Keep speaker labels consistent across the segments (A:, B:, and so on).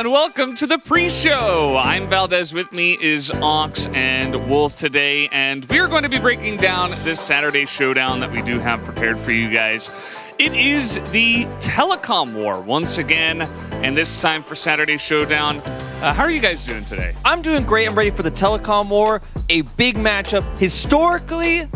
A: and welcome to the pre-show. I'm Valdez, with me is Ox and Wolf today, and we're going to be breaking down this Saturday showdown that we do have prepared for you guys. It is the Telecom War once again, and this time for Saturday showdown. How are you guys doing today?
B: I'm doing great. I'm ready for the Telecom War, a big matchup. Historically,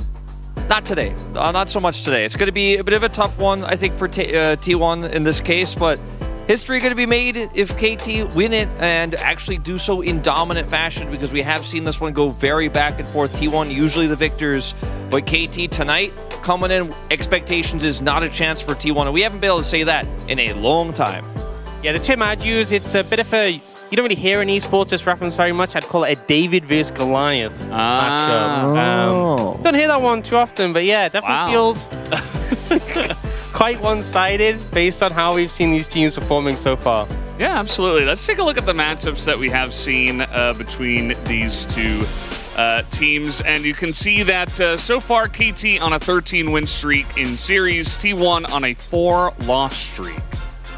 B: not today. Not so much today. It's going to be a bit of a tough one, I think, for T1 in this case, but history going to be made if KT win it and actually do so in dominant fashion, because we have seen this one go very back and forth. T1 usually the victors, but KT tonight coming in, expectations is not a chance for T1, and we haven't been able to say that in a long time.
C: Yeah, the term I'd use, it's a bit of a, you don't really hear in esports this reference very much. I'd call it a David versus Goliath matchup. Don't hear that one too often, but yeah, it definitely feels quite one-sided based on how we've seen these teams performing so far.
A: Yeah, absolutely. Let's take a look at the matchups that we have seen between these two teams, and you can see that so far KT on a 13-win streak in series, T1 on a 4-loss streak.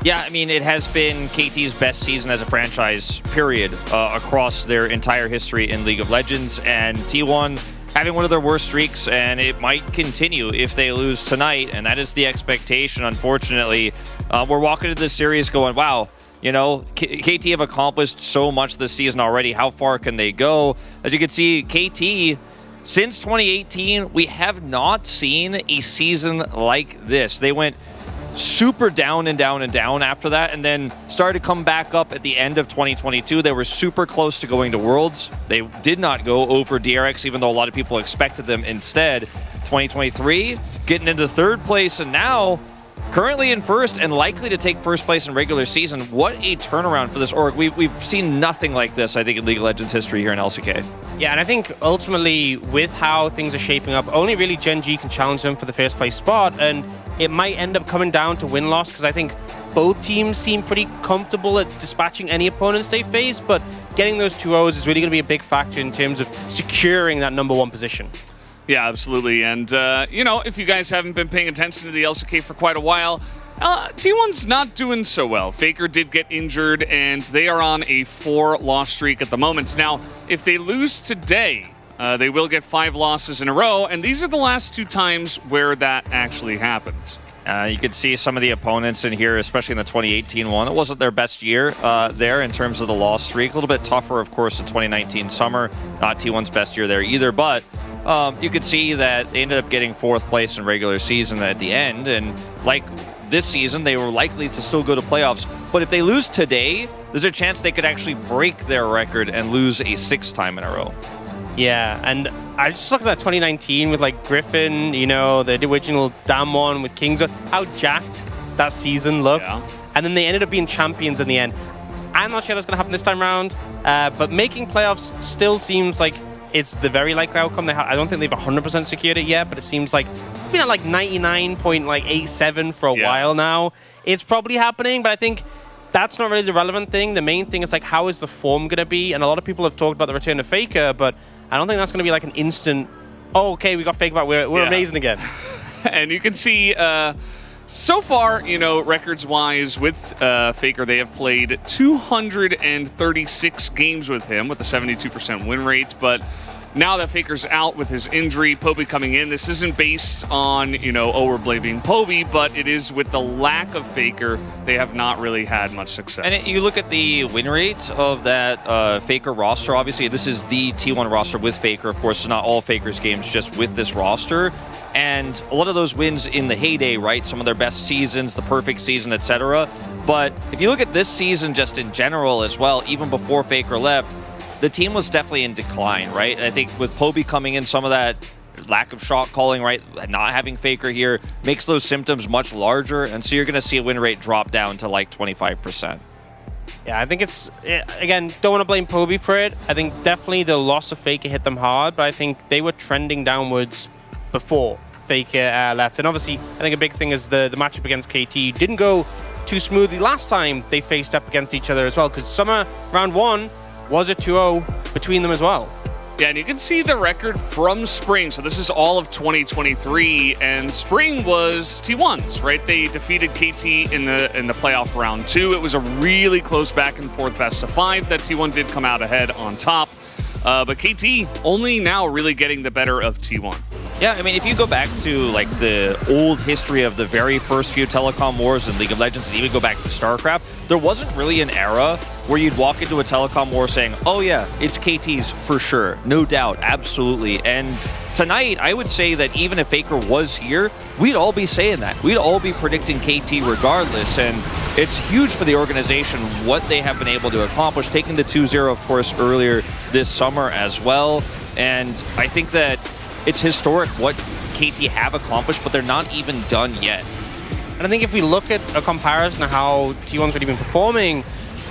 B: Yeah, I mean, it has been KT's best season as a franchise, period, across their entire history in League of Legends, and T1 having one of their worst streaks, and it might continue if they lose tonight, and that is the expectation, unfortunately. We're walking into this series going, wow, you know, KT have accomplished so much this season already. How far can they go? As you can see, KT, since 2018, we have not seen a season like this. They went super down and down and down after that, and then started to come back up at the end of 2022. They were super close to going to Worlds. They did not go over DRX, even though a lot of people expected them instead. 2023, getting into third place, and now currently in first and likely to take first place in regular season. What a turnaround for this org. We've seen nothing like this, I think, in League of Legends history here in LCK.
C: Yeah, and I think ultimately, with how things are shaping up, only really Gen G can challenge them for the first place spot, and it might end up coming down to win-loss, because I think both teams seem pretty comfortable at dispatching any opponents they face, but getting those 2-0s is really going to be a big factor in terms of securing that #1 position.
A: Yeah, absolutely. And, you know, if you guys haven't been paying attention to the LCK for quite a while, T1's not doing so well. Faker did get injured, and they are on a 4-loss streak at the moment. Now, if they lose today, they will get 5 losses in a row, and these are the last 2 times where that actually happened.
B: You could see some of the opponents in here, especially in the 2018 one. It wasn't their best year there in terms of the loss streak. A little bit tougher, of course, the 2019 summer. Not T1's best year there either, but you could see that they ended up getting 4th place in regular season at the end, and like this season, they were likely to still go to playoffs. But if they lose today, there's a chance they could actually break their record and lose a 6th time in a row.
C: Yeah, and I just look at that 2019 with like Griffin, you know, the original Damwon with Kings, how jacked that season looked. Yeah. And then they ended up being champions in the end. I'm not sure that's going to happen this time around, but making playoffs still seems like it's the very likely outcome. I don't think they've 100% secured it yet, but it seems like it's been at like 99.87 for a while now. It's probably happening, but I think that's not really the relevant thing. The main thing is like, how is the form going to be? And a lot of people have talked about the return of Faker, but I don't think that's going to be like an instant, oh, okay, we got Faker back, we're amazing again.
A: And you can see so far, you know, records-wise with Faker, they have played 236 games with him with a 72% win rate, but now that Faker's out with his injury, Poby coming in, this isn't based on, you know, oh, we're blaming Poby, but it is with the lack of Faker, they have not really had much success.
B: And you look at the win rate of that Faker roster. Obviously, this is the T1 roster with Faker. Of course, it's not all Faker's games, just with this roster. And a lot of those wins in the heyday, right? Some of their best seasons, the perfect season, etc. But if you look at this season just in general as well, even before Faker left, the team was definitely in decline, right? And I think with Poby coming in, some of that lack of shot calling, right? Not having Faker here makes those symptoms much larger. And so you're going to see a win rate drop down to like 25%.
C: Yeah, I think it's, again, don't want to blame Poby for it. I think definitely the loss of Faker hit them hard, but I think they were trending downwards before Faker left. And obviously, I think a big thing is the matchup against KT didn't go too smoothly last time they faced up against each other as well, because Summer Round 1 was a 2-0 between them as well.
A: Yeah, and you can see the record from Spring. So this is all of 2023, and Spring was T1's, right? They defeated KT in the playoff round 2. It was a really close back and forth best of 5 that T1 did come out ahead on top. But KT only now really getting the better of T1.
B: Yeah, I mean, if you go back to like the old history of the very first few Telecom wars in League of Legends, and even go back to StarCraft, there wasn't really an era where you'd walk into a Telecom war saying, oh yeah, it's KT's for sure, no doubt, absolutely. And tonight, I would say that even if Faker was here, we'd all be saying that. We'd all be predicting KT regardless, and it's huge for the organization what they have been able to accomplish, taking the 2-0, of course, earlier this summer as well. And I think that it's historic what KT have accomplished, but they're not even done yet.
C: And I think if we look at a comparison of how T1's really been performing,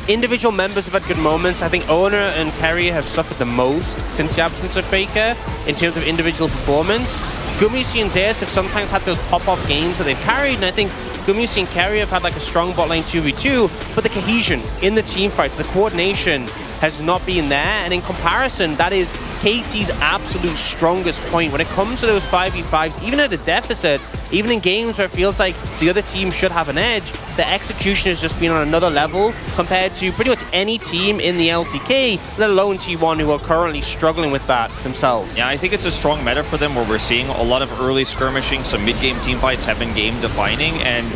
C: individual members have had good moments. I think Owner and Perry have suffered the most since the absence of Faker in terms of individual performance. Gummy and Zeus have sometimes had those pop-off games that they've carried, and I think Gummy and Kerry have had like a strong bot lane 2v2, but the cohesion in the team fights, the coordination has not been there, and in comparison, that is KT's absolute strongest point. When it comes to those 5v5s, even at a deficit, even in games where it feels like the other team should have an edge, the execution has just been on another level compared to pretty much any team in the LCK, let alone T1, who are currently struggling with that themselves.
B: Yeah, I think it's a strong meta for them where we're seeing a lot of early skirmishing, some mid-game team fights have been game-defining, and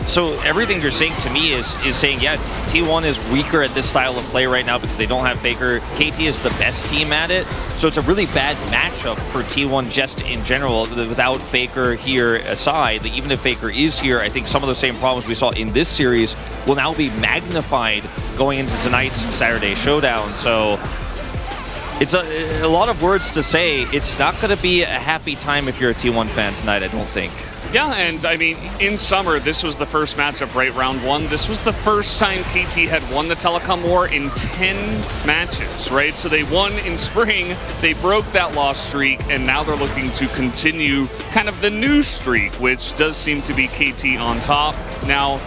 B: so everything you're saying to me is saying, yeah, T1 is weaker at this style of play right now because they don't have Faker. KT is the best team at it, so it's a really bad matchup for T1 just in general without Faker here aside. Even if Faker is here, I think some of the same problems we saw in this series will now be magnified going into tonight's Saturday Showdown. So it's a lot of words to say. It's not going to be a happy time if you're a T1 fan tonight, I don't think.
A: Yeah, and I mean, in summer, this was the first matchup, right? Round 1. This was the first time KT had won the Telecom War in 10 matches, right? So they won in spring, they broke that loss streak, and now they're looking to continue kind of the new streak, which does seem to be KT on top. Now,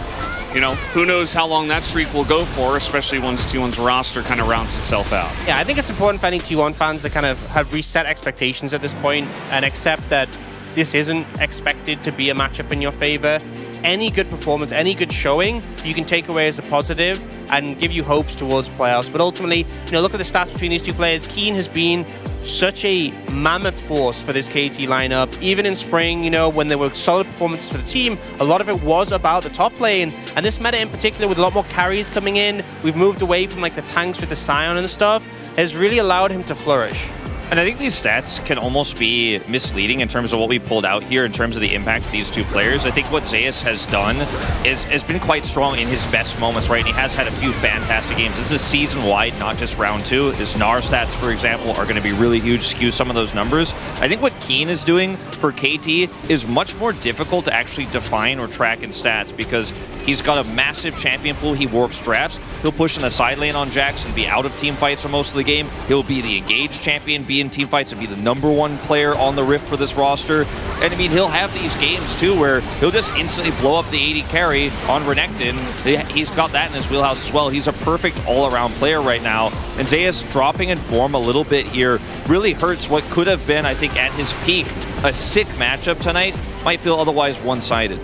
A: you know, who knows how long that streak will go for, especially once T1's roster kind of rounds itself out.
C: Yeah, I think it's important for any T1 fans to kind of have reset expectations at this point and accept that this isn't expected to be a matchup in your favor. Any good performance, any good showing, you can take away as a positive and give you hopes towards playoffs. But ultimately, you know, look at the stats between these two players. Keen has been such a mammoth force for this KT lineup. Even in spring, you know, when there were solid performances for the team, a lot of it was about the top lane. And this meta in particular, with a lot more carries coming in, we've moved away from like the tanks with the Scion and stuff, has really allowed him to flourish.
B: And I think these stats can almost be misleading in terms of what we pulled out here in terms of the impact of these two players. I think what Zeus has done has been quite strong in his best moments, right? And he has had a few fantastic games. This is season-wide, not just round 2. His NAR stats, for example, are going to be really huge, skew some of those numbers. I think what Keen is doing for KT is much more difficult to actually define or track in stats because he's got a massive champion pool. He warps drafts. He'll push in the side lane on Jax and be out of team fights for most of the game. He'll be the engaged champion, be in team fights and be the #1 player on the Rift for this roster. And I mean, he'll have these games too where he'll just instantly blow up the 80 carry on Renekton. He's got that in his wheelhouse as well. He's a perfect all-around player right now. And Zeus dropping in form a little bit here really hurts what could have been, I think, at his peak, a sick matchup tonight. Might feel otherwise one-sided.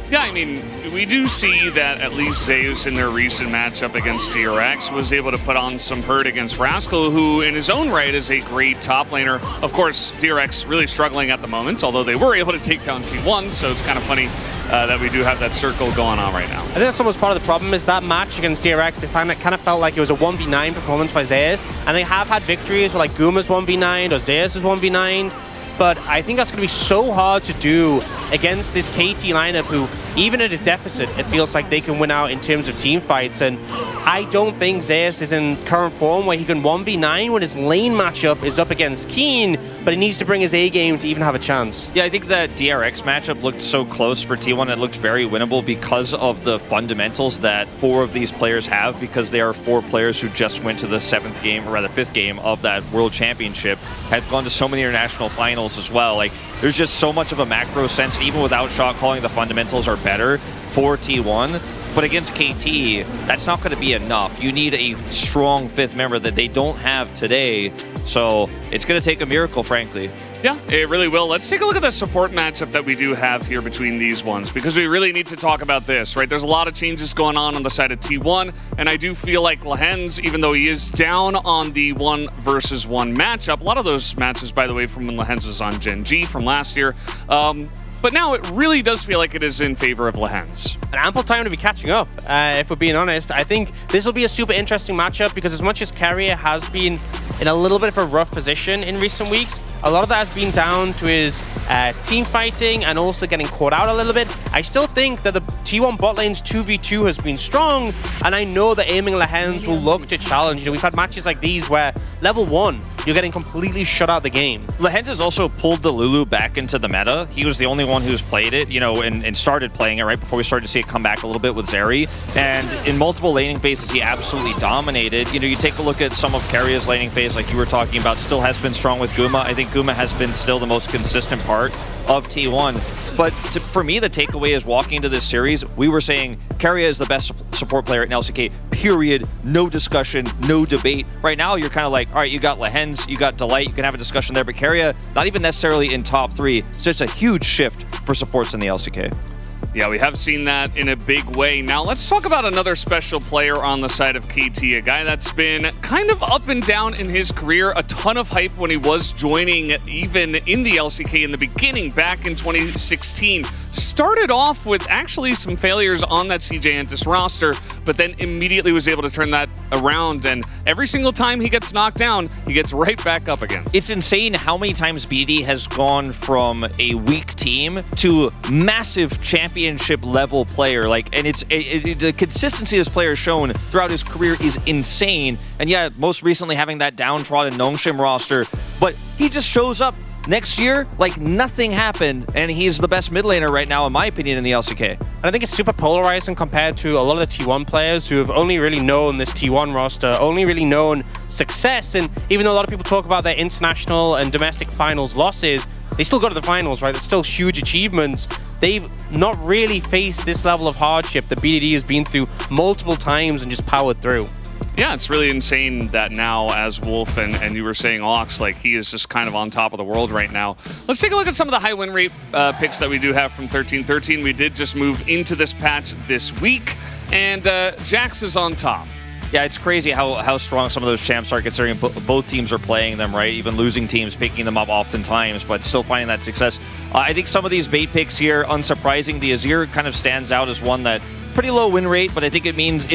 A: Yeah, I mean, we do see that at least Zeus in their recent matchup against DRX was able to put on some hurt against Rascal, who in his own right is a great top laner. Of course, DRX really struggling at the moment, although they were able to take down T1, so it's kind of funny that we do have that circle going on right now.
C: I think that's almost part of the problem is that match against DRX, they kind of felt like it was a 1v9 performance by Zeus, and they have had victories where like Guma's 1v9 or Zeus is 1v9. But I think that's going to be so hard to do against this KT lineup who, even at a deficit, it feels like they can win out in terms of team fights. And I don't think Zeus is in current form where he can 1v9 when his lane matchup is up against Keen, but he needs to bring his A game to even have a chance.
B: Yeah, I think that DRX matchup looked so close for T1. It looked very winnable because of the fundamentals that 4 of these players have, because they are 4 players who just went to the 7th game, or rather 5th game of that World Championship, have gone to so many international finals as well. Like, there's just so much of a macro sense. Even without shot calling, the fundamentals are better for T1. But against KT, that's not going to be enough. You need a strong 5th member that they don't have today. So it's going to take a miracle, frankly.
A: Yeah, it really will. Let's take a look at the support matchup that we do have here between these ones, because we really need to talk about this, right? There's a lot of changes going on the side of T1, and I do feel like Lehens, even though he is down on the 1-versus-1 matchup, a lot of those matches, by the way, from when Lehens was on Gen G from last year, but now it really does feel like it is in favor of Lehens.
C: An ample time to be catching up, if we're being honest. I think this will be a super interesting matchup because as much as Carrier has been in a little bit of a rough position in recent weeks, a lot of that has been down to his team fighting and also getting caught out a little bit. I still think that the T1 bot lane's 2v2 has been strong, and I know that aiming Lehens will look to challenge. You know, we've had matches like these where level 1, you're getting completely shut out the game.
B: Lehens has also pulled the Lulu back into the meta. He was the only one who's played it, you know, and started playing it right before we started to see it come back a little bit with Zeri. And in multiple laning phases, he absolutely dominated. You know, you take a look at some of Carrier's laning phase, like you were talking about, still has been strong with Guma. I think Guma has been still the most consistent part of T1. But for me, the takeaway is walking into this series, we were saying Carrier is the best support player in LCK, period. No discussion, no debate. Right now, you're kind of like, all right, you got Lehens, you got Delight, you can have a discussion there, but Carrier, not even necessarily in top 3. So it's a huge shift for supports in the LCK.
A: Yeah, we have seen that in a big way. Now, let's talk about another special player on the side of KT, a guy that's been kind of up and down in his career. A ton of hype when he was joining even in the LCK in the beginning back in 2016. Started off with actually some failures on that CJ Entus roster, but then immediately was able to turn that around, and every single time he gets knocked down, he gets right back up again.
B: It's insane how many times BD has gone from a weak team to massive championship level player. Like, and the consistency this player has shown throughout his career is insane. And yeah, most recently having that downtrodden Nongshim roster, but he just shows up next year like nothing happened, and he's the best mid laner right now, in my opinion, in the LCK.
C: And I think it's super polarizing compared to a lot of the T1 players who have only really known this T1 roster, only really known success. And even though a lot of people talk about their international and domestic finals losses, they still got to the finals, right? It's still huge achievements. They've not really faced this level of hardship that BDD has been through multiple times and just powered through.
A: Yeah, it's really insane that now, as Wolf and you were saying, Ox, like he is just kind of on top of the world right now. Let's take a look at some of the high win rate picks that we do have from 1313. We did just move into this patch this week, and Jax is on top.
B: Yeah, it's crazy how strong some of those champs are, considering both teams are playing them, right? Even losing teams picking them up oftentimes, but still finding that success. I think some of these bait picks here, unsurprising, the Azir kind of stands out as one that pretty low win rate, but I think it means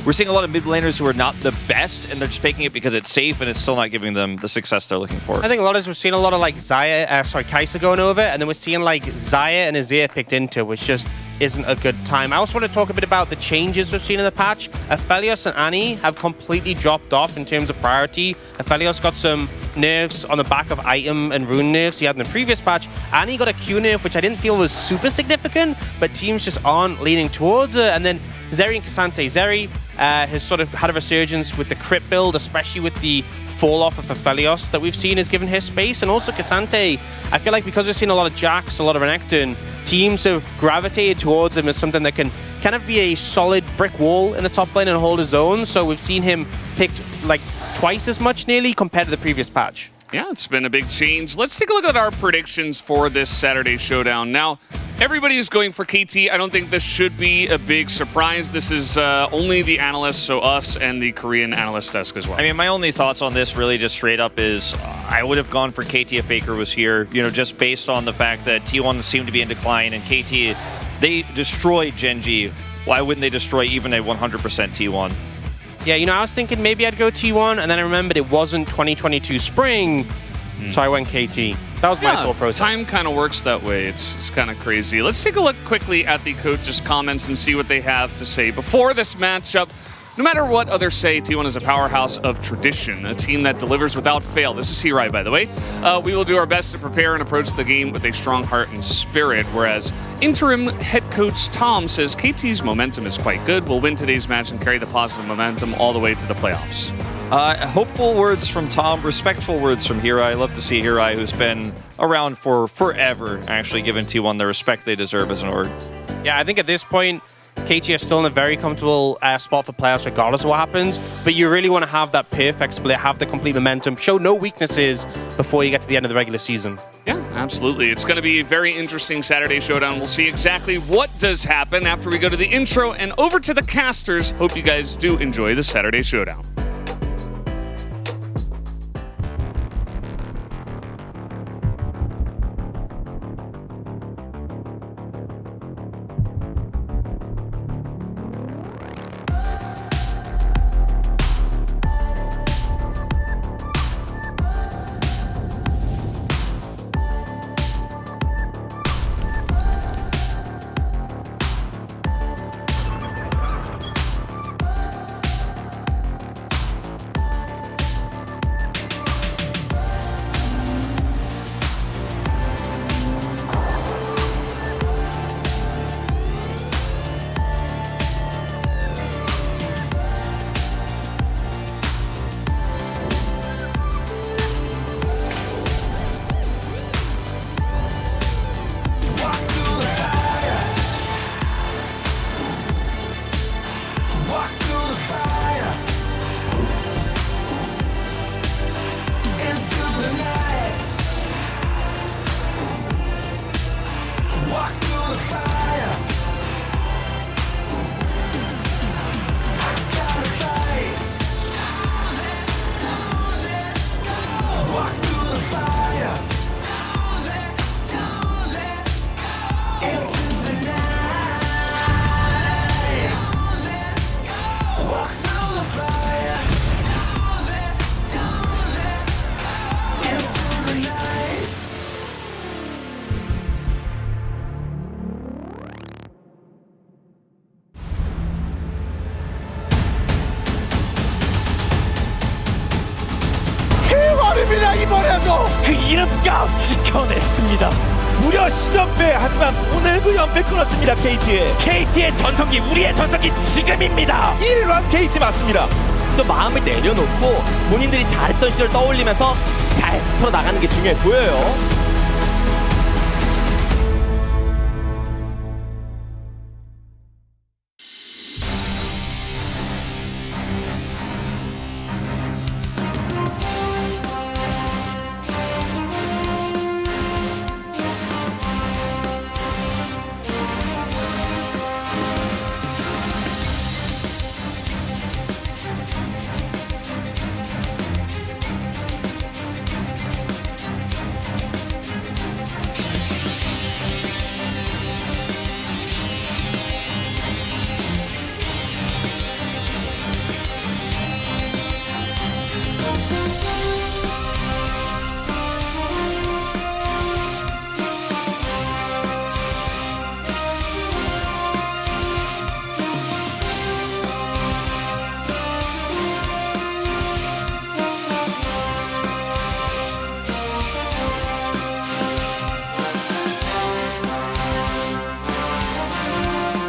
B: we're seeing a lot of mid laners who are not the best, and they're just picking it because it's safe, and it's still not giving them the success they're looking for.
C: I think we're seeing a lot of like Kai'Sa going over, and then we're seeing like Xayah and Azir picked into, which just isn't a good time. I also want to talk a bit about the changes we've seen in the patch. Aphelios and Annie have completely dropped off in terms of priority. Aphelios got some nerfs on the back of item and rune nerfs he had in the previous patch. Annie got a Q nerf, which I didn't feel was super significant, but teams just aren't leaning towards it. And then Zeri and Cassante. Zeri has sort of had a resurgence with the crit build, especially with the fall off of Aphelios that we've seen has given his space. And also Cassante, I feel like because we've seen a lot of Jax, a lot of Renekton, teams have gravitated towards him as something that can kind of be a solid brick wall in the top lane and hold his own. So we've seen him picked like twice as much nearly compared to the previous patch.
A: Yeah, it's been a big change. Let's take a look at our predictions for this Saturday showdown. Now, everybody is going for KT. I don't think this should be a big surprise. This is only the analysts, so us and the Korean analyst desk as well.
B: I mean, my only thoughts on this really just straight up is I would have gone for KT if Faker was here, you know, just based on the fact that T1 seemed to be in decline, and KT, they destroyed Genji. Why wouldn't they destroy even a 100% T1?
C: Yeah, you know, I was thinking maybe I'd go T1, and then I remembered it wasn't 2022 spring, so I went KT. That was my thought process.
A: Time kind of works that way. It's kind of crazy. Let's take a look quickly at the coaches' comments and see what they have to say before this matchup. No matter what others say, T1 is a powerhouse of tradition, a team that delivers without fail. This is Hirai, by the way. We will do our best to prepare and approach the game with a strong heart and spirit, whereas interim head coach Tom says KT's momentum is quite good. We'll win today's match and carry the positive momentum all the way to the playoffs.
B: Hopeful words from Tom, respectful words from Hirai. I love to see Hirai, who's been around for forever, actually giving T1 the respect they deserve as an org.
C: Yeah, I think at this point, KT are still in a very comfortable spot for playoffs regardless of what happens, but you really want to have that perfect split, have the complete momentum, show no weaknesses before you get to the end of the regular season.
A: Yeah, absolutely. It's going to be a very interesting Saturday showdown. We'll see exactly what does happen after we go to the intro and over to the casters. Hope you guys do enjoy the Saturday showdown.
D: 이번에도 그 이름값 지켜냈습니다. 무려 10연패. 하지만 오늘 그 연패 끊었습니다. KT의 전성기, 우리의 전성기 지금입니다. 1번 KT 맞습니다.
E: 또 마음을 내려놓고 본인들이 잘했던 시절 떠올리면서 잘 풀어나가는 게 중요해 보여요.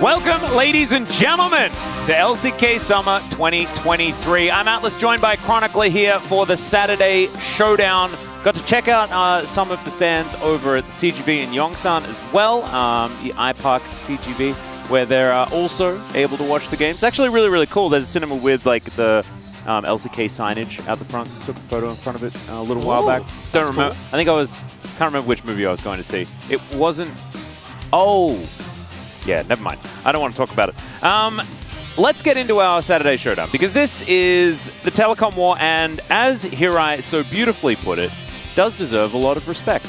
F: Welcome, ladies and gentlemen, to LCK Summer 2023. I'm Atlas, joined by Chronicler here for the Saturday Showdown. Got to check out some of the fans over at the CGV in Yongsan as well, the iPark CGV, where they're also able to watch the game. It's actually really, really cool. There's a cinema with like the LCK signage out the front. Took a photo in front of it a little while back. Don't remember. Cool. I think can't remember which movie I was going to see. It wasn't. Oh. Yeah, never mind. I don't want to talk about it. Let's get into our Saturday Showdown, because this is the Telecom War, and as Hirai so beautifully put it, does deserve a lot of respect.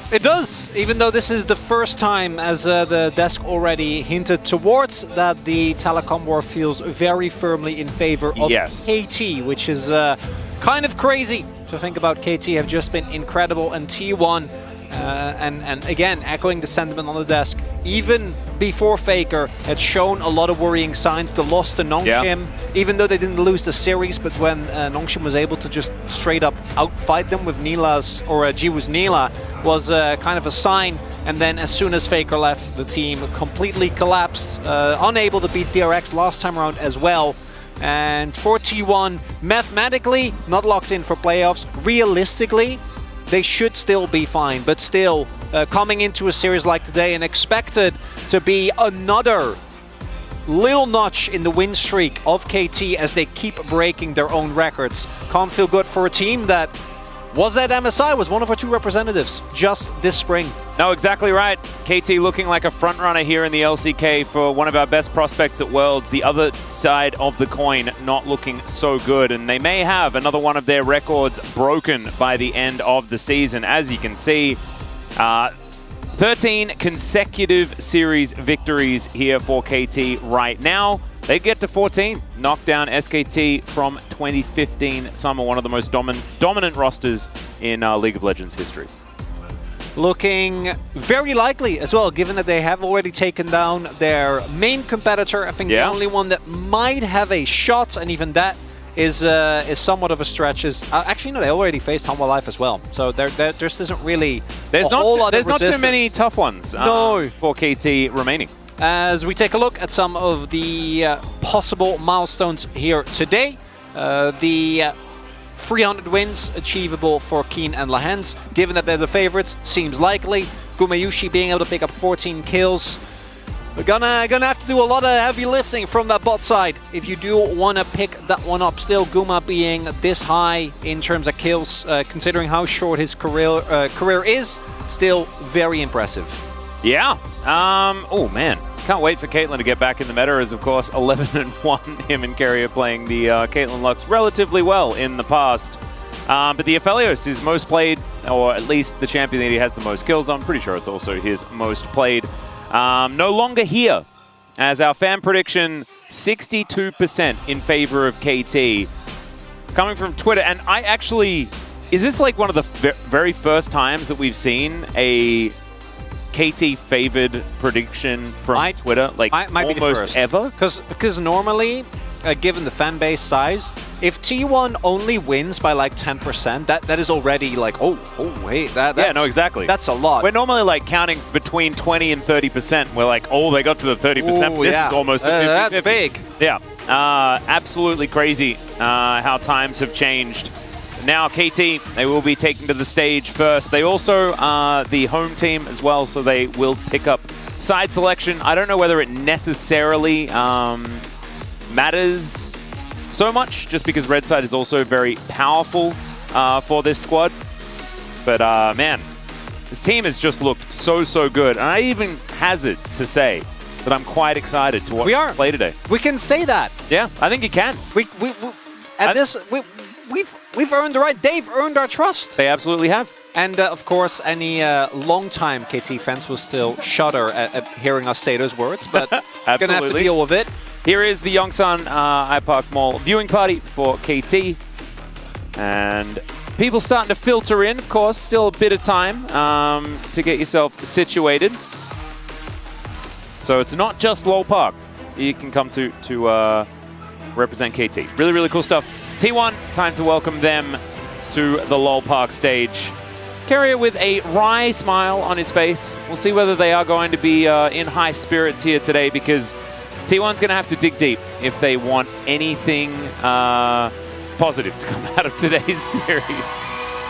G: It does, even though this is the first time, as the desk already hinted towards, that the Telecom War feels very firmly in favor of KT, which is kind of crazy to think about. KT have just been incredible, and T1, and again, echoing the sentiment on the desk, even before Faker had shown a lot of worrying signs. The loss to Nongshim, even though they didn't lose the series, but when Nongshim was able to just straight up outfight them with Nila's, or Jiwoo's Nila, was kind of a sign. And then as soon as Faker left, the team completely collapsed, unable to beat DRX last time around as well. And for T1, mathematically not locked in for playoffs. Realistically, they should still be fine, but still coming into a series like today and expected to be another little notch in the win streak of KT as they keep breaking their own records. Can't feel good for a team that was at MSI, was one of our 2 representatives just this spring.
F: No, exactly right. KT looking like a front runner here in the LCK for one of our best prospects at Worlds. The other side of the coin not looking so good, and they may have another one of their records broken by the end of the season. As you can see, 13 consecutive series victories here for KT right now. They get to 14, knock down SKT from 2015 Summer, one of the most dominant rosters in League of Legends history.
G: Looking very likely as well, given that they have already taken down their main competitor. I think the only one that might have a shot, and even that is somewhat of a stretch, is actually no, they already faced Hanwha Life as well. So there just isn't really a whole lot of resistance.
F: There's not too many tough ones for KT remaining.
G: As we take a look at some of the possible milestones here today, the 300 wins achievable for Keen and Lahens, given that they're the favorites, seems likely. Gumayushi being able to pick up 14 kills. We're gonna have to do a lot of heavy lifting from that bot side if you do want to pick that one up. Still, Guma being this high in terms of kills, considering how short his career is, still very impressive.
F: Yeah. Oh man, can't wait for Caitlyn to get back in the meta, as of course 11-1. Him and Kerry are playing the Caitlyn Lux relatively well in the past. But the Aphelios is most played, or at least the champion that he has the most kills on. Pretty sure it's also his most played. No longer here, as our fan prediction, 62% in favor of KT. Coming from Twitter, and I actually, is this like one of the very first times that we've seen a KT favored prediction from Twitter, like
G: might
F: almost ever?
G: Because normally, given the fan base size, if T1 only wins by like 10%, that is already like, oh wait, that's,
F: no, exactly.
G: That's a lot.
F: We're normally like counting between 20 and 30%. We're like, oh, they got to the 30%. This is almost a 50-50.
G: That's big.
F: Yeah, absolutely crazy how times have changed. Now KT, they will be taken to the stage first. They also are the home team as well, so they will pick up side selection. I don't know whether it necessarily matters so much, just because red side is also very powerful for this squad. But man, this team has just looked so good. And I even hazard to say that I'm quite excited to watch them play today.
G: We can say that.
F: Yeah, I think you can.
G: We've earned the right. They've earned our trust.
F: They absolutely have.
G: And of course, any long-time KT fans will still shudder at hearing us say those words, but we're gonna have to deal with it.
F: Here is the Yongsan iPark Mall viewing party for KT. And people starting to filter in, of course. Still a bit of time to get yourself situated. So it's not just LoL Park you can come to represent KT. Really cool stuff. T1, time to welcome them to the LoL Park stage. Carrier with a wry smile on his face. We'll see whether they are going to be in high spirits here today, because T1's going to have to dig deep if they want anything positive to come out of today's series.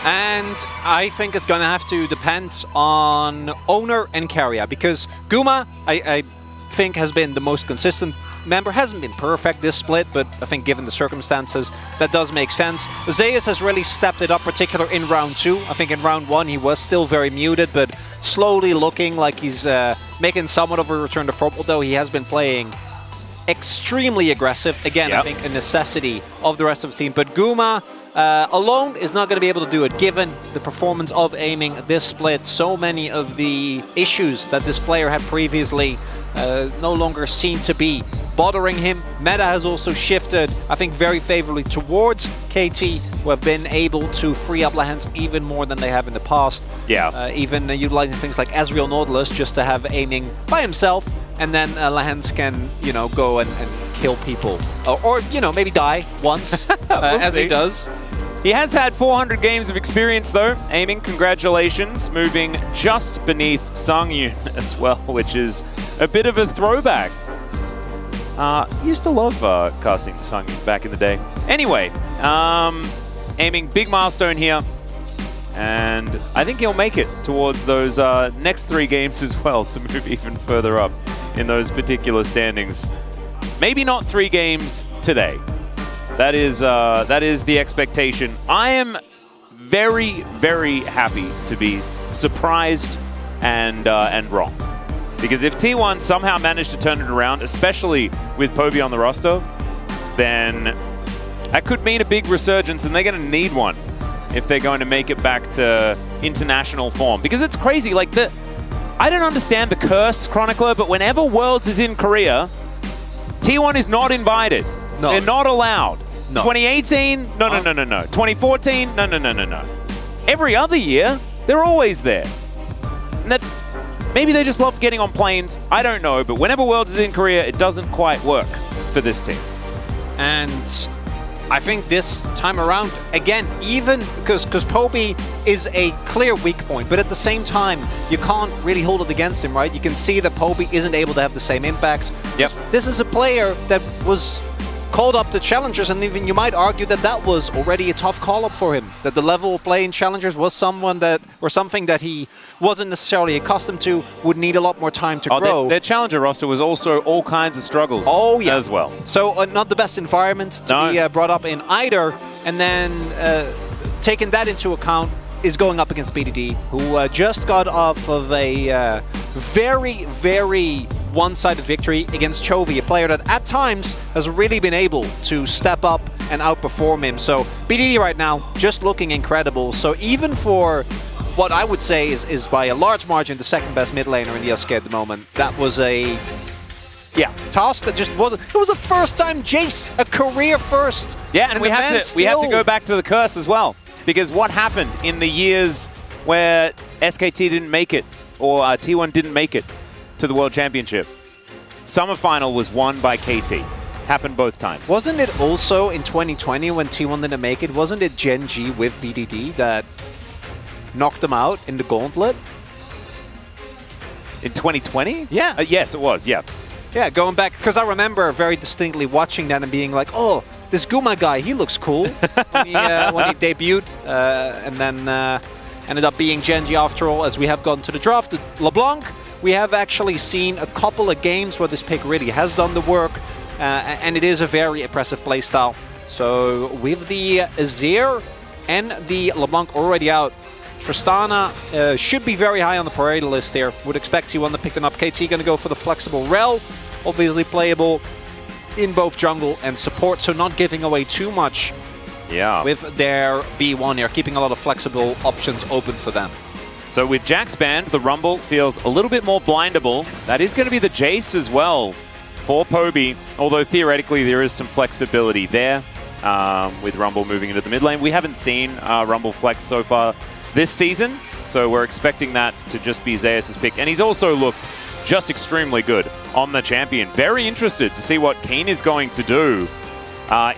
G: And I think it's going to have to depend on owner and carrier, because Guma, I think, has been the most consistent member. Hasn't been perfect this split, but I think given the circumstances, that does make sense. Zeus has really stepped it up, particularly in round 2. I think in round 1 he was still very muted, but slowly looking like he's making somewhat of a return to form, although he has been playing extremely aggressive. Again, I think a necessity of the rest of the team. But Guma alone is not going to be able to do it, given the performance of aiming this split. So many of the issues that this player had previously no longer seem to be bothering him. Meta has also shifted, I think, very favorably towards KT, who have been able to free up Lahens even more than they have in the past. Even utilizing things like Ezreal Nautilus just to have aiming by himself, and then Lahens can, you know, go and kill people. Or, you know, maybe die once, as he does.
F: He has had 400 games of experience, though, aiming. Congratulations. Moving just beneath Songyun as well, which is a bit of a throwback. Used to love casting Songyun back in the day. Anyway, aiming big milestone here. And I think he'll make it towards those next 3 games as well to move even further up in those particular standings. Maybe not 3 games today. That is the expectation. I am very, very happy to be surprised and wrong. Because if T1 somehow managed to turn it around, especially with Poby on the roster, then that could mean a big resurgence, and they're going to need one if they're going to make it back to international form. Because it's crazy. Like, I don't understand the curse, Chronicler, but whenever Worlds is in Korea, T1 is not invited.
G: No.
F: They're not allowed.
G: No.
F: 2018? No. 2014? No. Every other year, they're always there. And that's... Maybe they just love getting on planes. I don't know. But whenever Worlds is in Korea, it doesn't quite work for this team.
G: And I think this time around, again, even because Poby is a clear weak point, but at the same time, you can't really hold it against him, right? You can see that Poby isn't able to have the same impact.
F: Yep.
G: This is a player that was called up to Challengers, and even you might argue that that was already a tough call-up for him, that the level of play in Challengers was something that he wasn't necessarily accustomed to, would need a lot more time to grow.
F: Their Challenger roster was also all kinds of struggles as well.
G: So not the best environment to be brought up in either, and then taking that into account is going up against BDD, who just got off of a very, very one-sided victory against Chovy, a player that at times has really been able to step up and outperform him. So BDD right now just looking incredible. So even for what I would say is by a large margin the second best mid laner in the LCK at the moment, that was a task that just wasn't. It was a first-time Jace, a career first.
F: Yeah, and we have to go back to the curse as well, because what happened in the years where SKT didn't make it or T1 didn't make it to the World Championship? Summer Final was won by KT. Happened both times.
G: Wasn't it also in 2020 when T1 didn't make it? Wasn't it Gen G with BDD that knocked them out in the gauntlet?
F: In 2020?
G: Yeah.
F: Yes, it was, yeah.
G: Yeah, going back, because I remember very distinctly watching that and being like, oh, this Guma guy, he looks cool when he debuted, and then ended up being Gen G after all, as we have gone to the draft. LeBlanc, we have actually seen a couple of games where this pick really has done the work, and it is a very impressive playstyle. So with the Azir and the LeBlanc already out, Tristana should be very high on the priority list here. Would expect T1 to pick them up. KT going to go for the flexible Rel, obviously playable in both jungle and support, so not giving away too much with their B1 here, keeping a lot of flexible options open for them.
F: So with Jack's band, the Rumble feels a little bit more blindable. That is going to be the Jace as well for Poby, although theoretically there is some flexibility there with Rumble moving into the mid lane. We haven't seen Rumble flex so far this season, so we're expecting that to just be Zeus' pick. And he's also looked just extremely good on the champion. Very interested to see what Keen is going to do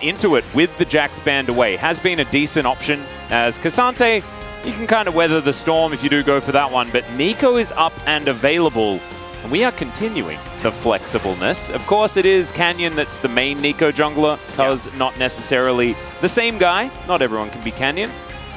F: into it with the Jax band away. Has been a decent option, as Cassante you can kind of weather the storm if you do go for that one. But Nico is up and available, and we are continuing the flexibleness. Of course, it is Canyon that's the main Nico jungler, because not necessarily the same guy. Not everyone can be Canyon.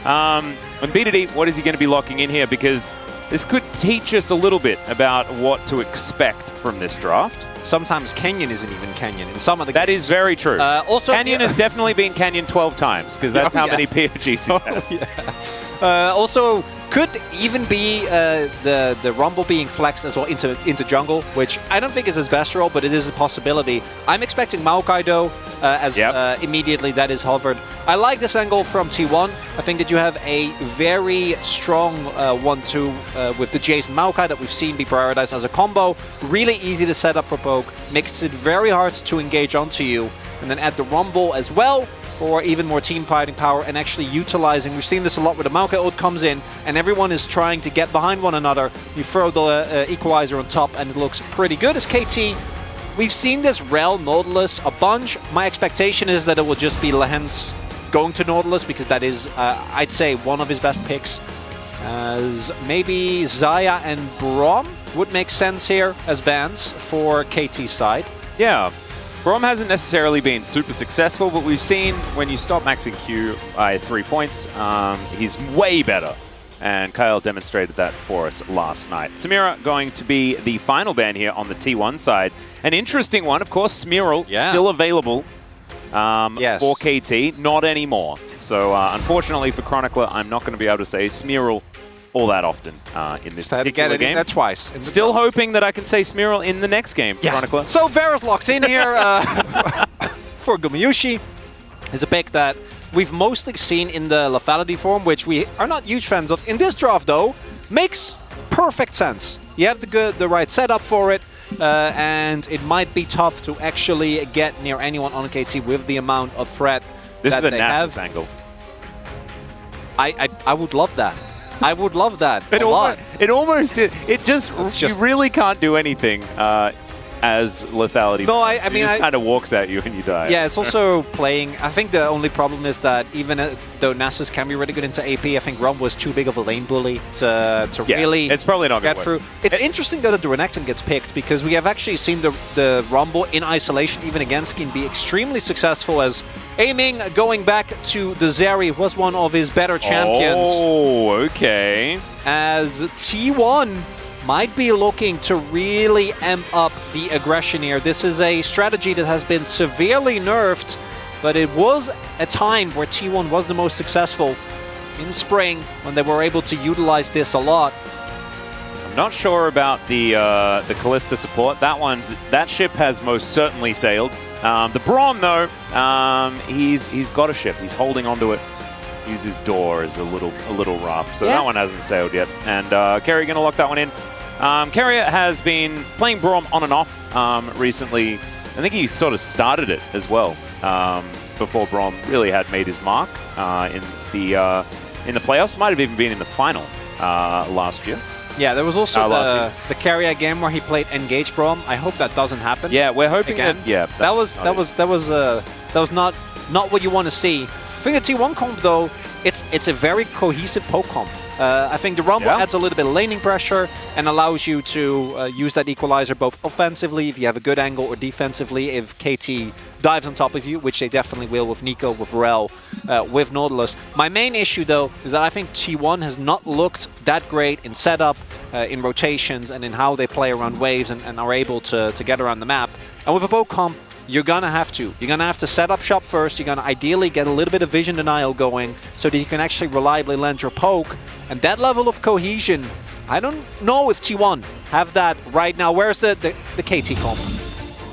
F: And BDD, what is he going to be locking in here? Because this could teach us a little bit about what to expect from this draft.
G: Sometimes Canyon isn't even Canyon in some of the
F: That
G: games.
F: is very true.
G: Also,
F: Canyon has definitely been Canyon 12 times, because that's how many POGs he has.
G: Also, could even be the Rumble being flexed as well into jungle, which I don't think is his best role, but it is a possibility. I'm expecting Maokai though, as immediately that is hovered. I like this angle from T1. I think that you have a very strong 1-2 with the Jason Maokai that we've seen be prioritized as a combo. Really easy to set up for poke, makes it very hard to engage onto you, and then add the Rumble as well for even more team fighting power and actually utilizing. We've seen this a lot where the Maokai ult comes in and everyone is trying to get behind one another. You throw the equalizer on top and it looks pretty good as KT. We've seen this Rel Nautilus a bunch. My expectation is that it will just be Lehens going to Nautilus, because that is, I'd say, one of his best picks. As maybe Xayah and Braum would make sense here as bans for KT's side.
F: Yeah. Braum hasn't necessarily been super successful, but we've seen when you stop maxing Q by 3 points, he's way better. And Kyle demonstrated that for us last night. Samira going to be the final ban here on the T1 side. An interesting one, of course, Smearl still available for KT, not anymore. So unfortunately for Chronicler, I'm not going to be able to say Smearl all that often in this particular game.
G: That twice.
F: Still hoping that I can say Smearl in the next game, Chronicler.
G: So Vera's locked in here for Gumayushi. Is a pick that we've mostly seen in the lethality form, which we are not huge fans of. In this draft, though, makes perfect sense. You have the right setup for it, and it might be tough to actually get near anyone on KT with the amount of threat
F: this
G: that
F: is a
G: they
F: Nasus
G: have.
F: angle.
G: I would love that. I would love that a lot.
F: It almost is. It just, you really can't do anything as lethality.
G: No,
F: I mean, it just kind of walks at you and you die.
G: Yeah, it's also playing. I think the only problem is that even though Nasus can be really good into AP, I think Rum was too big of a lane bully to really
F: it's probably not
G: get through. It's interesting though that the Renekton gets picked, because we have actually seen the Rumble in isolation, even against Skin, be extremely successful, as aiming, going back to the Zeri was one of his better champions.
F: Oh, okay.
G: As T1 might be looking to really amp up the aggression here. This is a strategy that has been severely nerfed, but it was a time where T1 was the most successful in spring, when they were able to utilize this a lot.
F: I'm not sure about the Kalista support. That ship has most certainly sailed. The Braum, though, he's got a ship. He's holding onto it. Uses door is a little rough, so that one hasn't sailed yet. And Kerry gonna lock that one in. Carrier has been playing Braum on and off recently. I think he sort of started it as well before Braum really had made his mark in the playoffs. Might have even been in the final last year.
G: Yeah, there was also the Carrier game where he played Engage Braum. I hope that doesn't happen.
F: Yeah, we're hoping
G: again. That was not what you want to see. I think the T1 comp though, it's a very cohesive poke comp. I think the Rumble adds a little bit of laning pressure and allows you to use that equalizer both offensively if you have a good angle, or defensively if KT dives on top of you, which they definitely will with Nico, with Rel, with Nautilus. My main issue though is that I think T1 has not looked that great in setup, in rotations, and in how they play around waves and are able to get around the map. And with a poke comp, you're gonna have to set up shop first. You're gonna ideally get a little bit of vision denial going so that you can actually reliably land your poke. And that level of cohesion, I don't know if T1 have that right now. Where's the KT comp?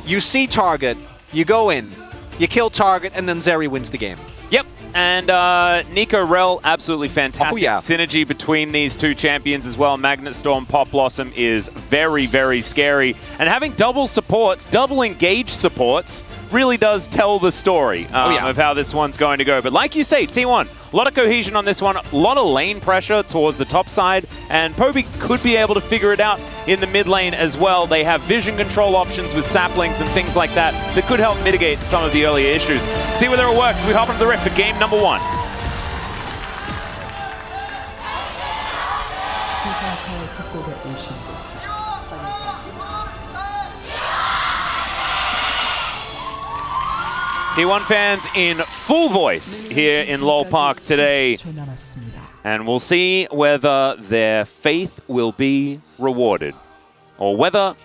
G: You see target, you go in, you kill target, and then Zeri wins the game.
F: Yep, and Nico Rel, absolutely fantastic synergy between these two champions as well. Magnet Storm, Pop Blossom is very, very scary. And having double supports, double engage supports, really does tell the story of how this one's going to go. But like you say, T1, a lot of cohesion on this one, a lot of lane pressure towards the top side, and Poby could be able to figure it out in the mid lane as well. They have vision control options with saplings and things like that that could help mitigate some of the earlier issues. See whether it works as we hop into the rift for game number 1. T1 fans in full voice here in LoL Park today. And we'll see whether their faith will be rewarded or whether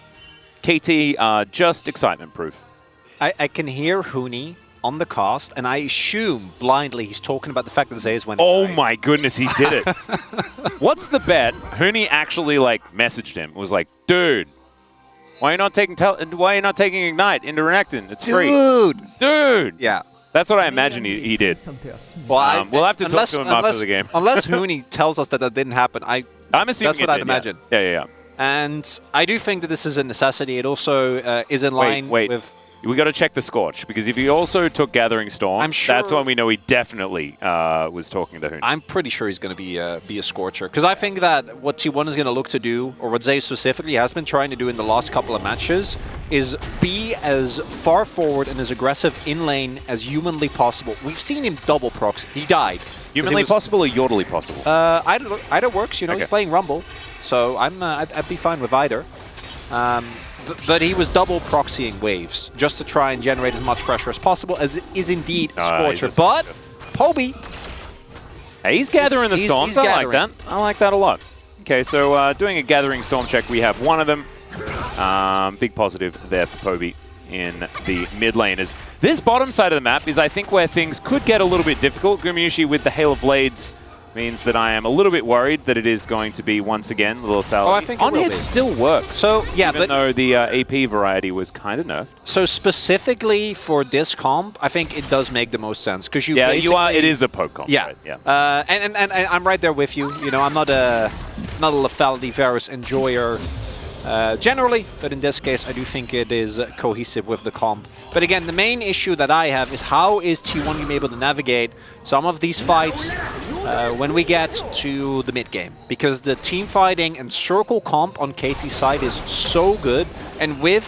F: KT are just excitement proof.
G: I can hear Huni on the cast, and I assume blindly he's talking about the fact that Zeus went.
F: Oh my goodness, he did it. What's the bet? Huni actually like messaged him. Was like, dude, why are you not taking Ignite into Renekton? It's free. Dude.
G: Yeah.
F: That's what I imagine he did.
G: Well,
F: we'll have to talk to him after the game.
G: Unless Huni tells us that didn't happen, I'm
F: assuming
G: that's what I'd imagine.
F: Yeah.
G: And I do think that this is a necessity. It also is in line with...
F: We got to check the Scorch, because if he also took Gathering Storm,
G: I'm sure,
F: that's when we know he definitely was talking to Huni.
G: I'm pretty sure he's going to be a Scorcher, because I think that what T1 is going to look to do, or what Zay specifically has been trying to do in the last couple of matches, is be as far forward and as aggressive in lane as humanly possible. We've seen him double proxy. He died.
F: Humanly possible or yordly possible?
G: Either works. He's playing Rumble, so I'd be fine with either. But he was double proxying waves just to try and generate as much pressure as possible, as it is indeed Scorcher. But Poby,
F: hey, he's gathering the storms. I like that. I like that a lot. Okay, so doing a Gathering Storm check, we have one of them. Big positive there for Poby in the mid lane. This bottom side of the map is, I think, where things could get a little bit difficult. Gumayusi with the Hail of Blades means that I am a little bit worried that it is going to be, once again, the lethality.
G: Oh, I think
F: On-hit still works.
G: So, yeah,
F: even though the AP variety was kind of nerfed.
G: So specifically for this comp, I think it does make the most sense, because
F: it is a poke comp.
G: Yeah,
F: right? Yeah.
G: And I'm right there with you. You know, I'm not a lethality Varus enjoyer generally, but in this case, I do think it is cohesive with the comp. But again, the main issue that I have is how is T1 going to be able to navigate some of these fights when we get to the mid game, because the team fighting and circle comp on KT's side is so good, and with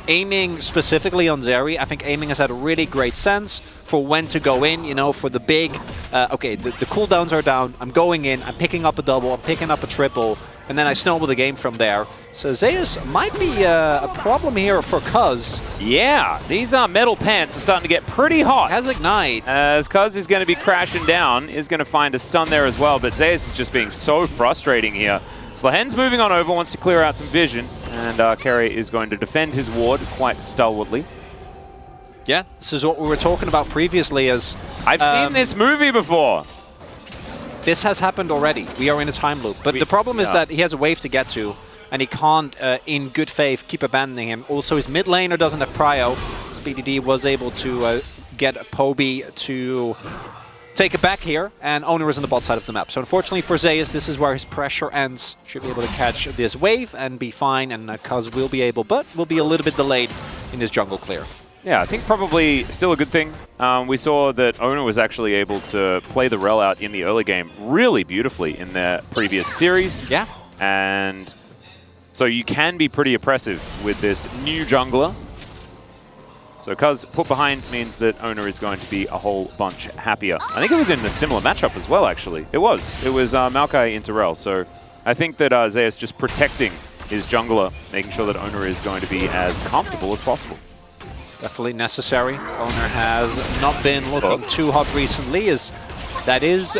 G: aiming specifically on Zeri, I think aiming has had a really great sense for when to go in, you know, for the big, okay, the cooldowns are down, I'm going in, I'm picking up a double, I'm picking up a triple, and then I snowball the game from there. So Zeus might be a problem here for Cuz.
F: Yeah, these metal pants are starting to get pretty hot.
G: Has Ignite.
F: As Cuz is going to be crashing down, is going to find a stun there as well, but Zeus is just being so frustrating here. Slahen's moving on over, wants to clear out some vision, and Kerry is going to defend his ward quite stalwartly.
G: Yeah, this is what we were talking about previously as...
F: I've seen this movie before.
G: This has happened already. We are in a time loop. But the problem is that he has a wave to get to, and he can't, in good faith, keep abandoning him. Also, his mid laner doesn't have prio. His BDD was able to get Poby to take it back here, and Owner is on the bot side of the map. So unfortunately for Zeus, this is where his pressure ends. Should be able to catch this wave and be fine, and Kuz will be able, but will be a little bit delayed in his jungle clear.
F: Yeah, I think probably still a good thing. We saw that Owner was actually able to play the rel out in the early game really beautifully in their previous series.
G: Yeah.
F: And so you can be pretty oppressive with this new jungler. So Cuz put behind means that Owner is going to be a whole bunch happier. I think it was in a similar matchup as well, actually. It was Maokai into rel. So I think that Zeus just protecting his jungler, making sure that Owner is going to be as comfortable as possible.
G: Definitely necessary. Owner has not been looking too hot recently, as that is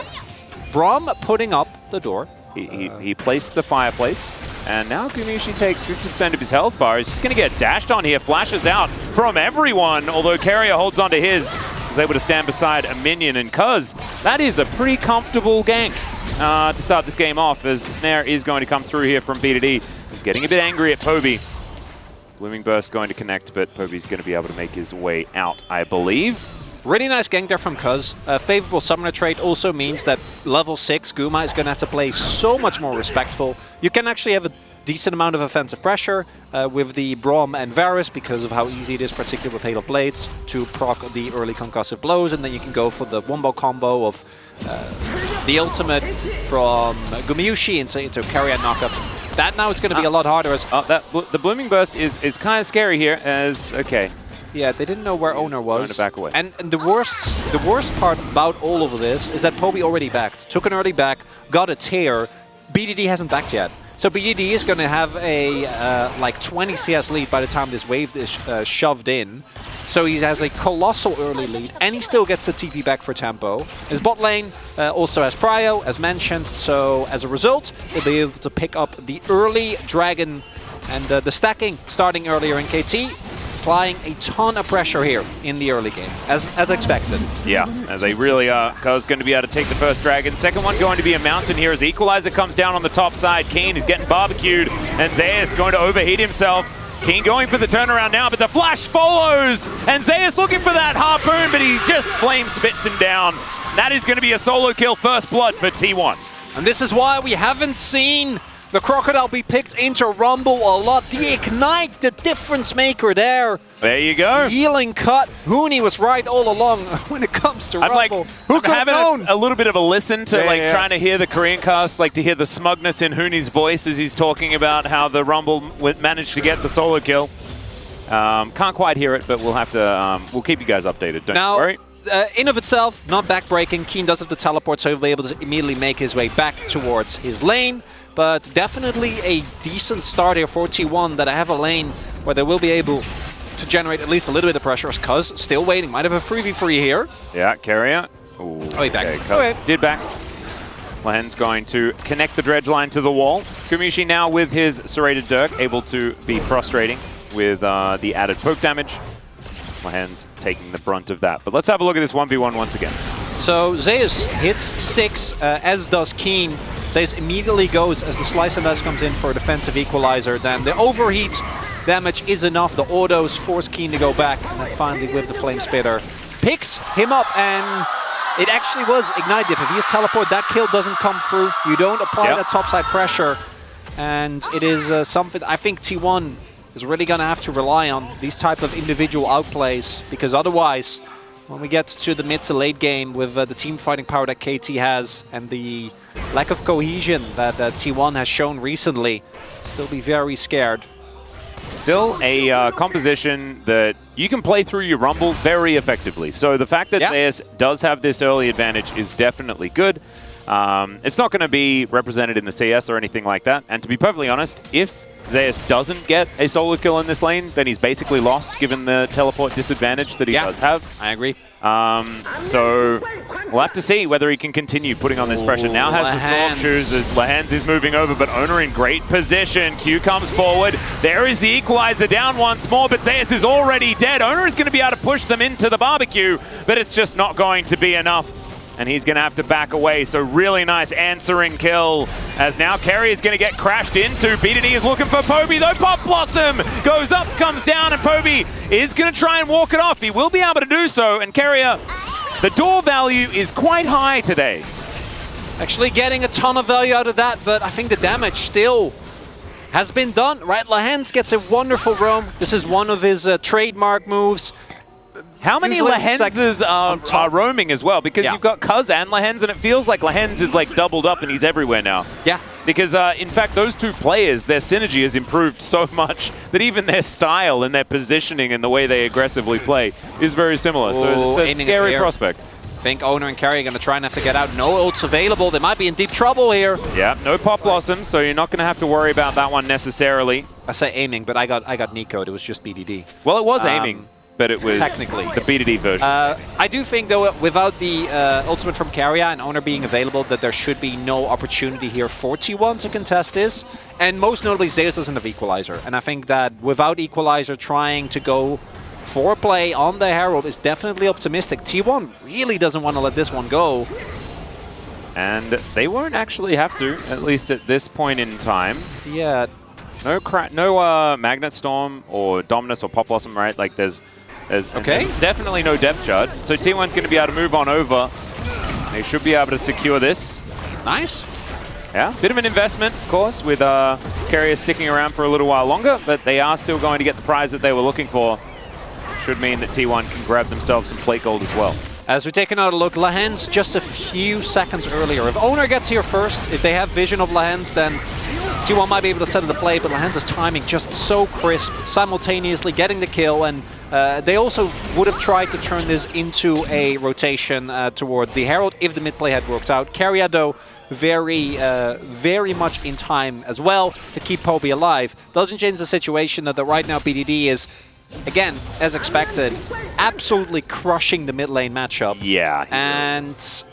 G: Braum putting up the door.
F: He placed the fireplace, and now Gumayusi takes 50% of his health bar. He's just going to get dashed on here, flashes out from everyone, although Carrier holds onto his. Is able to stand beside a minion, and Cuz, that is a pretty comfortable gank to start this game off, as Snare is going to come through here from BDD. He's getting a bit angry at Poby. Blooming Burst going to connect, but Poby's going to be able to make his way out, I believe.
G: Really nice gank there from Cuz. Favorable summoner trait also means that level 6 Guma is going to have to play so much more respectful. You can actually have a decent amount of offensive pressure with the Braum and Varus because of how easy it is, particularly with Hail of Blades, to proc the early concussive blows, and then you can go for the wombo combo of the ultimate from Gumayusi into carry and knockup. That now is going to be a lot harder. As
F: the Blooming Burst is kind of scary here, as, okay.
G: Yeah, they didn't know where Owner was.
F: Going to back away.
G: And the worst part about all of this is that Poby already backed. Took an early back, got a tear. BDD hasn't backed yet. So BDD is going to have a like 20 CS lead by the time this wave is shoved in. So he has a colossal early lead, and he still gets the TP back for tempo. His bot lane also has prio, as mentioned, so as a result, he'll be able to pick up the early dragon and the stacking starting earlier in KT, applying a ton of pressure here in the early game, as expected.
F: Yeah, as they really are. Ko's going to be able to take the first dragon. Second one going to be a mountain here as Equalizer comes down on the top side. Keen is getting barbecued, and Zeus going to overheat himself. Keen going for the turnaround now, but the flash follows, and Zeus looking for that harpoon, but he just flame spits him down. That is going to be a solo kill, first blood for T1.
G: And this is why we haven't seen the Crocodile be picked into Rumble a lot. The Ignite, the difference maker there.
F: There you go.
G: Healing cut. Huni was right all along when it comes to Rumble. Who could have known?
F: A little bit of a listen to trying to hear the Korean cast, like to hear the smugness in Huni's voice as he's talking about how the Rumble managed to get the solo kill. Can't quite hear it, but we'll have to. We'll keep you guys updated. Don't you worry.
G: In of itself, not backbreaking. Keen does have the teleport, so he'll be able to immediately make his way back towards his lane. But definitely a decent start here for T1 that I have a lane where they will be able to generate at least a little bit of pressure. As Cuz still waiting, might have a 3v3 here.
F: Yeah, carrier.
G: Ooh, he backed.
F: Okay, did back. Lahen's going to connect the dredge line to the wall. Kumishi now with his serrated Dirk, able to be frustrating with the added poke damage. Lahen's taking the brunt of that. But let's have a look at this 1v1 once again.
G: So Zeus hits 6, as does Keen. Zeus immediately goes as the Slice and Dice comes in for a defensive equalizer. Then the overheat damage is enough. The autos force Keen to go back. And then finally with the Flame Spitter picks him up, and it actually was Ignite diff. If he has teleport, that kill doesn't come through. You don't apply that topside pressure. And it is something I think T1 is really going to have to rely on, these type of individual outplays, because otherwise, when we get to the mid to late game with the team fighting power that KT has and the lack of cohesion that T1 has shown recently, still be very scared.
F: Still a composition that you can play through your Rumble very effectively. So the fact that Zeus does have this early advantage is definitely good. It's not going to be represented in the CS or anything like that. And to be perfectly honest, if Zeus doesn't get a solo kill in this lane, then he's basically lost given the teleport disadvantage that he does have.
G: I agree.
F: So we'll have to see whether he can continue putting on this pressure. Now has the Storm Shoes as Lahen's is moving over, but Owner in great position. Q comes forward. There is the equalizer down once more, but Zeus is already dead. Owner is going to be able to push them into the barbecue, but it's just not going to be enough. And he's going to have to back away. So really nice answering kill as now Kerry is going to get crashed into. BDD is looking for Poby though. Pop Blossom goes up, comes down, and Poby is going to try and walk it off. He will be able to do so. And Carrier, the door value is quite high today.
G: Actually getting a ton of value out of that, but I think the damage still has been done, right? Lahens gets a wonderful roam. This is one of his trademark moves.
F: How many Lahenses are roaming as well? Because you've got Cuz and Lahens, and it feels like Lahens is like doubled up and he's everywhere now.
G: Yeah.
F: Because in fact, those two players, their synergy has improved so much that even their style and their positioning and the way they aggressively play is very similar. So it's a scary prospect.
G: I think Owner and Carry are going to try and have to get out. No ults available. They might be in deep trouble here.
F: Yeah, no Pop Blossoms, so you're not going to have to worry about that one necessarily.
G: I say aiming, but I got Nico'd. It was just BDD.
F: Well, it was aiming. But it was
G: technically
F: the BDD version.
G: I do think, though, without the ultimate from Carrier and Owner being available, that there should be no opportunity here for T1 to contest this. And most notably, Zeus doesn't have Equalizer. And I think that without Equalizer, trying to go for play on the Herald is definitely optimistic. T1 really doesn't want to let this one go.
F: And they won't actually have to, at least at this point in time.
G: Yeah.
F: No Magnet Storm or Dominus or Pop Blossom, right? Like there's definitely no Depth Shard. So T1's going to be able to move on over. They should be able to secure this.
G: Nice.
F: Yeah, bit of an investment, of course, with Carrier sticking around for a little while longer, but they are still going to get the prize that they were looking for. Should mean that T1 can grab themselves some plate gold as well.
G: As we take another look, Lahens just a few seconds earlier. If Owner gets here first, if they have vision of Lahens, then T1 might be able to set the play, but Lahens' timing just so crisp, simultaneously getting the kill, and they also would have tried to turn this into a rotation toward the Herald if the mid play had worked out. Carrier, though, very much in time as well to keep Poby alive. Doesn't change the situation that right now BDD is, again, as expected, absolutely crushing the mid lane matchup.
F: Yeah.
G: And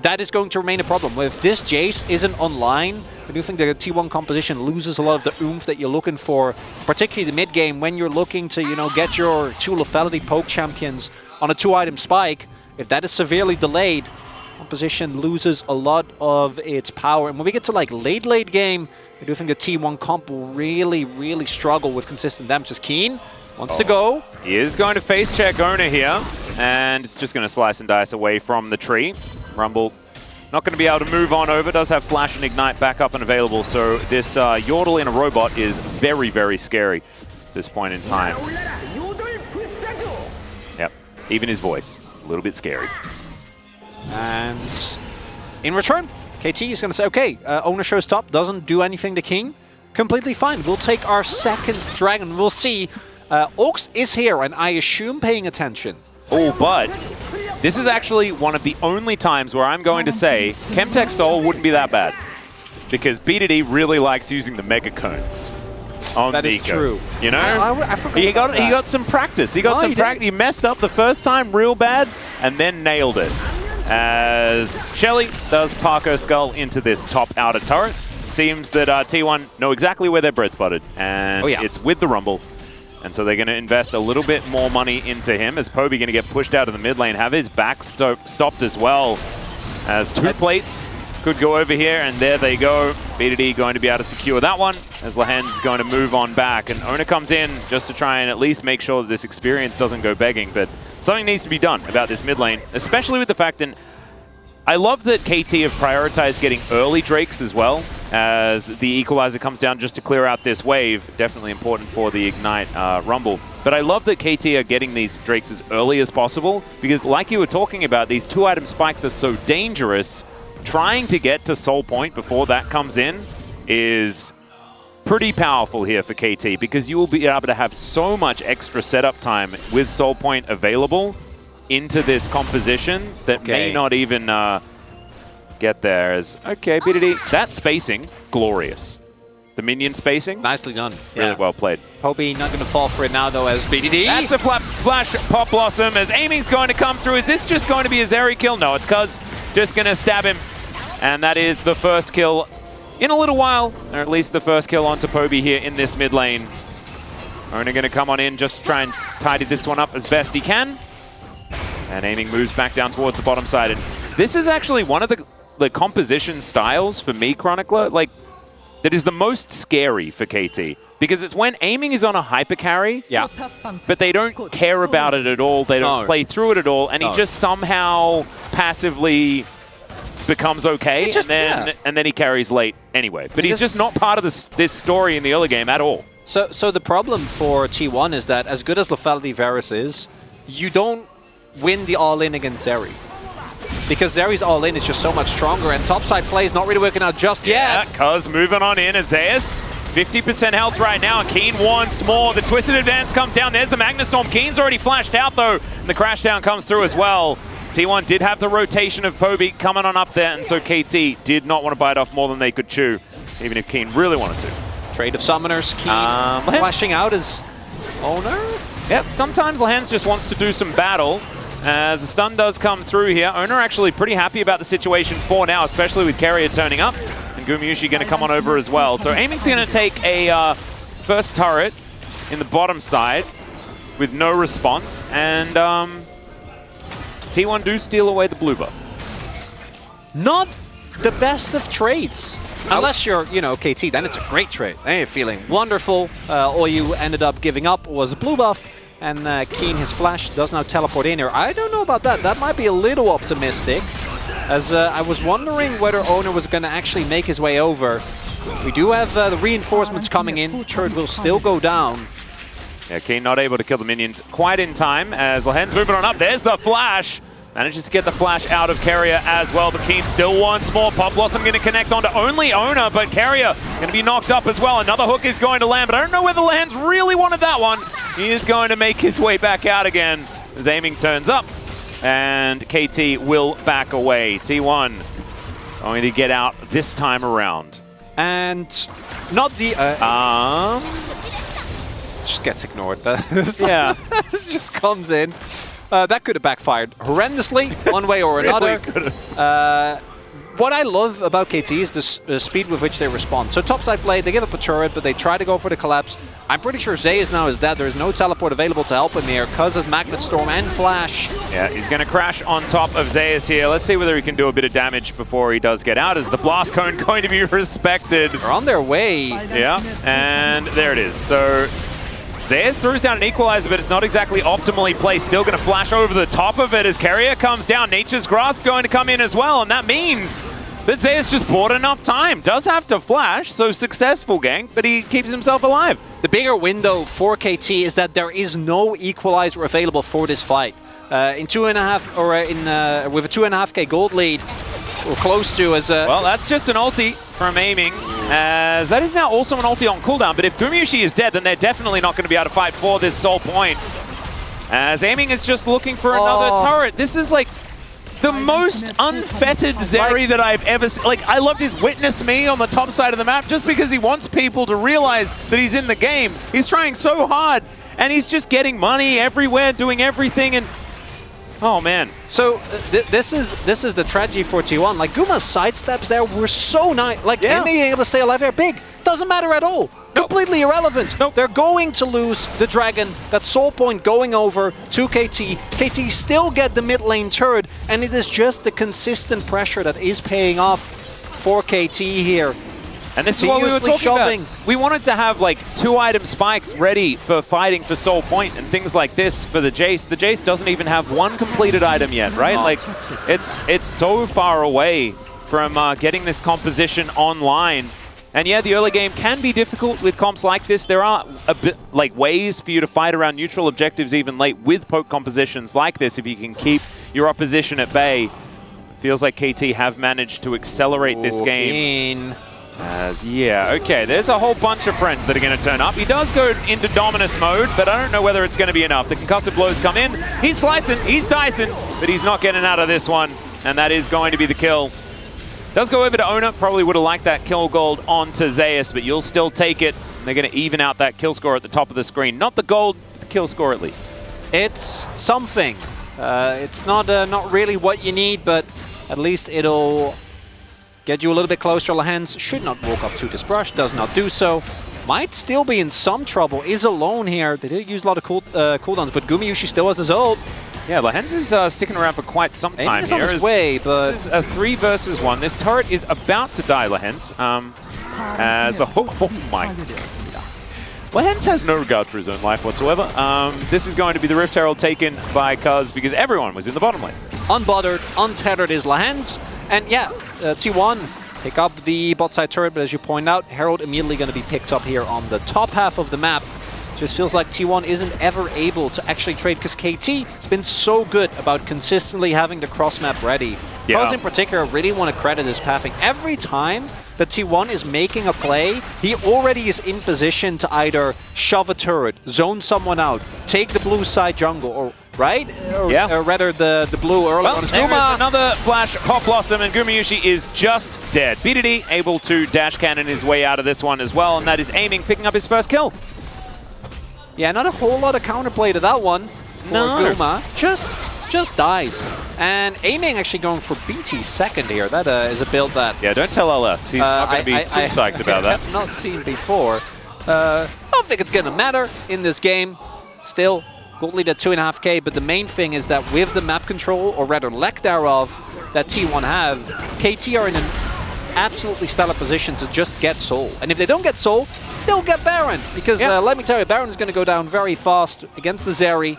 G: that is going to remain a problem. If this Jace isn't online, I do think the T1 composition loses a lot of the oomph that you're looking for, particularly the mid game when you're looking to, get your 2 lethality poke champions on a 2-item spike. If that is severely delayed, composition loses a lot of its power. And when we get to late game, I do think the T1 comp will really struggle with consistent damage. As Keen wants to go.
F: He is going to face check Owner here, and it's just going to slice and dice away from the tree. Rumble not going to be able to move on over. Does have Flash and Ignite back up and available, so this Yordle in a robot is very scary at this point in time. Yep, even his voice, a little bit scary.
G: And in return, KT is going to say, okay, Owner shows top, doesn't do anything to King. Completely fine. We'll take our second dragon. We'll see. Oaks is here, and I assume paying attention.
F: Oh, but this is actually one of the only times where I'm going to say Chemtech Soul wouldn't be that bad, because BDD really likes using the Mega Cones on
G: That
F: Nico.
G: is true.
F: You know,
G: I forgot
F: he
G: about that.
F: got some practice. He got some practice. He messed up the first time real bad, and then nailed it. As Shelly does Parko Skull into this top outer turret. Seems that T1 know exactly where their bread's buttered, and it's with the Rumble. And so they're going to invest a little bit more money into him, as Poby going to get pushed out of the mid lane, have his back stopped as well, as 2 plates could go over here, and there they go. BDD going to be able to secure that one, as Lehens is going to move on back. And Owner comes in just to try and at least make sure that this experience doesn't go begging, but something needs to be done about this mid lane, especially with the fact that I love that KT have prioritized getting early Drakes as well, as the Equalizer comes down just to clear out this wave. Definitely important for the Ignite Rumble. But I love that KT are getting these Drakes as early as possible, because like you were talking about, these 2-item spikes are so dangerous. Trying to get to Soul Point before that comes in is pretty powerful here for KT, because you will be able to have so much extra setup time with Soul Point available into this composition that may not even get there. As BDD, that spacing, glorious. The minion spacing,
G: nicely done.
F: Really well played.
G: Poby not going to fall for it now, though, as BDD.
F: That's a flash Pop Blossom, as aiming's going to come through. Is this just going to be a Zeri kill? No, it's Cuz just going to stab him. And that is the first kill in a little while, or at least the first kill onto Poby here in this mid lane. Owner going to come on in just to try and tidy this one up as best he can. And aiming moves back down towards the bottom side. And this is actually one of the composition styles for me, Chronicler, that is the most scary for KT. Because it's when aiming is on a hyper carry, but they don't care about it at all. They don't play through it at all. And he just somehow passively becomes okay, and then he carries late anyway. But he's just not part of this story in the early game at all.
G: So the problem for T1 is that as good as Lethality Varus is, you don't win the all-in against Zeri. Because Zeri's all-in is just so much stronger, and topside play is not really working out just yet.
F: Cuz moving on in, Azaeus, 50% health right now, and Keen wants more. The Twisted Advance comes down, there's the Magnastorm. Keen's already flashed out though, and the Crashdown comes through as well. T1 did have the rotation of Poby coming on up there, and so KT did not want to bite off more than they could chew, even if Keen really wanted to.
G: Trade of Summoners, Keen flashing out as Owner?
F: Yep, sometimes Lehens just wants to do some battle. As the stun does come through here, Owner actually pretty happy about the situation for now, especially with Carrier turning up, and Gumayushi going to come on over as well. So aiming's going to take a first turret in the bottom side with no response, and T1 do steal away the blue buff.
G: Not the best of trades. Unless you're, KT, then it's a great trade. Then you're feeling wonderful. All you ended up giving up was a blue buff. And Keen, his flash, does now teleport in here. I don't know about that. That might be a little optimistic. As I was wondering whether Owner was going to actually make his way over. We do have the reinforcements coming in. Turret will still go down.
F: Yeah, Keen not able to kill the minions quite in time. As Lehens moving on up. There's the flash. Manages to get the flash out of Carrier as well, but Keen still wants more. Pop Blossom going to connect onto only Owner, but Carrier going to be knocked up as well. Another hook is going to land, but I don't know whether Lehens really wanted that one. He is going to make his way back out again as aiming turns up, and KT will back away. T1 going to get out this time around.
G: And not the... just gets ignored.
F: Yeah.
G: This just comes in. That could have backfired horrendously, one way or another. What I love about KT is the speed with which they respond. So topside play, they give up a turret, but they try to go for the collapse. I'm pretty sure Zeus now is dead. There's no teleport available to help him here because there's Magnet Storm and Flash.
F: Yeah, he's going to crash on top of Zeus here. Let's see whether he can do a bit of damage before he does get out. Is the Blast Cone going to be respected?
G: They're on their way.
F: Yeah, and there it is. So Zeus throws down an equalizer, but it's not exactly optimally placed. Still going to flash over the top of it as Carrier comes down. Nature's Grasp going to come in as well, and that means that Zeus just bought enough time. Does have to flash, so successful gank, but he keeps himself alive.
G: The bigger window for KT is that there is no equalizer available for this fight. In 2.5, or with a 2.5k gold lead, we're close to as a...
F: Well, that's just an ulti from aiming, as that is now also an ulti on cooldown, but if Gumayusi is dead, then they're definitely not going to be able to fight for this sole point. As aiming is just looking for another turret. This is like the most unfettered Zeri that I've ever seen. Like, I loved his Witness Me on the top side of the map just because he wants people to realize that he's in the game. He's trying so hard, and he's just getting money everywhere, doing everything, and oh man.
G: So this is the tragedy for T1. Like, Guma's sidesteps there were so nice. Like, and being able to stay alive there big doesn't matter at all. Nope. Completely irrelevant. Nope. They're going to lose the Dragon. That soul point going over to KT. KT still get the mid lane turret, and it is just the consistent pressure that is paying off for KT here.
F: And this is what we were talking about. We wanted to have like 2-item spikes ready for fighting for Soul Point and things like this for the Jace. The Jace doesn't even have one completed item yet, right? Like, it's so far away from getting this composition online. And yeah, the early game can be difficult with comps like this. There are a bit like ways for you to fight around neutral objectives even late with poke compositions like this if you can keep your opposition at bay. Feels like KT have managed to accelerate this game. Okay, there's a whole bunch of friends that are going to turn up. He does go into Dominus mode, but I don't know whether it's going to be enough. The concussive blows come in. He's slicing, he's dicing, but he's not getting out of this one. And that is going to be the kill. Does go over to Ona. Probably would have liked that kill gold onto Zeus, but you'll still take it. They're going to even out that kill score at the top of the screen. Not the gold, the kill score at least.
G: It's something. It's not really what you need, but at least it'll get you a little bit closer. Lahens should not walk up to this brush, does not do so. Might still be in some trouble, is alone here. They did use a lot of cooldowns, but Gumayusi still has his ult.
F: Yeah, Lahens is sticking around for quite some time
G: here.
F: He's
G: on his way, but...
F: This is a 3 versus 1. This turret is about to die, Lahens. As the... Oh my God. Lahens has no regard for his own life whatsoever. This is going to be the Rift Herald taken by Cuz because everyone was in the bottom lane.
G: Unbothered, untethered is Lahens. And yeah, T1 pick up the bot side turret, but as you point out, Herald immediately going to be picked up here on the top half of the map. Just feels like T1 isn't ever able to actually trade because KT has been so good about consistently having the cross map ready.
F: Yeah.
G: Cuz in particular really want to credit his pathing. Every time that T1 is making a play, he already is in position to either shove a turret, zone someone out, take the blue side jungle, or right? Or rather the blue early on.
F: There is another flash Pop Blossom, and Gumayusi is just dead. BDD able to dash cannon his way out of this one as well, and that is aiming, picking up his first kill.
G: Yeah, not a whole lot of counterplay to that one for Guma. Just dies. And aiming actually going for BT second here. That is a build that...
F: Yeah, don't tell LS. He's not going to be too psyched about that.
G: I have not seen before. I don't think it's going to matter in this game. Still, gold lead at 2.5k, but the main thing is that with the map control, or rather lack thereof, that T1 have, KT are in an absolutely stellar position to just get Soul. And if they don't get Soul, they'll get Baron. Because let me tell you, Baron is going to go down very fast against the Zeri.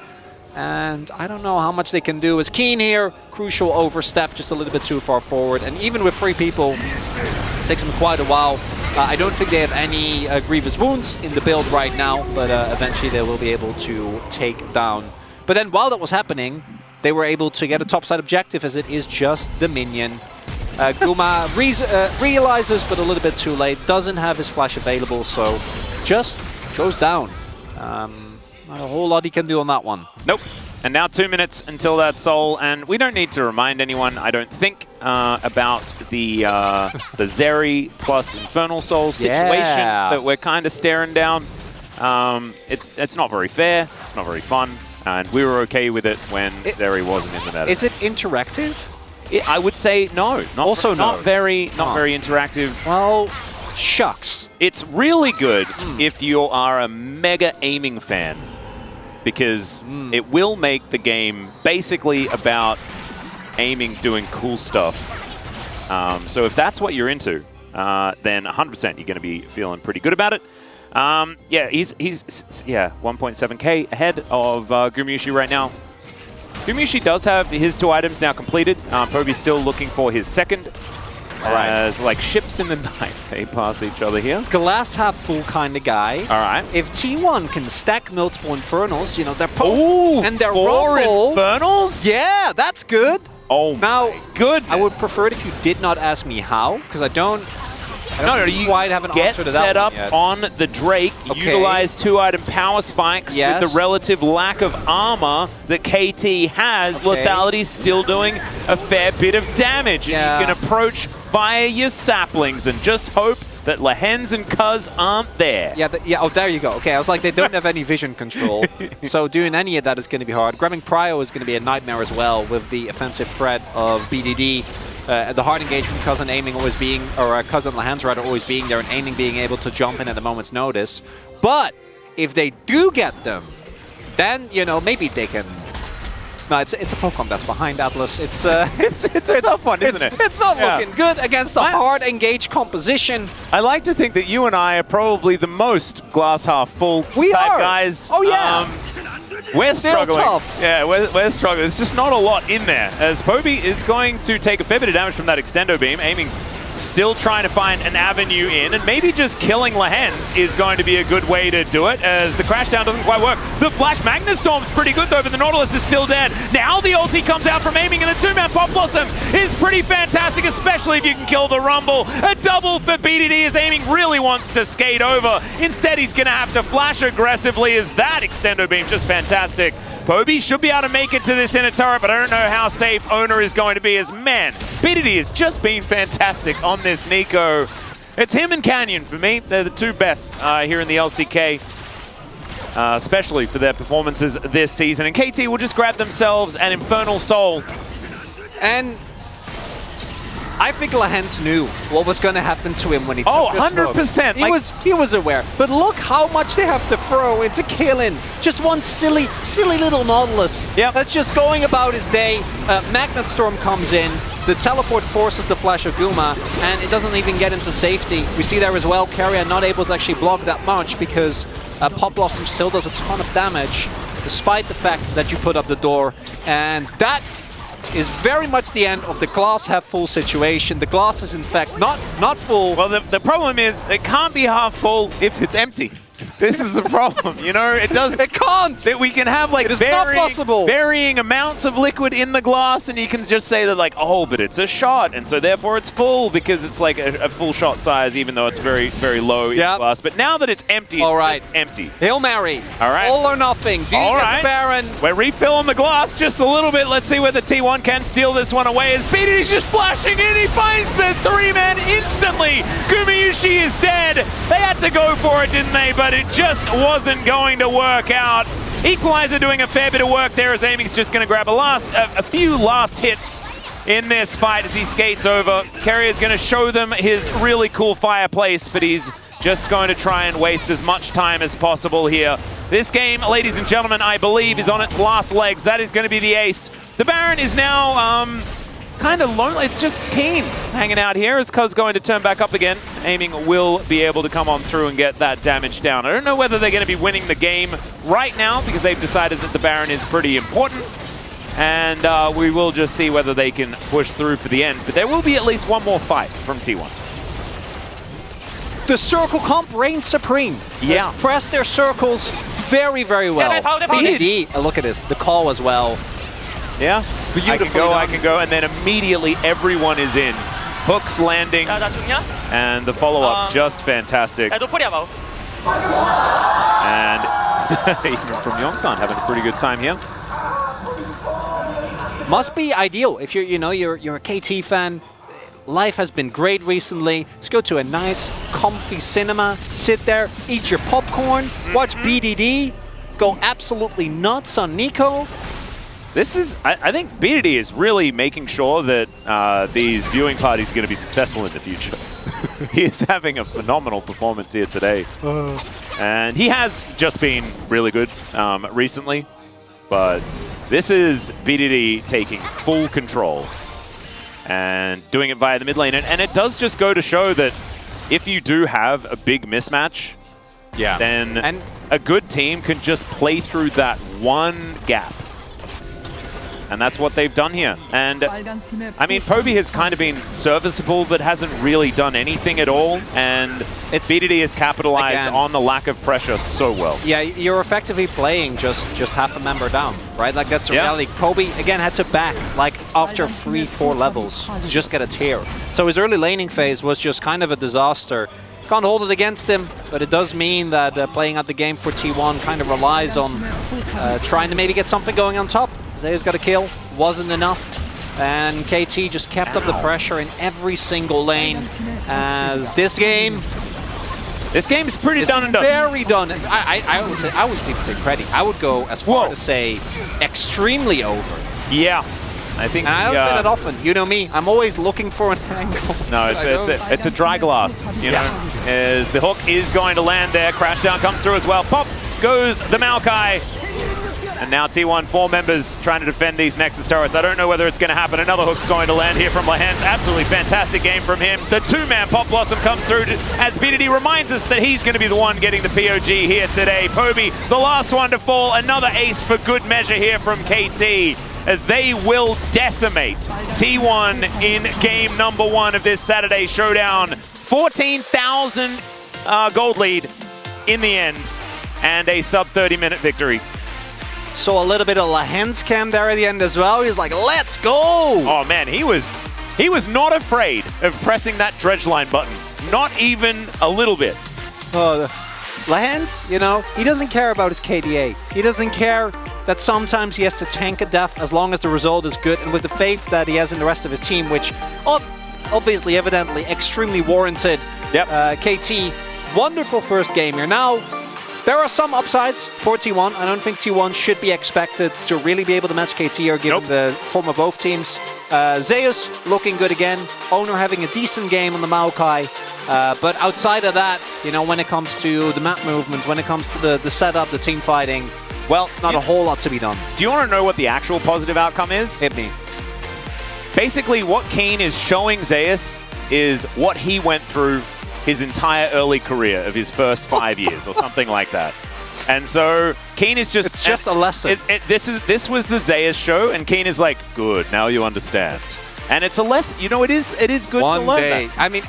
G: And I don't know how much they can do. As Keen here, crucial overstep just a little bit too far forward. And even with 3 people, it takes them quite a while. I don't think they have any grievous wounds in the build right now, but eventually they will be able to take down. But then while that was happening, they were able to get a topside objective as it is just the minion. Guma realizes, but a little bit too late, doesn't have his flash available, so just goes down. Not a whole lot he can do on that one.
F: Nope. And now 2 minutes until that soul, and we don't need to remind anyone, I don't think, about the Zeri plus Infernal Soul situation that we're kind of staring down. It's not very fair, it's not very fun, and we were okay with it when Zeri wasn't in the meta.
G: Is it interactive?
F: I would say no. Not very interactive.
G: Well, shucks.
F: It's really good if you are a mega aiming fan, because it will make the game basically about aiming, doing cool stuff. So if that's what you're into, then 100% you're going to be feeling pretty good about it. Yeah, he's 1.7k ahead of Gumayusi right now. Gumayusi does have his 2 items now completed. Poby's still looking for his second. As like ships in the night, they pass each other here.
G: Glass half full kind of guy.
F: All right.
G: If T1 can stack multiple Infernals, you know, they're
F: and they're 4 Infernals?
G: Yeah, that's good.
F: Oh
G: now,
F: my goodness.
G: I would prefer it if you did not ask me how, because I don't
F: you
G: quite have an answer to that
F: set up
G: yet.
F: on the Drake, utilize 2-item power spikes with the relative lack of armor that KT has. Lethality's still doing a fair bit of damage. And you can approach via your saplings and just hope that Lehens and Cuz aren't there.
G: Oh, there you go. Okay, I was like, they don't have any vision control. So doing any of that is going to be hard. Grabbing Prio is going to be a nightmare as well with the offensive threat of BDD. The hard engagement, Cousin aiming always being, or Cousin Lehens rather always being there, and aiming being able to jump in at a moment's notice. But if they do get them, then, you know, maybe they can... No, it's a Pokemon that's behind Atlas. It's a
F: tough one, isn't it?
G: It's not looking good against the hard engaged composition.
F: I like to think that you and I are probably the most glass half full type guys.
G: Oh yeah.
F: We're struggling.
G: Tough.
F: Yeah, we're struggling. There's just not a lot in there. As Poby is going to take a fair bit of damage from that extendo beam, aiming, still trying to find an avenue in, and maybe just killing Lehens is going to be a good way to do it, as the crashdown doesn't quite work. The Flash Magnetstorm's pretty good though, but the Nautilus is still dead. Now the ulti comes out from aiming, and the 2-man Pop Blossom is pretty fantastic, especially if you can kill the Rumble. A double for BDD as aiming really wants to skate over. Instead, he's gonna have to flash aggressively, as that extendo beam just fantastic. Poby should be able to make it to this inner turret, but I don't know how safe Owner is going to be, as man, BDD has just been fantastic on this Nico. It's him and Canyon for me. They're the 2 best here in the LCK, especially for their performances this season. And KT will just grab themselves an Infernal Soul.
G: And I think Lehens knew what was going to happen to him when he took this
F: 100%.
G: He was aware. But look how much they have to throw into killing just one silly little Nautilus. That's just going about his day. Magnetstorm comes in. The teleport forces the Flash of Guma, and it doesn't even get into safety. We see there as well, Carrier not able to actually block that much because Pop Blossom still does a ton of damage, despite the fact that you put up the door. And that is very much the end of the glass half full situation. The glass is in fact not full.
F: Well, the problem is it can't be half full if it's empty. This is the problem, you know, it can't. That we can have like varying amounts of liquid in the glass, and you can just say that like, oh, but it's a shot, and so therefore it's full because it's like a full shot size, even though it's very, very low in the glass. But now that it's empty, it's just empty.
G: Hail Mary.
F: All right.
G: All or nothing. Do you get the Baron?
F: We're refilling the glass just a little bit. Let's see whether T1 can steal this one away, as BDD's just flashing in. He finds the 3-man instantly. Gumayusi is dead. They had to go for it, didn't they? But it just wasn't going to work out. Equalizer doing a fair bit of work there, as aiming's just going to grab a few last hits in this fight as he skates over. Carrier's going to show them his really cool fireplace, but he's just going to try and waste as much time as possible here. This game, ladies and gentlemen, I believe is on its last legs. That is going to be the ace. The Baron is now kind of lonely. It's just Keen hanging out here, as Cuz going to turn back up again. Aiming will be able to come on through and get that damage down. I don't know whether they're going to be winning the game right now, because they've decided that the Baron is pretty important. And we will just see whether they can push through for the end. But there will be at least one more fight from T1.
G: The circle comp reigns supreme. Yeah. Press their circles very, very well. BDD, look at this, the call as well.
F: Yeah, I can go, and then immediately everyone is in. Hooks landing, and the follow-up just fantastic. And even from Yongsan having a pretty good time here.
G: Must be ideal if you're a KT fan. Life has been great recently. Let's go to a nice, comfy cinema, sit there, eat your popcorn, watch BDD, go absolutely nuts on Nico.
F: This is, I think BDD is really making sure that these viewing parties are going to be successful in the future. He is having a phenomenal performance here today. And he has just been really good recently, but this is BDD taking full control and doing it via the mid lane. And it does just go to show that if you do have a big mismatch, then a good team can just play through that one gap. And that's what they've done here. And I mean, Poby has kind of been serviceable, but hasn't really done anything at all. And BDD has capitalized on the lack of pressure so well.
G: Yeah, you're effectively playing just half a member down, right? Like, that's the reality. Poby, again, had to back, like, after 3-4 levels to just get a tier. So his early laning phase was just kind of a disaster. Can't hold it against him, but it does mean that playing out the game for T1 kind of relies on trying to maybe get something going on top. Zeus got a kill, wasn't enough, and KT just kept up the pressure in every single lane. As this game
F: is pretty done and done.
G: Very done. I wouldn't even say pretty. I would go as far to say extremely over.
F: Yeah. I think.
G: And I don't say that often. You know me. I'm always looking for an angle.
F: No, it's a dry glass. You know, as the hook is going to land there. Crashdown comes through as well. Pop goes the Maokai. And now T1, 4 members trying to defend these Nexus turrets. I don't know whether it's going to happen. Another hook's going to land here from Lahens. Absolutely fantastic game from him. The 2-man Pop Blossom comes through as BDD reminds us that he's going to be the one getting the POG here today. Poby, the last one to fall. Another ace for good measure here from KT, as they will decimate T1 in game number 1 of this Saturday showdown. 14,000 gold lead in the end, and a sub 30-minute victory.
G: So a little bit of Lahens cam there at the end as well. He's like, let's go!
F: Oh man, he was not afraid of pressing that dredge line button. Not even a little bit.
G: Lahens, you know, he doesn't care about his KDA. He doesn't care that sometimes he has to tank a death as long as the result is good, and with the faith that he has in the rest of his team, which obviously, evidently, extremely warranted.
F: Yep.
G: KT, wonderful first game here. Now, there are some upsides for T1. I don't think T1 should be expected to really be able to match KT or given the form of both teams. Zeus looking good again. Owner having a decent game on the Maokai. But outside of that, you know, when it comes to the map movements, when it comes to the setup, the team fighting, well, not a whole lot to be done.
F: Do you want to know what the actual positive outcome is?
G: Hit me.
F: Basically, what Keen is showing Zeus is what he went through his entire early career of his first 5 years or something like that. And so Keen is just...
G: It's just a lesson.
F: This was the Zeus show, and Keen is like, good, now you understand. And it's a lesson. You know, it is good
G: One
F: to learn
G: day.
F: that.
G: I mean...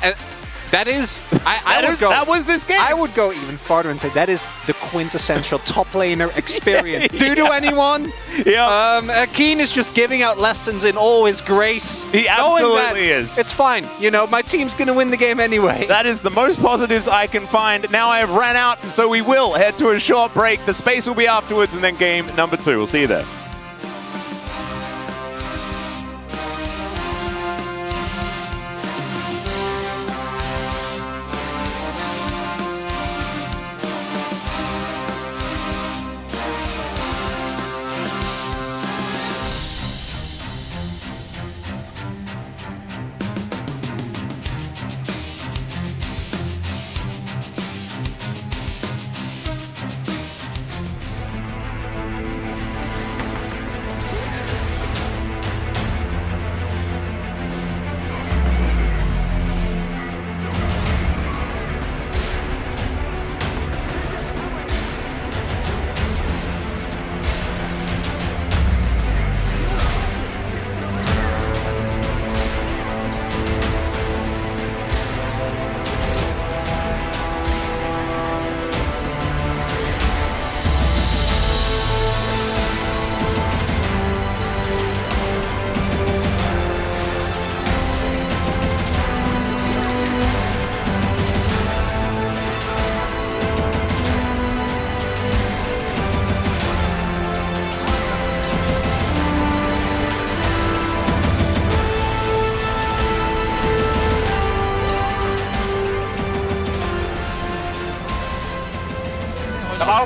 G: That is, I would go.
F: That was this game.
G: I would go even farther and say that is the quintessential top laner experience. Due to anyone?
F: Yeah.
G: Keen is just giving out lessons in all his grace.
F: He absolutely is.
G: It's fine. You know, my team's going to win the game anyway.
F: That is the most positives I can find. Now I have ran out, and so we will head to a short break. The space will be afterwards, and then game number 2. We'll see you there.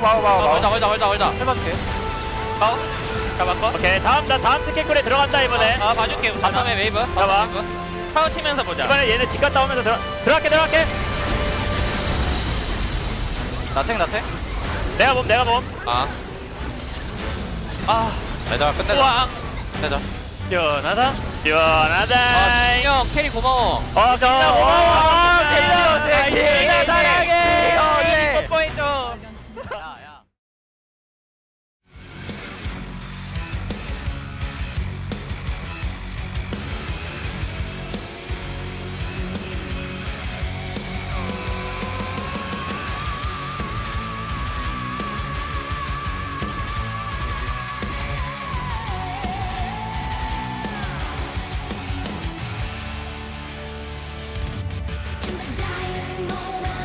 E: 걸다. 해볼게. 잡았고.
D: 오케이 다음 티켓콜에 들어간다 이번에.
E: 봐줄게. 바텀에 웨이브.
D: 잡아.
E: 파워 치면서 보자.
D: 이번에 얘네 집 갔다 오면서 들어갈게.
E: 나탱.
D: 내가 봄.
E: 얘들아 끝내자. 끝내자.
D: 시원하다.
E: 형 캐리 고마워.
D: 고마워.
E: 나 사랑해. 뽀뽀해줘.
H: In the dying moment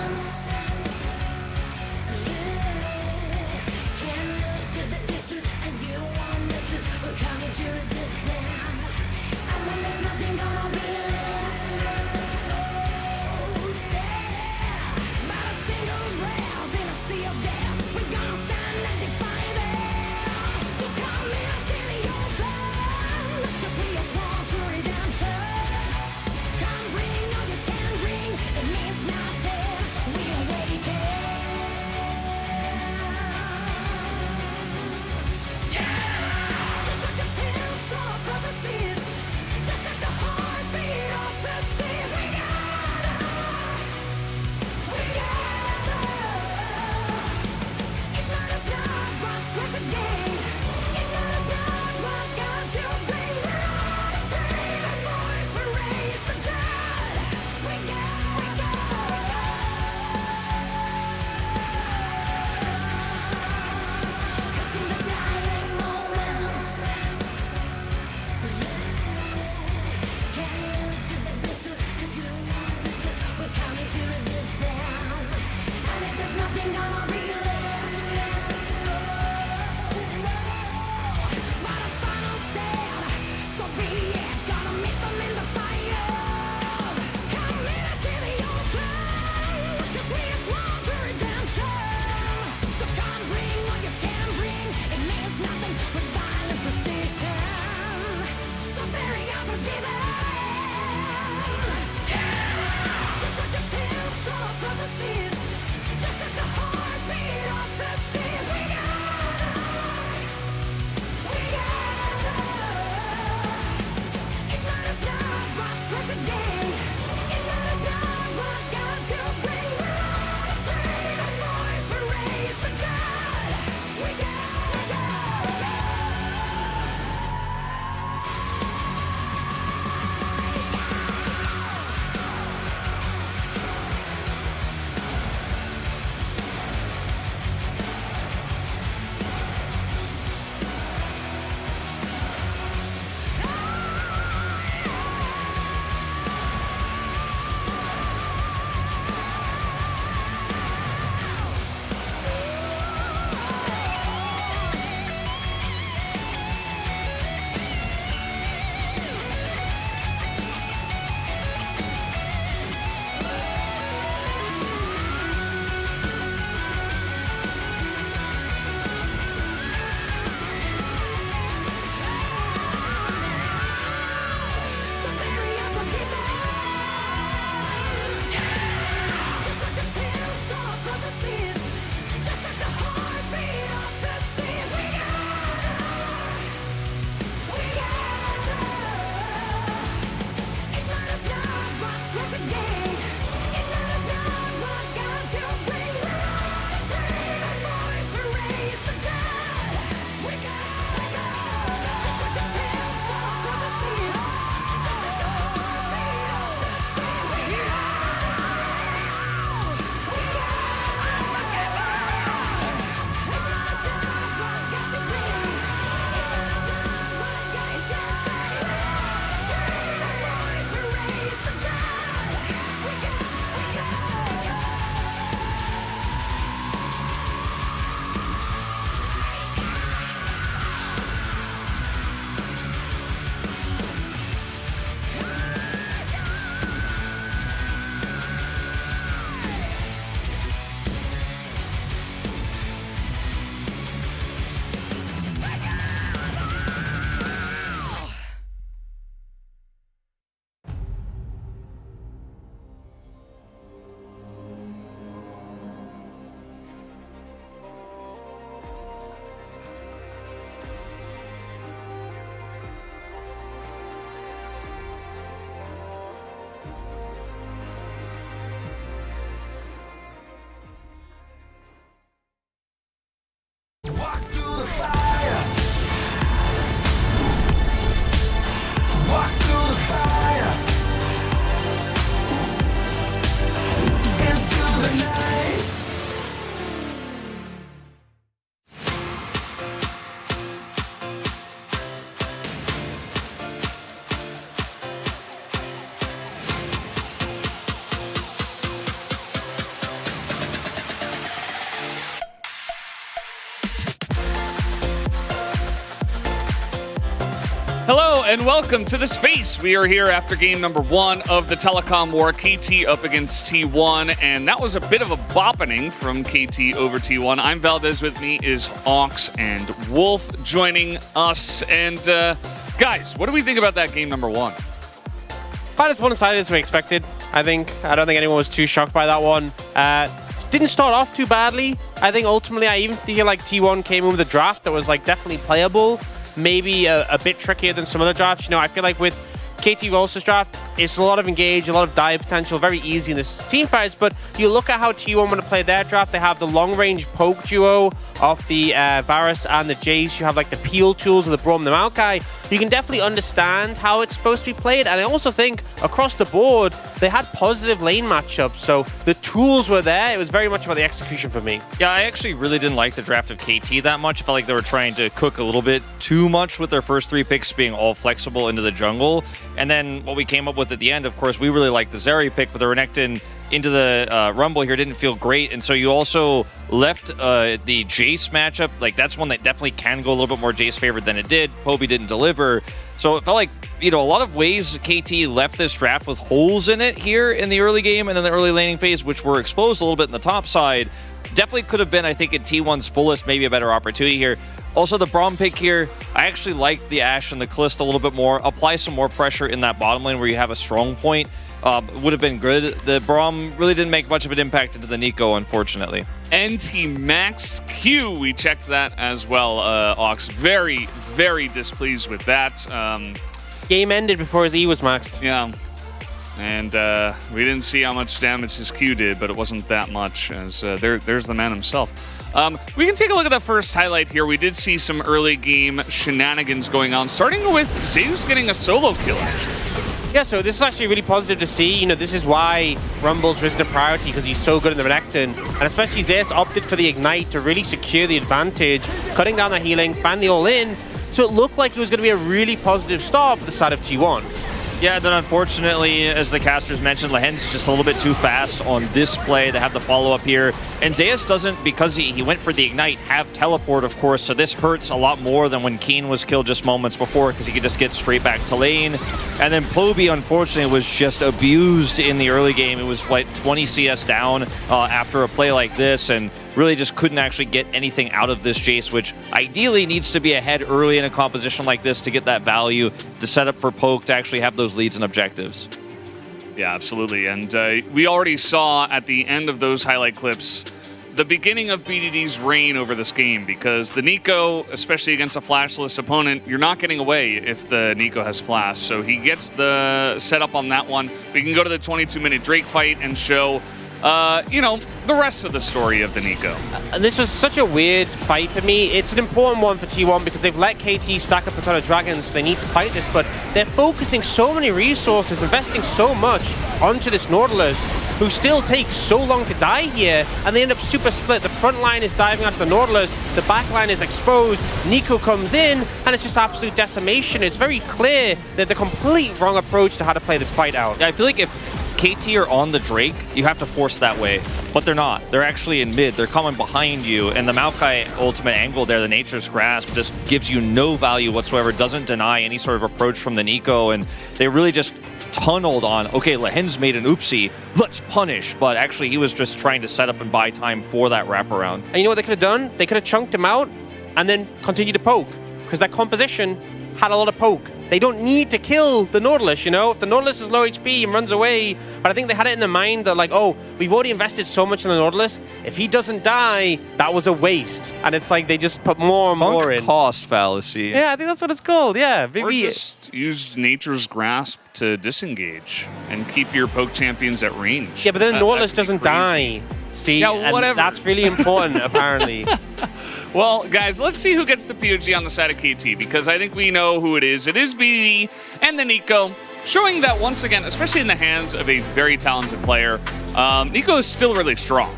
A: Hello and welcome to the space. We are here after game number 1 of the Telecom War, KT up against T1, and that was a bit of a boppening from KT over T1. I'm Valdez, with me is Ox and Wolf joining us. And guys, what do we think about that game number 1?
C: About as one-sided as we expected, I think. I don't think anyone was too shocked by that one. Didn't start off too badly. I think ultimately I even feel like T1 came in with a draft that was like definitely playable. Maybe a bit trickier than some other drafts. You know, I feel like with KT Rolster's draft, it's a lot of engage, a lot of dive potential, very easy in this team fights. But you look at how T1 want to play their draft. They have the long-range poke duo of the Varus and the Jace. You have like the peel tools of the Braum and the Maokai. You can definitely understand how it's supposed to be played. And I also think across the board, they had positive lane matchups. So the tools were there. It was very much about the execution for me.
B: Yeah, I actually really didn't like the draft of KT that much. I felt like they were trying to cook a little bit too much with their first 3 picks being all flexible into the jungle. And then what we came up with at the end, of course, we really liked the Zeri pick, but the Renekton into the Rumble here didn't feel great. And so you also left the Jace matchup. Like, that's one that definitely can go a little bit more Jace favored than it did. Poby didn't deliver. So it felt like, you know, a lot of ways KT left this draft with holes in it here in the early game and in the early laning phase, which were exposed a little bit in the top side. Definitely could have been, I think, in T1's fullest, maybe a better opportunity here. Also, the Braum pick here, I actually liked the Ashe and the Kalista a little bit more. Apply some more pressure in that bottom lane where you have a strong point. Would have been good. The Braum really didn't make much of an impact into the Nico, unfortunately.
A: And he maxed Q. We checked that as well, Ox. Very, very displeased with that.
C: Game ended before his E was maxed.
A: Yeah. And we didn't see how much damage his Q did, but it wasn't that much, as there's the man himself. We can take a look at the first highlight here. We did see some early game shenanigans going on, starting with Zeus getting a solo kill, actually.
C: Yeah, so this is actually really positive to see. You know, this is why Rumble's risen to priority, because he's so good in the Renekton. And especially Zeus opted for the Ignite to really secure the advantage, cutting down the healing, fan the all-in. So it looked like it was going to be a really positive start for the side of T1.
B: Yeah, then unfortunately, as the casters mentioned, Lehen's just a little bit too fast on this play to have the follow-up here. And Zeus doesn't, because he went for the Ignite, have teleport, of course, so this hurts a lot more than when Keen was killed just moments before, because he could just get straight back to lane. And then Poby, unfortunately, was just abused in the early game. It was, like, 20 CS down after a play like this, and really just couldn't actually get anything out of this Jace, which ideally needs to be ahead early in a composition like this to get that value, to set up for Poke to actually have those leads and objectives.
A: Yeah, absolutely. And we already saw at the end of those highlight clips the beginning of BDD's reign over this game, because the Nico, especially against a flashless opponent, you're not getting away if the Nico has flash. So he gets the setup on that one. We can go to the 22-minute Drake fight and show you know, the rest of the story of the Nico.
C: And this was such a weird fight for me. It's an important one for T1 because they've let KT stack up a ton of dragons, so they need to fight this, but they're focusing so many resources, investing so much onto this Nautilus, who still takes so long to die here, and they end up super split. The front line is diving onto the Nautilus, the back line is exposed, Nico comes in, and it's just absolute decimation. It's very clear that the complete wrong approach to how to play this fight out.
B: Yeah, I feel like if KT are on the Drake, you have to force that way. But they're not. They're actually in mid. They're coming behind you. And the Maokai ultimate angle there, the Nature's Grasp, just gives you no value whatsoever, doesn't deny any sort of approach from the Nico. And they really just tunneled on, okay, Lehen's made an oopsie, let's punish. But actually, he was just trying to set up and buy time for that wraparound.
C: And you know what they could have done? They could have chunked him out and then continued to poke, because that composition had a lot of poke. They don't need to kill the Nautilus, you know? If the Nautilus is low HP and runs away, but I think they had it in their mind that, like, oh, we've already invested so much in the Nautilus. If he doesn't die, that was a waste. And it's like they just put more and more in.
B: Cost fallacy.
C: Yeah, I think that's what it's called, yeah. Maybe
A: or just use Nature's Grasp to disengage and keep your poke champions at range.
C: Yeah, but then Nautilus doesn't die. See,
A: yeah, whatever.
C: That's really important, apparently.
A: Well, guys, let's see who gets the POG on the side of KT, because I think we know who it is. It is BDD and the Nico, showing that once again, especially in the hands of a very talented player, Nico is still really strong.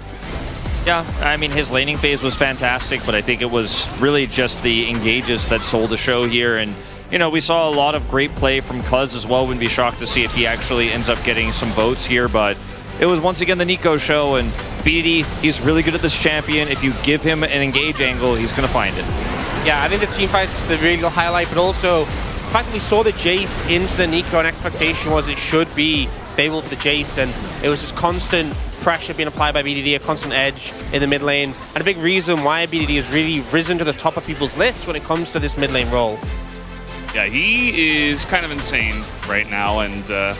B: Yeah, I mean, his laning phase was fantastic, but I think it was really just the engages that sold the show here. And, you know, we saw a lot of great play from Cuz as well. Wouldn't be shocked to see if he actually ends up getting some votes here, but it was once again the Nico show, and BDD, he's really good at this champion. If you give him an engage angle, he's going to find it.
C: Yeah, I think the team fight's the real highlight, but also fact that we saw the Jace into the Nico, and expectation was it should be favorable for the Jace, and it was just constant pressure being applied by BDD, a constant edge in the mid lane, and a big reason why BDD has really risen to the top of people's lists when it comes to this mid lane role.
A: Yeah, he is kind of insane right now, and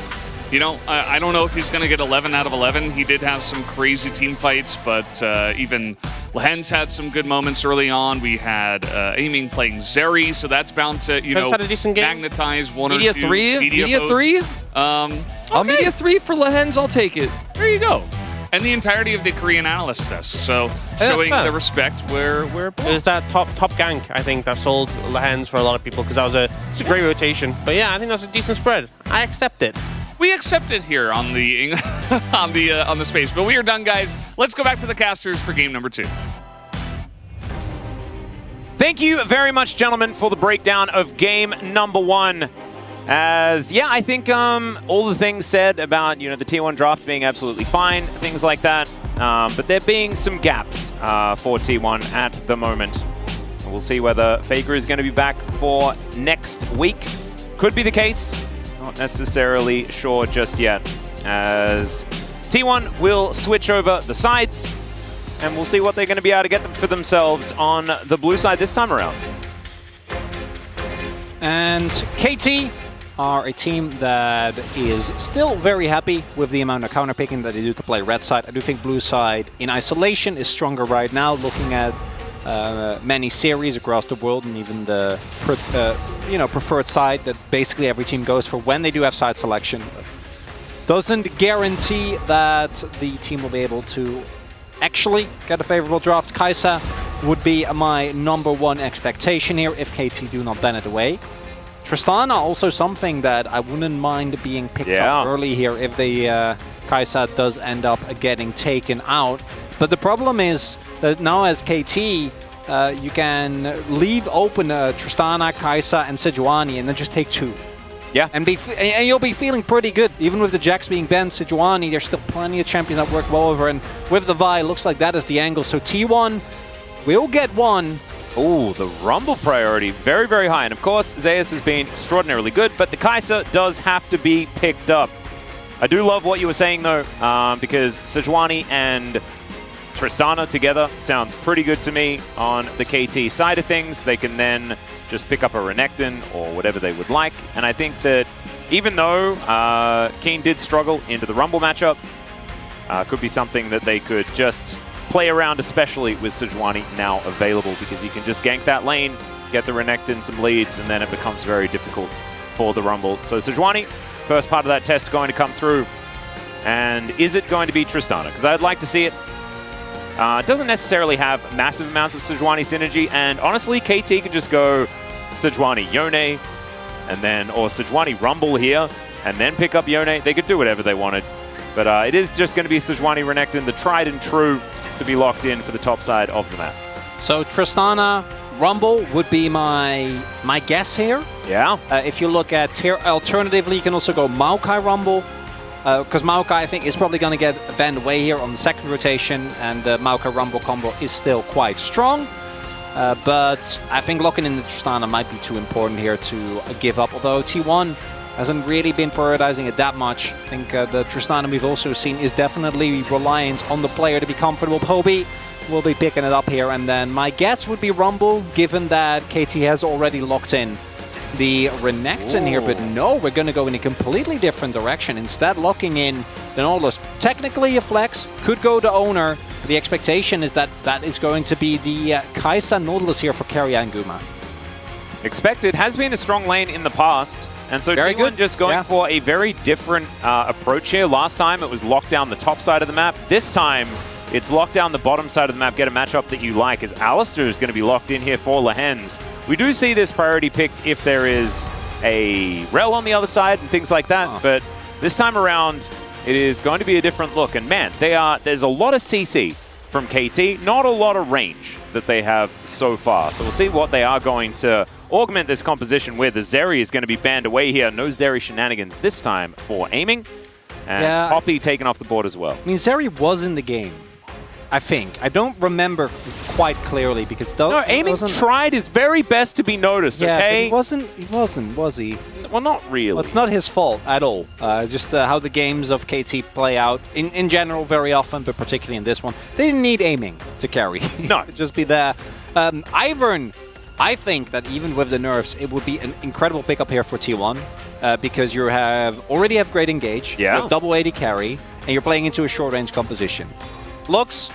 A: you know, I don't know if he's going to get 11 out of 11. He did have some crazy team fights, but even Lehens had some good moments early on. We had Aiming playing Zeri, so that's bound to, you know,
C: had a decent game.
A: magnetize one
H: Media
A: or two
H: 3?
A: media
H: Media 3?
A: Okay.
H: Media 3 for Lehens, I'll take it.
A: There you go. And the entirety of the Korean analyst test, so showing the respect where it
C: It was that top gank, I think, that sold Lehens for a lot of people, because that was it's a great rotation. But yeah, I think that's a decent spread. I accept it.
A: We accept it here on the on the space, but we are done, guys. Let's go back to the casters for game number 2.
F: Thank you very much, gentlemen, for the breakdown of game number 1. As, yeah, I think all the things said about, you know, the Tier 1 draft being absolutely fine, things like that, but there being some gaps for T1 at the moment. We'll see whether Faker is going to be back for next week. Could be the case. Not necessarily sure just yet, as T1 will switch over the sides, and we'll see what they're going to be able to get them for themselves on the blue side this time around.
G: And KT are a team that is still very happy with the amount of counterpicking that they do to play red side. I do think blue side in isolation is stronger right now, looking at many series across the world, and even the preferred side that basically every team goes for when they do have side selection. Doesn't guarantee that the team will be able to actually get a favorable draft. Kai'Sa would be my number 1 expectation here if KT do not ban it away. Tristana, also something that I wouldn't mind being picked up early here if the Kai'Sa does end up getting taken out. But the problem is that now as KT, you can leave open Tristana, Kai'Sa, and Sejuani, and then just take 2.
F: Yeah.
G: And you'll be feeling pretty good. Even with the Jax being banned, Sejuani, there's still plenty of champions that work well over, and with the Vi, looks like that is the angle. So T1 will get 1.
F: Ooh, the Rumble priority, very, very high. And of course, Zeus has been extraordinarily good, but the Kai'Sa does have to be picked up. I do love what you were saying, though, because Sejuani and Tristana together sounds pretty good to me on the KT side of things. They can then just pick up a Renekton or whatever they would like. And I think that even though Keen did struggle into the Rumble matchup, could be something that they could just play around, especially with Sejuani now available, because you can just gank that lane, get the Renekton some leads, and then it becomes very difficult for the Rumble. So Sejuani, first part of that test going to come through. And is it going to be Tristana? Because I'd like to see it. It doesn't necessarily have massive amounts of Sejuani synergy, and honestly, KT can just go Sejuani Yone, and then, or Sejuani Rumble here, and then pick up Yone. They could do whatever they wanted. But it is just going to be Sejuani Renekton, the tried and true, to be locked in for the top side of the map.
G: So Tristana Rumble would be my guess here.
F: Yeah.
G: If you look at alternatively, you can also go Maokai Rumble, because Maokai, I think, is probably going to get banned away here on the second rotation, and the Maokai Rumble combo is still quite strong. But I think locking in the Tristana might be too important here to give up, although T1 hasn't really been prioritizing it that much. I think the Tristana we've also seen is definitely reliant on the player to be comfortable. Poby will be picking it up here, and then my guess would be Rumble, given that KT has already locked in the Renekton here, but no, we're going to go in a completely different direction. Instead, locking in the Nautilus. Technically a flex, could go to owner. The expectation is that that is going to be the Kai'Sa Nautilus here for Keria and Guma.
F: Expected, has been a strong lane in the past. And so very good. Just going for a very different approach here. Last time it was lock down the top side of the map. This time it's lock down the bottom side of the map, get a matchup that you like, as Alistair is going to be locked in here for Lehens. We do see this priority picked if there is a Rel on the other side and things like that, but this time around it is going to be a different look. And man, there's a lot of CC from KT, not a lot of range that they have so far. So we'll see what they are going to augment this composition with. The Zeri is going to be banned away here. No Zeri shenanigans this time for aiming. And Poppy taken off the board as well.
G: I mean, Zeri was in the game. I think. I don't remember quite clearly because
F: No, Aiming tried his very best to be noticed,
G: yeah,
F: okay?
G: But he wasn't, was he?
F: Well, not really.
G: Well, it's not his fault at all. Just how the games of KT play out in general very often, but particularly in this one. They didn't need Aiming to carry.
F: No.
G: Just be there. Ivern, I think that even with the nerfs, it would be an incredible pickup here for T1 because you already have great engage, you have double 80 carry, and you're playing into a short-range composition. Looks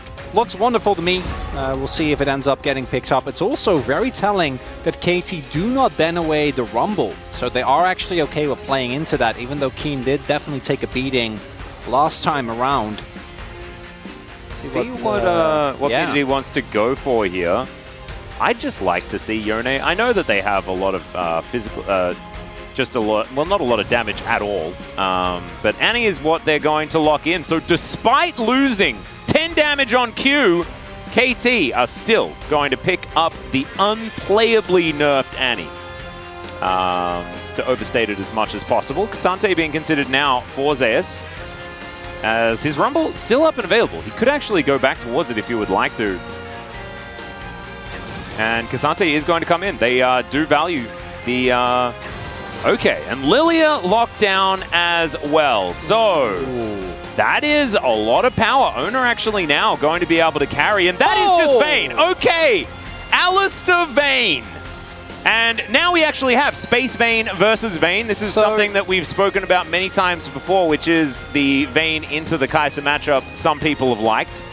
G: wonderful to me. We'll see if it ends up getting picked up. It's also very telling that KT do not ban away the Rumble, so they are actually okay with playing into that, even though Keen did definitely take a beating last time around.
F: See what BDD wants to go for here. I'd just like to see Yone. I know that they have a lot of physical, just a lot, well, not a lot of damage at all, but Annie is what they're going to lock in. So despite losing 10 damage on Q, KT are still going to pick up the unplayably nerfed Annie. To overstate it as much as possible. Kasante being considered now for Zeus, as his Rumble still up and available. He could actually go back towards it if he would like to. And Kasante is going to come in. They do value the... Okay, and Lilia locked down as well. So that is a lot of power. Owner actually now going to be able to carry, and that is just Vayne. Okay, Alistair Vayne. And now we actually have Space Vayne versus Vayne. This is something that we've spoken about many times before, which is the Vayne into the Kai'Sa matchup some people have liked.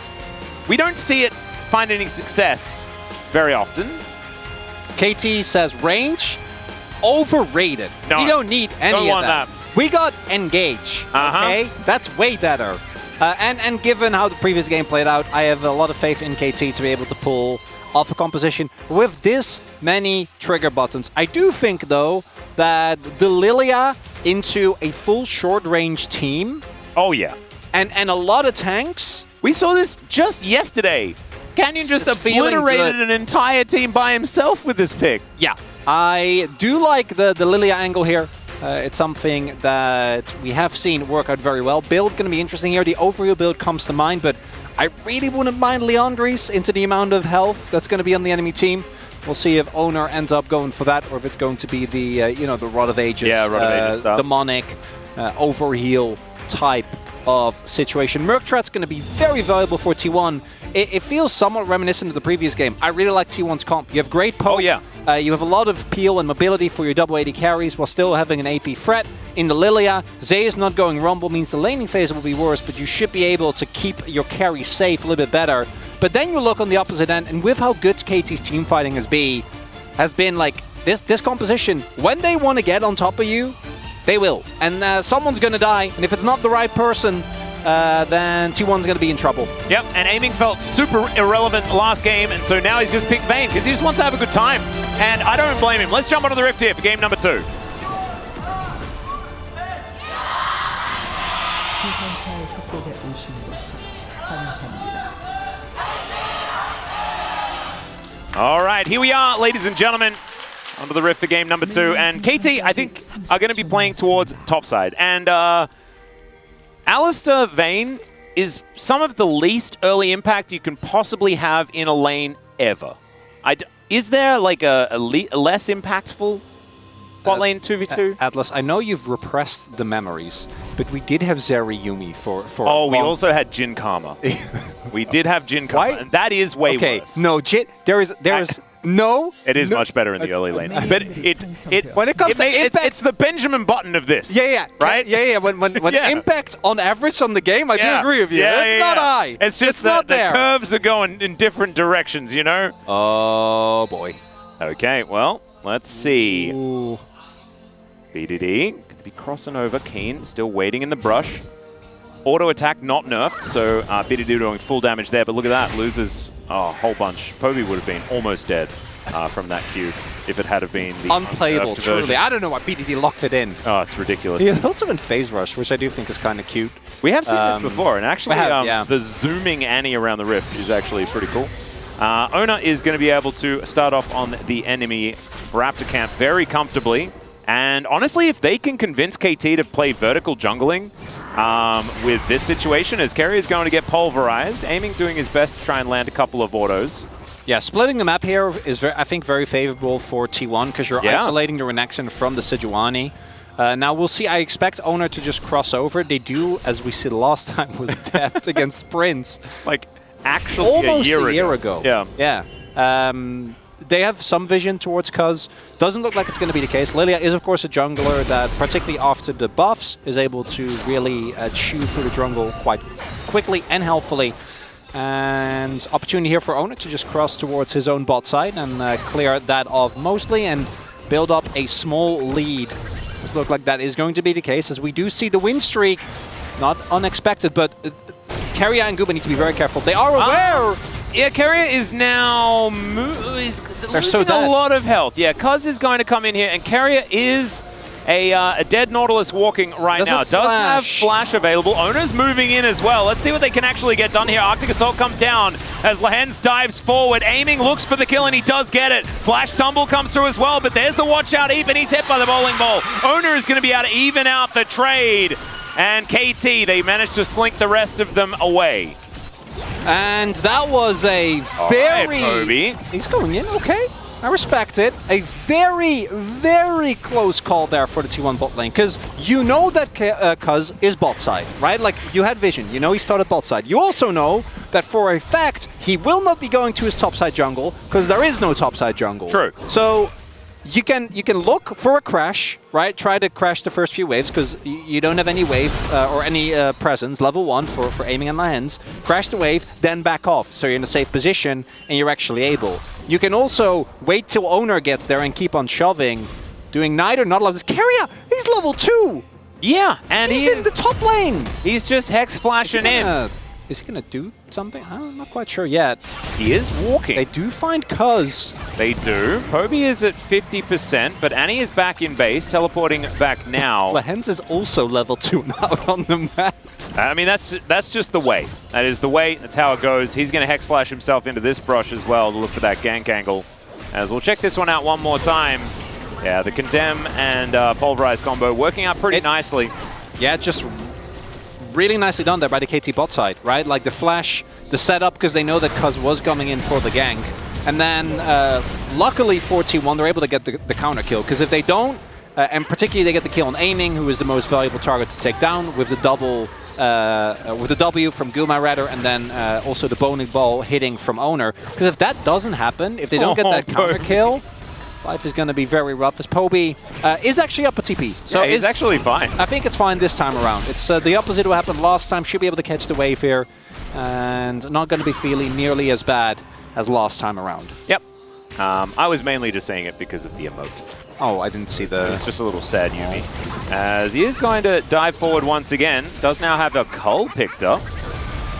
F: We don't see it find any success very often.
G: KT says range, overrated.
F: No,
G: we don't need any of that.
F: that.
G: We got engage, okay? That's way better. And given how the previous game played out, I have a lot of faith in KT to be able to pull off a composition with this many trigger buttons. I do think, though, that the Lilia into a full short-range team...
F: Oh, yeah.
G: And a lot of tanks...
F: We saw this just yesterday. Canyon just obliterated an entire team by himself with this pick.
G: Yeah. I do like the Lilia angle here. It's something that we have seen work out very well. Build going to be interesting here. The overheal build comes to mind, but I really wouldn't mind Leandri's into the amount of health that's going to be on the enemy team. We'll see if Owner ends up going for that, or if it's going to be the the Rod of Ages,
F: Rod of Ages stuff.
G: demonic overheal type of situation. Merctrat's going to be very valuable for T1. It feels somewhat reminiscent of the previous game. I really like T1's comp. You have great poke.
F: Oh, yeah.
G: You have a lot of peel and mobility for your double 80 carries while still having an AP threat. In the Lilia, Zeus not going Rumble means the laning phase will be worse, but you should be able to keep your carry safe a little bit better. But then you look on the opposite end, and with how good KT's team fighting has been like this composition, when they want to get on top of you, they will. And someone's going to die, and if it's not the right person, then T1's going to be in trouble.
F: Yep, and Aiming felt super irrelevant last game, and so now he's just picked Vayne because he just wants to have a good time. And I don't blame him. Let's jump onto the Rift here for game number 2. All right, here we are, ladies and gentlemen, onto the Rift for game number 2. And KT, I think, are going to be playing towards topside. And Alistair Vayne is some of the least early impact you can possibly have in a lane ever. Is there like a less impactful bot lane 2v2?
G: Atlas, I know you've repressed the memories, but we did have Zeri Yumi for
F: Oh, we also had Jin Karma. We did have Jin Karma, and that is way worse.
G: No, there is no.
F: It is much better in the early lane, but
G: when it comes to impact,
F: it's the Benjamin Button of this.
G: Yeah,
F: right.
G: Yeah. When impact on average on the game, I do agree with you. It's not high.
F: It's just the curves are going in different directions, you know.
G: Oh boy.
F: Okay, well, let's see.
G: Ooh.
F: BDD going to be crossing over. Keen still waiting in the brush. Auto attack not nerfed, so BDD doing full damage there, but look at that, loses a whole bunch. Poby would have been almost dead from that Q if it had been the
G: unplayable, truly. I don't know why BDD locked it in.
F: Oh, it's ridiculous.
G: Yeah, also in phase rush, which I do think is kind of cute.
F: We have seen this before, and actually the zooming Annie around the Rift is actually pretty cool. Ona is going to be able to start off on the enemy Raptor camp very comfortably. And honestly, if they can convince KT to play vertical jungling, with this situation, as Kerry is going to get pulverized. Aiming doing his best to try and land a couple of autos.
G: Yeah, splitting the map here is, I think, very favorable for T1 because you're isolating the Renekton from the Sejuani. Now we'll see. I expect Owner to just cross over. They do, as we said last time, was deft against Prince.
F: Like, actually
G: almost
F: a year
G: ago.
F: Yeah.
G: Yeah. They have some vision towards Cuz. Doesn't look like it's going to be the case. Lilia is, of course, a jungler that, particularly after the buffs, is able to really chew through the jungle quite quickly and helpfully. And opportunity here for Owner to just cross towards his own bot side and clear that off mostly and build up a small lead. Does look like that is going to be the case, as we do see the win streak. Not unexpected, but Keria and Guba need to be very careful. They are aware.
F: Yeah, Keria is now losing a lot of health. Yeah, Cuz is going to come in here, and Keria is a dead Nautilus walking right now. Does have flash available. Owner's moving in as well. Let's see what they can actually get done here. Arctic Assault comes down as Lehens dives forward. Aiming, looks for the kill, and he does get it. Flash Tumble comes through as well, but there's the watch out even. He's hit by the bowling ball. Owner is going to be able to even out the trade. And KT, they managed to slink the rest of them away.
G: And that was a very...
F: Poby.
G: He's going in, okay. I respect it. A very, very close call there for the T1 bot lane, because you know that Cuz is bot side, right? Like, you had vision. You know he started bot side. You also know that for a fact he will not be going to his top side jungle, because there is no top side jungle.
F: True.
G: So you can look for a crash, right? Try to crash the first few waves, because you don't have any wave or any presence, level 1 for aiming and Lehens. Crash the wave, then back off, so you're in a safe position and you're actually able. You can also wait till Owner gets there and keep on shoving, doing neither. Not allowed. Keria, he's level 2.
F: Yeah, and
G: he's in the top lane.
F: He's just hex flashing in.
G: Is he gonna do something? I'm not quite sure yet.
F: He is walking.
G: They do find Cuz.
F: They do. Poby is at 50%, but Annie is back in base, teleporting back now.
G: Lehens is also level 2 now on the map.
F: I mean, that's just the way. That is the way. That's how it goes. He's going to hex flash himself into this brush as well to look for that gank angle. As we'll check this one out one more time. Yeah, the Condemn and Pulverize combo working out pretty nicely.
G: Yeah, just really nicely done there by the KT bot side, right? Like the flash, the setup, because they know that Cuz was coming in for the gank. And then, luckily for T1, they're able to get the counter kill. Because if they don't, and particularly they get the kill on Aiming, who is the most valuable target to take down, with the double, with the W from Guma rather, and then also the bowling ball hitting from Owner. Because if that doesn't happen, if they don't get that counter kill, life is going to be very rough, as Poby is actually up a TP. So
F: yeah, he's actually fine.
G: I think it's fine this time around. It's the opposite of what happened last time. Should be able to catch the wave here, and not going to be feeling nearly as bad as last time around.
F: Yep. I was mainly just saying it because of the emote.
G: Oh, I didn't see the...
F: It's just a little sad Yumi. As he is going to dive forward once again. Does now have a cull picked up.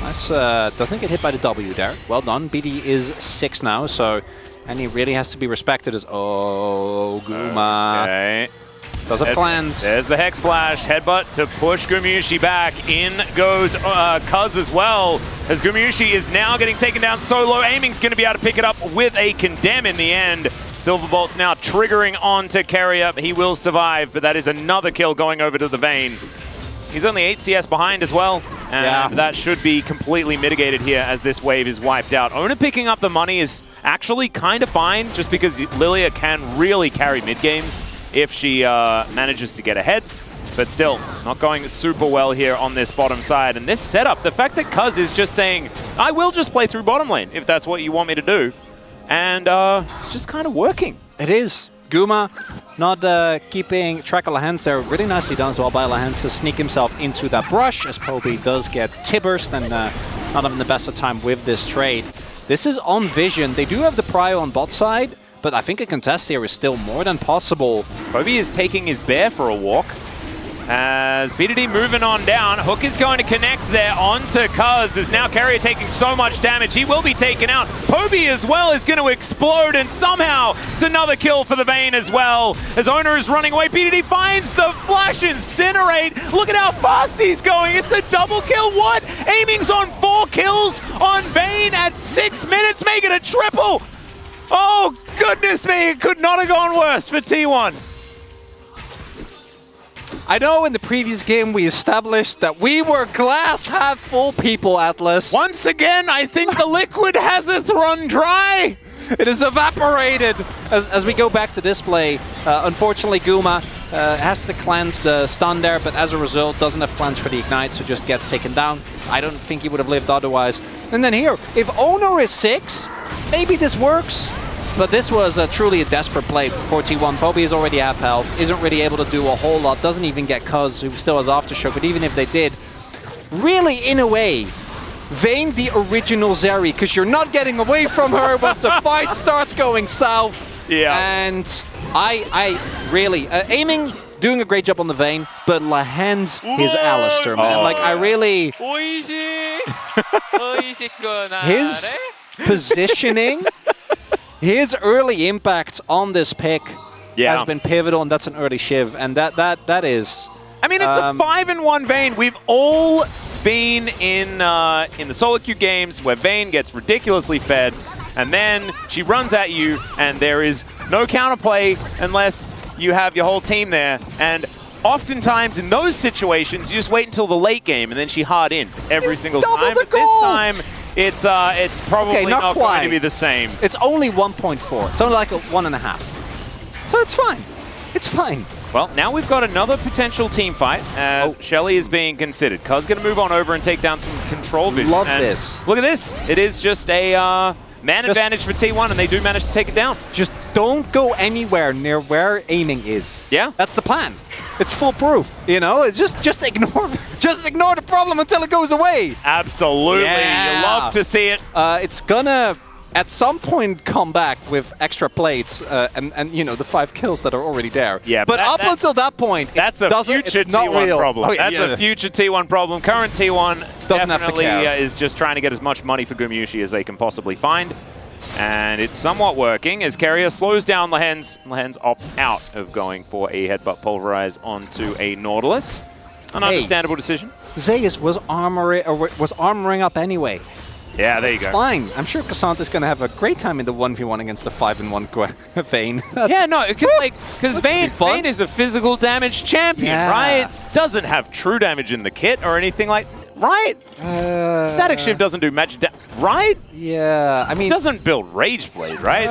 G: Nice. Doesn't get hit by the W there. Well done. BD is 6 now, so... And he really has to be respected as... Oh, Guma.
F: Okay.
G: Does have clans.
F: There's the Hex Flash. Headbutt to push Gumyushi back. In goes Cuz as well. As Gumyushi is now getting taken down solo. Aiming's going to be able to pick it up with a Condemn in the end. Silverbolt's now triggering onto Keria. He will survive, but that is another kill going over to the Vayne. He's only 8 CS behind as well, and that should be completely mitigated here as this wave is wiped out. Owner picking up the money is actually kind of fine, just because Lilia can really carry mid-games if she manages to get ahead. But still, not going super well here on this bottom side. And this setup, the fact that Cuz is just saying, I will just play through bottom lane if that's what you want me to do. And it's just kind of working.
G: It is. Guma not keeping track of Lehens there. Really nicely done as well by Lehens to sneak himself into that brush, as Poby does get T-burst and not having the best of time with this trade. This is on Vision. They do have the prio on bot side, but I think a contest here is still more than possible.
F: Poby is taking his bear for a walk. As BDD moving on down, Hook is going to connect there onto Cuz, as now Keria taking so much damage, he will be taken out. Poby as well is going to explode, and somehow it's another kill for the Vayne as well. As Owner is running away, BDD finds the flash incinerate. Look at how fast he's going, it's a double kill. What? Aiming's on 4 kills on Vayne at 6 minutes, make it a triple. Oh goodness me, it could not have gone worse for T1.
G: I know in the previous game we established that we were glass half full people, Atlas.
F: Once again, I think the liquid hasn't run dry.
G: It is evaporated. As we go back to display, unfortunately Guma has to cleanse the stun there, but as a result doesn't have cleanse for the ignite, so just gets taken down. I don't think he would have lived otherwise. And then here, if Owner is 6, maybe this works. But this was truly a desperate play for T1. Poby is already half health, isn't really able to do a whole lot, doesn't even get Cuz, who still has Aftershock, but even if they did, really in a way, Vayne the original Zeri, because you're not getting away from her once a fight starts going south.
F: Yeah.
G: And I really, aiming, doing a great job on the Vayne, but Lahen's his Alistair, man. Like, I really... His positioning, his early impact on this pick has been pivotal, and that's an early shiv, and that is...
F: I mean, it's a 5-1 Vayne. We've all been in the solo queue games where Vayne gets ridiculously fed, and then she runs at you, and there is no counterplay unless you have your whole team there. And oftentimes in those situations, you just wait until the late game, and then she hard ints every single time. But this time, it's probably not going to be the same.
G: It's only 1.4. It's only like a 1.5. So it's fine. It's fine.
F: Well, now we've got another potential team fight as Shelly is being considered. Cuz going to move on over and take down some control vision.
G: Love this.
F: Look at this. It is just a man advantage for T1, and they do manage to take it down.
G: Just don't go anywhere near where aiming is.
F: Yeah.
G: That's the plan. It's foolproof, you know? It's just ignore the problem until it goes away.
F: Absolutely.
G: Yeah.
F: You love to see it.
G: It's gonna at some point come back with extra plates and you know, the 5 kills that are already there.
F: Yeah,
G: but up until that point,
F: that's a future T1 problem.
G: Oh,
F: that's a future T1 problem. Current T1
G: doesn't
F: definitely
G: have to care.
F: Is just trying to get as much money for Gumyushi as they can possibly find. And it's somewhat working as Carrier slows down Lahen's. Lahen's opts out of going for a headbutt pulverize onto a Nautilus. An understandable decision.
G: Zeus was armoring up anyway.
F: Yeah, there you go.
G: It's fine. I'm sure Cassandra's going to have a great time in the 1v1 against the 5-1 Vayne.
F: Yeah, no, because Vayne is a physical damage champion, right? Doesn't have true damage in the kit or anything like right? Static Shiv doesn't do magic damage, right?
G: Yeah, I mean...
F: Doesn't build Rage Blade, right?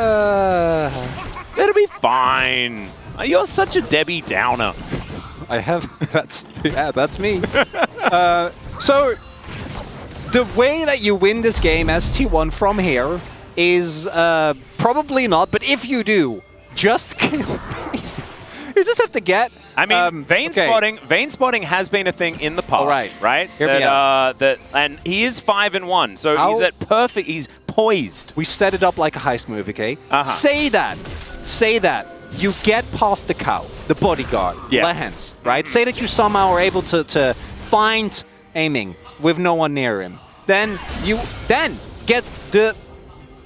F: It'll be fine. You're such a Debbie Downer.
G: I have... that's me. So... The way that you win this game as T1 from here is probably not, but if you do, just kill. You just have to get...
F: I mean, Vayne spotting has been a thing in the past, right? And he is 5-1, so he's at perfect, he's poised.
G: We set it up like a heist movie, okay? Say that. You get past the cow, the bodyguard, Lehens, right? Say that you somehow are able to find aiming with no one near him. Then you get the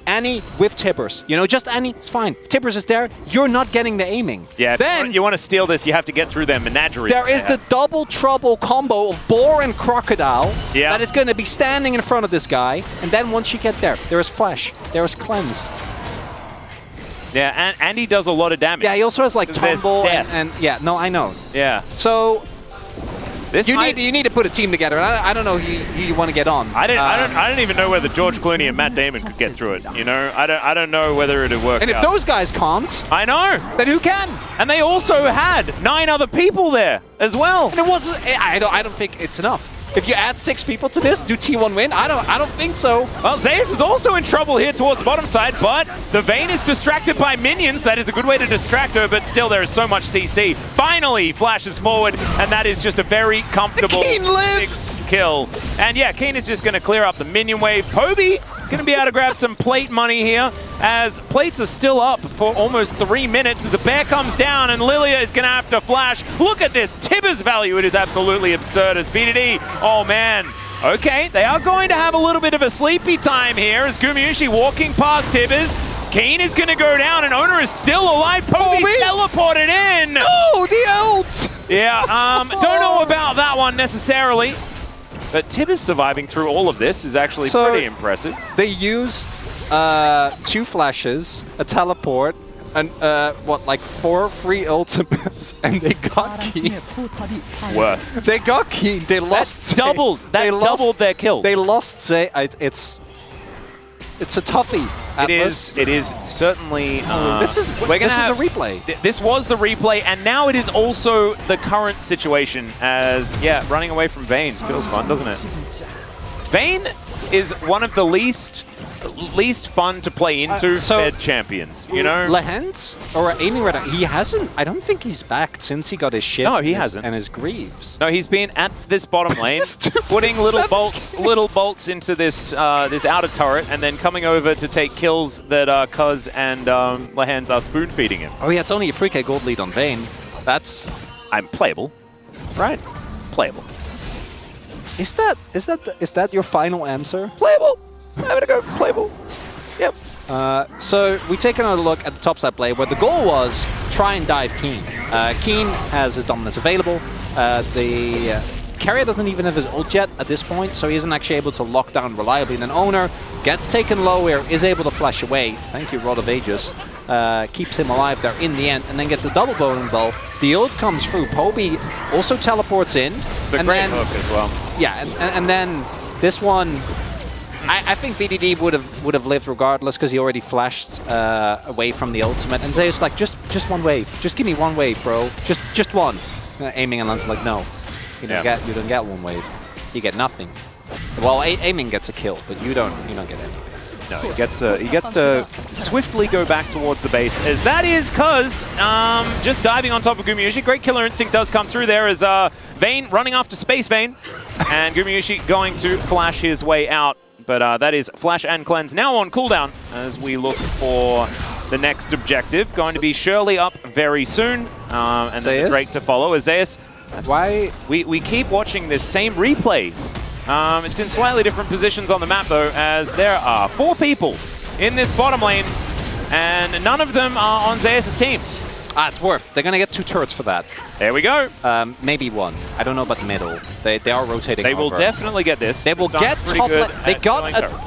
G: Annie with Tippers. You know, just Annie, it's fine. If Tippers is there, you're not getting the aiming.
F: Yeah, then you want to steal this, you have to get through their menagerie.
G: There is the double trouble combo of Boar and Crocodile that is going to be standing in front of this guy. And then once you get there, there is Flash, there is Cleanse.
F: Yeah, and Andy does a lot of damage.
G: Yeah, he also has like Tumble and yeah, no, I know.
F: Yeah.
G: So... You need to put a team together. I don't know who you want to get on.
F: I don't even know whether George Clooney and Matt Damon could get through it. You know, I don't know whether it'd work.
G: And if those guys can't,
F: I know.
G: Then who can?
F: And they also had 9 other people there as well.
G: And it wasn't. I don't think it's enough. If you add 6 people to this, do T1 win? I don't think so.
F: Well, Zeus is also in trouble here towards the bottom side, but the Vayne is distracted by minions. That is a good way to distract her, but still there is so much CC. Finally flashes forward, and that is just a very comfortable 6 kill. And yeah, Keen is just going to clear up the minion wave. Poby going to be able to grab some plate money here, as plates are still up for almost 3 minutes as the bear comes down and Lilia is going to have to flash. Look at this Tibbers value. It is absolutely absurd as BDD. Oh, man. Okay, they are going to have a little bit of a sleepy time here as Gumyushi walking past Tibbers. Keen is going to go down and Owner is still alive. Poby teleported in.
G: No, the ult.
F: Yeah, don't know about that one necessarily. But Tibbers surviving through all of this is actually pretty impressive.
G: They used 2 flashes, a teleport, And what, like 4 free ultimates, and they got keen.
F: Worth.
G: They got keen. They lost.
F: That doubled their kills.
G: They lost. Say, it's a toughie.
F: It is certainly.
G: This is a replay.
F: This was the replay, and now it is also the current situation. As running away from Vayne feels fun, doesn't it? Vayne is one of the least fun to play into Fed champions, you know?
G: Lehens or Aiming right now, he hasn't. I don't think he's backed since he got his ship.
F: No, he hasn't.
G: And his Greaves.
F: No, he's been at this bottom lane, putting little bolts into this this outer turret, and then coming over to take kills that Cuz and Lehens are spoon feeding him.
G: Oh yeah, it's only a 3k gold lead on Vayne. That's
F: playable, right? Playable.
G: Is that your final answer?
F: Playable. I'm gonna go playable. Yep.
G: So we take another look at the topside play where the goal was try and dive Keen. Keen has his dominance available. The carrier doesn't even have his ult yet at this point, so he isn't actually able to lock down reliably. And then Owner gets taken low here, is able to flash away. Thank you, Rod of Aegis. Keeps him alive there in the end, and then gets a double bowling ball. The ult comes through. Poby also teleports in.
F: It's a great hook as well.
G: Yeah, and then this one, I think BDD would have lived regardless because he already flashed away from the ultimate. And Zeus like, just one wave. Just give me one wave, bro. Just one. Aiming and Lance's like, no. You don't get one wave. You get nothing. Well, Aiming gets a kill, but you don't get anything.
F: No, he gets to swiftly go back towards the base, as that is Cuz just diving on top of Gumayusi. Great killer instinct does come through there as Vayne running after Space Vayne, and Gumayusi going to flash his way out. But that is Flash and Cleanse now on cooldown as we look for the next objective. Going to be Shirley up very soon, and then the Drake to follow. As Zeus,
G: why
F: we keep watching this same replay. It's in slightly different positions on the map, though, as there are 4 people in this bottom lane, and none of them are on Zeus' team.
G: It's worth. They're going to get 2 turrets for that.
F: There we go.
G: Maybe 1. I don't know about the middle. They are rotating.
F: They will definitely get this.
G: They will get top lane.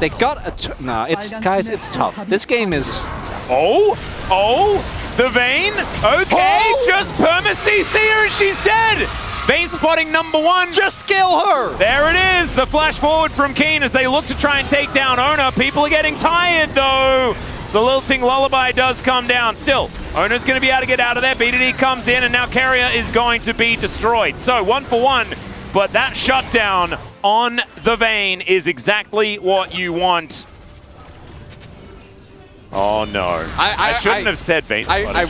G: They got a... No, guys, it's tough. This game is...
F: Oh, the Vayne. Okay, just perma-CC her and she's dead. Vayne spotting number 1.
G: Just kill her!
F: There it is, the flash forward from Keen as they look to try and take down Owner. People are getting tired, though. The lilting lullaby does come down. Still, Owner's going to be able to get out of there. BDD comes in, and now Carrier is going to be destroyed. So 1 for 1, but that shutdown on the Vayne is exactly what you want. Oh no! I shouldn't have said Vayne.
G: I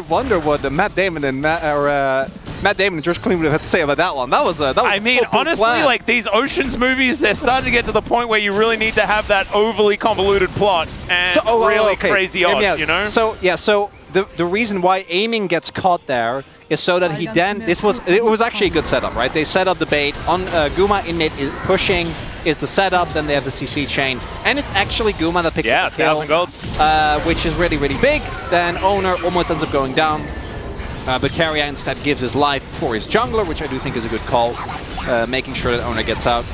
G: wonder what Matt Damon and Matt Damon and George Clooney would have had to say about that one. That was
F: I mean, honestly,
G: plan.
F: like these Oceans movies, they're starting to get to the point where you really need to have that overly convoluted plot and crazy odds, you know?
G: So yeah, so the reason why Aiming gets caught there is so that he then it was actually a good setup, right? They set up the bait on Guma in mid is pushing. Is the setup, then they have the CC chain, and it's actually Guma that picks up the kill,
F: 1,000 gold,
G: which is really, really big. Then Owner almost ends up going down, but Carrier instead gives his life for his jungler, which I do think is a good call, making sure that Owner gets out.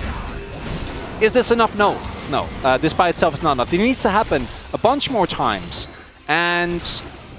G: Is this enough? No. This by itself is not enough. It needs to happen a bunch more times, and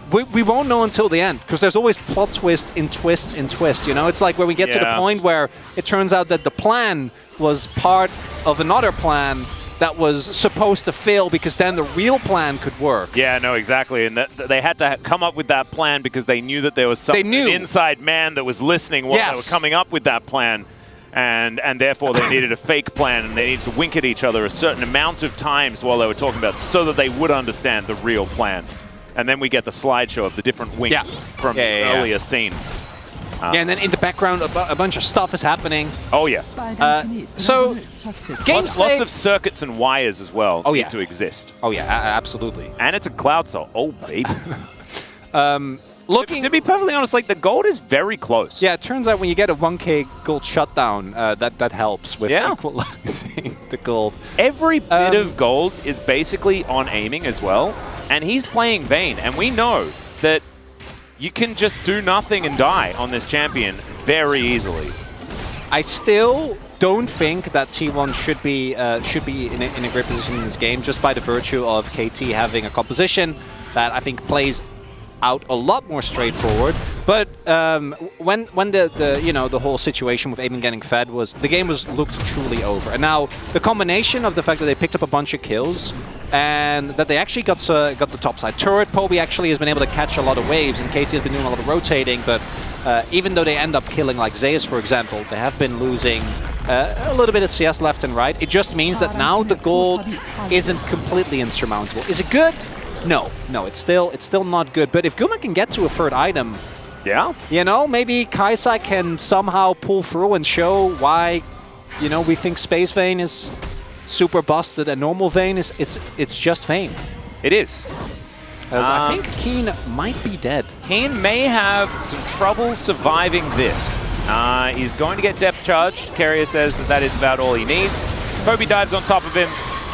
G: we won't know until the end, because there's always plot twists in twists in twists, you know? It's like where we get to the point where it turns out that the plan was part of another plan that was supposed to fail, because then the real plan could work.
F: Yeah, no, exactly. And they had to come up with that plan because they knew that there was an inside man that was listening while they were coming up with that plan. And therefore they needed a fake plan, and they needed to wink at each other a certain amount of times while they were talking about it, so that they would understand the real plan. And then we get the slideshow of the different winks from the earlier scene.
G: And then in the background, a bunch of stuff is happening.
F: Oh, yeah.
G: So,
F: lots of circuits and wires as well need to exist.
G: Oh, yeah, absolutely.
F: And it's a cloud soul. Oh, baby.
G: Looking
F: to be perfectly honest, like, the gold is very close.
G: Yeah, it turns out when you get a 1k gold shutdown, that helps with equalizing the gold.
F: Every bit of gold is basically on Aiming as well. And he's playing Vayne, and we know that you can just do nothing and die on this champion very easily.
G: I still don't think that T1 should be in a great position in this game, just by the virtue of KT having a composition that I think plays out a lot more straightforward. But when the whole situation with Aiming getting fed was, the game looked truly over. And now the combination of the fact that they picked up a bunch of kills and that they actually got the topside turret. Poby actually has been able to catch a lot of waves, and KT has been doing a lot of rotating. But even though they end up killing like Zeus, for example, they have been losing a little bit of CS left and right. It just means that now the gold isn't completely insurmountable. Is it good? No, it's still not good. But if Guma can get to a third item,
F: yeah,
G: maybe Kaisa can somehow pull through and show why, we think Space Vayne is super busted and normal Vayne it's just Vayne.
F: It is.
G: I think Keen might be dead.
F: Keen may have some trouble surviving this. He's going to get depth charged. Carrier says that is about all he needs. Poby dives on top of him,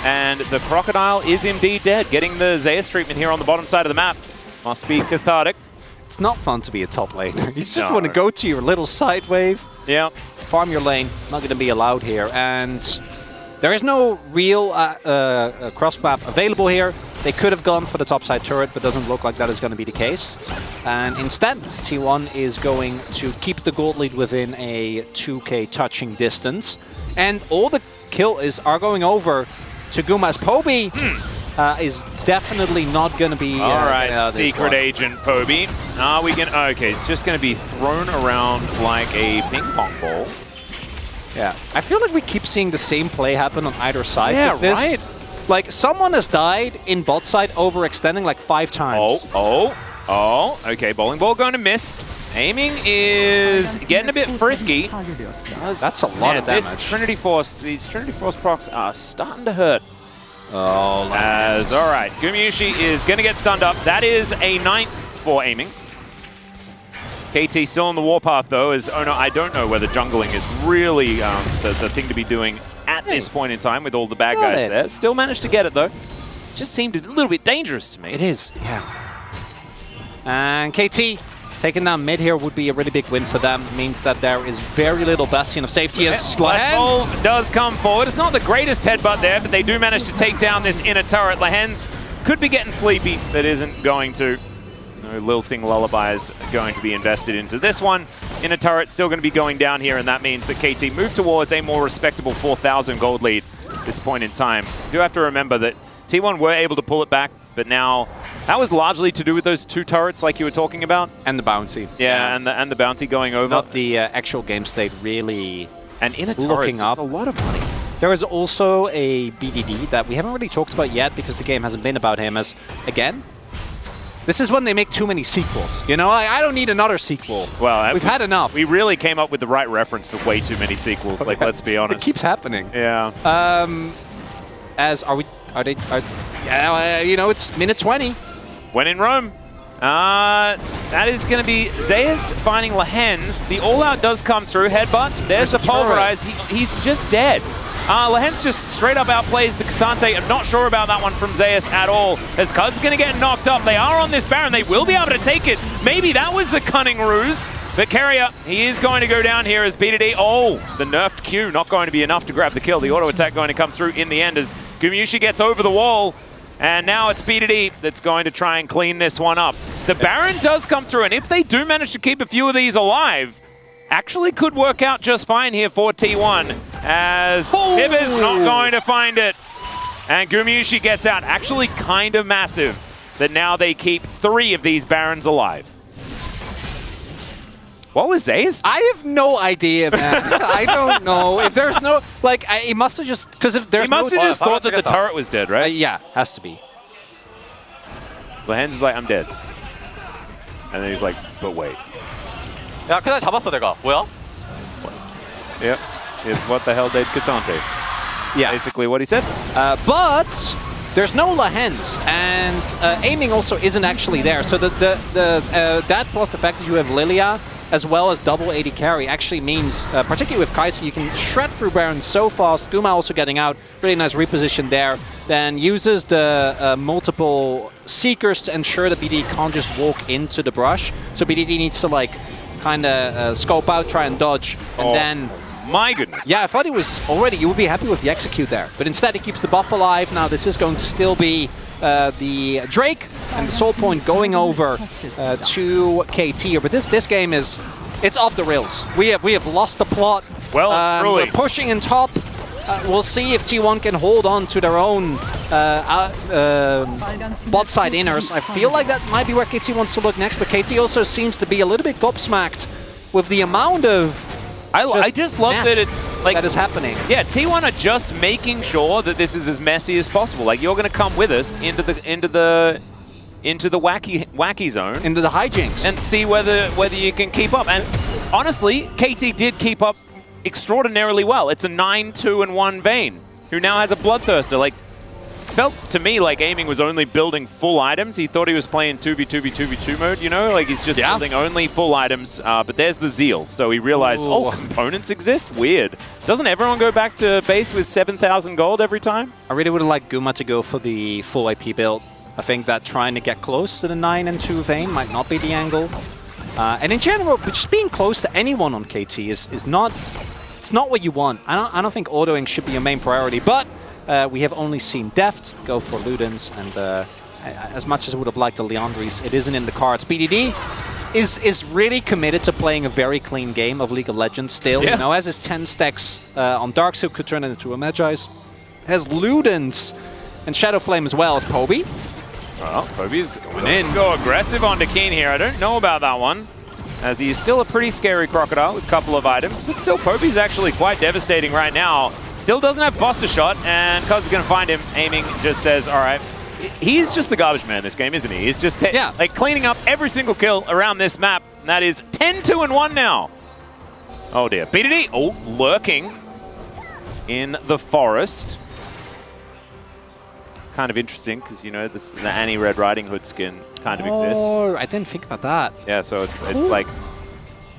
F: and the Crocodile is indeed dead. Getting the Zeus treatment here on the bottom side of the map must be cathartic.
G: It's not fun to be a top laner. You just want to go to your little side wave.
F: Yeah.
G: Farm your lane. Not going to be allowed here. And there is no real cross-map available here. They could have gone for the topside turret, but doesn't look like that is going to be the case. And instead, T1 is going to keep the gold lead within a 2k touching distance. And all the kills are going over to Guma's Poby. Is definitely not going to be...
F: All right, secret agent Poby. Okay, it's just going to be thrown around like a ping pong ball.
G: Yeah, I feel like we keep seeing the same play happen on either side.
F: Yeah, right.
G: Like, someone has died in bot side overextending like 5 times.
F: Okay, bowling ball going to miss. Aiming is getting a bit frisky.
G: That's a lot of damage.
F: These Trinity Force procs are starting to hurt.
G: Oh,
F: all right, Gumayusi is going to get stunned up. That is a 9th for Aiming. KT still on the warpath though, I don't know whether jungling is really the thing to be doing at this point in time with all the bad guys there. Still managed to get it though. Just seemed a little bit dangerous to me.
G: It is, yeah. And KT taking down mid here would be a really big win for them. Means that there is very little bastion of safety as
F: Flashbulb does come forward. It's not the greatest headbutt there, but they do manage to take down this inner turret. Lehens could be getting sleepy, but isn't going to. No lilting lullabies going to be invested into this one. Inner turret still going to be going down here, and that means that KT move towards a more respectable 4,000 gold lead at this point in time. You do have to remember that T1 were able to pull it back, but now that was largely to do with those 2 turrets like you were talking about.
G: And the bounty.
F: Yeah, and the bounty going over.
G: Not the actual game state really.
F: And in a
G: looking up.
F: It's a lot of money.
G: There is also a BDD that we haven't really talked about yet because the game hasn't been about him as, again, this is when they make too many sequels. I don't need another sequel.
F: Well,
G: we've had enough.
F: We really came up with the right reference for way too many sequels. Like, let's be honest.
G: It keeps happening.
F: Yeah.
G: It's minute 20.
F: When in Rome. That is going to be Zeus finding Lehens. The all-out does come through. Headbutt. There's the pulverize. He's just dead. Lehens just straight up outplays the Cassante. I'm not sure about that one from Zeus at all. As Cud's going to get knocked up. They are on this Baron. They will be able to take it. Maybe that was the cunning ruse. But Carrier, he is going to go down here as BDD. Oh, the nerfed Q not going to be enough to grab the kill. The auto attack going to come through in the end as Gumayusi gets over the wall. And now it's BDD that's going to try and clean this one up. The Baron does come through, and if they do manage to keep a few of these alive, actually could work out just fine here for T1, as Hibber's not going to find it. And Gumayusi gets out. Actually kind of massive that now they keep 3 of these Barons alive. What was Zeus?
G: I have no idea, man. I don't know. If there's no, he must have just, because if there's
F: he must have just thought that the turret was dead, right?
G: Yeah, has to be.
F: Lehens is like, I'm dead. And then he's like, but wait.
E: 야, 그날 잡았어 내가. 뭐야?
F: Yep. What the hell did Cassante?
G: Yeah.
F: Basically what he said.
G: But there's no Lehens, and aiming also isn't actually there. So that plus the fact that you have Lilia as well as double AD carry actually means, particularly with Kaisa, you can shred through Baron so fast. Guma also getting out. Really nice reposition there. Then uses the multiple Seekers to ensure that BDD can't just walk into the brush. So BDD needs to kind of scope out, try and dodge, and then...
F: My goodness.
G: Yeah, I thought he was already, you would be happy with the execute there. But instead he keeps the buff alive. Now this is going to still be the Drake and the Soul Point going over to KT here. But this game is, it's off the rails. We have lost the plot.
F: Well, truly.
G: We're pushing in top. We'll see if T1 can hold on to their own bot side inners. I feel like that might be where KT wants to look next, but KT also seems to be a little bit gobsmacked with the amount of
F: I just love that it's like
G: that is happening.
F: Yeah, T1 are just making sure that this is as messy as possible. Like, you're going to come with us into the wacky zone,
G: into the hijinks,
F: and see whether you can keep up. And honestly, KT did keep up extraordinarily well. It's a 9-2-1 Vayne, who now has a Bloodthirster. Like, felt to me like Aiming was only building full items. He thought he was playing 2v2v2v2 mode, you know? Like, he's just building only full items. But there's the Zeal. So he realized, oh, components exist? Weird. Doesn't everyone go back to base with 7,000 gold every time?
G: I really would have liked Guma to go for the full AP build. I think that trying to get close to the 9-2 Vayne might not be the angle. And in general, just being close to anyone on KT is not... It's not what you want. I don't think autoing should be your main priority, but we have only seen Deft go for Ludens, and as much as I would have liked a Leandris, it isn't in the cards. BDD is really committed to playing a very clean game of League of Legends still. You know, has his 10 stacks on Darkseid, could turn it into a Magi's. Has Ludens and Shadowflame as well as Poby.
F: Well, Poby's going in. Go aggressive on Dakeen here. I don't know about that one, as he is still a pretty scary Crocodile with a couple of items, but still Poby's actually quite devastating right now. Still doesn't have Buster Shot, and Cuz is going to find him. Aiming just says, all right. He's just the garbage man in this game, isn't he? He's just like cleaning up every single kill around this map, and that is 10-2-1 now. Oh dear. BDD, lurking in the forest. Kind of interesting, because, you know, the Annie Red Riding Hood skin kind of exists.
G: Oh, I didn't think about that.
F: Yeah, so it's like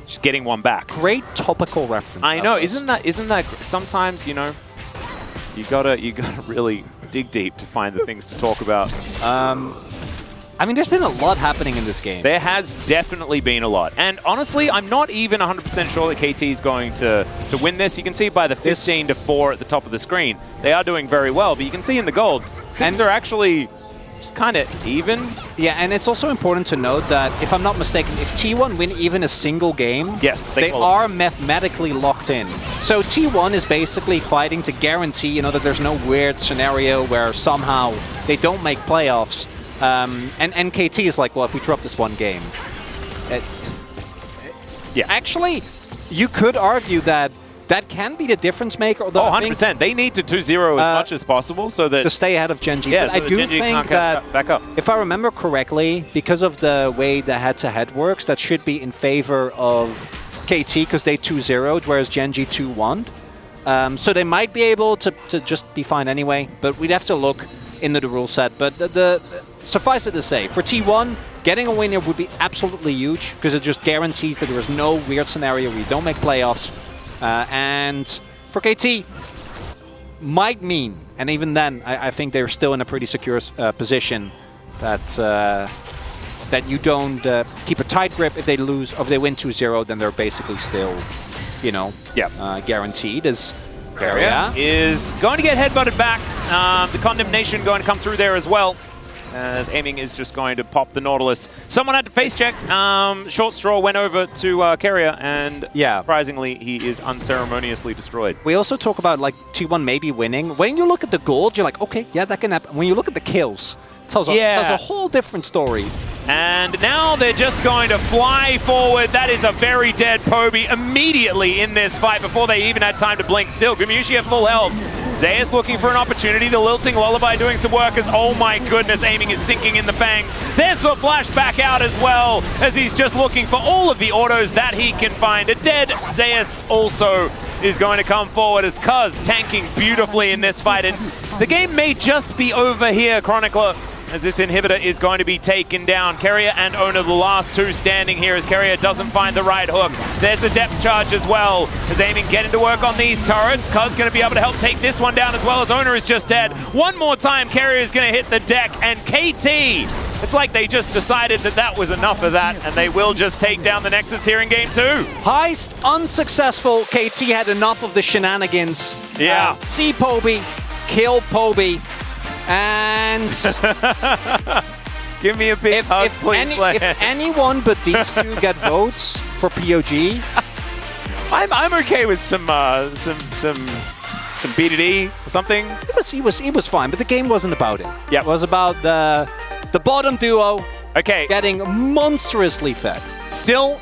F: just getting one back.
G: Great topical reference.
F: I know, isn't that sometimes, you know, you gotta really dig deep to find the things to talk about.
G: I mean, there's been a lot happening in this game.
F: There has definitely been a lot. And honestly, I'm not even 100% sure that KT is going to win this. You can see by the 15-4 at the top of the screen. They are doing very well, but you can see in the gold, and they're actually just kind of even.
G: Yeah, and it's also important to note that, if I'm not mistaken, if T1 win even a single game, they are mathematically locked in. So T1 is basically fighting to guarantee, you know, that there's no weird scenario where somehow they don't make playoffs. And KT is like, well, if we drop this one game... Actually, you could argue that that can be the difference maker.
F: Oh, 100%. They need to 2-0 as much as possible so that...
G: To stay ahead of Gen G.
F: Yeah,
G: but
F: so
G: I do
F: Gen G
G: think
F: can't back up.
G: If I remember correctly, because of the way the head-to-head works, that should be in favor of KT, because they 2-0'd, whereas Gen G 2-1'd. So they might be able to just be fine anyway, but we'd have to look into the rule set. But suffice it to say, for T1, getting a win here would be absolutely huge, because it just guarantees that there is no weird scenario where you don't make playoffs. And for KT, might mean, and even then, I think they're still in a pretty secure position, that you don't keep a tight grip. If they lose, or if they win 2-0, then they're basically still, you know, guaranteed. As
F: Carrier is going to get headbutted back. The Condemnation going to come through there as well, as Aiming is just going to pop the Nautilus. Someone had to face check. Short Straw went over to Carrier, and surprisingly, he is unceremoniously destroyed.
G: We also talk about, like, T1 maybe winning. When you look at the gold, you're like, okay, yeah, that can happen. When you look at the kills, it tells a whole different story.
F: And now they're just going to fly forward. That is a very dead Poby immediately in this fight before they even had time to blink. Still, Gumushi at full health. Zeus looking for an opportunity. The Lilting Lullaby doing some work as, oh my goodness, Aiming is sinking in the fangs. There's the flash back out as well, as he's just looking for all of the autos that he can find. A dead Zeus also is going to come forward, as Cuz tanking beautifully in this fight. And the game may just be over here, Chronicler, as this inhibitor is going to be taken down. Carrier and Owner, the last two standing here, as Carrier doesn't find the right hook. There's a depth charge as well, as Aiming getting to work on these turrets. Cuz going to be able to help take this one down as well, as Owner is just dead. One more time, Carrier is going to hit the deck, and KT, it's like they just decided that that was enough of that, and they will just take down the Nexus here in game 2.
G: Heist unsuccessful. KT had enough of the shenanigans.
F: Yeah.
G: See Poby, kill Poby. And
F: Give me a big hug, please.
G: if anyone but these two get votes for POG,
F: I'm okay with some BDD or something.
G: He was fine, but the game wasn't about it.
F: Yeah,
G: it was about the bottom duo.
F: Okay,
G: getting monstrously fed.
F: Still,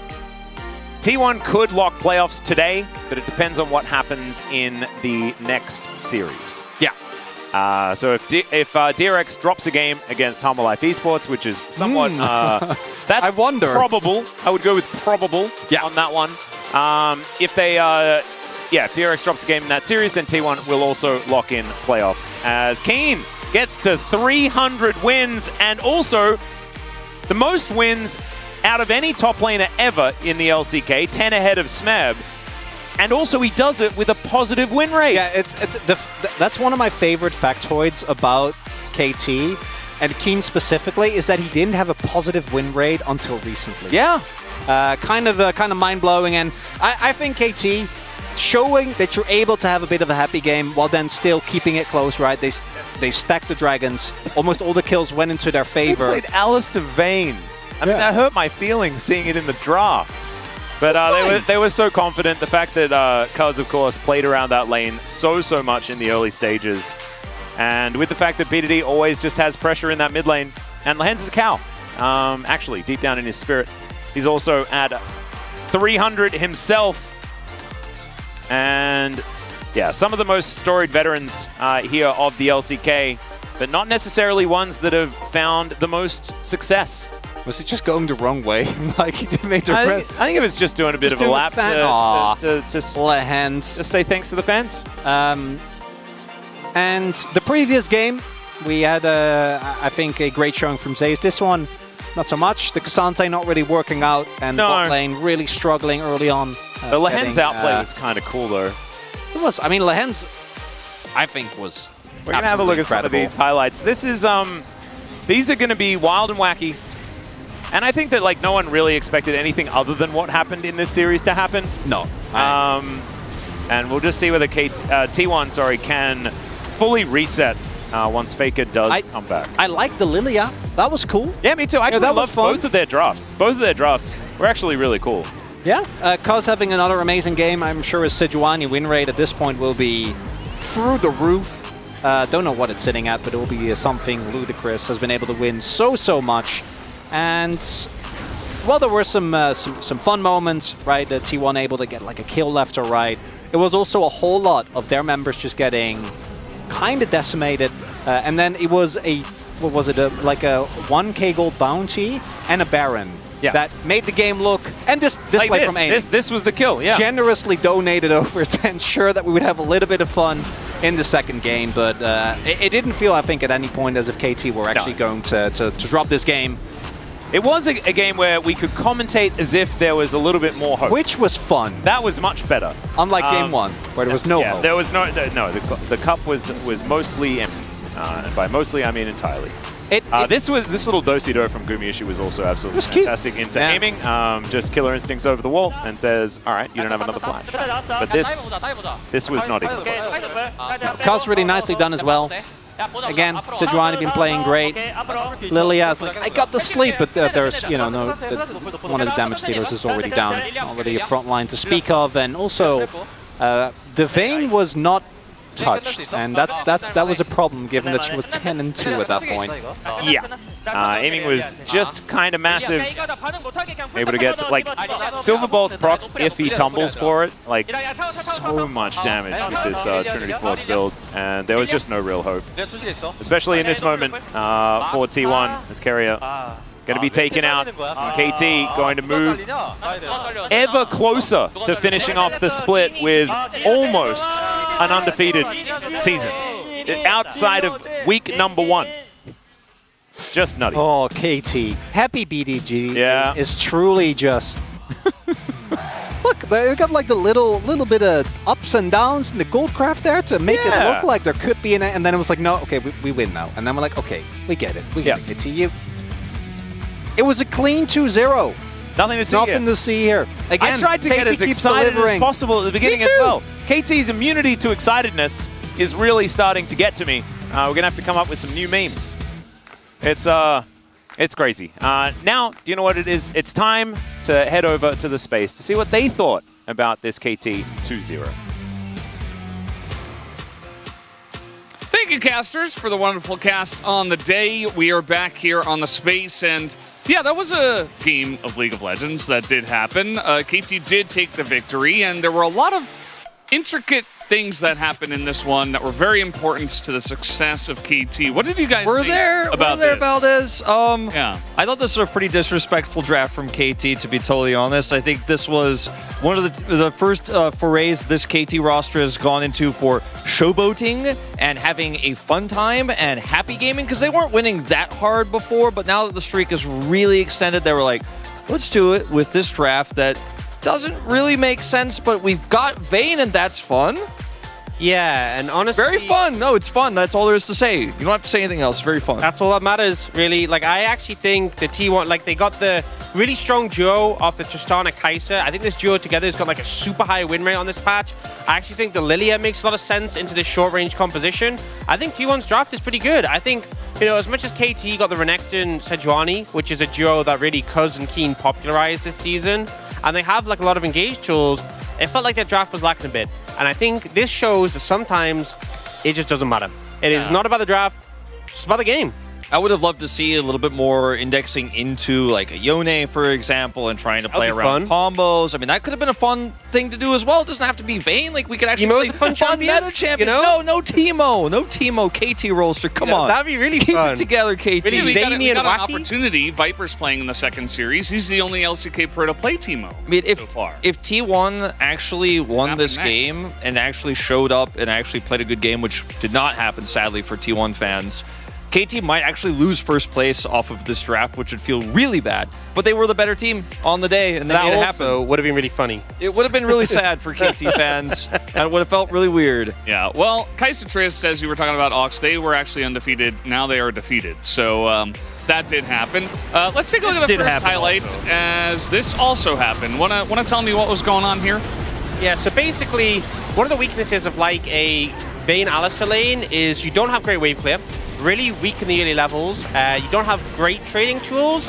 F: T1 could lock playoffs today, but it depends on what happens in the next series.
G: Yeah.
F: So if DRX drops a game against Humble Life Esports, which is somewhat that's
G: I wonder.
F: probable. I would go with probable on that one. If DRX drops a game in that series, then T1 will also lock in playoffs as Keen gets to 300 wins and also the most wins out of any top laner ever in the LCK, 10 ahead of Smeb. And also he does it with a positive win rate.
G: Yeah, that's one of my favorite factoids about KT and Keen specifically is that he didn't have a positive win rate until recently.
F: Yeah.
G: Kind of mind-blowing, and I think KT showing that you're able to have a bit of a happy game while then still keeping it close, right? They stacked the dragons. Almost all the kills went into their favor.
F: They played Alistair Vayne. I mean, that hurt my feelings seeing it in the draft. But they were so confident. The fact that Cuz, of course, played around that lane so much in the early stages. And with the fact that BDD always just has pressure in that mid lane. And Lehens is a cow. Actually, deep down in his spirit. He's also at 300 himself. And yeah, some of the most storied veterans here of the LCK, but not necessarily ones that have found the most success.
G: Was he just going the wrong way? Like he made the
F: I think it was just doing a bit of a lap to say thanks to the fans.
G: And the previous game, we had, I think, a great showing from Zayas. This one, not so much. The Cassante not really working out, and bot lane really struggling early on.
F: The Lehens outplay was kind of cool, though.
G: It was. I mean, Lehens, I think, was
F: We're going to have a look at some of these highlights. This is, these are going to be wild and wacky. And I think that, like, no one really expected anything other than what happened in this series to happen.
G: No.
F: And we'll just see whether T1 can fully reset once Faker does come back.
G: I like the Lilia. That was cool.
F: Yeah, me too. I actually loved both of their drafts. Both of their drafts were actually really cool.
G: Yeah. Cuz having another amazing game. I'm sure his Sejuani win rate at this point will be through the roof. Don't know what it's sitting at, but it will be something ludicrous. Has been able to win so much. And, well, there were some fun moments, right? The T1 able to get like a kill left or right. It was also a whole lot of their members just getting kind of decimated. And then it was like a 1k gold bounty and a Baron that made the game look, and this like play from Aiming.
F: This was the kill, yeah.
G: Generously donated over to ensure that we would have a little bit of fun in the second game. But it didn't feel, I think, at any point as if KT were actually going to drop this game.
F: It was a game where we could commentate as if there was a little bit more hope.
G: Which was fun.
F: That was much better.
G: Unlike game one, where there was no hope.
F: There was no, the cup was mostly empty. And by mostly, I mean entirely. This little do-si-do from Gumiishi was also absolutely fantastic into aiming. Just killer instincts over the wall and says, all right, you don't have another flash. But this was not even close.
G: Cuz really nicely done as well. Again, Sejuani been playing great. Lilia's like, I got the sleep, but there's, one of the damage dealers is already down. Already a front line to speak of, and also the Vayne was not touched, and that was a problem given that she was 10-2 at that point.
F: Yeah. Aiming was just kind of massive. Able to get, like, Silver Bolt's procs if he tumbles for it. Like, so much damage with this Trinity Force build, and there was just no real hope. Especially in this moment for T1 as Carrier. Going to be taken out. KT going to move ever closer to finishing off the split with almost an undefeated season. Outside of week number 1. Just nutty.
G: Oh, KT. Happy BDG is truly just... Look, they got like the little bit of ups and downs in the Goldcraft there to make it look like there could be an... And then it was like, no, okay, we win now. And then we're like, okay, we get it. We get it, KT. It was a clean 2-0.
F: Nothing to see
G: here. Again,
F: I tried to get as excited as possible at the beginning as well. KT's immunity to excitedness is really starting to get to me. We're going to have to come up with some new memes. It's crazy. Now, do you know what it is? It's time to head over to the space to see what they thought about this KT 2-0.
A: Thank you, casters, for the wonderful cast on the day. We are back here on the space, and yeah, that was a game of League of Legends that did happen. KT did take the victory, and there were a lot of intricate things that happened in this one that were very important to the success of KT. What did you guys think about this?
B: Valdez.
A: Yeah.
B: I thought this was a pretty disrespectful draft from KT, to be totally honest. I think this was one of the first forays this KT roster has gone into for showboating and having a fun time and happy gaming, because they weren't winning that hard before, but now that the streak is really extended, they were like, let's do it with this draft that doesn't really make sense, but we've got Vayne, and that's fun.
C: Yeah, and honestly...
B: Very fun. No, it's fun. That's all there is to say. You don't have to say anything else. Very fun.
C: That's all that matters, really. Like, I actually think the T1, like, they got the really strong duo of the Tristana Kai'Sa. I think this duo together has got, like, a super high win rate on this patch. I actually think the Lilia makes a lot of sense into this short-range composition. I think T1's draft is pretty good. I think, you know, as much as KT got the Renekton Sejuani, which is a duo that really Cuz and Keen popularized this season, and they have, like, a lot of engaged tools, it felt like their draft was lacking a bit. And I think this shows that sometimes it just doesn't matter. It is not about the draft, it's about the game.
B: I would have loved to see a little bit more indexing into like a Yone, for example, and trying to play around combos. I mean, that could have been a fun thing to do as well. It doesn't have to be Vayne. Like, we could actually play
C: a fun
B: meta champions.
C: You know?
B: No Teemo. No Teemo. KT roster. Come on.
C: That'd be really
B: Keep
C: fun.
B: it together, KT.
A: Really, we got an
C: wacky
A: opportunity. Viper's playing in the second series. He's the only LCK pro to play Teemo
B: I mean,
A: so far.
B: if T1 actually won this
A: Nice.
B: game and actually showed up and actually played a good game, which did not happen, sadly, for T1 fans, KT might actually lose first place off of this draft, which would feel really bad. But they were the better team on the day, and that made it happen.
C: Also would have been really funny.
B: It would have been really sad for KT fans, and it would have felt really weird.
A: Yeah, well, Kai'Sa Triss, as you were talking about, Ox, they were actually undefeated. Now they are defeated. So that did happen. Let's take a look at the first highlight, as this also happened. Want to tell me what was going on here?
C: Yeah, so basically, one of the weaknesses of like a Vayne Alistar lane is you don't have great wave clear. Really weak in the early levels. You don't have great trading tools,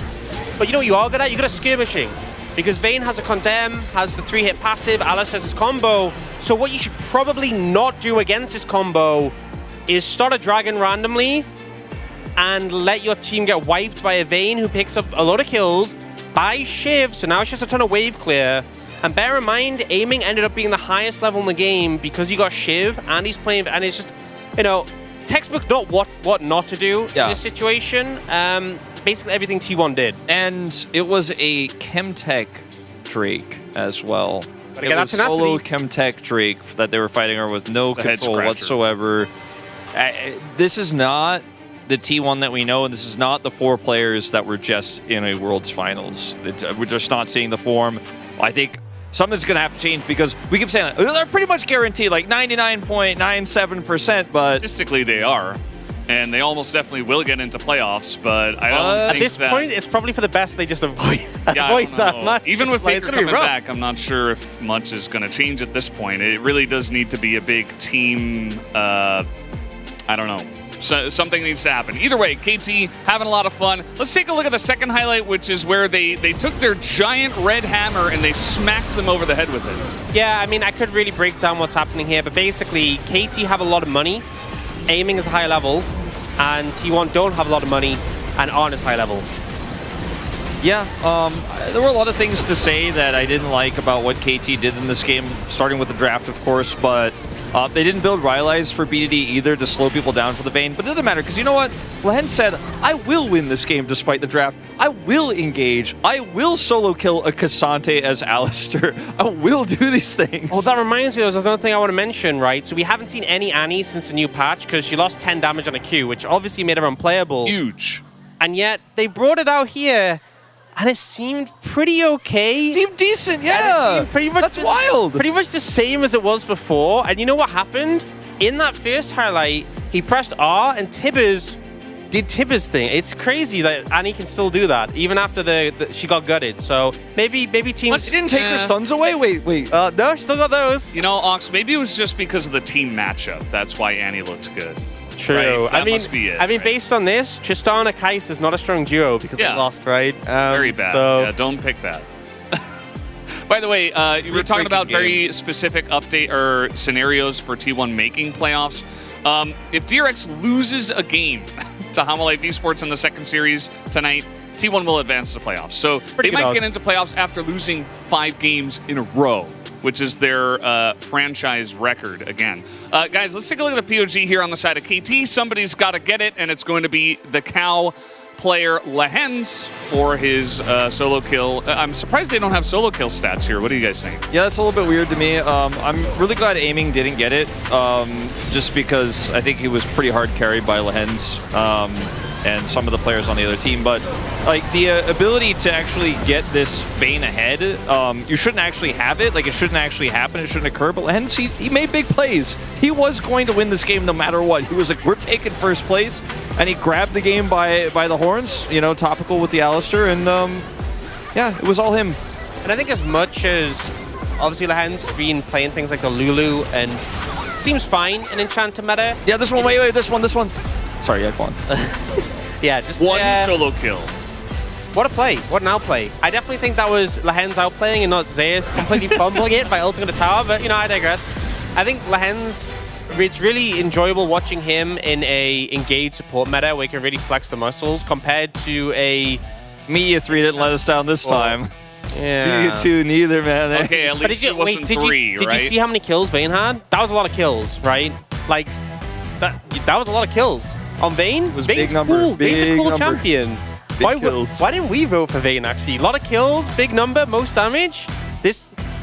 C: but you know what you are good at? You're good at skirmishing. Because Vayne has a Condemn, has the 3-hit passive, Alistar has his combo. So what you should probably not do against this combo is start a dragon randomly and let your team get wiped by a Vayne who picks up a lot of kills, buys Shiv, so now it's just a ton of wave clear. And bear in mind, aiming ended up being the highest level in the game because he got Shiv and he's playing, and it's just, you know, textbook not what not to do in this situation. Basically everything T1 did.
B: And it was a Chemtech Drake as well.
C: But
B: it was solo Chemtech Drake that they were fighting her with no control whatsoever. This is not the T1 that we know, and this is not the 4 players that were just in a Worlds Finals. We're just not seeing the form. I think something's going to have to change, because we keep saying that they're pretty much guaranteed, like 99.97%, but
A: Statistically, they are. And they almost definitely will get into playoffs, but I don't think
C: at this point, it's probably for the best they just avoid that much.
A: Even with
C: like,
A: Faker coming back, I'm not sure if much is going to change at this point. It really does need to be a big team, I don't know. So something needs to happen. Either way, KT having a lot of fun. Let's take a look at the second highlight, which is where they took their giant red hammer and they smacked them over the head with it.
C: Yeah, I mean, I could really break down what's happening here, but basically, KT have a lot of money, aiming is a high level, and T1 don't have a lot of money and aren't as high level.
B: yeah, there were a lot of things to say that I didn't like about what KT did in this game, starting with the draft, of course, but they didn't build Rylai's for BDD either to slow people down for the Vayne, but it doesn't matter, because you know what? Lehen said, I will win this game despite the draft. I will engage. I will solo kill a Cassante as Alistar. I will do these things.
C: Well, that reminds me, there's another thing I want to mention, right? So we haven't seen any Annie since the new patch, because she lost 10 damage on a Q, which obviously made her unplayable.
A: Huge.
C: And yet, they brought it out here, and it seemed pretty okay.
B: It seemed decent, yeah.
C: It seemed pretty much
B: That's wild.
C: Pretty much the same as it was before. And you know what happened? In that first highlight, he pressed R and Tibbers did Tibbers thing. It's crazy that Annie can still do that, even after she got gutted. So maybe teams...
B: She didn't take her stuns away? Wait.
C: No, she still got those.
A: You know, Ox, maybe it was just because of the team matchup. That's why Annie looked good.
C: True.
A: Right? That
C: I mean,
A: must be it, right?
C: based on this, Tristana Kais is not a strong duo because they lost, right?
A: Very bad.
C: So
A: Yeah, don't pick that. By the way, you were talking about very specific update or scenarios for T1 making playoffs. If DRX loses a game to Hamalife Esports in the second series tonight, T1 will advance to playoffs. So they might get into playoffs after losing 5 games in a row, which is their franchise record again. Guys, let's take a look at the POG here on the side of KT. Somebody's got to get it, and it's going to be the Cow player Lehens for his solo kill. I'm surprised they don't have solo kill stats here. What do you guys think?
B: Yeah, that's a little bit weird to me. I'm really glad Aiming didn't get it, just because I think he was pretty hard carried by Lehens and some of the players on the other team. But like the ability to actually get this Vayne ahead, you shouldn't actually have it. Like it shouldn't actually happen. It shouldn't occur. But Lehens, he made big plays. He was going to win this game no matter what. He was like, we're taking first place. And he grabbed the game by the horns, you know, topical with the Alistair, and yeah, it was all him.
C: And I think as much as obviously Lehen's been playing things like the Lulu and it seems fine in Enchanter meta.
B: Yeah, this one, wait, this one. Sorry, yeah, go on.
C: Yeah, just
A: one solo kill.
C: What a play, what an outplay. I definitely think that was Lehen's outplaying and not Zeus completely fumbling it by ulting the tower, but you know, I digress. I think Lehen's, it's really enjoyable watching him in a engaged support meta where he can really flex the muscles compared to a...
B: Media 3 didn't let us down this time.
C: Yeah.
B: Media 2 neither, man.
A: Okay, at least it wasn't 3,
C: did
A: right?
C: you see how many kills Vayne had? That was a lot of kills, right? Like, that was a lot of kills. On Vayne?
B: It was
C: Vayne's
B: big number,
C: cool. Vayne's a cool
B: big number.
C: champion.
B: Big kills.
C: Why didn't we vote for Vayne, actually? A lot of kills, big number, most damage.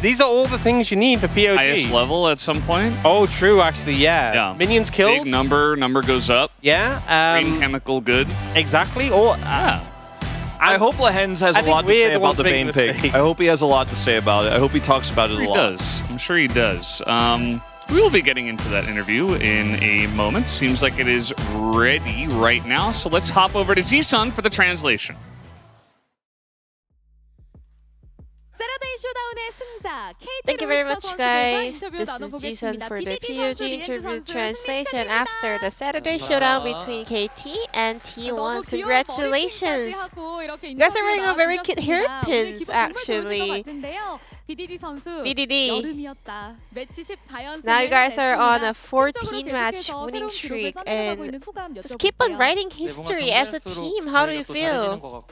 C: These are all the things you need for POG.
A: Highest level at some point.
C: Oh, true, actually, yeah. Minions killed.
A: Big number goes up.
C: Yeah.
A: Green chemical good.
C: Exactly. Or
B: I hope Lehens has a lot to say about the Vayne pick. I hope he has a lot to say about it. I hope he talks about it a lot.
A: He does. I'm sure he does. We will be getting into that interview in a moment. Seems like it is ready right now. So let's hop over to Jisun for the translation.
I: Thank you very much, guys. This is Jisun for the POG interview translation after the Saturday showdown between KT and T1. Congratulations! You guys are wearing a very cute hairpins, actually. BDD. Now you guys are on a 14-match winning streak and just keep on writing history as a team. How do you feel?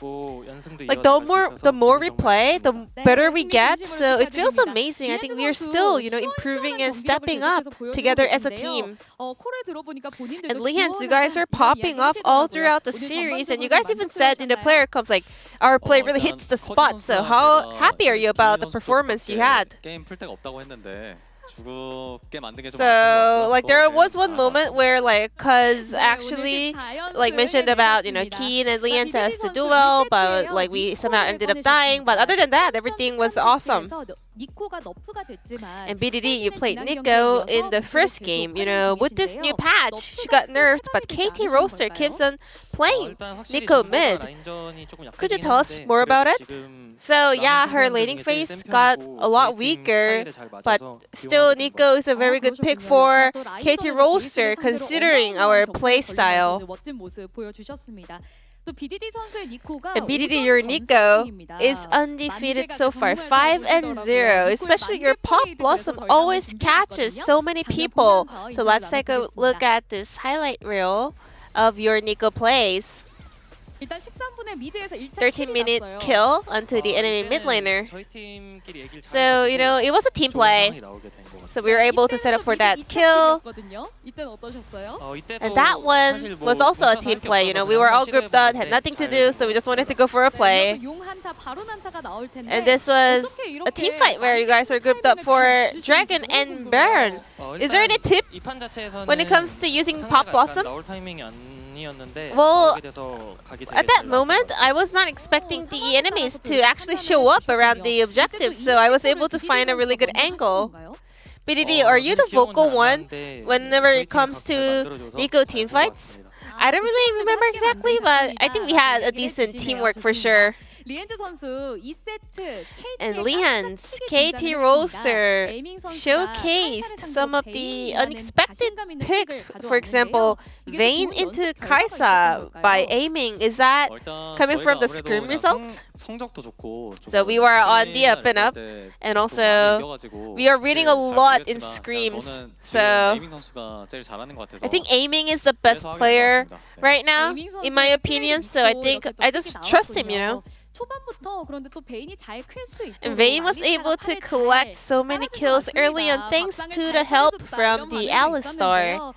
I: Like the more we play, the better we get. So it feels amazing. I think we are still, you know, improving and stepping up together as a team. And Lehens, you guys are popping off all throughout the series, and you guys even said in the player comps like our play really hits the spot. So how happy are you about the performance you had? So like there was one moment where like cuz actually like mentioned about, you know, Keen and Lientes to do well, but like we somehow ended up dying, but other than that everything was awesome. And BDD, you played Nico in the first game. You know, with this new patch, she got nerfed, but KT Roaster keeps on playing Nico mid. Could you tell us more about it? So yeah, her laning phase got a lot weaker, but still Nico is a very good pick for KT Roaster considering our playstyle. And BDD, your Nico is undefeated so far, 5-0. Especially your Pop Blossom always catches so many people. So let's take a look at this highlight reel of your Nico plays. 13-minute kill onto the enemy mid laner. So, you know, it was a team play. So we were able to set up for that kill. And that one was also a team play. You know, we were all grouped up, had nothing to do, so we just wanted to go for a play. And this was a team fight where you guys were grouped up for Dragon and Baron. Is there any tip when it comes to using Pop Blossom? Well, at that moment, I was not expecting the enemies to actually show up around the objective, so I was able to find a really good angle. BDD, are you the vocal one whenever it comes to Nico teamfights? I don't really remember exactly, but I think we had a decent teamwork for sure. And Lehan's KT Roaster showcased some of the unexpected picks. For example, Vayne into Kaisa by aiming. Is that coming from the scrim result? So we were on the up and up, and also we are reading a lot in screams. So I think aiming is the best player right now, in my opinion. So I think I just trust him, you know. And Vayne was able to collect so many kills early on thanks to the help from the Alistar.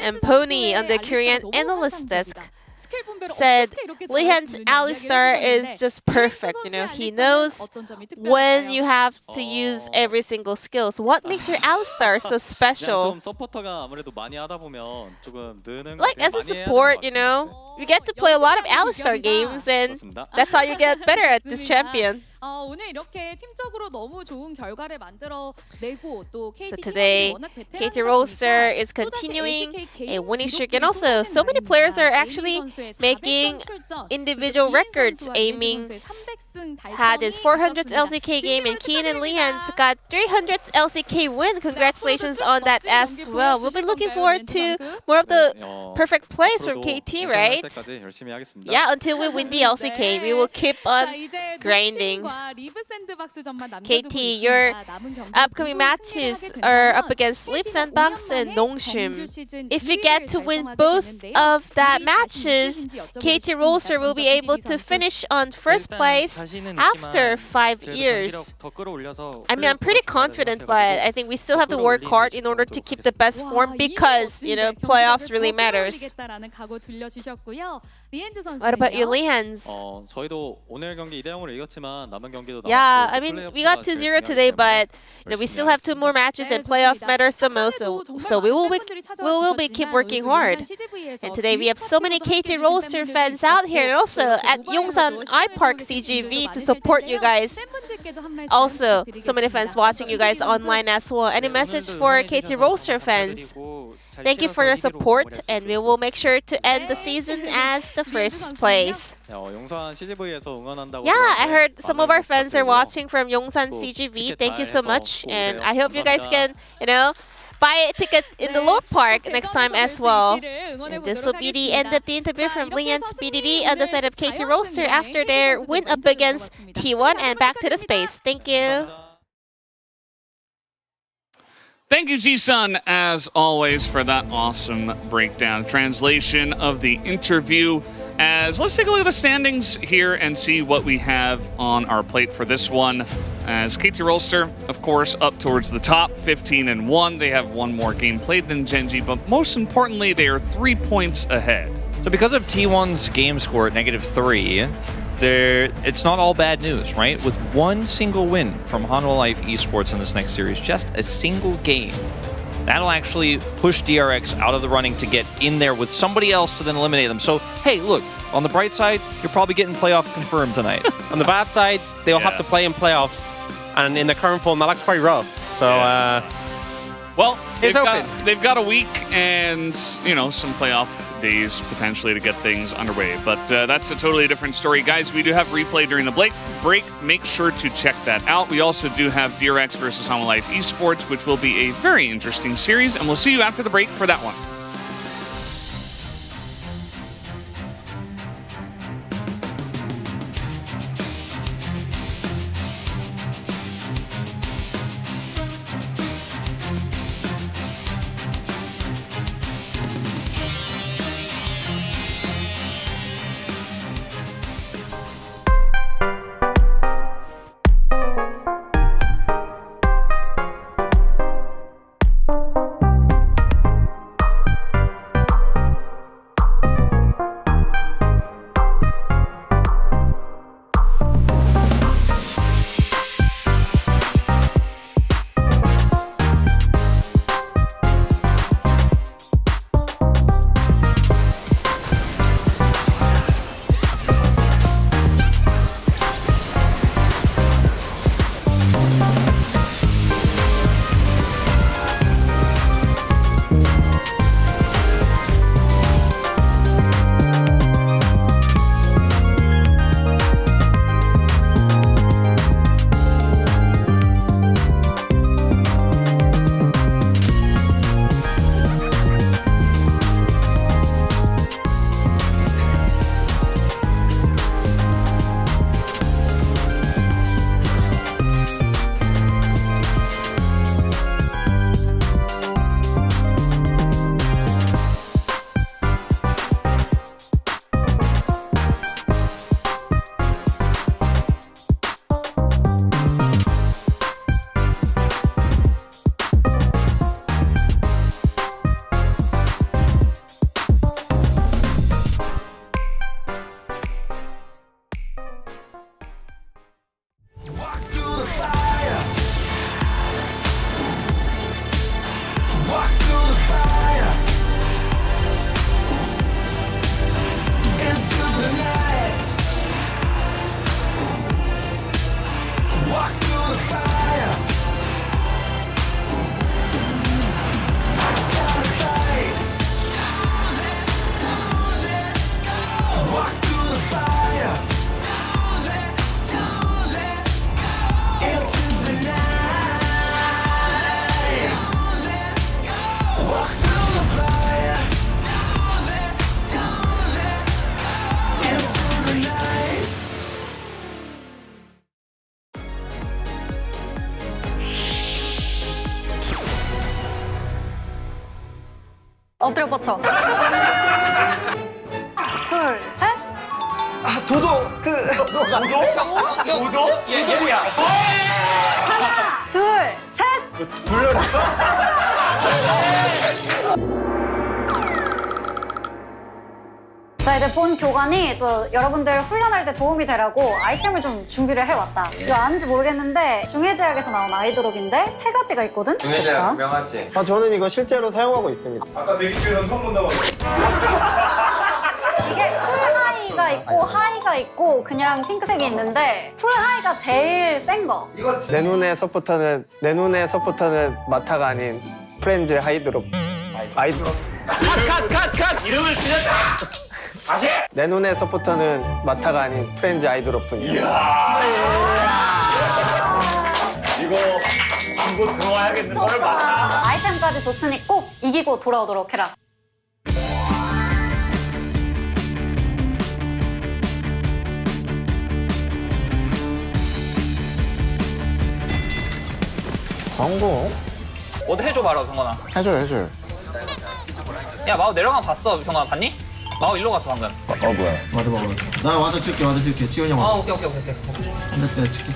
I: And Pony on the Korean analyst desk said Lehan's Alistar is just perfect, you know. He knows when you have to use every single skill. So what makes your Alistar so special? Like as a support, you know, you get to play a lot of Alistar games, and that's how you get better at this champion. So today, KT Roaster is continuing a winning streak, and also so many players are actually making individual records. Aiming had his 400th LCK game, and Keen and Lehan's got 300th LCK win. Congratulations on that as well. We'll be looking forward to more of the perfect plays from KT, right? Yeah, until we win the LCK, we will keep on grinding. KT, your upcoming matches are up against Sleep Sandbox and Nongshim. If you get to win both of that matches, KT Roaster will be able to finish on first place after 5 years. I mean, I'm pretty confident, but I think we still have to work hard in order to keep the best form because, you know, playoffs really matters. What about you, Lehan's? Yeah, I mean, we got 2-0 today, but you know, we still have 2 more matches and playoffs matters the most. So we will be keep working hard. And today we have so many KT Roaster fans out here, and also at Yongsan iPark CGV to support you guys. Also, so many fans watching you guys online as well. Any message for KT Roaster fans? Thank you for your support, and we will make sure to end the season as the first place. Yeah, I heard some of our fans are watching from Yongsan CGV. Thank you so much, and I hope you guys can, you know, buy a ticket in the Lord Park next time as well. And this will be the end of the interview from Lehan's BDD on the side of KT Roaster after their win up against T1, and back to the space. Thank you.
A: Thank you, Ji-sun, as always, for that awesome breakdown. Translation of the interview. Let's take a look at the standings here and see what we have on our plate for this one. As KT Roaster, of course, up towards the top, 15-1. They have 1 more game played than Genji, but most importantly, they are 3 points ahead.
B: So because of T1's game score at -3, it's not all bad news, right? With 1 single win from Hanwha Life Esports in this next series, just a single game, that'll actually push DRX out of the running to get in there with somebody else to then eliminate them. So, hey, look, on the bright side, you're probably getting playoff confirmed tonight.
C: On the bad side, they'll have to play in playoffs, and in the current form, that looks quite rough. So,
A: well, they've got a week and, you know, some playoff days potentially to get things underway. But that's a totally different story. Guys, we do have replay during the break. Make sure to check that out. We also do have DRX versus Hanwha Life Esports, which will be a very interesting series. And we'll see you after the break for that one.
J: 엎드려 뻗쳐. 둘, 셋. 하나, 둘, 셋. 자, 이제 본 교관이 또 여러분들 훈련할 때 도움이 되라고 아이템을 좀 준비를 해왔다. 이거 아는지 모르겠는데 중해제약에서 나온 아이드롭인데 3가지가 있거든?
E: 중해제약 유명하지?
K: 저는 이거 실제로 사용하고 있습니다.
D: 아까 대기실에서 처음 본다고
J: 이게 풀하이가 있고 하이가 있고 그냥 핑크색이 있는데 풀하이가 제일 센 거.
K: 내 눈의 서포터는 마타가 아닌 프렌즈 하이드롭. 아이드롭.
D: 컷! 이름을 틀렸다! 다시!
K: 내 눈의 서포터는 마타가 아닌 프렌즈 아이드롭뿐이야.
D: 이거 광고 들어와야겠는 거를 맞다.
J: 아이템까지 줬으니 꼭 이기고 돌아오도록 해라.
K: 성공.
E: 어디 해줘 봐라 경건아.
K: 해줘요.
E: 야 마우 내려가면 봤어 경건아 봤니? 마우 일로 갔어 방금.
K: 뭐야. 나 와서 칠게. 지훈이 형
E: 아 오케이.
K: 한대 때 칠게.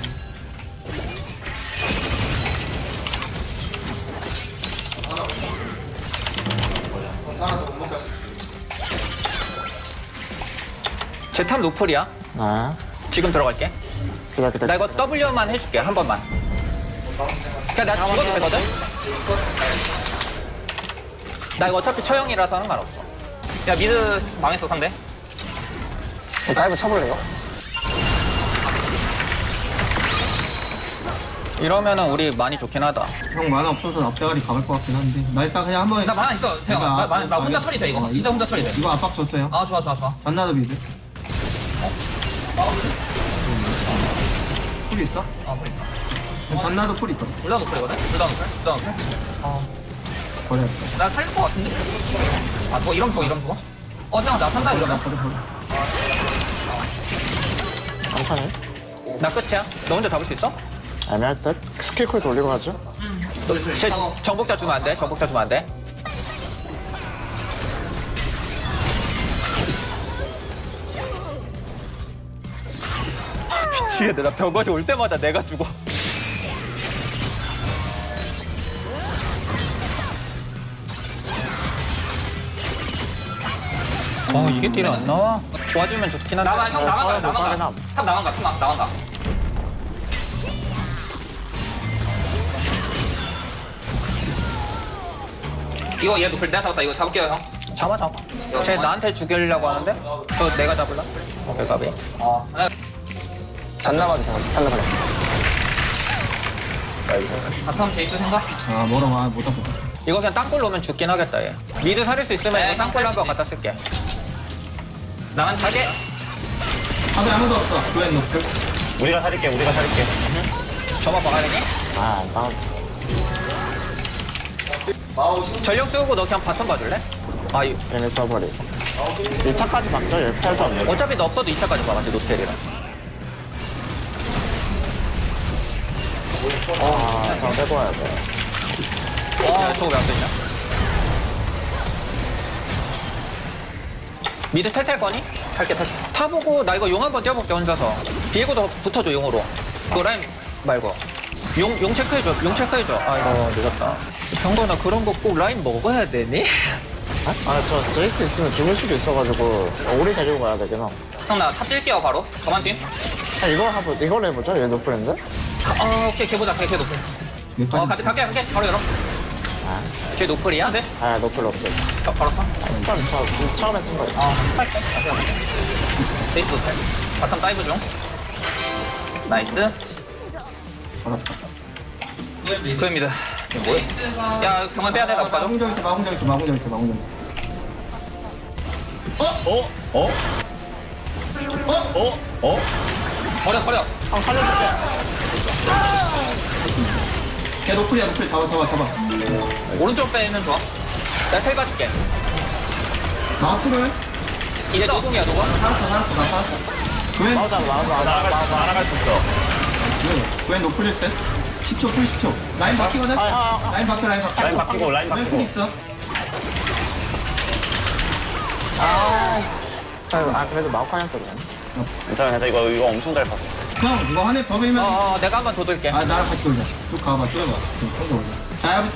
E: 제 탑 노플이야. 지금 들어갈게.
K: 기다려.
E: 나 이거 W만 해줄게 한 번만. 그냥 내가 죽어도 되거든? 나 이거 어차피 처형이라서 상관없어. 야 미드 망했어 상대.
K: 다이브 쳐볼래요?
E: 이러면은 우리 많이 좋긴 하다.
K: 형 만화 없어서 앞대가리 가볼 것 같긴 한데. 나 일단 그냥 한번.
E: 나 만화 있어. 태영아. 나 혼자 처리 돼 이거. 진짜 혼자 처리 돼.
K: 이거 압박 줬어요.
E: 아 좋아.
K: 만나도 미드. 풀 있어?
E: 풀 있어.
K: 잔나도 풀 있다.
E: 둘 다 노플이거든? 둘 다 노플?
K: 버려.
E: 나 살릴 것 같은데? 아 죽어? 이러면 죽어? 태영아 나 산다 이러면.
K: 괜찮아요?
E: 나 끝이야. 너 혼자 잡을 수 있어?
K: 애매할 듯? 스킬콜 돌리고 가죠?
E: 쟤 정복자 주면 안 돼. 미치겠네. 나 병거지 올 때마다 내가 죽어. 이게 딜이 안 나와? 도와주면 좋긴 한데. 나만 가. 탑 나만 가. 이거 얘 노플 내가 잡았다. 이거 잡을게요 형. 잡아. 쟤 나한테 죽이려고 하는데? 저 내가 잡을라? 오케이 가비.
K: 잔나만 살려버려.
E: 바텀 제이스 생각?
K: 뭐라 못 하고.
E: 이거 그냥 땅굴로 오면 죽긴 하겠다 얘. 미드 살릴 수 있으면 이거 땅굴로 한번 갖다 쓸게. 나만 타게.
K: 답이 아무도 없어. 그웬 노플.
D: 우리가 살릴게.
E: 저만 막아야 되니?
K: 나.
E: 전력 쓰고 너 그냥 바텀 봐줄래?
K: 얘네 써버리. 1차까지 막죠? 10살도 안 돼.
E: 어차피 너 없어도 2차까지 막았지 노텔이랑.
K: 저 빼고 와야 돼.
E: 저거 왜 안 되냐? 미드 탈탈 거니? 탈게. 타보고 나 이거 용 한번 뛰어볼게 혼자서. 비에고도 붙어줘 용으로. 그거 라인 말고. 용 체크해줘. 이거 늦었다. 병건아 그런 거 꼭 라인 먹어야 되니?
K: 저 제이스 있으면 죽을 수도 있어가지고 오래 데리고 가야 되긴 함.
E: 형 나 탑 뛸게요 바로. 저만 뛰.
K: 이걸 해보죠? 얘 노플인데?
E: 오케이 걔 보자. 걔 노플. 갈게. 바로 열어. 걔 노플이야? 네?
K: 노플 없어.
E: 바로 써?
K: 스타는 처음에 쓴 거야.
E: 할게. 베이스 노플. 바텀 다이브 중. 나이스. 그입니다. 야 경원 빼야 돼. 나 빠져.
K: 마공정 있어.
E: 버려.
K: 형 살려줄게.
G: 걔 노플이야 노플 잡아.
E: 오른쪽 빼면 좋아. 내가 텔 봐줄게.
G: 나 풀을
E: 이제 노공이야 노공.
G: 살았어 나 살았어. 그웬
D: 날아갈 수 있어.
G: 그웬 노플일 때 10초 풀 10초 라인 바뀌거든? 라인 바뀌어
D: 라인 바뀌고 라인
G: 그웬 풀
D: 바뀌고.
G: 있어
K: 그래도 마우카냥 소리네.
F: 괜찮아. 이거 엄청 잘 봤어.
D: 형 이거 한해 더 밀면
E: 내가 한번 더 돌게.
D: 아 나랑 같이 돌자. 쭉 가봐 쭉 해봐. 쭉 올려.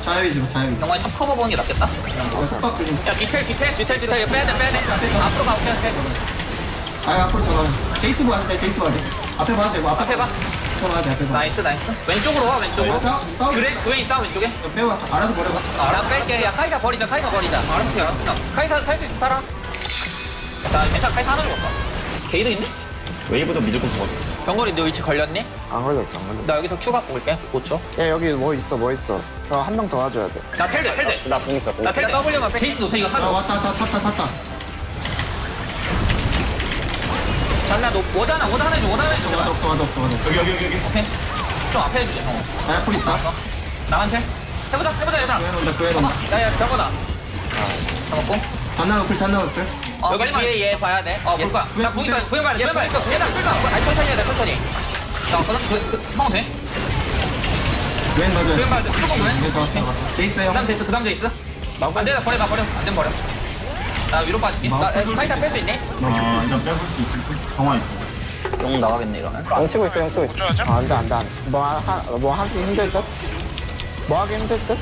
D: 자야위주로 자야위주.
E: 영환이 탑 커버 보는 게 낫겠다.
D: 속박 조심.
E: 야 디테일 빼야 돼. 앞으로 가 오케이.
D: 아 앞으로 저가. 제이스 봐도 돼 제이스 봐도 돼. 앞에 봐도 되고
E: 앞에 봐.
D: 앞에 봐도 돼 앞에 봐.
E: 나이스. 왼쪽으로 와 왼쪽으로.
D: 싸워.
E: 그래 그웬 있다 왼쪽에.
D: 빼와 알아서 버려봐.
E: 나 뺄게. 야 카이사 버리자. 알았어. 카이사 탈수 있어 살아. 나 괜찮아. 카이사 하나 죽었어. 게이드 있니?
F: 웨이브도 믿을 거 죽었어.
E: 병걸이 너 위치 걸렸니?
K: 안 걸렸어.
E: 나 여기서 큐 갖고 올게. 5초.
K: 야 여기 뭐 있어. 저 한 명 더 와줘야 돼.
E: 나 텔대.
F: 나공 있어.
E: 나 텔대. W만 빼. 제이스 노트 이거
D: 아
E: 사줘.
D: 왔다 탔다.
E: 잔나 너 워드 하나 해줘.
D: 와도 없어.
F: 여기.
E: 오케이. 좀 앞에 해주자 형.
D: 아 풀 있다.
E: 나한테. 해보자 얘들아.
D: 구해놓는다.
E: 야야 병거다. 잡았고.
D: 잔나 어플.
E: 여기 뒤에 얘 봐야 돼. 볼 거야. 나 구이 봐야 돼. 구이 봐야 돼. 얘들아 끌까? 아니 천천히 해야 돼. 자 형 돼?
D: 웬 맞아.
E: 구이 봐야 돼. 무조건 구이.
D: 네 잡았어. 제이스 형.
E: 그다음 제이스. 안 돼, 버려. 안 되면 버려. 나 위로 빠질게. 나 파이터 뺄 수 있니?
D: 아 이거 빼볼 수 있을 듯. 정화 있어.
E: 용 나가겠네 이러면.
K: 영 치고 있어. 안돼. 뭐 하기 힘들 듯? 뭐 하기 힘들 듯?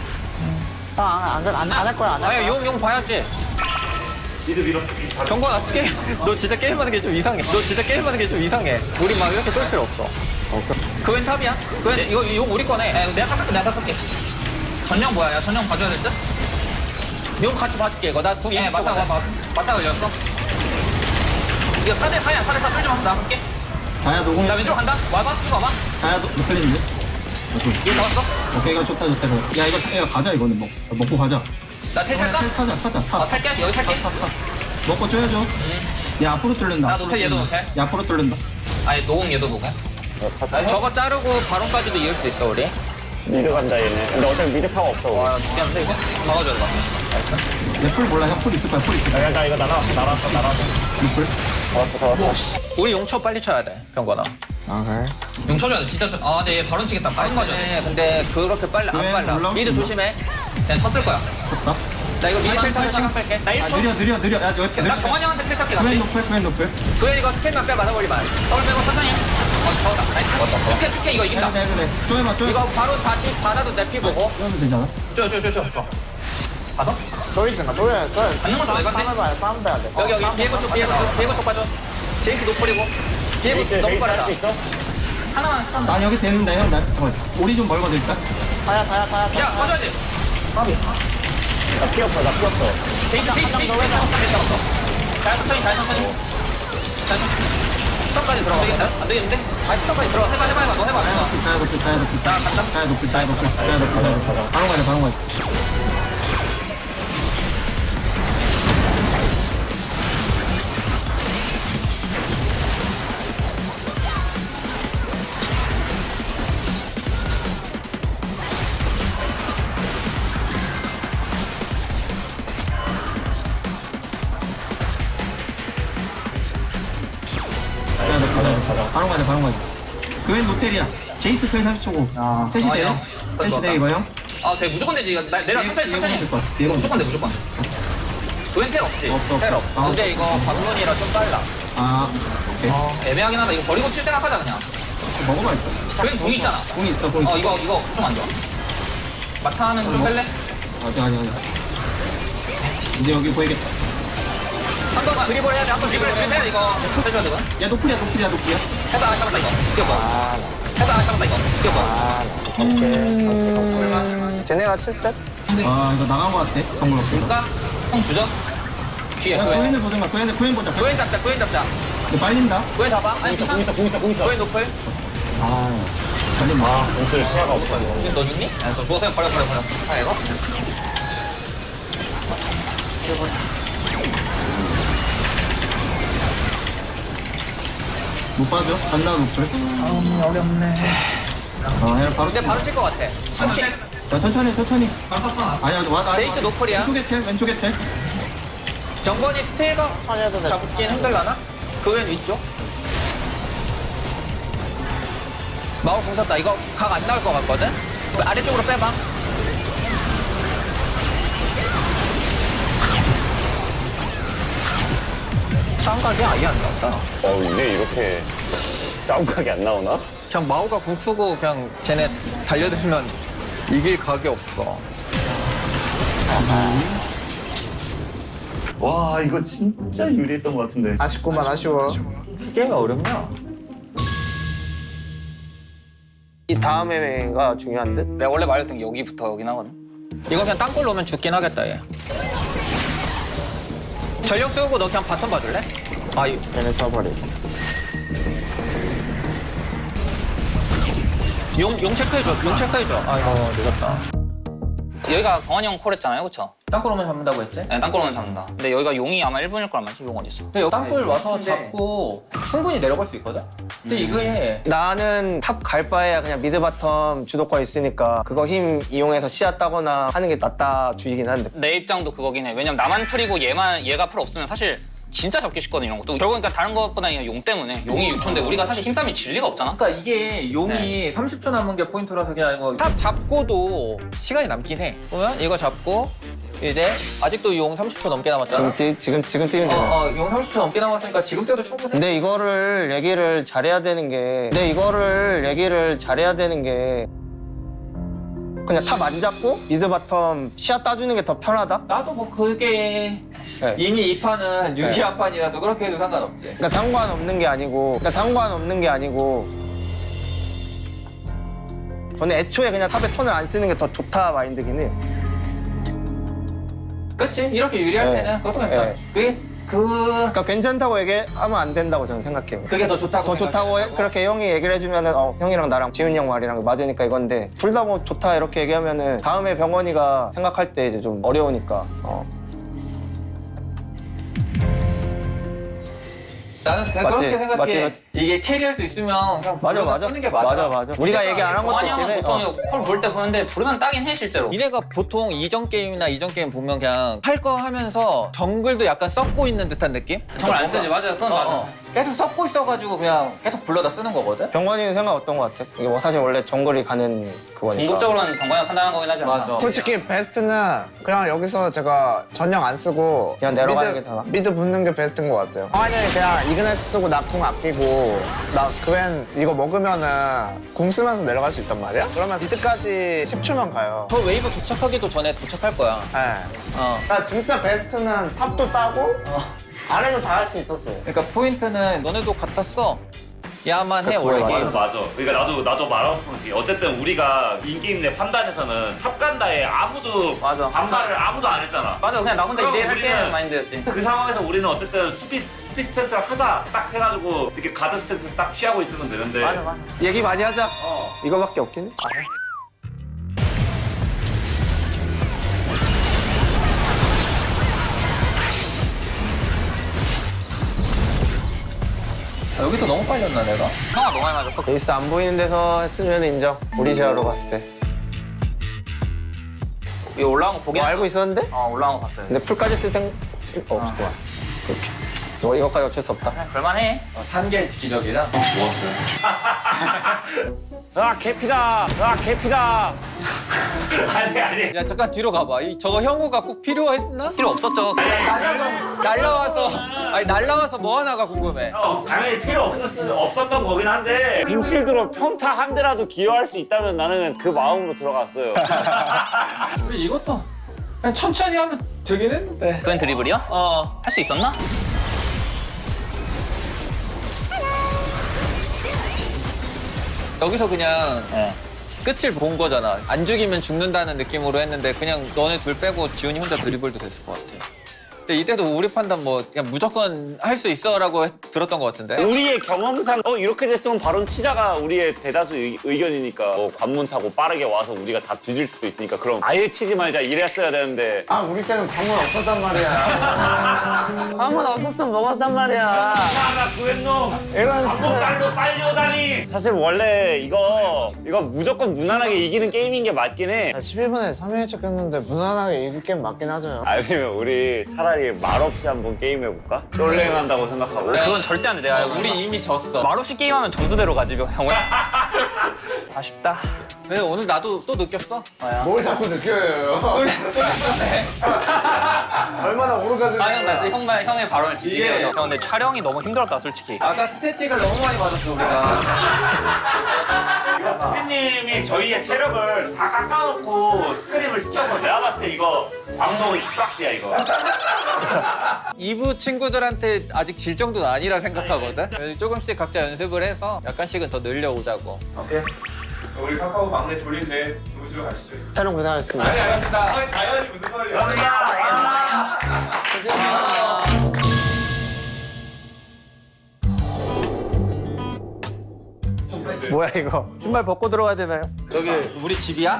K: 안 할 거야.
E: 아야 용 봐야지. 경고 나 게임. 너 진짜 게임하는 게 좀 이상해. 우리 막 이렇게 쏠 필요 없어. 그웬 탑이야? 그웬 이거 용 우리 거네. 내가 깎을게. 전령 뭐야? 야 전령 봐줘야 될 듯? 용 같이 봐줄게 이거. 나궁 20초 맞다 걸렸어. 이거 4대 4야. 4대 4 뚫지 마. 나 할게.
D: 자야 노공.
E: 나 왼쪽으로 간다. 와봐. 쭉 와봐.
D: 자야 못 걸리는데?
E: 얘 잡았어? 오케이
D: 이거 좋다. 야 이거 가자 이거는 먹고 가자.
E: 나 텔 탈까?
D: 타자.
E: 탈게. 여기 탈게.
D: 먹고 줘야죠. 야 앞으로 뚫는다.
E: 나 노텔, 얘도 노텔.
D: 야 앞으로 뚫는다.
E: 아니 노공 얘도 노공. 저거 자르고 바론까지도 이을 수 있어 우리.
F: 미드 간다 얘네. 근데 어차피 미드 파워 없어.
E: 와 죽겠는데 이거? 막아줘야 돼. 나이스.
D: 내 풀 몰라. 형 풀 있을 거야.
F: 나 이거 날아왔어.
D: 풀.
F: 잡았어.
E: 우리 용쳐 빨리 쳐야 돼 병관아.
K: 그래?
E: 용 쳐줘야 돼 진짜. 근데 얘 바론 치겠다. 빨리 맞아. 근데 그렇게 빨리 안
D: 왜
E: 빨라.
D: 올라올
E: 미드
D: 수 있나?
E: 조심해. 그냥 쳤을 거야.
D: 좋다.
E: 나 이거 미드 칠타를 시간 뺄게. 나 1초.
D: 느려. 야 여기
E: 나 정환이 형한테 킬 깎게
D: 구엔
E: 나지.
D: 높을.
E: 그에 이거 스캔만 빼 맞아버리 말. 더블 빼고 천천히. 저거다. 나이스. 축해 이거 이긴다.
D: 그래. 쪼여봐.
E: 이거 바로 다시 받아도 내 피 보고.
D: 쪼여도 되잖아.
E: 줘. 받아?
K: 쫄이잖아. 쫄.
E: 받는 건 좋아 이건데.
K: 싸움 봐야 돼.
E: 여기 비에고 쪽 빠져. 제이스 노플이고. 비에고 너무 빠르다. 하나만 스탑.
D: 난 여기 되는데 형. 나 잠깐. 우리 좀 멀거든 일단.
K: 타야.
E: 야 빠져야지.
F: 나 피 없어.
E: 제이스 잡았어. 잘 천천히. 스탑까지 들어가. 안 되겠는데? 스탑까지 들어가. 해봐. 너 해봐.
D: 자야 높을.
E: 나 간다.
D: 자야 높을. 바로 가자. 바로 가자. 그웬 노텔이야. 제이스 텔 30초고. 셋이 돼.
E: 형.
D: 셋이 돼 이거 형.
E: 돼. 무조건 되지. 이거 내려 천천히.
D: 될 것 같아. 얘가
E: 무조건 돼. 웬 텔 없지?
D: 없어.
E: 텔 없어. 근데 이거 방론이라 좀 빨라.
D: 아 오케이.
E: 애매하긴 하다. 이거 버리고 칠 생각하자 그냥.
D: 먹어봐 있어.
E: 웬 궁이 있잖아.
D: 공이 있어.
E: 이거 좀 안 좋아. 마타는 좀 뺄래?
D: 아니. 이제 여기 보이겠다.
E: 한번 드리블 해야 돼. 한번 드리블 해야 돼. 이거 해줘야 되거든.
D: 야 노플이야.
E: 해봐. 잡았다 이거. 잡았다 이거.
K: 오케이. 쟤네가 칠 듯?
D: 아 이거 나간 거 같아. 정글 없어.
E: 그러니까 형 주죠. 뒤에
D: 야
E: 구엔.
D: 코인을 보든가. 코인 보자.
E: 구엔 잡자.
D: 이거 빨린다.
E: 구엔 잡아. 아니
F: 공 있어.
E: 구엔 노플.
D: 빨린다.
F: 공쓸 시야가 없어.
E: 너 죽니? 너 죽어서 버려. 이거.
D: 못 빠져. 잔나 노플.
E: 어렵네.
D: 야 바로.
E: 이제 바로 칠 것 같아.
D: 야 천천히.
E: 바로 쳤어.
D: 아니야 와.
E: 제이스 노플이야.
D: 왼쪽에 텔.
E: 정건이 스테이가 잡긴 힘들라나? 그웬 위쪽. 마을 공 쳤다. 이거 각 안 나올 것 같거든? 아래쪽으로 빼봐. 싸움각이 아예 안 나온다.
L: 이제 이렇게 싸움각이 안 나오나?
E: 그냥 마오가 궁 쓰고 그냥 쟤네 달려들면 이길 각이 없어.
L: 와, 이거 진짜 유리했던 것 같은데.
K: 아쉽구만 아쉬워.
E: 게임이 어렵냐?
K: 이 다음에가 중요한 듯?
M: 내가 원래 말했던 게 여기부터 여긴 하거든.
E: 이거 그냥 땅굴 놓으면 죽긴 하겠다 얘. 전력 쓰고 너 그냥 바텀 봐줄래?
K: 얘네 써버려.
E: 용 체크해줘. 용 체크해줘. 이거 늦었다.
M: 여기가 강환이 형 콜했잖아요, 그쵸?
E: 땅굴 오면 잡는다고 했지?
M: 네, 땅굴 오면 잡는다. 근데 여기가 용이 아마 1분일 거란 말이지, 용 어딨어?
E: 근데 여기 땅굴 와서 잡고 충분히 내려갈 수 있거든? 근데 이거에
K: 나는 탑 갈 바에야 그냥 미드 바텀 주도권 있으니까 그거 힘 이용해서 시야 따거나 하는 게 낫다 주의긴 한데.
M: 내 입장도 그거긴 해. 왜냐면 나만 풀이고 얘가 풀 없으면 사실 진짜 잡기 쉽거든, 이런 것도. 결국은 그러니까 다른 것보다 그냥 용 때문에. 용이 6초인데 우리가 사실 힘싸움이 질 리가 없잖아?
E: 그러니까 이게 용이 30초 남은 게 포인트라서 그냥 이거 탑 잡고도 시간이 남긴 해. 보면 이거 잡고 이제 아직도 용 30초 넘게 남았잖아.
K: 지금 뛰면 되나?
E: 용 30초 넘게 남았으니까 지금 때도 충분해.
K: 근데 이거를 얘기를 잘해야 되는 게 그냥 탑 안 잡고 미드 바텀 시야 따주는 게 더 편하다?
E: 나도 뭐 그게 이미 이 판은 유리한 판이라서 그렇게 해도 상관없지.
K: 그러니까 상관없는 게 아니고 저는 애초에 그냥 탑에 턴을 안 쓰는 게 더 좋다 마인드긴 해.
E: 그렇지. 이렇게 유리할 때는 그것도 괜찮아.
K: 그러니까 괜찮다고 얘기하면 안 된다고 저는 생각해요.
E: 그게 더 좋다고
K: 그렇게 형이 얘기를 해주면은 형이랑 나랑 지훈이 형 말이랑 맞으니까 이건데 둘 다 뭐 좋다 이렇게 얘기하면은 다음에 병원이가 생각할 때 이제 좀 어려우니까.
E: 나는 그냥
K: 맞지?
E: 그렇게 생각해.
K: 맞지?
E: 이게 캐리할 수 있으면 그냥
K: 맞아.
E: 쓰는 게 맞아.
K: 우리가 얘기 안 한 것도
M: 강환이 형은
K: 있긴 해.
M: 보통 콜 볼 때 보는데 부르면 따긴 해, 실제로.
E: 니네가 보통 이전 게임 보면 그냥 할 거 하면서 정글도 약간 썩고 있는 듯한 느낌?
M: 정말 안 쓰지, 맞아요. 그건 맞아.
E: 계속 썩고 있어가지고 그냥 계속 불러다 쓰는 거거든?
K: 병원이는 생각 어떤 것 같아? 이게 뭐 사실 원래 정글이 가는 그거니까.
M: 궁극적으로는 병관이 판단하는 거긴 하지 않나?
E: 맞아.
N: 솔직히 베스트는 그냥 여기서 제가 전령 안 쓰고
K: 그냥 내려가는 게 더 나아.
N: 미드 붙는 게 베스트인 것 같아요. 황환이 그냥 이그나이트 쓰고 나 궁 아끼고 나 그웬 이거 먹으면은 궁 쓰면서 내려갈 수 있단 말이야? 그러면 미드까지 10초만 가요.
E: 저 웨이브 도착하기도 전에 도착할 거야.
N: 네. 나 진짜 베스트는 탑도 따고 아래도 다 할 수 있었어.
E: 그러니까 포인트는 너네도 같았어. 야만 해 원래 게임.
L: 맞아. 그러니까 나도 말하고 싶은 게 어쨌든 우리가 인게임 내 판단에서는 탑 간다에 아무도 반발을 아무도 안 했잖아.
M: 맞아, 그냥 나 혼자
L: 그럼
M: 이래 할게
L: 우리는
M: 마인드였지.
L: 그 상황에서 우리는 어쨌든 수비 스탠스를 하자 딱 해가지고 이렇게 가드 스탠스 딱 취하고 있으면 되는데.
M: 맞아.
K: 얘기 많이 하자. 이거밖에 없긴 해.
E: 여기서 너무 빨렸나 내가?
M: 형아 너무 많이 맞았어.
K: 베이스 안 보이는 데서 했으면 인정. 우리 시야로 봤을 때.
M: 이거 올라온 거 보긴
K: 알고 있었는데?
M: 올라온 거 봤어요.
K: 근데 풀까지 쓸 생각 없어. 이렇게. 이거까지 어쩔 수 없다.
M: 볼만해.
E: 3개 기적이다.
F: 개피다. 아니.
E: 야 잠깐 뒤로 가봐. 저거 형우가 꼭 필요했나?
M: 필요 없었죠.
E: 날라와서 뭐 하나가 궁금해.
L: 당연히 필요 없었던 거긴 한데 빔실드로 평타 한 대라도 기여할 수 있다면 나는 그 마음으로 들어갔어요.
E: 우리 이것도 그냥 천천히 하면 되긴 했는데.
M: 그건 드리블이야? 할 수 있었나?
E: 여기서 그냥 끝을 본 거잖아. 안 죽이면 죽는다는 느낌으로 했는데 그냥 너네 둘 빼고 지훈이 혼자 드리블도 됐을 것 같아. 근데 이때도 우리 판단 뭐 그냥 무조건 할 수 있어라고 들었던 것 같은데.
L: 우리의 경험상 이렇게 됐으면 바론 치자가 우리의 대다수 의견이니까 관문 타고 빠르게 와서 우리가 다 뒤질 수도 있으니까 그럼 아예 치지 말자 이랬어야 되는데.
N: 우리 때는 관문 없었단 말이야.
K: 관문 없었으면 먹었단 말이야.
L: 나 구했놈. 관문 빨리 오다니. 사실 원래 이거 무조건 무난하게 이기는 게임인 게 맞긴 해.
N: 11분에 3회 쳤겠는데 무난하게 이길 게임 맞긴 하죠.
L: 아니면 우리 차라리 말없이 한번 게임해볼까? 솔랭한다고 생각하고.
M: 그건 절대 안 돼. 내가
E: 우리 이미 졌어.
M: 말없이 게임하면 점수대로 가지, 형우야.
K: 아쉽다.
E: 왜 오늘 나도 또 느꼈어?
N: 뭘 자꾸 느껴요? 얼마나 오르가즘.
M: 형의 발언을 지지해요. 형 근데 촬영이 너무 힘들었다 솔직히.
E: 아까 스태틱을 너무 많이 받았어 우리가.
L: 선생님이 저희의 체력을 다 깎아놓고 스크림을 시켜서 내가 봤을 때 이거 방송이 쫙지야 이거.
E: 2부 친구들한테 아직 질 정도는 아니라 생각하거든. 조금씩 각자 연습을 해서 약간씩은 더 늘려오자고.
D: 오케이. 우리 카카오 막내 졸린데 부르시러 가시죠.
K: 촬영 고생하셨습니다.
D: 아니 알겠습니다. 당연히 무슨 말이야.
K: 뭐야 이거? 신발 벗고 들어가야 되나요?
E: 여기 우리 집이야?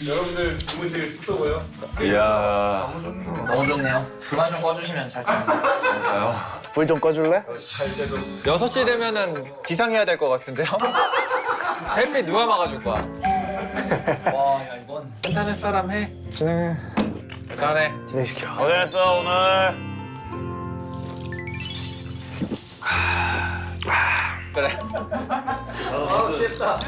D: 여러분들 주무실 숙소고요.
L: 이야.
M: 너무 좋네요. 불만 좀 꺼주시면 잘 씁니다.
N: 불 좀 꺼줄래?
E: 6시 되면은 기상해야 될 것 같은데요? 햇빛 누가 막아줄 거야?
M: 와, 야 이건
E: 괜찮을 사람 해.
N: 진행해.
E: 일단 해.
N: 진행시켜.
L: 고생했어 오늘.
E: 그래.
K: 취했다.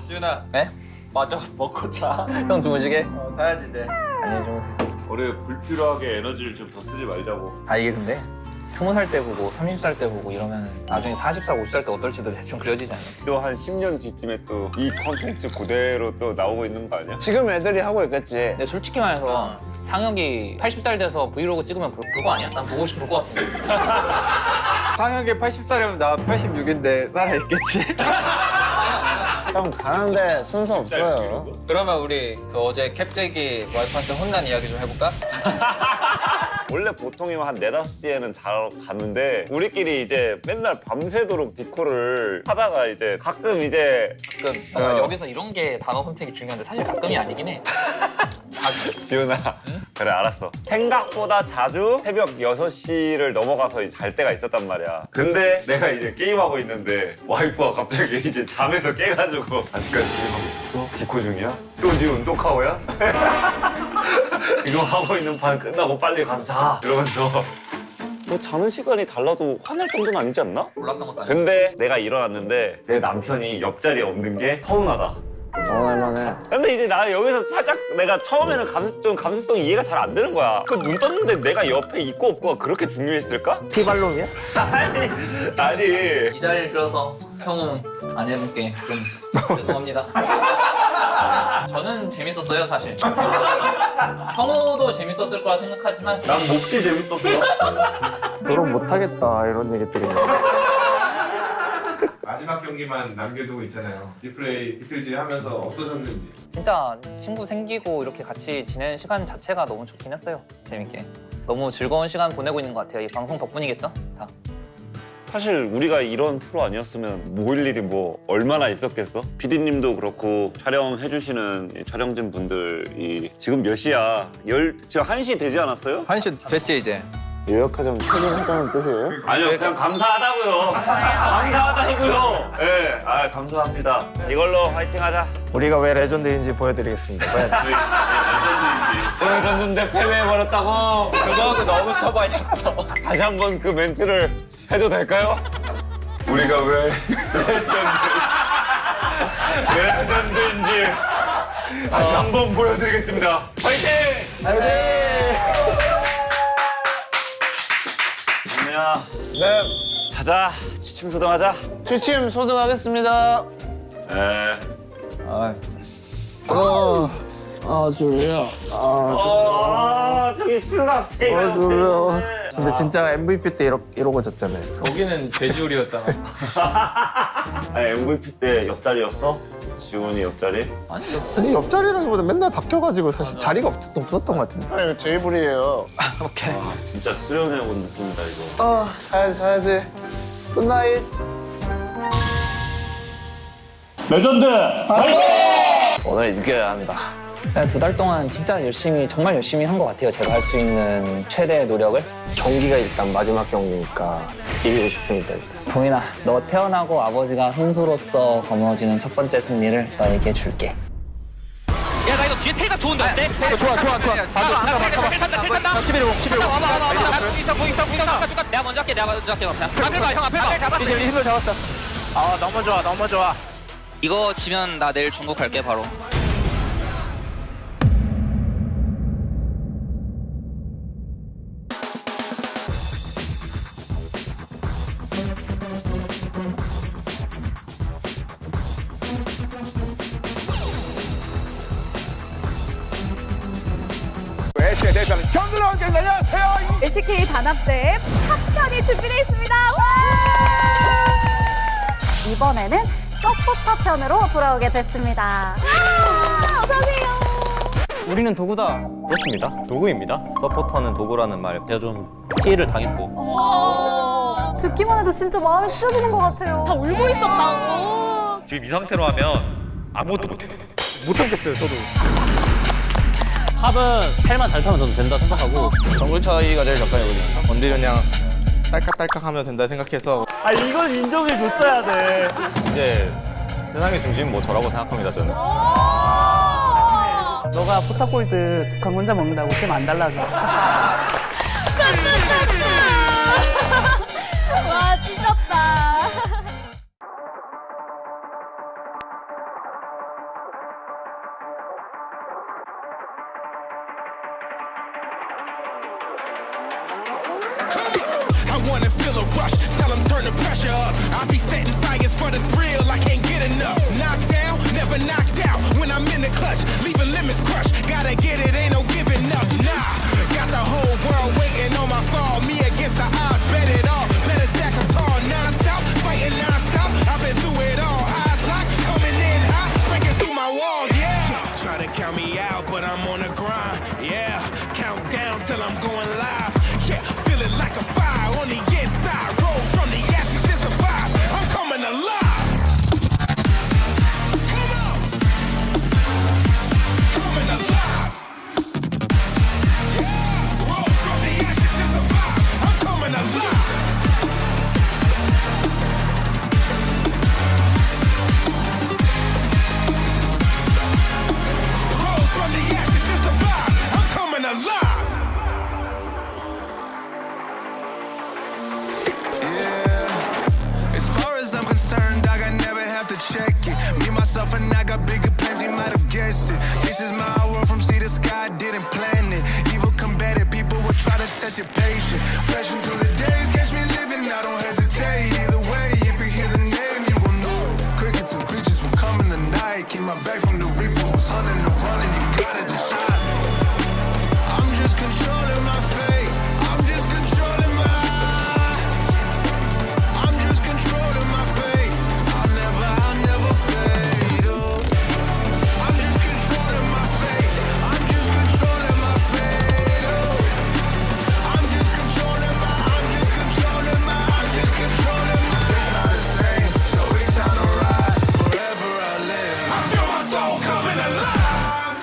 E: 지훈아.
M: 네?
E: 맞아. 먹고 자.
M: 형 주무시게?
E: 자야지 돼.
M: 안녕히 주무세요.
L: 올해 불필요하게 에너지를 좀 더 쓰지 말자고.
M: 아 이게 근데 20살 때 보고 30살 때 보고 이러면 나중에 40살, 50살 때 어떨지도 대충 그려지지 않아요?
L: 또 한 10년 뒤쯤에 또 이 컨텐츠 그대로 또 나오고 있는 거 아니야?
N: 지금 애들이 하고 있겠지.
M: 근데 솔직히 말해서 상혁이 80살 돼서 브이로그 찍으면 볼 거 아니야? 난 보고 싶을 것 같은데.
E: 상혁이 80살이면 나 86인데 살아있겠지?
N: 형 가는데 순서 없어요.
E: 그러면 우리 그 어제 캡제기 와이프한테 혼난 이야기 좀 해볼까?
L: 원래 보통이면 한 4, 5시에는 자러 가는데 우리끼리 이제 맨날 밤새도록 디코를 하다가 이제 가끔
M: 가끔 여기서 이런 게 단어 선택이 중요한데 사실 가끔이 아니긴 해.
L: 지훈아 그래 알았어. 생각보다 자주 새벽 6시를 넘어가서 잘 때가 있었단 말이야. 근데 내가 이제 게임하고 있는데 와이프가 갑자기 이제 잠에서 깨가지고 아직까지 게임하고 있었어? 디코 중이야? 또 네 운동카오야? 이거 하고 있는 반 끝나고 빨리 가서 자 이러면서 뭐 자는 시간이 달라도 화날 정도는 아니지 않나?
M: 몰랐던 것도 아니고.
L: 근데 내가 일어났는데 내 남편이 옆자리에 없는 게 서운하다.
N: 서운할만해.
L: 근데 이제 나 여기서 살짝 내가 처음에는 감수성 이해가 잘 안 되는 거야. 그 눈 떴는데 내가 옆에 있고 없고가 그렇게 중요했을까?
N: 티발롬이야?
L: 아니.
M: 이 자리를 빌어서 형은 아내분께 좀 죄송합니다. 저는 재밌었어요 사실. 형우도 재밌었을 거라 생각하지만
L: 난 몹시 재밌었어.
N: 결혼 못하겠다 이런 얘기 들으면.
D: 마지막 경기만 남겨두고 있잖아요. 리플레이 비틀즈 하면서 어떠셨는지.
M: 진짜 친구 생기고 이렇게 같이 지내는 시간 자체가 너무 좋긴 했어요. 재밌게. 너무 즐거운 시간 보내고 있는 것 같아요. 이 방송 덕분이겠죠? 다.
L: 사실 우리가 이런 프로 아니었으면 모일 일이 뭐 얼마나 있었겠어? PD님도 그렇고 촬영해주시는 이 촬영진 분들이 지금 몇 시야? 지금 1시 되지 않았어요?
E: 1시 됐지 이제?
N: 요약하자면 퇴근하자는 뜻이에요?
L: 아니요 그냥 감사하다고요. 감사하다고요. 네, 감사합니다. 이걸로 화이팅하자.
K: 우리가 왜 레전드인지 보여드리겠습니다.
L: 보여줬는데 패배해버렸다고.
E: 그거하고 너무 쳐봐야겠어.
L: 다시 한번 그 멘트를 해도 될까요? 우리가 왜 레전드인지 다시 한번 보여드리겠습니다. 화이팅! 안녕.
N: 네.
L: 자자, 취침 소등하자.
N: 취침 소등하겠습니다.
L: 네.
N: 졸려.
L: 저기 신나 스테이크.
K: 졸려. 근데 진짜 MVP 때 이러고 졌잖아요.
M: 거기는 돼지우리였잖아.
L: 아니 MVP 때 옆자리였어? 지훈이 옆자리?
K: 근데 옆자리라기보다 맨날 바뀌어가지고 사실 자리가 없었던 것 같은데.
N: 아니 이거 제이블이에요.
K: 오케이.
L: 진짜 수련해온 느낌이다 이거.
K: 자야지. 굿나잇.
L: 레전드!
M: 오늘 이겨야 합니다. 2달 동안 진짜 정말 열심히 한 것 같아요. 제가 할 수 있는 최대의 노력을.
K: 경기가 일단 마지막 경기니까 이기고 싶습니다. 일단.
M: 동인아, 너 태어나고 아버지가 훈수로서 거머쥐는 첫 번째 승리를 너에게 줄게.
C: 야, 나 이거 뒤에 텔가
E: 좋은데 어때?
N: 좋아.
E: 간다 11호 내가 먼저 할게 앞에 봐 형 앞에 봐
N: 이제 우리 힘을 잡았어. 아 너무 좋아.
E: 이거 지면 나 내일 중국 갈게 바로
N: LCK 대전 정글원 경기 안녕하세요.
I: LCK 단합대 탑편이 준비되어 있습니다.
J: 이번에는 서포터 편으로 돌아오게 됐습니다.
I: 어서오세요.
O: 우리는 도구다. 그렇습니다. 도구입니다. 서포터는 도구라는 말 제가 좀 피해를 당했어요.
J: 듣기만 해도 진짜 마음이 찢어지는 것 같아요.
I: 다 울고 있었다고.
O: 지금 이 상태로 하면 아무것도 못해.
N: 못 참겠어요 저도.
O: 탑은 팔만 잘 타면 저는 된다 생각하고
N: 정글 차이가 제일 적당이거든요. 원딜은 그냥 딸깍딸깍 하면 된다 생각해서.
O: 아 이건 인정해줬어야 돼. 이제 세상의 중심은 뭐 저라고 생각합니다 저는.
P: 너가 포탑골드 두 칸 혼자 먹는다고 게임 안 달라져.
I: 와 찢었다.
D: I wanna feel a rush, tell them turn the pressure up. I be setting fires for the thrill, I can't get enough. Knocked down, never knocked out. When I'm in the clutch, leaving limits crushed. Gotta get it, ain't no giving up, nah. Got the whole world waiting on my fall. Me against the odds, bet it all. Better stack them tall, non-stop, fighting non-stop. I've been through it all, eyes locked, coming in hot, breaking through my walls, yeah. Try to count me out, but I'm on the grind, yeah. Count down till I'm going live, yeah. Feeling like a fire on the inside. Roll from the ashes to survive. I'm coming alive. Come on. Coming alive. Yeah. Roll from the ashes to survive. I'm coming alive. Roll from the ashes to survive. I'm coming alive.
Q: As far as I'm concerned, dog, I never have to check it. Me, myself, and I got bigger plans, you might have guessed it. This is my world from sea to sky, didn't plan it. Evil combated, people will try to test your patience. Flashing through the days, catch me living, I don't hesitate. Either way, if you hear the name, you will know. Crickets and creatures will come in the night. Keep my back from the reaper who's hunting and running, you gotta decide. I'm just controlling my fate. I'm just controlling my... I'm just controlling my fate. I'll never fade. Oh. I'm just controlling my fate. I'm just controlling my fate. Oh. I'm just controlling my. I'm just controlling my. I'm just controlling my. It's not the same, so it's time to ride. Forever I live.
D: I feel my soul coming alive.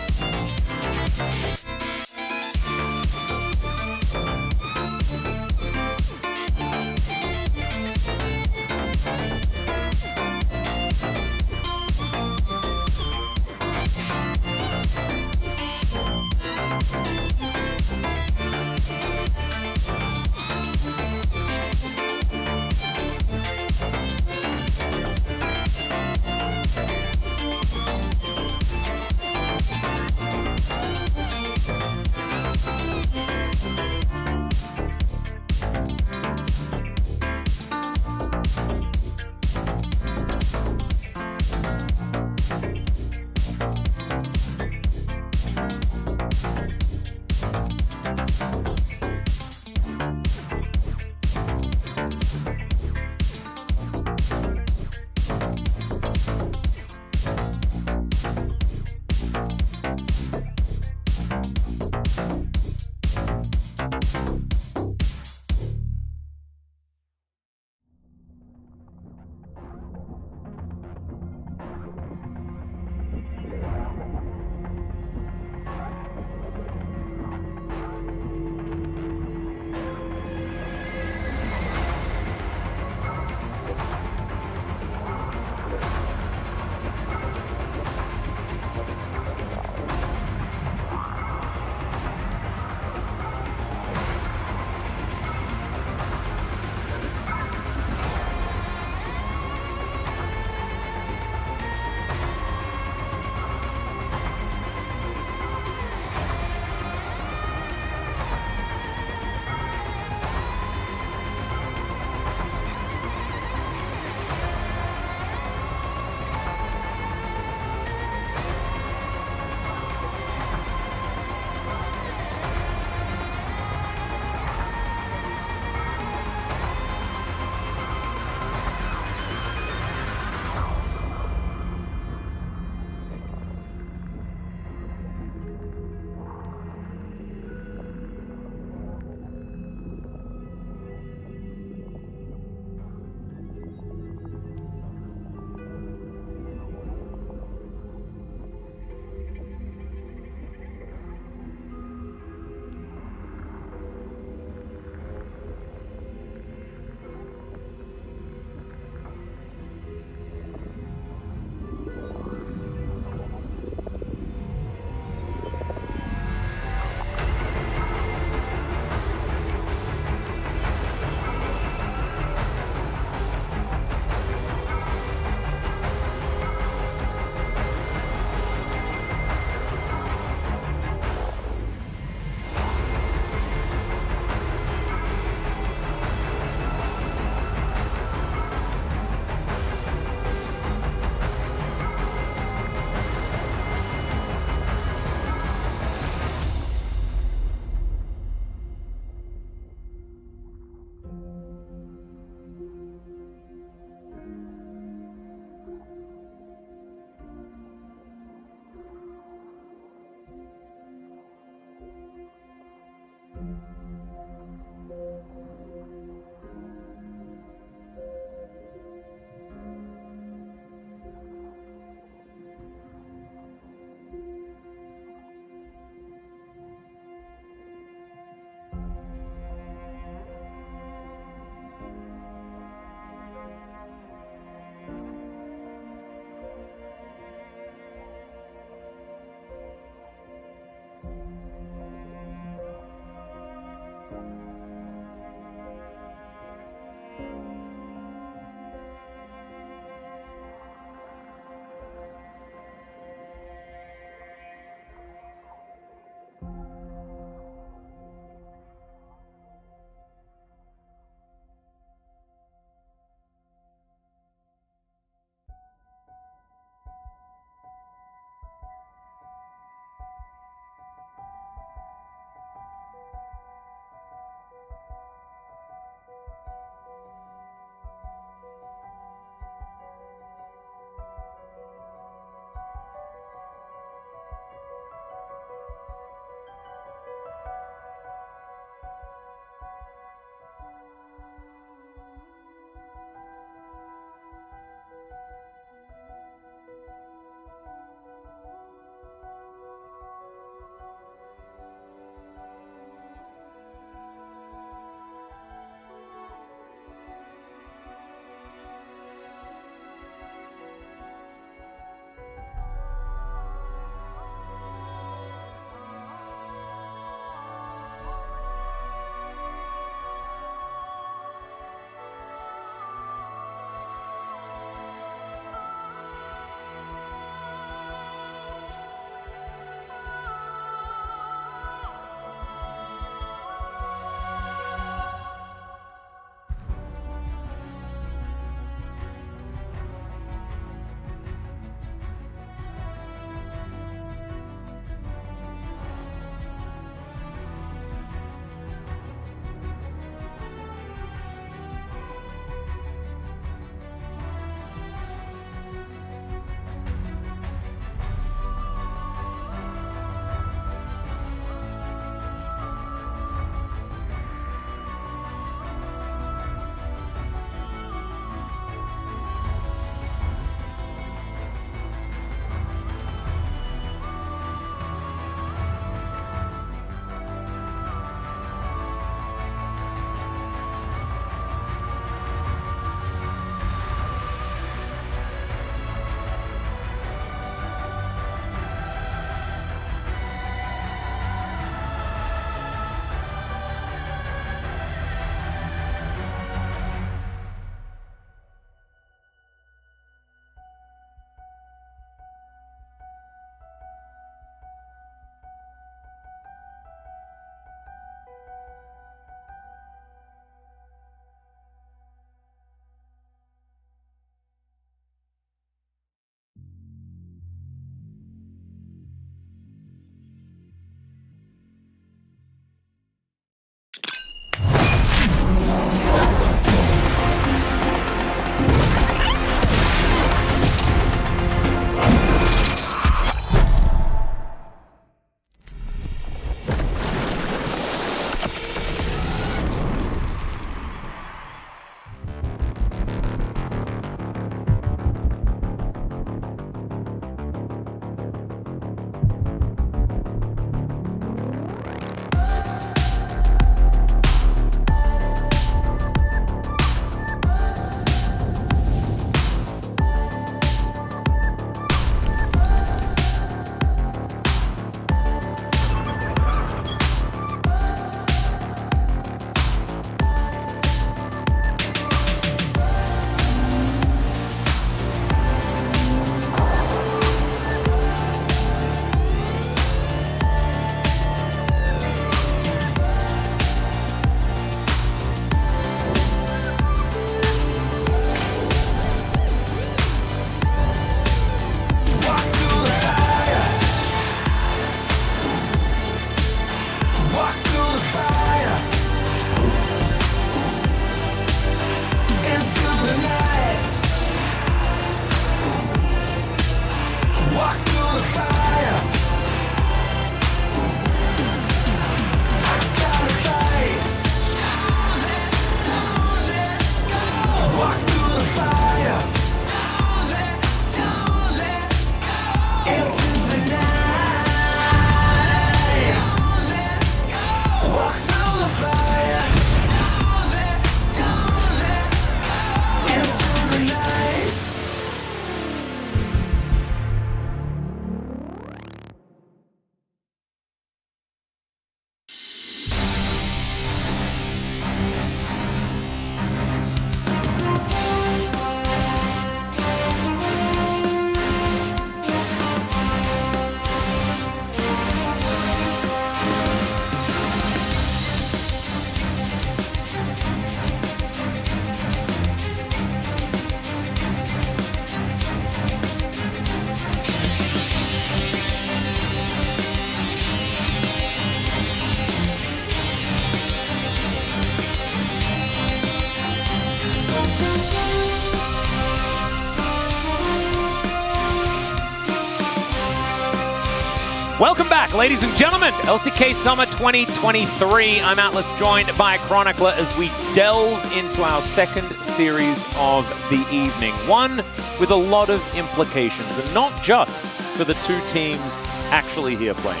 F: Welcome back, ladies and gentlemen. LCK Summer 2023. I'm Atlas, joined by Chronicler as we delve into our second series of the evening. One with a lot of implications, and not just for the two teams actually here playing.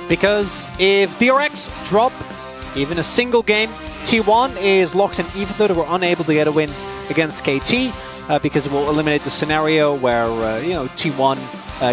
G: Because if DRX drop even a single game, T1 is locked in, even though they were unable to get a win against KT, because it will eliminate the scenario where T1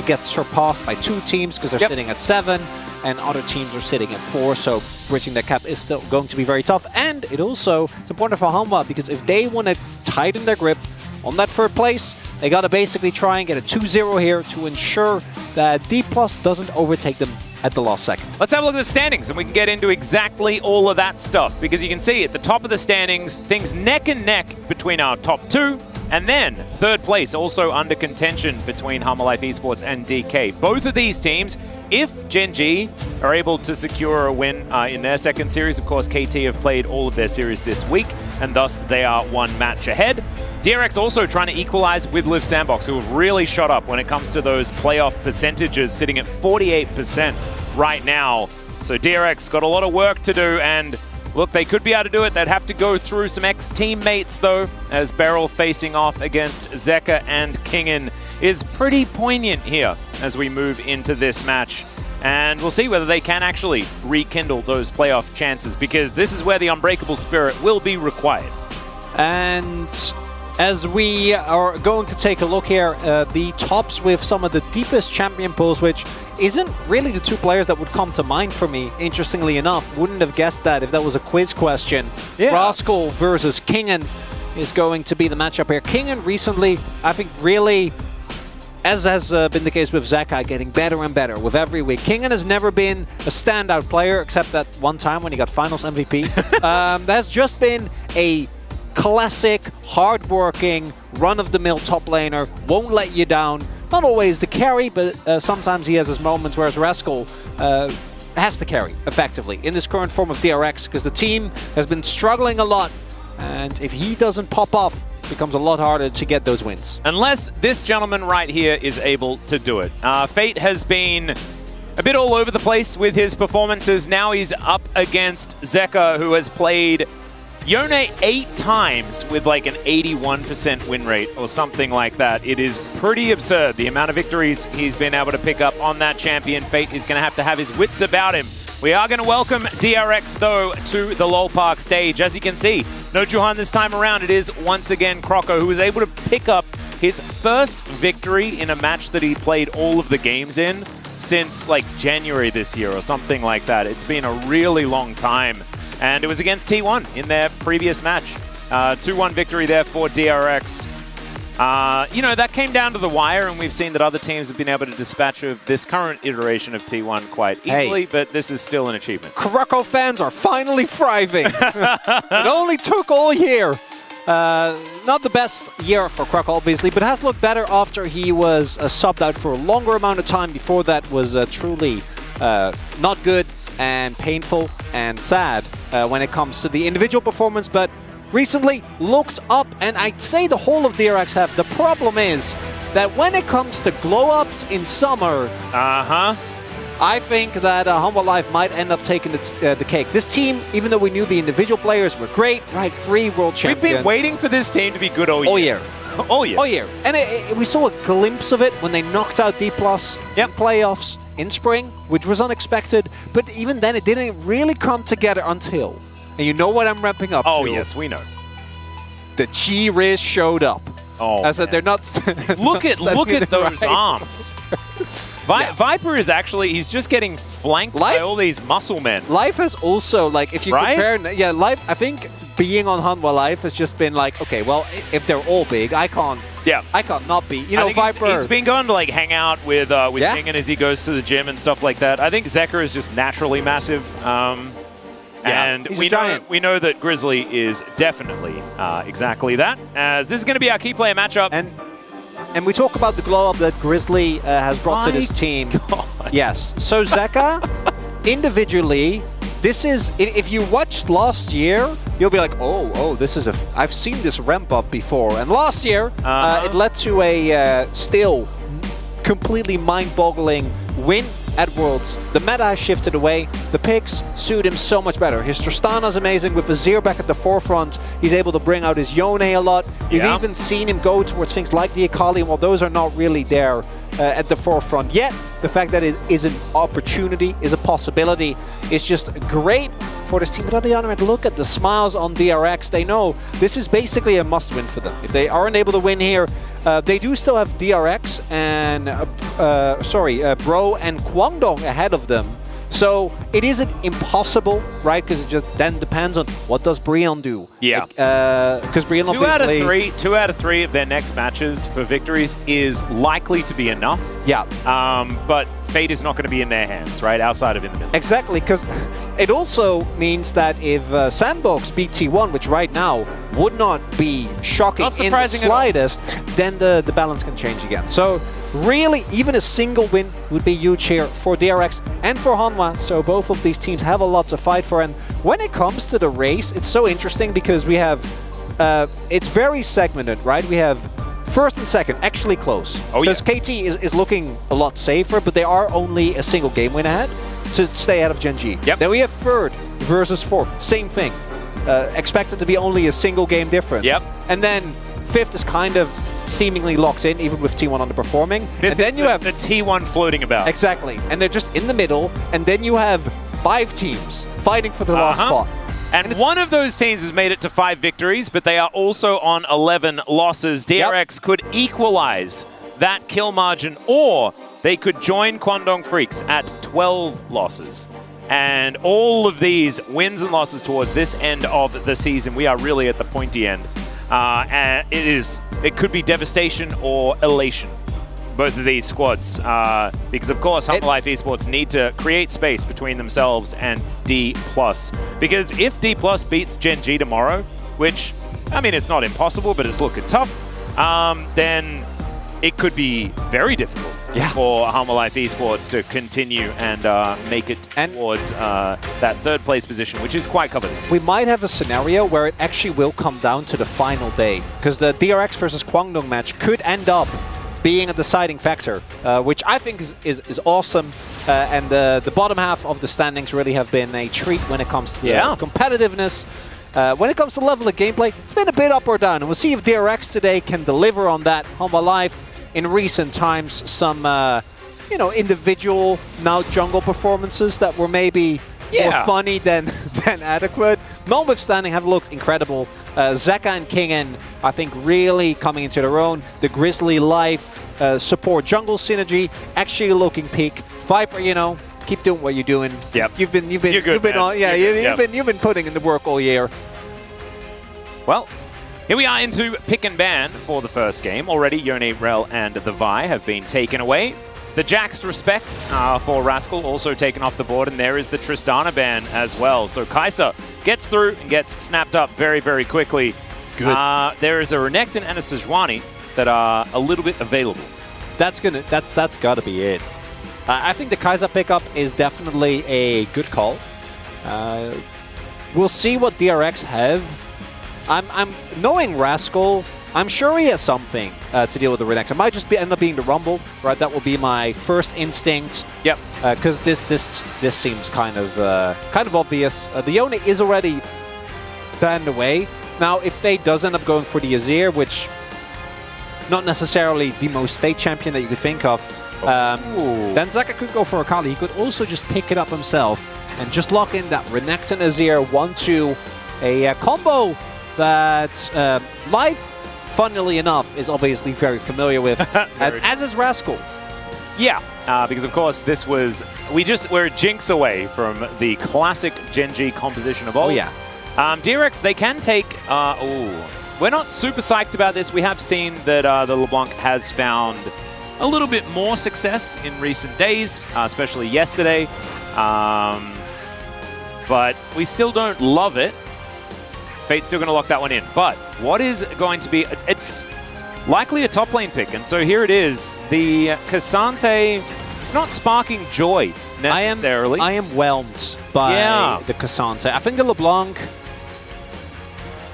G: gets surpassed by two teams because they're sitting at 7 and other teams are sitting at 4, so bridging that gap is still going to be very tough. And it's important for Hanwha, because if they want to tighten their grip on that third place, they got to basically try and get a 2-0 here to ensure that D+ doesn't overtake them at the last second.
F: Let's have a look at the standings, and we can get into exactly all of that stuff, because you can see at the top of the standings, things neck and neck between our top two, and then third place also under contention between Hanwha Life Esports and DK. Both of these teams, if Gen G are able to secure a win in their second series, of course KT have played all of their series this week, and thus they are one match ahead. DRX also trying to equalize with Live Sandbox, who have really shot up when it comes to those playoff percentages, sitting at 48% right now. So DRX got a lot of work to do, and look, they could be able to do it. They'd have to go through some ex-teammates, though, as Beryl facing off against Zeka and Kingen is pretty poignant here as we move into this match. And we'll see whether they can actually rekindle those playoff chances, because this is where the unbreakable spirit will be required.
G: And as we are going to take a look here, the tops with some of the deepest champion pools, which isn't really the two players that would come to mind for me, interestingly enough. Wouldn't have guessed that if that was a quiz question. Yeah. Rascal versus Kingen is going to be the matchup here. Kingen recently, I think, really, as has been the case with Zeka, getting better and better with every week. Kingen has never been a standout player, except that one time when he got Finals MVP. That's just been a classic, hard-working, run-of-the-mill top laner, won't let you down. Not always the carry, but sometimes he has his moments, whereas Rascal has to carry, effectively, in this current form of DRX, because the team has been struggling a lot, and if he doesn't pop off, it becomes a lot harder to get those wins.
F: Unless this gentleman right here is able to do it. Fate has been a bit all over the place with his performances. Now he's up against Zeka, who has played Yone 8 times with like an 81% win rate or something like that. It is pretty absurd, the amount of victories he's been able to pick up on that champion. Fate is going to have his wits about him. We are going to welcome DRX, though, to the LoL Park stage. As you can see, no Juhan this time around. It is once again Croco, who was able to pick up his first victory in a match that he played all of the games in since like January this year or something like that. It's been a really long time. And it was against T1 in their previous match. 2-1 victory there for DRX. That came down to the wire, and we've seen that other teams have been able to dispatch of this current iteration of T1 quite easily, but this is still an achievement.
G: Croco fans are finally thriving. It only took all year. Not the best year for Croco, obviously, but has looked better after he was subbed out for a longer amount of time. Before that was truly not good and painful and sad when it comes to the individual performance, but recently looked up, and I'd say the whole of DRX have. The problem is that when it comes to glow-ups in summer, I think that Hanwha Life might end up taking the cake. This team, even though we knew the individual players were great, right, 3 world champions.
F: We've been waiting for this team to be good all year.
G: All year. And we saw a glimpse of it when they knocked out D+ in playoffs in spring, which was unexpected, but even then it didn't really come together until, and you know what I'm ramping up to.
F: Oh yes, we know.
G: The Chi-Riz showed up.
F: Oh,
G: I said they're not.
F: look at those arms. Viper is actually, he's just getting flanked by all these muscle men.
G: Life has also, like, if you compare, Life, I think being on Hanwha Life has just been like, okay, well, if they're all big, I can't not be. Viper.
F: He's been going to like hang out with Kingen as he goes to the gym and stuff like that. I think Zeka is just naturally massive. And we know that Grizzly is definitely exactly that, as this is going to be our key player matchup.
G: And we talk about the glow-up that Grizzly has brought to this team.
F: God.
G: Yes. So Zeka, individually, this is, if you watched last year, you'll be like, oh, this is I've seen this ramp up before. And last year, it led to a still completely mind-boggling win at Worlds, the meta has shifted away. The picks suit him so much better. His Tristana's amazing with Azir back at the forefront. He's able to bring out his Yone a lot. We've even seen him go towards things like the Akali, and while those are not really there at the forefront yet, the fact that it is an opportunity, is a possibility, is just great for this team. But on the other hand, look at the smiles on DRX. They know this is basically a must-win for them. If they aren't able to win here, they do still have DRX and Bro and Kwangdong ahead of them. So it isn't impossible, right? Because it just then depends on what does Brion do.
F: Yeah.
G: Because Brion obviously...
F: Two out of three of their next matches for victories is likely to be enough.
G: Yeah.
F: But fate is not going to be in their hands, right? Outside of in the middle.
G: Exactly, because it also means that if Sandbox beat T1, which right now would not be shocking in the slightest, then the balance can change again. So really, even a single win would be huge here for DRX and for Hanwha. So both of these teams have a lot to fight for. And when it comes to the race, it's so interesting because we have, it's very segmented, right? We have first and second actually close. Because KT is looking a lot safer, but they are only a single game win ahead to stay ahead of Gen G. Then we have third versus fourth, same thing. Expected to be only a single game difference. And then fifth is kind of seemingly locked in, even with T1 underperforming. And then you have
F: the T1 floating about.
G: Exactly. And they're just in the middle. And then you have 5 teams fighting for the last spot.
F: And one of those teams has made it to 5 victories, but they are also on 11 losses. DRX could equalize that kill margin, or they could join Kwangdong Freaks at 12 losses. And all of these wins and losses towards this end of the season, we are really at the pointy end. And it could be devastation or elation, both of these squads. Because, of course, Hanwha Life Esports need to create space between themselves and D+. Because if D+ beats Gen G tomorrow, which, I mean, it's not impossible, but it's looking tough, then it could be very difficult for Hanwha Life Esports to continue and make it towards that third place position, which is quite coveted.
G: We might have a scenario where it actually will come down to the final day, because the DRX versus Kwangdong match could end up being a deciding factor, which I think is awesome. And the bottom half of the standings really have been a treat when it comes to competitiveness. When it comes to level of gameplay, it's been a bit up or down, and we'll see if DRX today can deliver on that. Hanwha Life, in recent times, some individual now jungle performances that were maybe more funny than adequate. Notwithstanding, have looked incredible. Zeka and Kingen, I think, really coming into their own. The Grizzly Life support jungle synergy actually looking peak. Viper, keep doing what you're doing. You've been putting in the work all year.
F: Well, here we are into pick and ban for the first game. Already, Yone, Rel, and the Vi have been taken away. The Jax Respect for Rascal also taken off the board, and there is the Tristana ban as well. So Kai'Sa gets through and gets snapped up very, very quickly. Good. There is a Renekton and a Sejuani that are a little bit available.
G: That's got to be it. I think the Kai'Sa pickup is definitely a good call. We'll see what DRX have. I'm knowing Rascal, I'm sure he has something to deal with the Renekton. It might just end up being the Rumble, right? That will be my first instinct.
F: Yep.
G: Because this seems kind of obvious. The Yone is already banned away. Now, if Fate does end up going for the Azir, which not necessarily the most Fate champion that you could think of, then Zeka could go for Akali. He could also just pick it up himself and just lock in that Renekton Azir 1-2, a combo that Life, funnily enough, is obviously very familiar with, as is Rascal.
F: Yeah, because of course this was, we're a jinx away from the classic Gen G composition of old.
G: Oh yeah.
F: DRX, they can take, we're not super psyched about this. We have seen that the LeBlanc has found a little bit more success in recent days, especially yesterday. But we still don't love it. Fate's still going to lock that one in. But what is going to be... It's likely a top lane pick. And so here it is. The Cassante, it's not sparking joy necessarily.
G: I am whelmed by the Cassante. I think the LeBlanc...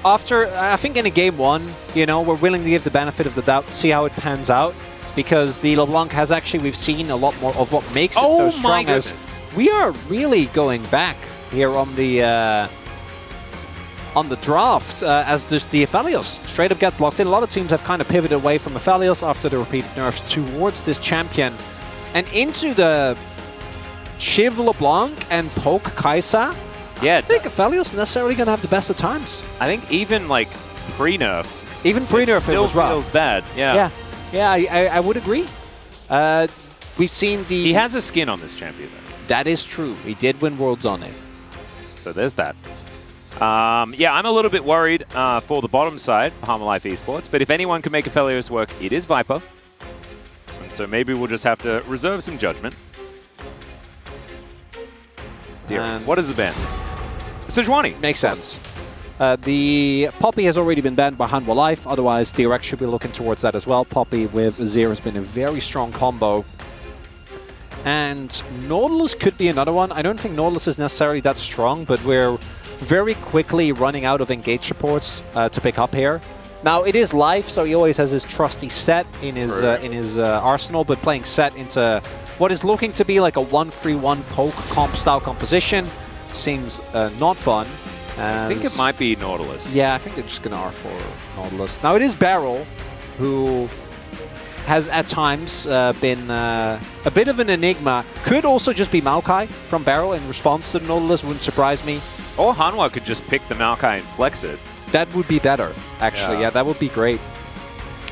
G: I think in a game one, we're willing to give the benefit of the doubt, see how it pans out. because the LeBlanc has actually, we've seen a lot more of what makes it so strong.
F: My goodness.
G: We are really going back here on the draft as just the Aphelios straight up gets locked in. A lot of teams have kind of pivoted away from Aphelios after the repeated nerfs towards this champion and into the Shiv LeBlanc and Poke Kai'Sa.
F: Yeah,
G: I think Aphelios necessarily going to have the best of times.
F: I think even like pre-nerf.
G: Even pre-nerf it
F: still
G: was rough.
F: feels bad. Yeah.
G: Yeah, I would agree. We've seen the...
F: He has a skin on this champion, though.
G: That is true. He did win Worlds on it.
F: So there's that. Yeah, I'm a little bit worried for the bottom side for Harmalife Esports, but if anyone can make Aphelios work, it is Viper. And so maybe we'll just have to reserve some judgment. DRX, what is the ban? Sejuani.
G: Makes sense. The Poppy has already been banned by Hanwha Life, otherwise DRX should be looking towards that as well. Poppy with Azir has been a very strong combo. And Nautilus could be another one. I don't think Nautilus is necessarily that strong, but we're very quickly running out of engage supports to pick up here. Now, it is life, so he always has his trusty set in his arsenal, but playing set into what is looking to be like a 1-3-1 poke comp style composition seems not fun.
F: I think it might be Nautilus.
G: Yeah, I think they're just going to R4 Nautilus. Now, it is Beryl, who has at times been a bit of an enigma. Could also just be Maokai from Beryl in response to the Nautilus, wouldn't surprise me.
F: Or Hanwha could just pick the Maokai and flex it.
G: That would be better, actually. Yeah, that would be great.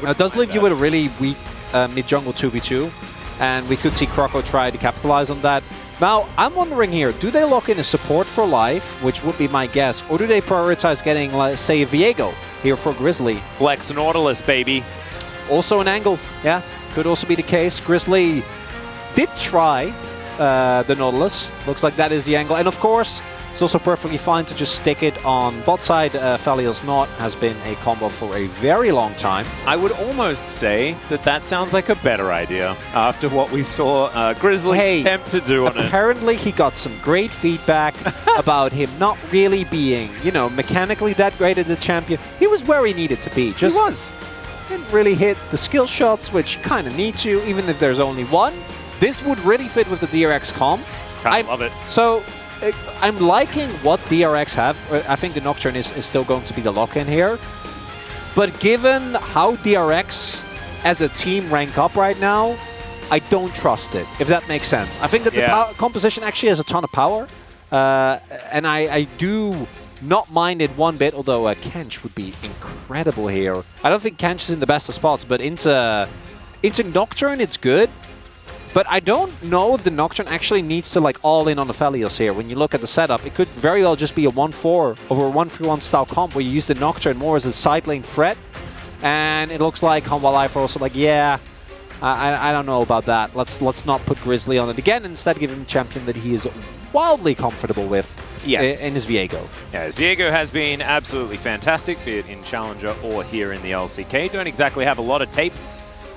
G: It does leave you with a really weak mid-jungle 2v2, and we could see Croco try to capitalize on that. Now, I'm wondering here, do they lock in a support for life, which would be my guess, or do they prioritize getting, say, a Viego here for Grizzly?
F: Flex Nautilus, baby.
G: Also an angle, yeah, could also be the case. Grizzly did try the Nautilus. Looks like that is the angle. And of course, it's also perfectly fine to just stick it on bot side. Aphelios Not has been a combo for a very long time.
F: I would almost say that that sounds like a better idea after what we saw Grizzly attempt to do on it.
G: Apparently he got some great feedback about him not really being, you know, mechanically that great at the champion. He was where he needed to be. Just
F: he was.
G: Didn't really hit the skill shots, which kind of need to, even if there's only one. This would really fit with the DRX comp.
F: I love it.
G: So I'm liking what DRX have. I think the Nocturne is still going to be the lock-in here. But given how DRX as a team rank up right now, I don't trust it, if that makes sense. I think that the composition actually has a ton of power. And I do not mind it one bit, although Kench would be incredible here. I don't think Kench is in the best of spots, but into Nocturne, it's good. But I don't know if the Nocturne actually needs to like all in on the Aphelios here. When you look at the setup, it could very well just be a 1-4 over a 1-3-1 style comp where you use the Nocturne more as a side lane threat. And it looks like Hanwha Life are also like, yeah, I don't know about that. Let's not put Grizzly on it again. Instead, give him a champion that he is wildly comfortable with.
F: Yes.
G: In his Viego.
F: Yeah, his Viego has been absolutely fantastic, be it in Challenger or here in the LCK. Don't exactly have a lot of tape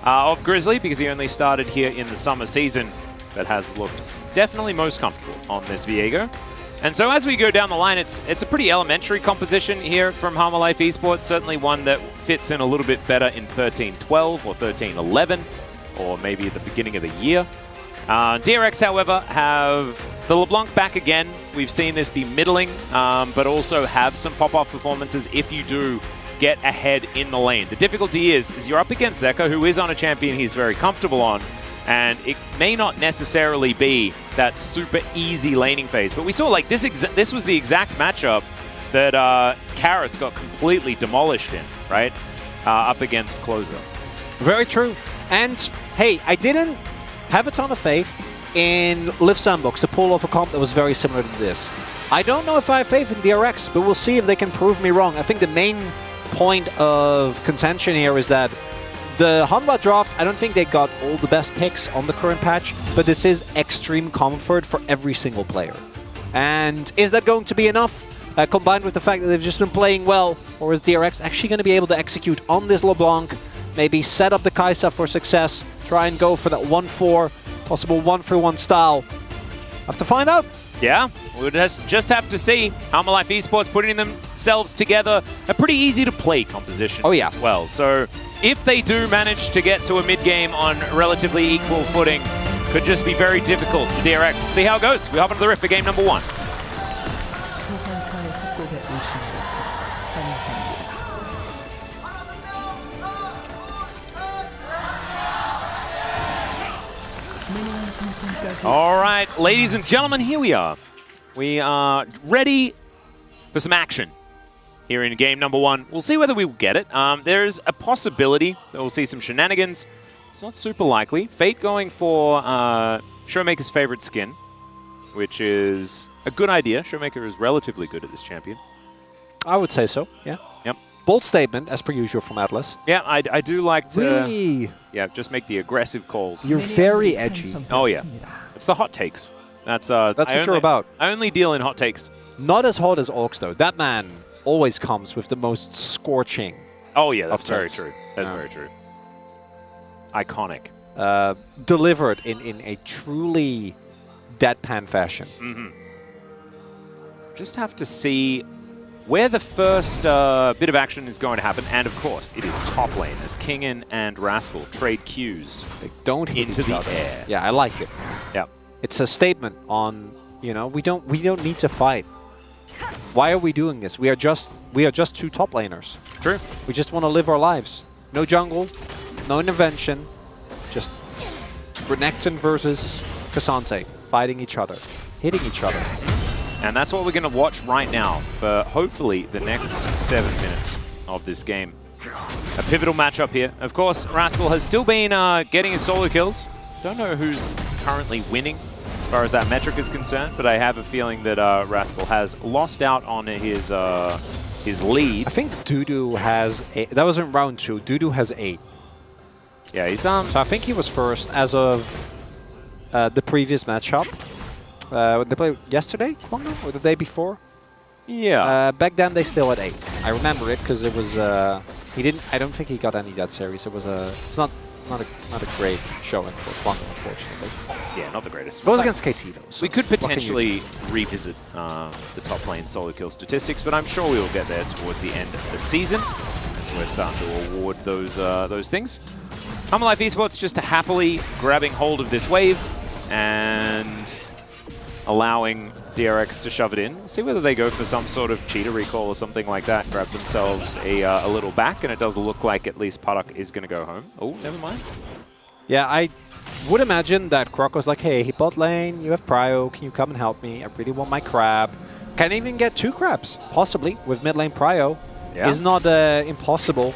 F: of Grizzly because he only started here in the summer season, but has looked definitely most comfortable on this Viego. And so as we go down the line, it's a pretty elementary composition here from Harmalife Esports, certainly one that fits in a little bit better in 13-12 or 13-11, or maybe at the beginning of the year. DRX, however, have the LeBlanc back again. We've seen this be middling, but also have some pop-off performances if you do get ahead in the lane. The difficulty is you're up against Zeka, who is on a champion he's very comfortable on, and it may not necessarily be that super easy laning phase. But we saw like this was the exact matchup that Karis got completely demolished in, right? Up against Closer.
G: Very true. And hey, I didn't have a ton of faith in Liv Sandbox to pull off a comp that was very similar to this. I don't know if I have faith in DRX, but we'll see if they can prove me wrong. I think the main point of contention here is that the Hanwha draft, I don't think they got all the best picks on the current patch, but this is extreme comfort for every single player. And is that going to be enough, combined with the fact that they've just been playing well, or is DRX actually going to be able to execute on this LeBlanc, maybe set up the Kai'Sa for success, try and go for that 1-4, possible 1-3-1 style? Have to find out.
F: Yeah, we'll just have to see. Harmalife Esports putting themselves together a pretty easy to play composition as well. So if they do manage to get to a mid-game on relatively equal footing, could just be very difficult for DRX. See how it goes. We hop into the Rift for game number 1. All right, ladies and gentlemen, here we are. We are ready for some action here in game number 1. We'll see whether we will get it. There's a possibility that we'll see some shenanigans. It's not super likely. Fate going for Showmaker's favorite skin, which is a good idea. Showmaker is relatively good at this champion.
G: I would say so, yeah.
F: Yep.
G: Bold statement, as per usual from Atlas.
F: Yeah, I do like to...
G: Really?
F: Yeah, just make the aggressive calls.
G: You're very edgy.
F: Oh, yeah. It's the hot takes. That's
G: what you're about.
F: I only deal in hot takes.
G: Not as hot as Orcs, though. That man always comes with the most scorching.
F: Oh, yeah, that's very true. That's very true. Iconic.
G: Delivered in a truly deadpan fashion.
F: Mm-hmm. Just have to see where the first bit of action is going to happen. And, of course, it is top lane as Kingen and Rascal trade Qs.
G: They don't hit
F: into
G: each
F: the
G: other.
F: air.
G: Yeah, I like it.
F: Yeah.
G: It's a statement on, you know, we don't need to fight. Why are we doing this? We are just 2 top laners.
F: True.
G: We just want to live our lives. No jungle, no intervention, just Renekton versus Cassante fighting each other, hitting each other.
F: And that's what we're going to watch right now for hopefully the next 7 minutes of this game. A pivotal matchup here. Of course, Rascal has still been getting his solo kills. Don't know who's currently winning as far as that metric is concerned, but I have a feeling that Rascal has lost out on his lead.
G: I think Dudu has 8. That was in round 2. Dudu has 8.
F: Yeah, he's
G: So I think he was first as of the previous matchup. They played yesterday, or the day before?
F: Yeah.
G: Back then they still had 8. I remember it because it was he didn't. I don't think he got any that series. It's not a great showing for Kwang, unfortunately.
F: Yeah, not the greatest.
G: It was against KT though. So
F: we could potentially revisit the top lane solo kill statistics, but I'm sure we will get there towards the end of the season as we're starting to award those things. Humble Life Esports just happily grabbing hold of this wave and allowing DRX to shove it in. See whether they go for some sort of cheater recall or something like that. Grab themselves a little back, and it does look like at least Paddock is going to go home. Oh, never mind.
G: Yeah, I would imagine that Croco's like, hey, bot lane, you have Prio, can you come and help me? I really want my crab. Can even get 2 crabs, possibly, with mid lane Prio.
F: Yeah.
G: Is not impossible.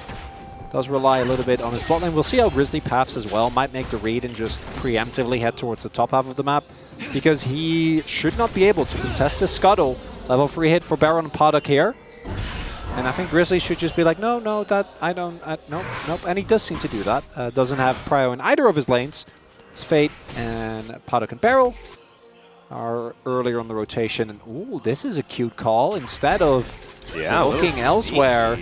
G: Does rely a little bit on his bot lane. We'll see how Grizzly paths as well. Might make the read and just preemptively head towards the top half of the map, because he should not be able to contest the Scuttle. Level 3 hit for Baron and Paddock here. And I think Grizzly should just be like, no, nope. And he does seem to do that. Doesn't have Prio in either of his lanes. It's Fate and Paddock and Beryl are earlier on the rotation. And ooh, this is a cute call. Instead of looking elsewhere.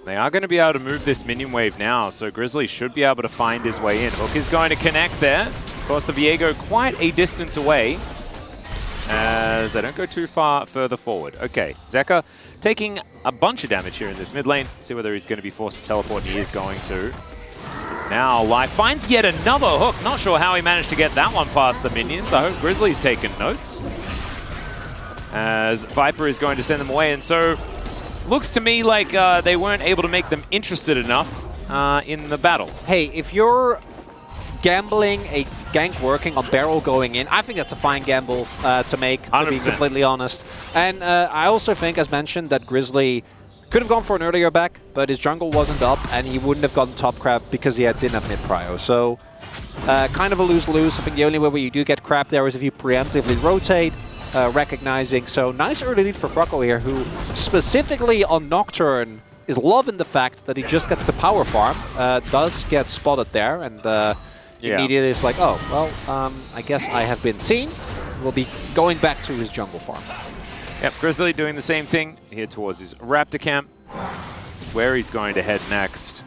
F: They are going to be able to move this minion wave now, so Grizzly should be able to find his way in. Hook is going to connect there. Of course, the Viego quite a distance away, as they don't go too far further forward. Okay, Zeka taking a bunch of damage here in this mid lane. See whether he's going to be forced to teleport, and he is going to. He's now live. Finds yet another hook. Not sure how he managed to get that one past the minions. I hope Grizzly's taken notes, as Viper is going to send them away. And so looks to me like they weren't able to make them interested enough in the battle.
G: Hey, if you're gambling a gank working on Beryl going in, I think that's a fine gamble to make, to
F: 100%.
G: be completely honest. And I also think, as mentioned, that Grizzly could have gone for an earlier back, but his jungle wasn't up, and he wouldn't have gotten top crab because he didn't have mid prio. So kind of a lose-lose. I think the only way where you do get crab there is if you preemptively rotate, recognizing. So nice early lead for Croco here, who specifically on Nocturne is loving the fact that he just gets the power farm. Does get spotted there, and immediately it's like, oh, well, I guess I have been seen. Will be going back to his jungle farm.
F: Yep, Grizzly doing the same thing here towards his Raptor camp, where he's going to head next,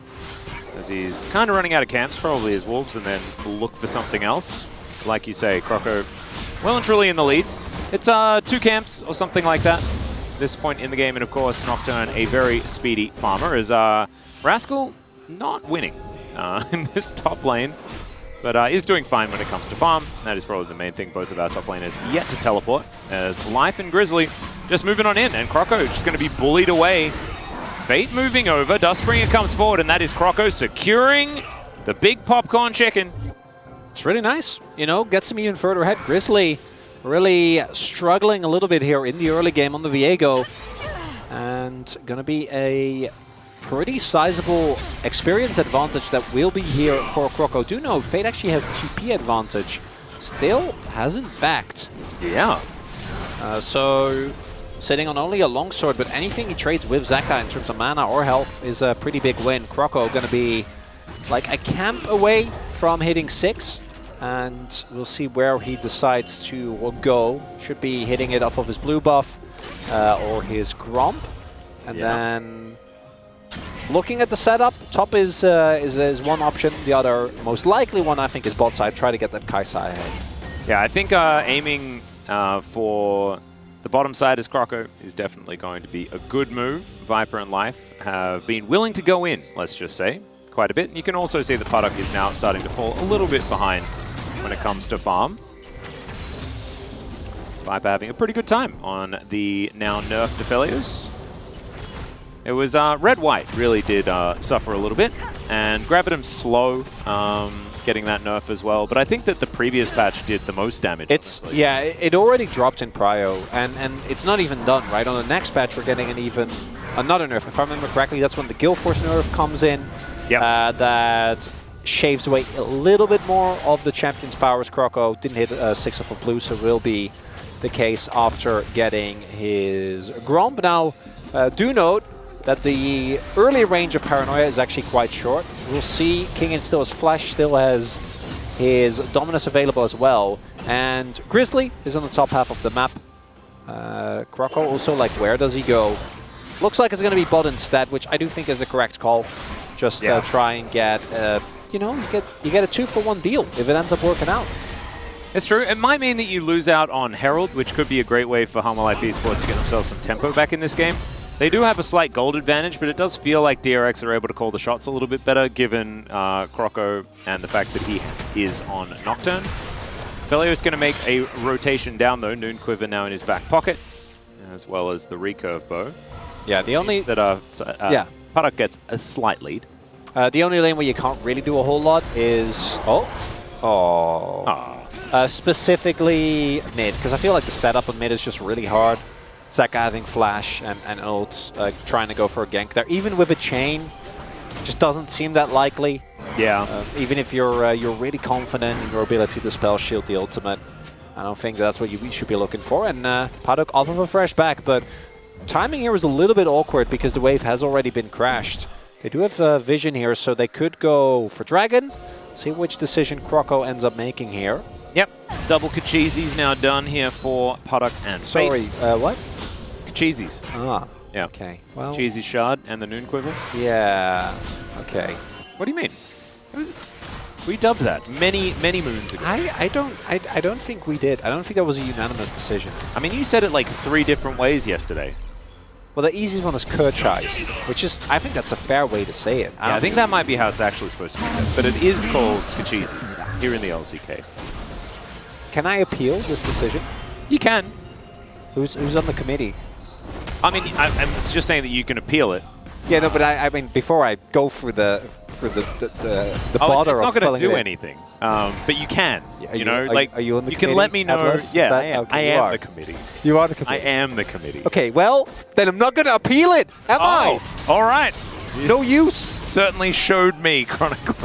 F: as he's kind of running out of camps, probably his Wolves, and then look for something else. Like you say, Croco well and truly in the lead. It's 2 camps or something like that at this point in the game, and of course Nocturne a very speedy farmer, as Rascal not winning in this top lane, but is doing fine when it comes to farm. That is probably the main thing. Both of our top laners yet to teleport, as Life and Grizzly just moving on in, and Croco just going to be bullied away. Fate moving over, Duskbringer comes forward, and that is Croco securing the big popcorn chicken.
G: It's really nice, you know, gets him even further ahead. Grizzly really struggling a little bit here in the early game on the Viego, and gonna be a pretty sizable experience advantage that will be here for Croco. Do note, Fate actually has TP advantage, still hasn't backed.
F: Yeah.
G: So sitting on only a longsword, but anything he trades with Zeka in terms of mana or health is a pretty big win. Croco gonna be like a camp away from hitting 6, and we'll see where he decides to go. Should be hitting it off of his blue buff or his Gromp. And then looking at the setup, top is one option. The other most likely one, I think, is bot side. Try to get that Kai'Sa ahead.
F: Yeah, I think aiming for the bottom side as Croco is definitely going to be a good move. Viper and Life have been willing to go in, let's just say, quite a bit. And you can also see that Puddock is now starting to fall a little bit behind when it comes to farm. Viper having a pretty good time on the now nerfed Aphelios. It was red-white really did suffer a little bit, and Gravitum's slow getting that nerf as well. But I think that the previous patch did the most damage.
G: Yeah, it already dropped in Prio, and it's not even done, right? On the next patch, we're getting another nerf. If I remember correctly, that's when the Guild Force nerf comes in. Yep. That shaves away a little bit more of the champion's powers. Croco didn't hit 6 of a blue, so will be the case after getting his Gromp. Now, do note that the early range of Paranoia is actually quite short. We'll see Kingin still has Flash, still has his Dominus available as well. And Grizzly is on the top half of the map. Croco also, like, where does he go? Looks like it's going to be bot instead, which I do think is the correct call. Just try and get, you know, you get a 2-for-1 deal if it ends up working out.
F: It's true. It might mean that you lose out on Herald, which could be a great way for Harmalife Esports to get themselves some tempo back in this game. They do have a slight gold advantage, but it does feel like DRX are able to call the shots a little bit better, given Croco and the fact that he is on Nocturne. Felio is going to make a rotation down, though. Noon Quiver now in his back pocket, as well as the recurve bow.
G: Yeah, the only...
F: Puddock gets a slight lead.
G: The only lane where you can't really do a whole lot is... specifically mid, because I feel like the setup of mid is just really hard. Zeka having Flash and ults, trying to go for a gank there. Even with a chain, just doesn't seem that likely.
F: Yeah.
G: Even if you're really confident in your ability to spell shield the ultimate, I don't think that's what we should be looking for. And Puddock off of a fresh back, but timing here is a little bit awkward because the wave has already been crashed. They do have vision here, so they could go for Dragon. See which decision Croco ends up making here.
F: Yep. Double Kacheezy's now done here for Puddock and
G: Sorry, what?
F: Kacheezy's.
G: Ah.
F: Yeah.
G: Okay. Well,
F: Cheesy Shard and the Noon Quiver.
G: Yeah. Okay.
F: What do you mean? We dubbed that many moons ago.
G: I don't think we did. I don't think that was a unanimous decision.
F: I mean, you said it like 3 different ways yesterday.
G: Well, the easiest one is Kerchise, which is, I think that's a fair way to say it.
F: I think that might be how it's actually supposed to be said, but it is called Kacheezy's here in the LCK.
G: Can I appeal this decision?
F: You can.
G: Who's on the committee?
F: I mean, I'm just saying that you can appeal it.
G: Yeah, no, but I mean, before I go for the bother
F: it's not
G: of
F: going to do anything, but you can. You know,
G: are you on the committee?
F: You can let me know.
G: Atlas?
F: Yeah,
G: I am.
F: I am the committee.
G: You are the committee.
F: I am the committee.
G: Okay, well, then I'm not going to appeal it, am I?
F: All right.
G: No use.
F: Certainly showed me, Chronicle.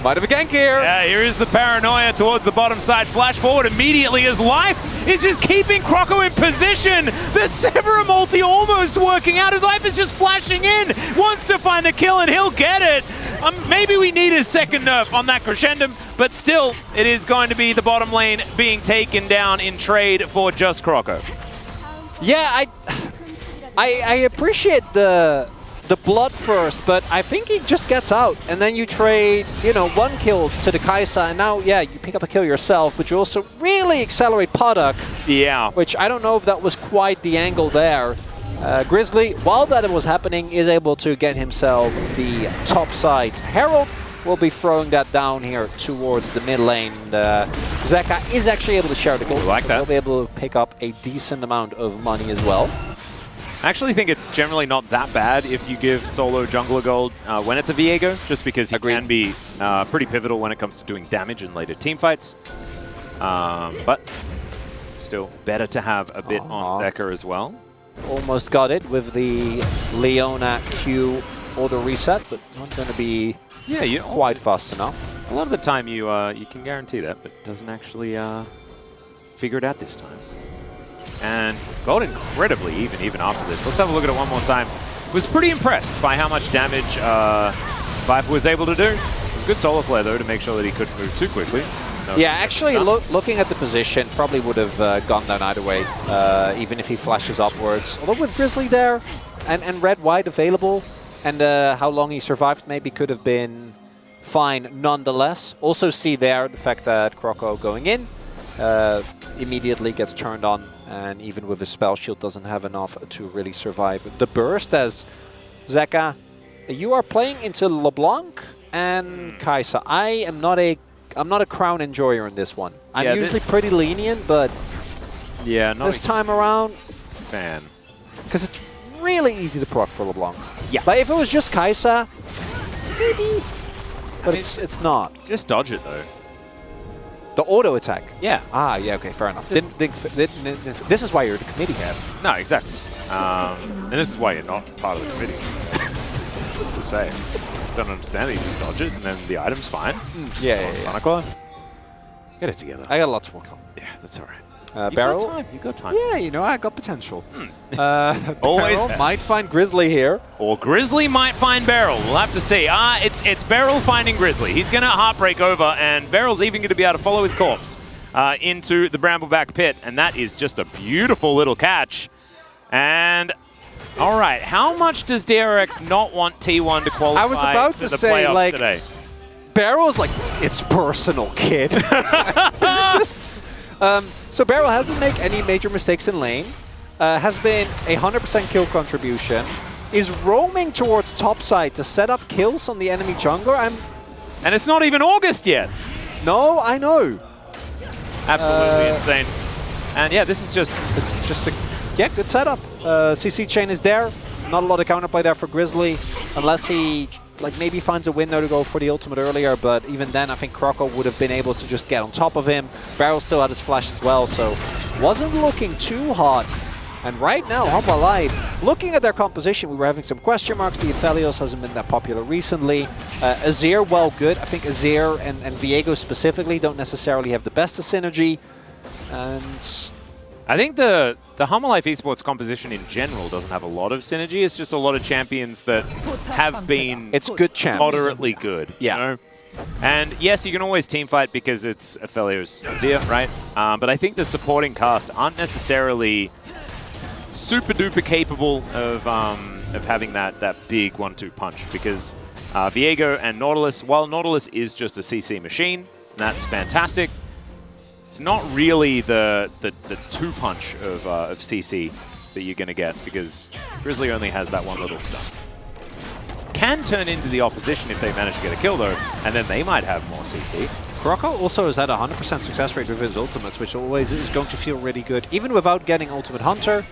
G: Might have a gank here.
F: Yeah, here is the Paranoia towards the bottom side. Flash forward immediately as Life is just keeping Croco in position. The Severa multi almost working out. His Life is just flashing in. Wants to find the kill and he'll get it. Maybe we need a second nerf on that Crescendum, but still, it is going to be the bottom lane being taken down in trade for just Croco.
G: Yeah, I appreciate the blood first, but I think he just gets out, and then you trade, you know, 1 kill to the Kai'Sa, and now, yeah, you pick up a kill yourself, but you also really accelerate Puddock.
F: Yeah.
G: Which I don't know if that was quite the angle there. Grizzly, while that was happening, is able to get himself the top side. Herald will be throwing that down here towards the mid lane. Zeka is actually able to share the gold.
F: Like that.
G: He'll be able to pick up a decent amount of money as well.
F: I actually think it's generally not that bad if you give solo jungler gold when it's a Viego, just because he can be pretty pivotal when it comes to doing damage in later team fights. But still better to have a bit on Zeka as well.
G: Almost got it with the Leona Q auto reset, but not going to be quite fast enough.
F: A lot of the time you can guarantee that, but doesn't actually figure it out this time. And got incredibly even after this. Let's have a look at it one more time. Was pretty impressed by how much damage Viper was able to do. It was a good solo play though to make sure that he couldn't move too quickly.
G: Yeah, actually, looking at the position, probably would have gone down either way, even if he flashes upwards. Although with Grizzly there and Red White available, and how long he survived maybe could have been fine nonetheless. Also see there the fact that Croco going in immediately gets turned on, and even with his spell shield doesn't have enough to really survive the burst. As Zeka, you are playing into LeBlanc and Kai'Sa. I'm not a crown enjoyer in this one. I'm usually pretty lenient, but this time around,
F: fan,
G: because it's really easy to proc for LeBlanc. Yeah, but if it was just Kai'Sa, maybe. But it's not.
F: Just dodge it though.
G: The auto attack.
F: Yeah.
G: Ah, yeah. Okay, fair enough. This is why you're the committee head.
F: No, exactly. And this is why you're not part of the committee. Just saying. Don't understand that you just dodge it and then the item's fine.
G: Yeah.
F: Chronicler, get it together.
G: I got lots of work on.
F: Yeah, that's all right.
G: Barrel?
F: You got time.
G: Yeah, you know, I got potential.
F: Always
G: Barrel might find Grizzly here.
F: Or Grizzly might find Beryl. We'll have to see. It's Beryl finding Grizzly. He's going to heartbreak over, and Beryl's even going to be able to follow his corpse into the Brambleback pit, and that is just a beautiful little catch. And all right, how much does DRX not want T1 to qualify
G: I was about
F: to
G: to
F: the
G: say,
F: playoffs
G: like,
F: today?
G: Barrel's like, it's personal, kid. It's just, so Beryl hasn't made any major mistakes in lane, has been 100% kill contribution, is roaming towards top side to set up kills on the enemy jungler.
F: And it's not even August yet.
G: No, I know.
F: Absolutely insane. And yeah, this is just...
G: It's just a good setup. CC chain is there. Not a lot of counterplay there for Grizzly, unless he maybe finds a window to go for the ultimate earlier, but even then I think Croco would have been able to just get on top of him. Barrel still had his flash as well, so wasn't looking too hot. And right now, Humble Life, looking at their composition, we were having some question marks. The Aphelios hasn't been that popular recently. Azir, well, good. I think Azir and Viego specifically don't necessarily have the best of synergy. And
F: I think the Humble Life esports composition in general doesn't have a lot of synergy. It's just a lot of champions that have been
G: good
F: moderately good.
G: Yeah.
F: You know? And yes, you can always team fight because it's Aphelios Azir, right? But I think the supporting cast aren't necessarily super duper capable of having that big 1-2 punch, because Viego and Nautilus, while Nautilus is just a CC machine, and that's fantastic, it's not really the 2-punch of CC that you're going to get, because Grizzly only has that one little stuff. Can turn into the opposition if they manage to get a kill though, and then they might have more CC.
G: Croco also has had a 100% success rate with his ultimates, which always is going to feel really good. Even without getting Ultimate Hunter,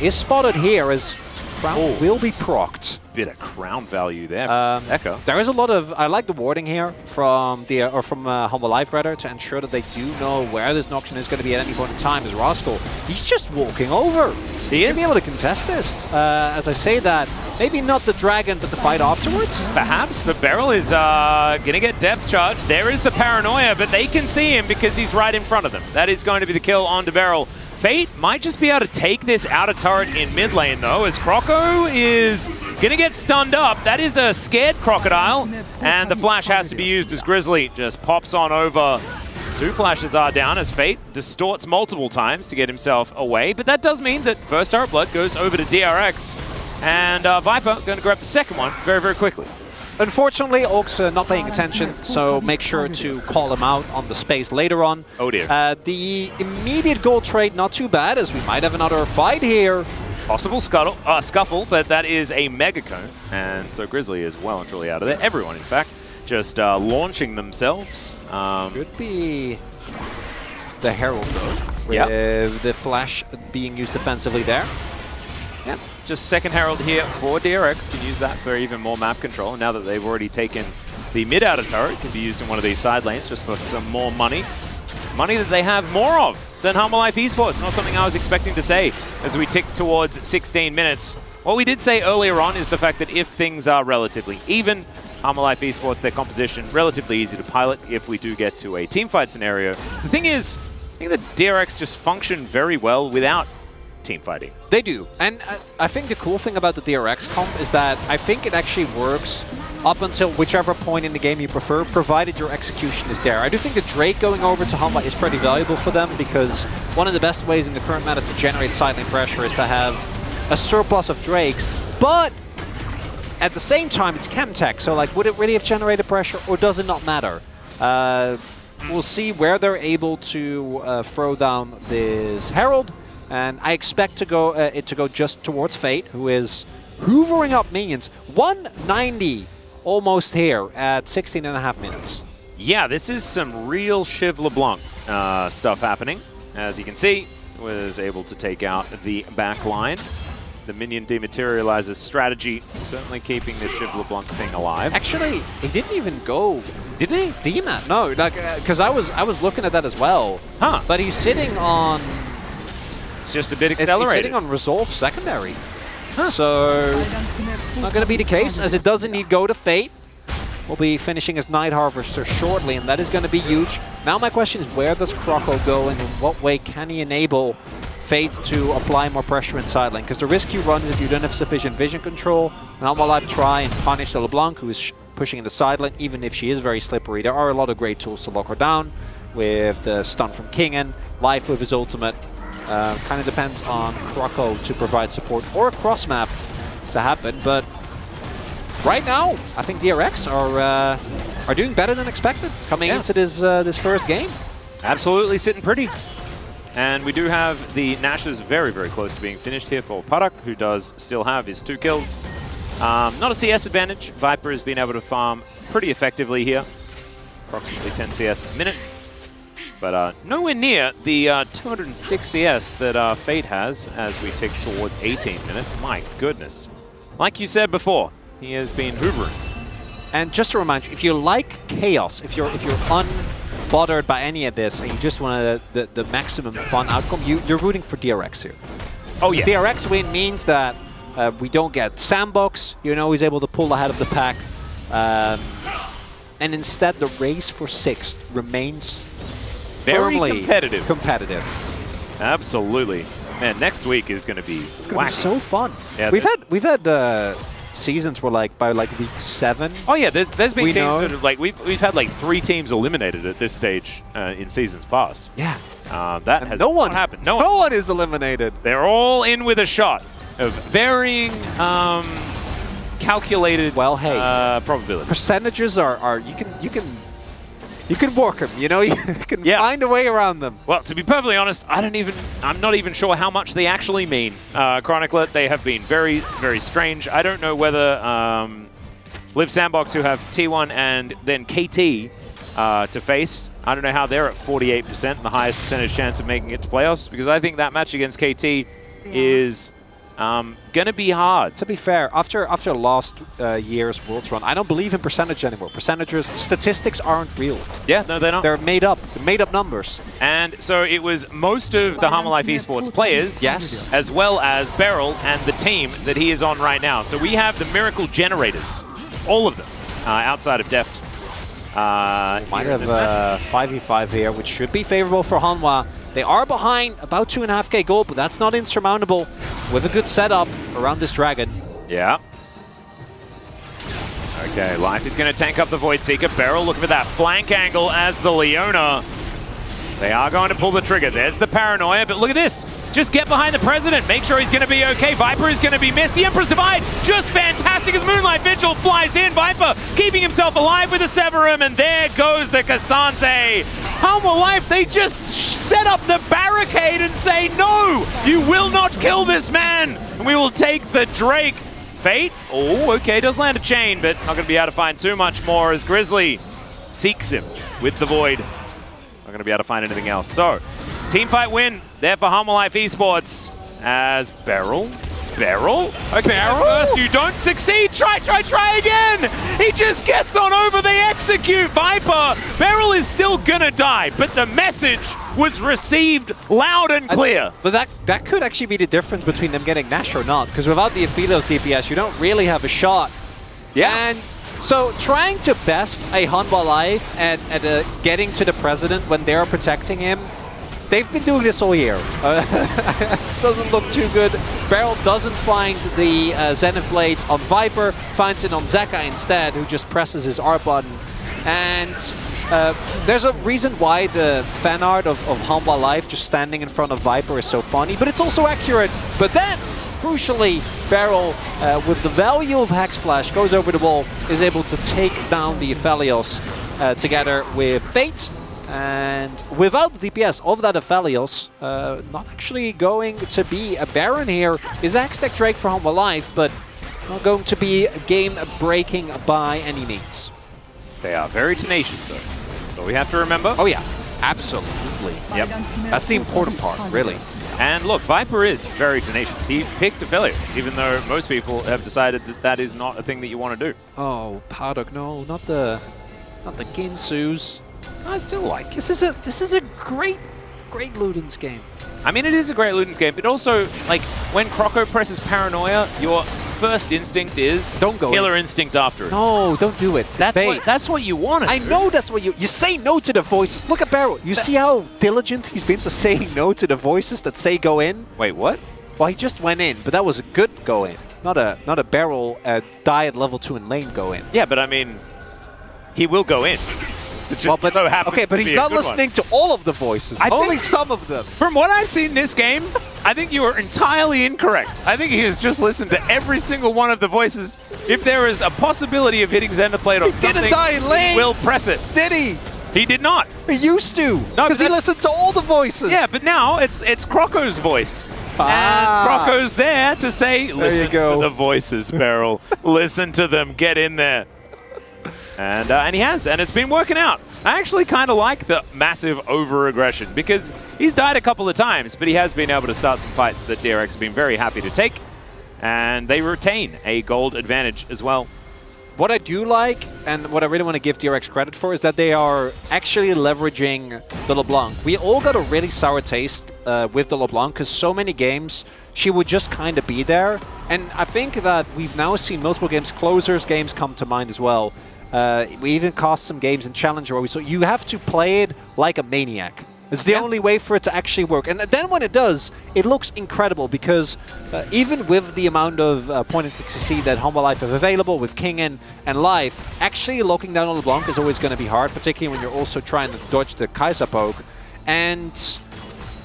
G: is spotted here as Crown will be procced.
F: Bit of crown value there. Echo.
G: There is a lot of... I like the warding here from Humble Life rather, to ensure that they do know where this Nocturne is going to be at any point in time. As Rascal, he's just walking over. He should be able to contest this. As I say that, maybe not the dragon, but the fight afterwards?
F: Perhaps, but Beryl is going to get depth charge. There is the paranoia, but they can see him because he's right in front of them. That is going to be the kill onto Beryl. Fate might just be able to take this outer turret in mid lane, though, as Croco is going to get stunned up. That is a scared Crocodile, and the flash has to be used as Grizzly just pops on over. 2 flashes are down as Fate distorts multiple times to get himself away, but that does mean that first turret blood goes over to DRX, and Viper going to grab the second one very, very quickly.
G: Unfortunately, Oaks not paying attention, so make sure to call him out on the space later on.
F: Oh dear.
G: The immediate gold trade, not too bad, as we might have another fight here.
F: Possible scuffle, but that is a Mega Cone. And so Grizzly is well and truly out of there. Everyone, in fact, just launching themselves.
G: Could be the Herald, though, with the Flash being used defensively there.
F: Yeah, just second Herald here for DRX. Can use that for even more map control. Now that they've already taken the mid-outer turret, can be used in one of these side lanes just for some more money. Money that they have more of than Humble Life Esports. Not something I was expecting to say as we tick towards 16 minutes. What we did say earlier on is the fact that if things are relatively even, Humble Life Esports, their composition, relatively easy to pilot if we do get to a teamfight scenario. The thing is, I think that DRX just function very well without team fighting.
G: They do. And I think the cool thing about the DRX comp is that I think it actually works up until whichever point in the game you prefer, provided your execution is there. I do think the Drake going over to Humble is pretty valuable for them because one of the best ways in the current meta to generate side lane pressure is to have a surplus of Drakes, but at the same time it's Chemtech, so like would it really have generated pressure or does it not matter? We'll see where they're able to throw down this Herald, and I expect it to go just towards Fate, who is hoovering up minions. 190 almost here at 16.5 minutes.
F: Yeah, this is some real Shiv LeBlanc stuff happening. As you can see, was able to take out the back line. The minion dematerializes strategy, certainly keeping the Shiv LeBlanc thing alive.
G: Actually, he didn't even go.
F: Did he?
G: Demat? No, like because I was looking at that as well.
F: Huh?
G: But he's sitting on.
F: It's just a bit accelerated.
G: He's sitting on Resolve secondary. Huh. So not going to be the case, as it does indeed go to Fate. Will be finishing as Night Harvester shortly, and that is going to be huge. Now my question is, where does Croco go, and in what way can he enable Fate to apply more pressure in side lane? Because the risk you run is if you don't have sufficient vision control, and Humble Life try and punish the LeBlanc, who is pushing in the side lane, even if she is very slippery. There are a lot of great tools to lock her down, with the stun from Kingen, Life with his ultimate. Kind of depends on Croco to provide support or a cross map to happen, but right now I think DRX are doing better than expected coming into this first game.
F: Absolutely sitting pretty. And we do have the Nashes very, very close to being finished here for Parak, who does still have his 2 kills. Not a CS advantage. Viper has been able to farm pretty effectively here. Approximately 10 CS a minute. But nowhere near the 206 CS that Fate has as we tick towards 18 minutes. My goodness. Like you said before, he has been hoovering.
G: And just to remind you, if you like chaos, if you're unbothered by any of this, and you just want the maximum fun outcome, you're rooting for DRX here.
F: Oh yeah.
G: DRX win means that we don't get Sandbox. You know, he's able to pull ahead of the pack. And instead, the race for 6th remains
F: very
G: firmly competitive.
F: Absolutely. Man, next week is going to be
G: It's going to be so fun.
F: Yeah,
G: we've had seasons where by week 7.
F: Oh yeah, there's been teams that have, we've had 3 teams eliminated at this stage in seasons past.
G: Yeah.
F: That has not happened. No
G: one is eliminated.
F: They're all in with a shot of varying calculated probability.
G: Percentages are you can work them, you know, you can find a way around them.
F: Well, to be perfectly honest, I'm not even sure how much they actually mean. Chronicler, they have been very, very strange. I don't know whether Live Sandbox, who have T1 and then KT to face, I don't know how they're at 48%, the highest percentage chance of making it to playoffs, because I think that match against KT is going to be hard.
G: To be fair, after last year's Worlds run, I don't believe in percentage anymore. Percentages, statistics aren't real.
F: Yeah, no, they're not.
G: They're made up. They're made up numbers.
F: And so it was most of the Humble Life Esports players,
G: yes,
F: as well as Beryl and the team that he is on right now. So we have the Miracle Generators, all of them, outside of Deft.
G: Might have 5v5 here, which should be favorable for Hanwha. They are behind about 2.5k gold, but that's not insurmountable with a good setup around this dragon.
F: Yeah. Okay, Life is going to tank up the Void Seeker. Beryl looking for that flank angle as the Leona. They are going to pull the trigger. There's the paranoia, but look at this. Just get behind the President. Make sure he's going to be okay. Viper is going to be missed. The Emperor's Divide, just fantastic as Moonlight Vigil flies in. Viper keeping himself alive with the Severum, and there goes the Cassante. Humble Life, they just set up the barricade and say, no, you will not kill this man. And we will take the Drake. Fate, oh, okay, does land a chain, but not going to be able to find too much more as Grizzly seeks him with the Void. Not going to be able to find anything else. So, team fight win there for Humble Life Esports as Beryl. Okay, Beryl? First you don't succeed. Try again. He just gets on over the execute. Viper, Beryl is still going to die, but the message was received loud and clear.
G: But that could actually be the difference between them getting Nash or not, because without the Aphelios DPS, you don't really have a shot.
F: Yeah.
G: And so trying to best a Humble Life and getting to the President when they're protecting him, they've been doing this all year. This doesn't look too good. Beryl doesn't find the Zenith Blades on Viper, finds it on Zeka instead, who just presses his R button. And there's a reason why the fan art of Humble Life just standing in front of Viper is so funny, but it's also accurate. But then, crucially, Beryl, with the value of Hex Flash, goes over the wall, is able to take down the Aphelios together with Fate. And without the DPS of that Aphelios, not actually going to be a Baron here is Aztec Drake for Humble Life, but not going to be game-breaking by any means.
F: They are very tenacious, though. So we have to remember.
G: Oh, yeah. Absolutely.
F: Yep.
G: That's the important part, really.
F: And look, Viper is very tenacious. He picked Aphelios, even though most people have decided that that is not a thing that you want to do.
G: Oh, Paddock, no, not the Ginsus.
F: I still like it.
G: This is a great Ludens game.
F: I mean, it is a great Ludens game, but also, like, when Croco presses Paranoia, your first instinct is
G: don't go
F: killer instinct after it.
G: No, don't do it.
F: That's what you want to do.
G: I know that's what you say no to the voices. Look at Beryl. You see how diligent he's been to saying no to the voices that say go in?
F: Wait, what?
G: Well, he just went in, but that was a good go in. Not a Beryl die at level 2 in lane go in.
F: Yeah, but I mean, he will go in.
G: Well, but he's not listening to all of the voices. Only some of them.
F: From what I've seen this game, I think you are entirely incorrect. I think he has just listened to every single one of the voices. If there is a possibility of hitting Xenoblade on something,
G: didn't die in lane.
F: He will press it.
G: Did he?
F: He did not.
G: He used to.
F: No,
G: because he listened to all the voices.
F: Yeah, but now it's Croco's voice. And Croco's there to say, listen to the voices, Beryl. Listen to them. Get in there. And he has, and it's been working out. I actually kind of like the massive over-aggression because he's died a couple of times, but he has been able to start some fights that DRX have been very happy to take, and they retain a gold advantage as well.
G: What I do like, and what I really want to give DRX credit for, is that they are actually leveraging the LeBlanc. We all got a really sour taste with the LeBlanc because so many games, she would just kind of be there. And I think that we've now seen multiple games, Closers games come to mind as well. We even cast some games in Challenger where we saw you have to play it like a maniac. It's the only way for it to actually work. And then when it does, it looks incredible because even with the amount of point and click CC that Humble Life have available with King and Life, actually locking down on LeBlanc is always going to be hard, particularly when you're also trying to dodge the Kai'Sa poke. And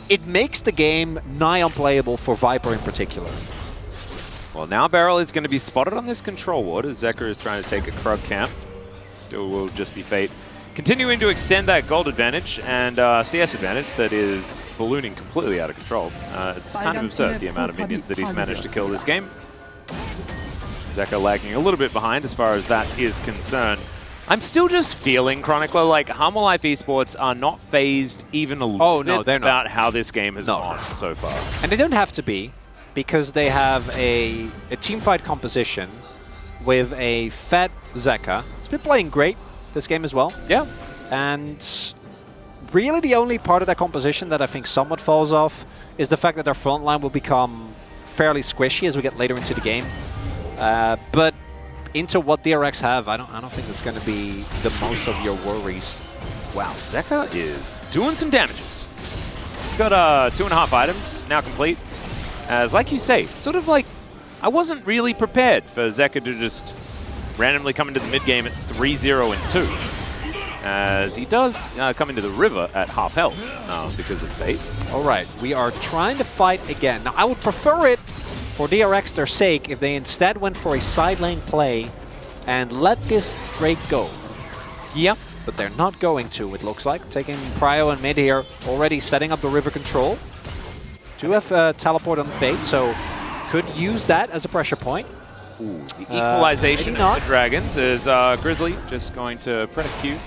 G: it makes the game nigh unplayable for Viper in particular.
F: Well, now Beryl is going to be spotted on this control ward as Zeker is trying to take a Krug camp. Still will just be Fate. Continuing to extend that gold advantage and CS advantage that is ballooning completely out of control. It's kind of absurd the amount of minions that he's managed to kill this game. Zeka lagging a little bit behind as far as that is concerned. I'm still just feeling, Chronicler, like Humble Life Esports are not phased even a little bit about how this game has gone so far.
G: And they don't have to be, because they have a teamfight composition with a fat Zeka. It's been playing great this game as well.
F: Yeah.
G: And really the only part of that composition that I think somewhat falls off is the fact that their front line will become fairly squishy as we get later into the game. But into what DRX have, I don't think it's going to be the most of your worries.
F: Wow, Zeka is doing some damages. He's got 2.5 items now complete. As like you say, sort of like I wasn't really prepared for Zeka to just randomly come into the mid-game at 3-0 and 2. As he does come into the river at half health because of Fate.
G: All right, we are trying to fight again. Now, I would prefer it for DRX their sake if they instead went for a side lane play and let this Drake go.
F: Yep.
G: but they're not going to, it looks like. Taking Prio and mid here, already setting up the river control. Do have teleport on Fate, so could use that as a pressure point.
F: Ooh, the equalization of the Dragons is Grizzly just going to press Q.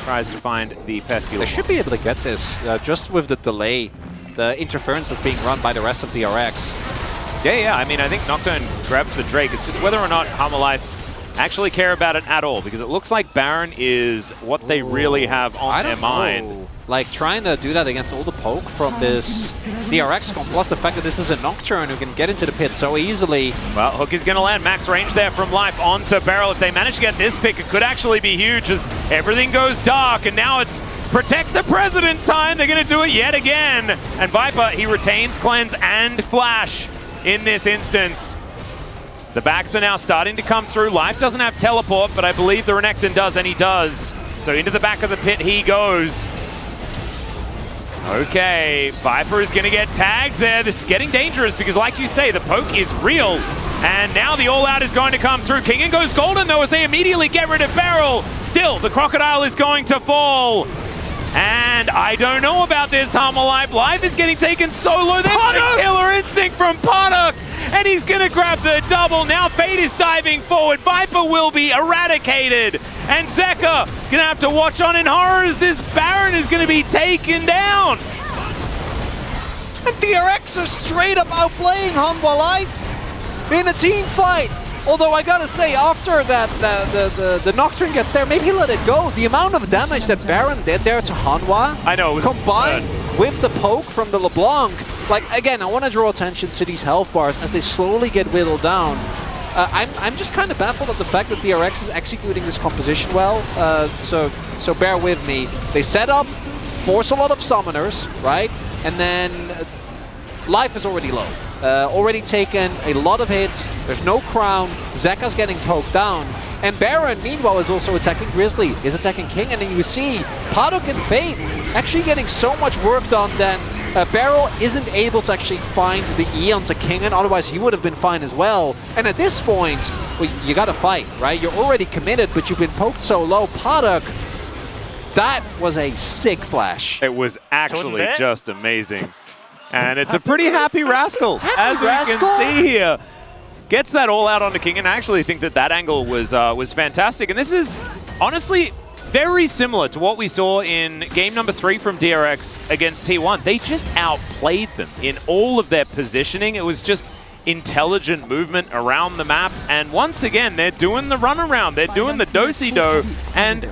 F: Tries to find the pesky.
G: They should be able to get this just with the delay, the interference that's being run by the rest of the DRX.
F: Yeah, I mean, I think Nocturne grabs the Drake. It's just whether or not Hammerlife actually care about it at all, because it looks like Baron is what they really have on their mind.
G: Like, trying to do that against all the poke from this DRX comp, plus the fact that this is a Nocturne who can get into the pit so easily.
F: Well, Hook is going to land max range there from Life onto Beryl. If they manage to get this pick, it could actually be huge as everything goes dark, and now it's protect the President time. They're going to do it yet again. And Viper, he retains Cleanse and Flash in this instance. The backs are now starting to come through. Life doesn't have teleport, but I believe the Renekton does, and he does. So into the back of the pit he goes. Okay, Viper is going to get tagged there. This is getting dangerous because, like you say, the poke is real. And now the all-out is going to come through. Kingen goes golden, though, as they immediately get rid of Beryl. Still, the Crocodile is going to fall. And I don't know about this, Hammerlife. Life is getting taken solo. There's a killer instinct from Poduk. And he's going to grab the double. Now Fate is diving forward. Viper will be eradicated. And Zeka going to have to watch on in horror as this Baron is going to be taken down.
G: And DRX are straight up outplaying Hammerlife in a team fight. Although I gotta say, after that, the Nocturne gets there, maybe let it go. The amount of damage that Baron did there to Hanwha,
F: I know, it was
G: combined with the poke from the LeBlanc. Like, again, I want to draw attention to these health bars as they slowly get whittled down. I'm just kind of baffled at the fact that DRX is executing this composition well. So bear with me. They set up, force a lot of summoners, right? And then Life is already low. Already taken a lot of hits. There's no crown. Zeka's getting poked down. And Baron, meanwhile, is also attacking Grizzly, is attacking King. And then you see Poduk and Fate actually getting so much work done that Beryl isn't able to actually find the E onto Kingen, otherwise he would have been fine as well. And at this point, well, you gotta fight, right? You're already committed, but you've been poked so low. Poduk, that was a sick flash.
F: It was actually just amazing. And it's a pretty happy Rascal, as we can see here. Gets that all out onto King, and I actually think that that angle was fantastic. And this is honestly very similar to what we saw in game number 3 from DRX against T1. They just outplayed them in all of their positioning. It was just intelligent movement around the map. And once again, they're doing the runaround. They're doing the do-si-do. And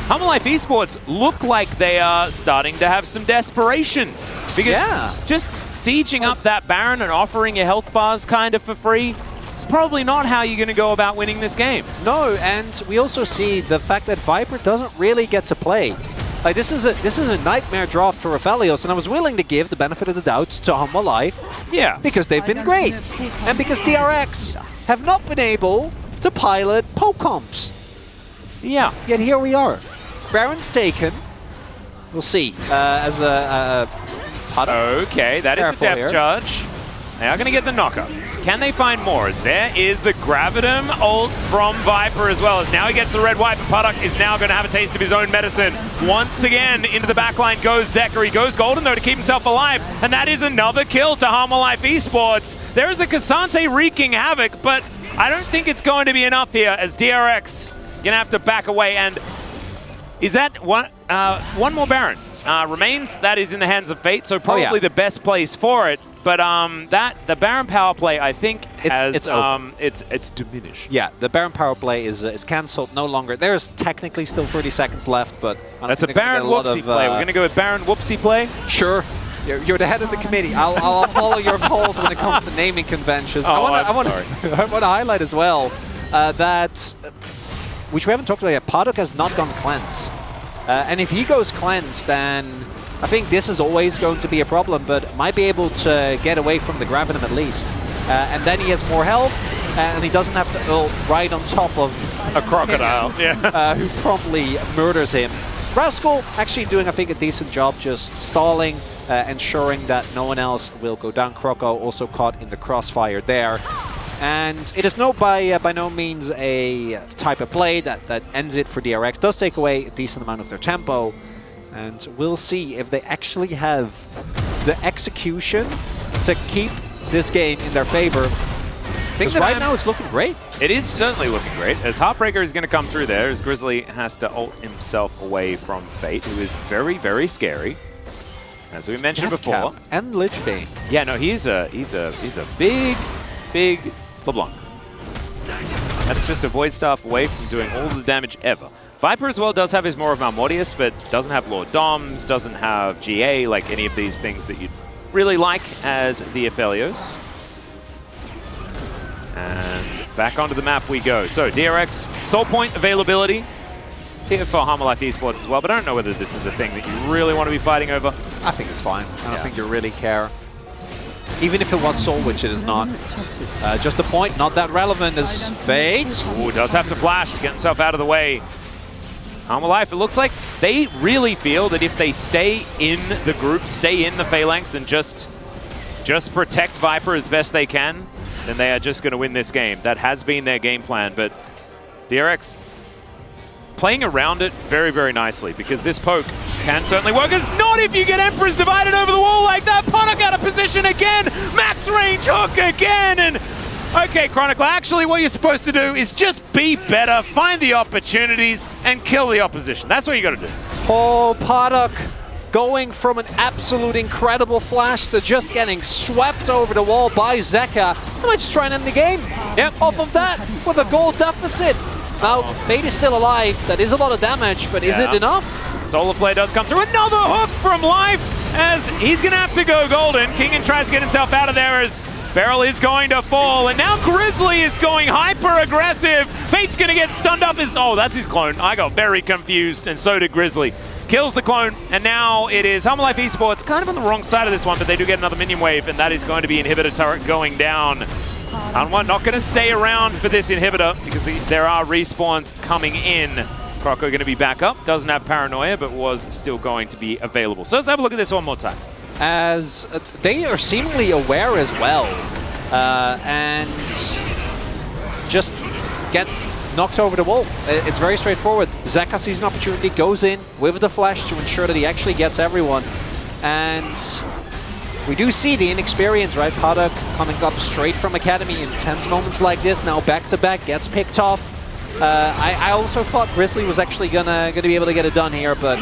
F: Hammerlife Esports look like they are starting to have some desperation. Because just sieging up that Baron and offering your health bars kind of for free, it's probably not how you're going to go about winning this game.
G: No, and we also see the fact that Viper doesn't really get to play. Like, this is a nightmare draft for Aphelios, and I was willing to give the benefit of the doubt to Hammerlife.
F: Yeah.
G: Because they've been great. And because DRX have not been able to pilot poke comps.
F: Yeah.
G: Yet here we are. Baron's taken. We'll see. As a
F: okay, that is a depth charge. They are going to get the knockup. Can they find more? As there is the Gravitum ult from Viper as well. As now he gets the red wipe, and Poduk is now going to have a taste of his own medicine. Once again, into the backline goes Zeka. He goes golden, though, to keep himself alive. And that is another kill to Hammerlife Esports. There is a Cassante wreaking havoc, but I don't think it's going to be enough here, as DRX going to have to back away. And is that one more Baron remains? That is in the hands of Fate, so probably the best place for it. But the Baron power play, I think, it's diminished.
G: Yeah, the Baron power play is cancelled, no longer. There's technically still 30 seconds left, but
F: that's a Baron whoopsie play. We're going to go with Baron whoopsie play.
G: Sure. You're the head of the committee. I'll follow your calls when it comes to naming conventions. I want to highlight as well that, which we haven't talked about yet, Poduk has not gone cleanse. And if he goes cleanse, then I think this is always going to be a problem, but might be able to get away from the Gravitum at least. And then he has more health, and he doesn't have to ult right on top of
F: a Crocodile,
G: who promptly murders him. Rascal actually doing, I think, a decent job just stalling, ensuring that no one else will go down. Croco also caught in the crossfire there. And it is by no means a type of play that ends it for DRX. Does take away a decent amount of their tempo. And we'll see if they actually have the execution to keep this game in their favor. Because right now it's looking great.
F: It is certainly looking great, as Heartbreaker is going to come through there, as Grizzly has to ult himself away from Fate, who is very, very scary, as we mentioned before.
G: And Lich Bane.
F: Yeah, no, he's a big, big LeBlanc. That's just a Void Staff away from doing all the damage ever. Viper as well does have his more of Malmortius, but doesn't have Lord Doms, doesn't have GA, like any of these things that you'd really like as the Aphelios. And back onto the map we go. So DRX, Soul Point availability. It's here for Harmalife Esports as well, but I don't know whether this is a thing that you really want to be fighting over.
G: I think it's fine. I don't think you really care. Even if it was Soul, which it is not. Just a point, not that relevant as Fate.
F: Ooh, does have to flash to get himself out of the way. Harmalife, it looks like they really feel that if they stay in the group, stay in the Phalanx, and just protect Viper as best they can, then they are just going to win this game. That has been their game plan, but DRX playing around it very, very nicely, because this poke can certainly work. As not if you get Emperors divided over the wall like that. Podok out of position again. Max range hook again. And okay, Chronicle, actually what you're supposed to do is just be better, find the opportunities, and kill the opposition. That's what you got to do.
G: Oh, Podok going from an absolute incredible flash to just getting swept over the wall by Zeka. I might just try and end the game.
F: Yep.
G: Off of that with a goal deficit. Now, Fate is still alive. That is a lot of damage, but is it enough?
F: Solar Flare does come through. Another hook from Life as he's going to have to go golden. Kingen tries to get himself out of there as Beryl is going to fall. And now Grizzly is going hyper-aggressive. Fate's going to get stunned up. Oh, that's his clone. I got very confused, and so did Grizzly. Kills the clone, and now it is Harmalife Esports, kind of on the wrong side of this one, but they do get another minion wave, and that is going to be Inhibitor turret going down. Hanwha not going to stay around for this Inhibitor, because there are respawns coming in. Croco going to be back up, doesn't have Paranoia, but was still going to be available. So let's have a look at this one more time.
G: As they are seemingly aware as well, and just get knocked over the wall. It's very straightforward. Zeka sees an opportunity, goes in with the flash to ensure that he actually gets everyone. And we do see the inexperience, right? Podok coming up straight from Academy in tense moments like this. Now back-to-back gets picked off. I also thought Grizzly was actually gonna be able to get it done here, but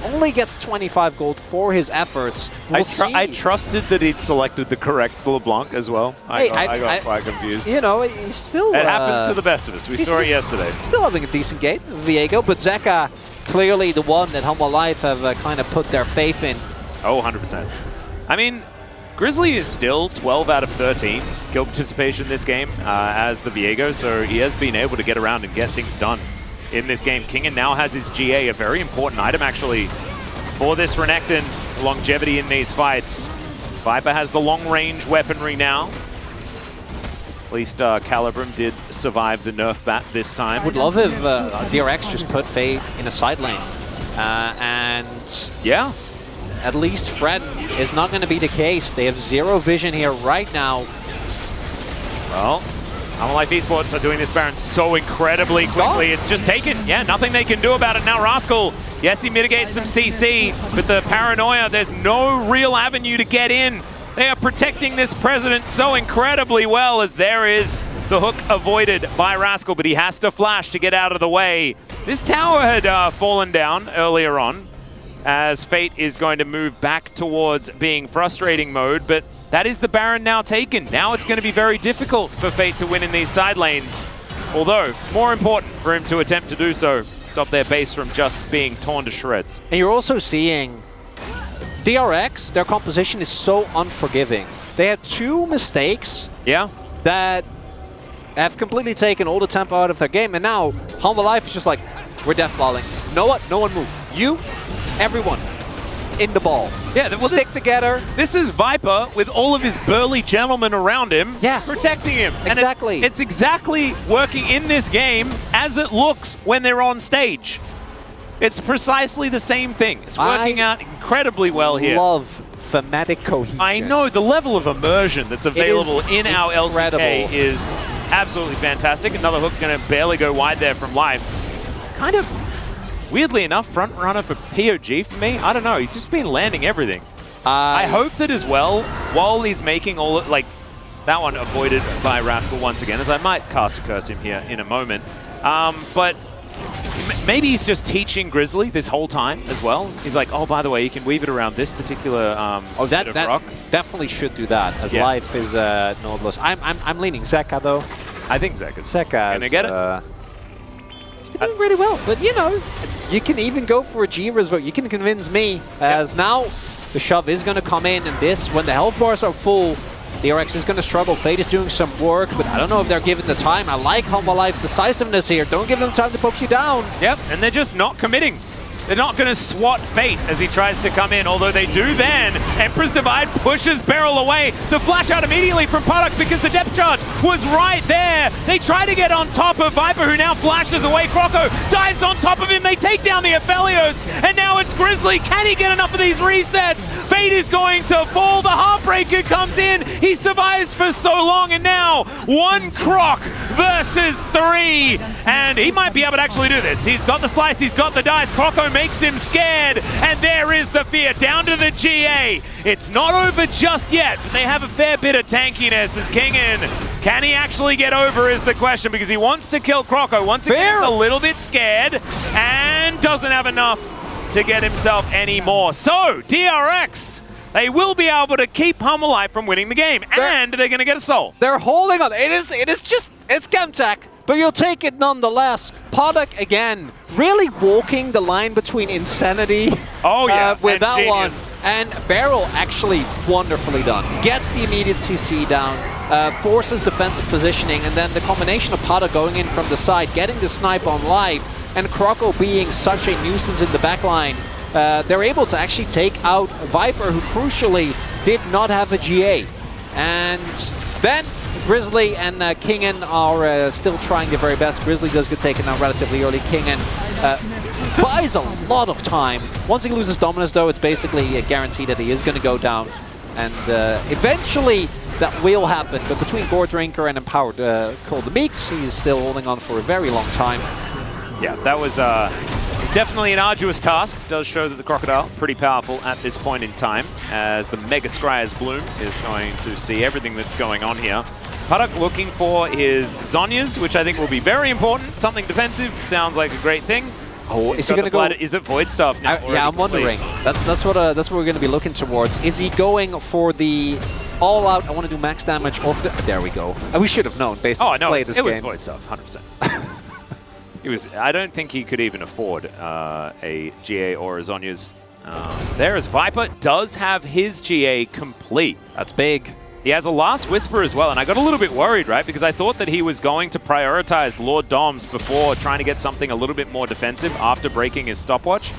G: only gets 25 gold for his efforts. We'll see.
F: I trusted that he'd selected the correct LeBlanc as well. I got quite confused.
G: You know, he's still...
F: It happens to the best of us. We saw it yesterday.
G: Still having a decent game, Viego, but Zeka clearly the one that Harmalife have kind of put their faith in.
F: Oh, 100%. I mean, Grizzly is still 12 out of 13 kill participation this game as the Viego, so he has been able to get around and get things done in this game. Kingen now has his GA, a very important item actually for this Renekton. Longevity in these fights. Viper has the long-range weaponry now. At least Calibrum did survive the nerf bat this time.
G: Would love if DRX just put Fate in a side lane. And
F: yeah,
G: at least Fred is not going to be the case. They have zero vision here right now.
F: Well, Harmalife Esports are doing this Baron so incredibly quickly. It's just taken. Yeah, nothing they can do about it. Now Rascal, yes, he mitigates some CC, but the Paranoia, there's no real avenue to get in. They are protecting this President so incredibly well, as there is the hook avoided by Rascal, but he has to flash to get out of the way. This tower had fallen down earlier on, as Fate is going to move back towards being frustrating mode, but that is the Baron now taken. Now it's going to be very difficult for Fate to win in these side lanes, although more important for him to attempt to do so, stop their base from just being torn to shreds.
G: And you're also seeing DRX, their composition is so unforgiving. They had 2 mistakes that have completely taken all the tempo out of their game, and now Harmalife is just like, we're deathballing. You know what? No one move. You, everyone, in the ball.
F: Yeah, well,
G: stick together.
F: This is Viper with all of his burly gentlemen around him, protecting him.
G: Exactly.
F: And it's exactly working in this game as it looks when they're on stage. It's precisely the same thing. It's working out incredibly well here.
G: Love thematic cohesion.
F: I know, the level of immersion that's available in our LCK is absolutely fantastic. Another hook going to barely go wide there from Life. Kind of, weirdly enough, front runner for POG for me. I don't know, he's just been landing everything. I hope that as well, while he's making all, like, that one avoided by Rascal once again, as I might cast a curse him here in a moment. But maybe he's just teaching Grizzly this whole time as well. He's like, oh, by the way, you can weave it around this particular
G: that
F: rock.
G: Definitely should do that, as Life is Nautilus. I'm leaning Zeka, though.
F: I think Zeka's
G: gonna
F: get it.
G: He's been doing really well, but you know, you can even go for a G-Res vote. You can convince me, as now the shove is going to come in, and this, when the health bars are full, DRX is going to struggle. Fate is doing some work, but I don't know if they're given the time. I like Humble Life's decisiveness here. Don't give them time to poke you down.
F: Yep, and they're just not committing. They're not going to swat Fate as he tries to come in, although they do then. Emperor's Divide pushes Beryl away. The flash out immediately from Puddock because the depth charge was right there. They try to get on top of Viper, who now flashes away. Croco dives on top of him. They take down the Aphelios, and now it's Grizzly. Can he get enough of these resets? Fate is going to fall. The Heartbreaker comes in. He survives for so long, and now 1 Croc versus 3. And he might be able to actually do this. He's got the slice. He's got the dice. Croco makes him scared, and there is the fear down to the GA. It's not over just yet, but they have a fair bit of tankiness as Kingen. Can he actually get over is the question, because he wants to kill Croco. Once again, he's a little bit scared and doesn't have enough to get himself any more. So, DRX, they will be able to keep Humble Life from winning the game, and they're going to get a soul.
G: They're holding on. It's Gemtech, but you'll take it nonetheless. Puddock, again, really walking the line between insanity with that one. And Beryl, actually wonderfully done. Gets the immediate CC down, forces defensive positioning, and then the combination of Puddock going in from the side, getting the snipe on Life, and Croco being such a nuisance in the backline, they're able to actually take out Viper, who crucially did not have a GA. And then Grizzly and Kingen are still trying their very best. Grizzly does get taken out relatively early. Kingen buys a lot of time. Once he loses dominance, though, it's basically a guarantee that he is going to go down. And eventually that will happen. But between Gore Drinker and Empowered Call the Meeks, he's still holding on for a very long time.
F: Yeah, that was definitely an arduous task. It does show that the Crocodile pretty powerful at this point in time, as the Mega Scryer's Bloom is going to see everything that's going on here. Puddock looking for his Zhonya's, which I think will be very important. Something defensive sounds like a great thing.
G: Oh, is he going to go?
F: Is it Void Staff now?
G: Yeah, I'm wondering. That's what we're going to be looking towards. Is he going for the all-out? I want to do max damage off the. There we go. We should have known. Basically,
F: oh no, it was Void Staff, 100%. It was. I don't think he could even afford a GA or a Zhonya's. There is Viper does have his GA complete.
G: That's big.
F: He has a Last Whisper as well, and I got a little bit worried, right? Because I thought that he was going to prioritize Lord Doms before trying to get something a little bit more defensive after breaking his stopwatch.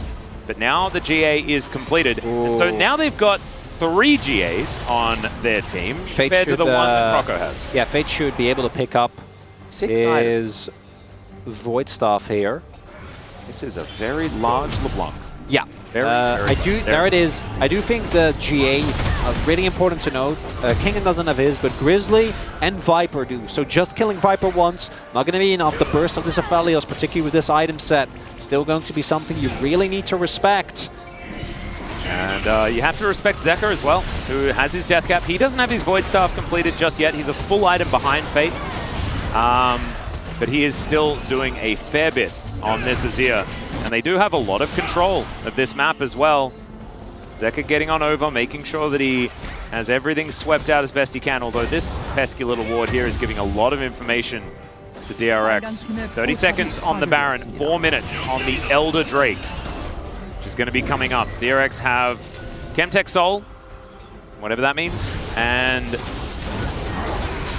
F: But now the GA is completed. And so now they've got 3 GAs on their team compared to the one that Croco has.
G: Yeah, Fate should be able to pick up
F: 6
G: his Void Staff here.
F: This is a very large LeBlanc.
G: Yeah. There it is. I do think the GA, really important to note, Kingen doesn't have his, but Grizzly and Viper do. So just killing Viper once, not going to be enough. The burst of this Aphelios, particularly with this item set, still going to be something you really need to respect.
F: And you have to respect Zeka as well, who has his Death Cap. He doesn't have his Void Staff completed just yet. He's a full item behind Fate. But he is still doing a fair bit on this Azir. And they do have a lot of control of this map as well. Zeka getting on over, making sure that he has everything swept out as best he can, although this pesky little ward here is giving a lot of information to DRX. 30 seconds on the Baron, 4 minutes on the Elder Drake, which is going to be coming up. DRX have Chemtech Soul, whatever that means, and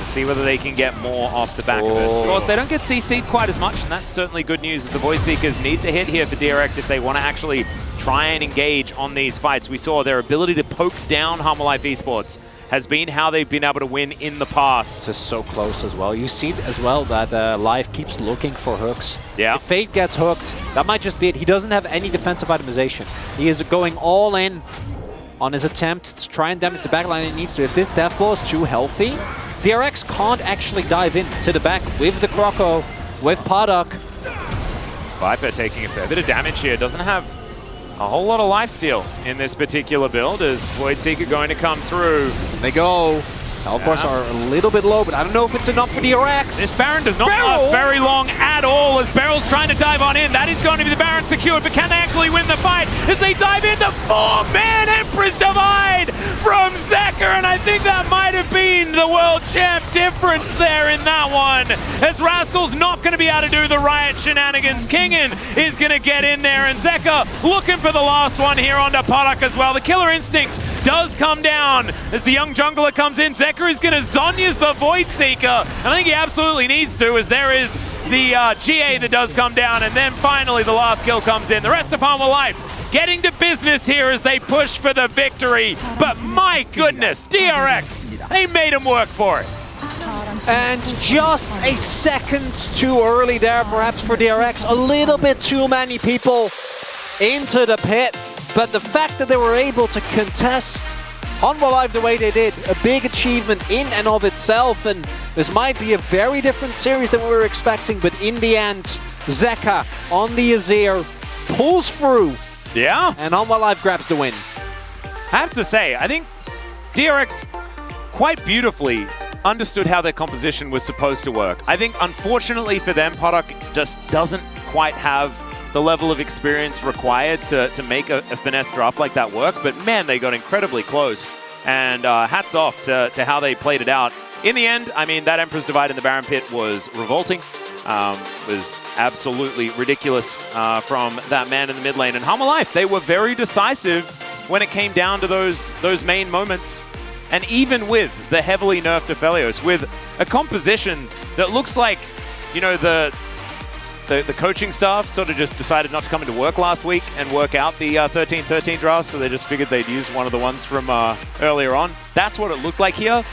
F: see whether they can get more off the back of it. Of course, they don't get CC'd quite as much, and that's certainly good news, as the Void Seekers need to hit here for DRX if they want to actually try and engage on these fights. We saw their ability to poke down Humble Life Esports has been how they've been able to win in the past.
G: Just so close as well. You see as well that Life keeps looking for hooks.
F: Yeah.
G: If Fate gets hooked, that might just be it. He doesn't have any defensive itemization. He is going all in. on his attempt to try and damage the backline it needs to. If this death ball is too healthy, DRX can't actually dive in to the back with the Croco, with Paddock.
F: Viper taking a fair bit of damage here. Doesn't have a whole lot of lifesteal in this particular build as Void Seeker going to come through.
G: They go. Telepors are a little bit low, but I don't know if it's enough for DRX.
F: This Baron does not last very long at all as Beryl's trying to dive on in. That is going to be the Baron secured, but can they actually win the fight as they dive in the four-man Empress Divide from Zeker, and I think that might have been the world champ difference there in that one. As Rascal's not going to be able to do the Riot shenanigans, Kingen is going to get in there, and Zeker looking for the last one here onto Paddock as well. The Killer Instinct does come down as the young jungler comes in. Zeker is going to Zhonya's the Void Seeker. I think he absolutely needs to, as there is the GA that does come down, and then finally the last kill comes in. The rest of Palmer Life getting to business here as they push for the victory. But my goodness, DRX, they made him work for it.
G: And just a second too early there, perhaps, for DRX. A little bit too many people into the pit. But the fact that they were able to contest Hanwha Live the way they did, a big achievement in and of itself. And this might be a very different series than we were expecting. But in the end, Zeker on the Azir pulls through.
F: Yeah.
G: And Hanwha Live grabs the win.
F: I have to say, I think DRX quite beautifully understood how their composition was supposed to work. I think, unfortunately for them, Paddock just doesn't quite have the level of experience required to make a finesse draft like that work. But man, they got incredibly close. And hats off to how they played it out. In the end, I mean, that Emperor's Divide in the Baron Pit was revolting. Was absolutely ridiculous from that man in the mid lane. And Hanwha Life, they were very decisive when it came down to those main moments. And even with the heavily nerfed Aphelios, with a composition that looks like, you know, the coaching staff sort of just decided not to come into work last week and work out the 13-13 draft, so they just figured they'd use one of the ones from earlier on. That's what it looked like here.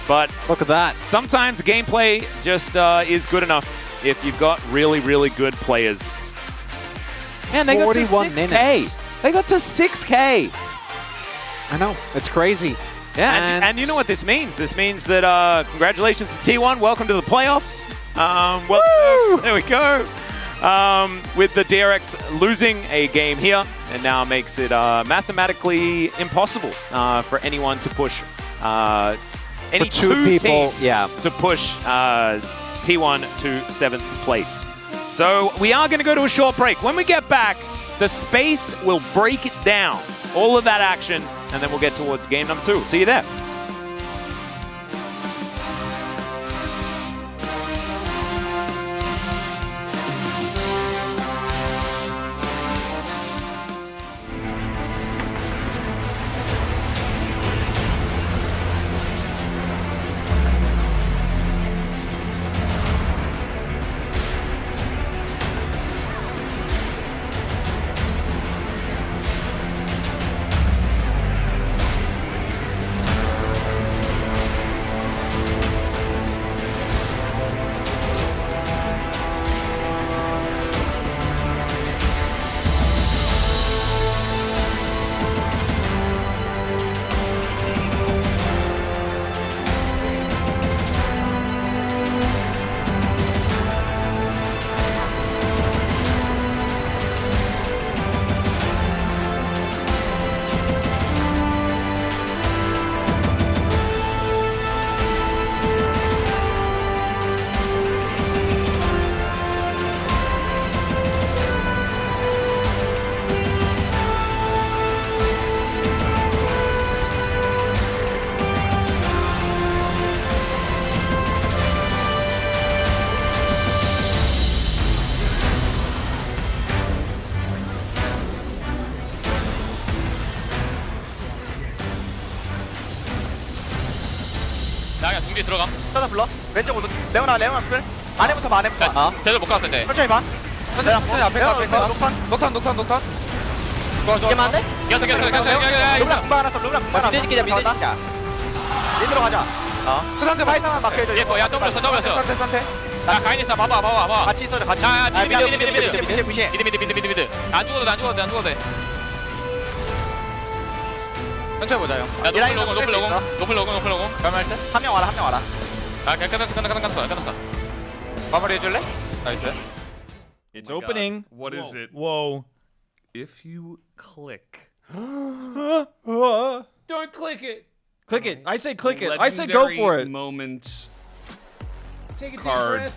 F: But
G: look at that.
F: Sometimes the gameplay just is good enough if you've got really, really good players. Man, they got to 6K.
G: Minutes.
F: They got to 6K.
G: I know. It's crazy.
F: Yeah, and you know what this means? This means that congratulations to T1. Welcome to the playoffs. There we go. With the DRX losing a game here, and now makes it mathematically impossible for anyone to push any two people teams to push T1 to 7th place. So we are going to go to a short break. When we get back, the space will break it down. All of that action, and then we'll get towards game number 2. See you there.
M: 나야 중계 들어가.
N: 떠나 불러. 왼쪽 오른. 레오나 풀. 안에부터 봐. 안에부터.
M: 제대로 못 갔는데.
N: 천천히 봐.
M: 천천히 앞에 녹탄.
N: 이게 안 돼?
M: 계속.
N: 루브랑 금방 하나 써. 루브랑 금방 하나. 미드 지키자. 미드로 가자. 그 상태 바이트만 막혀줘.
M: 얘 거야. 더블렸어.
N: 상태.
M: 나 가인이 있어. 봐봐.
N: 같이 있어. 같이.
M: 자,
N: 미드.
M: 미드. 안 죽어도 돼.
E: 천천히 보자 형.
M: 야 높은 로공 높은 로공.
E: 그럼 할 때? 한 명 와라 한 명 와라.
M: 아 그냥 끝났어.
E: 마무리 해줄래? 나이스.
A: It's opening. What is it?
H: Whoa.
A: If you click.
H: Don't click it. Click it. I say click it. I say go for it.
A: Moment.
H: Take a deep
A: Card.
H: breath.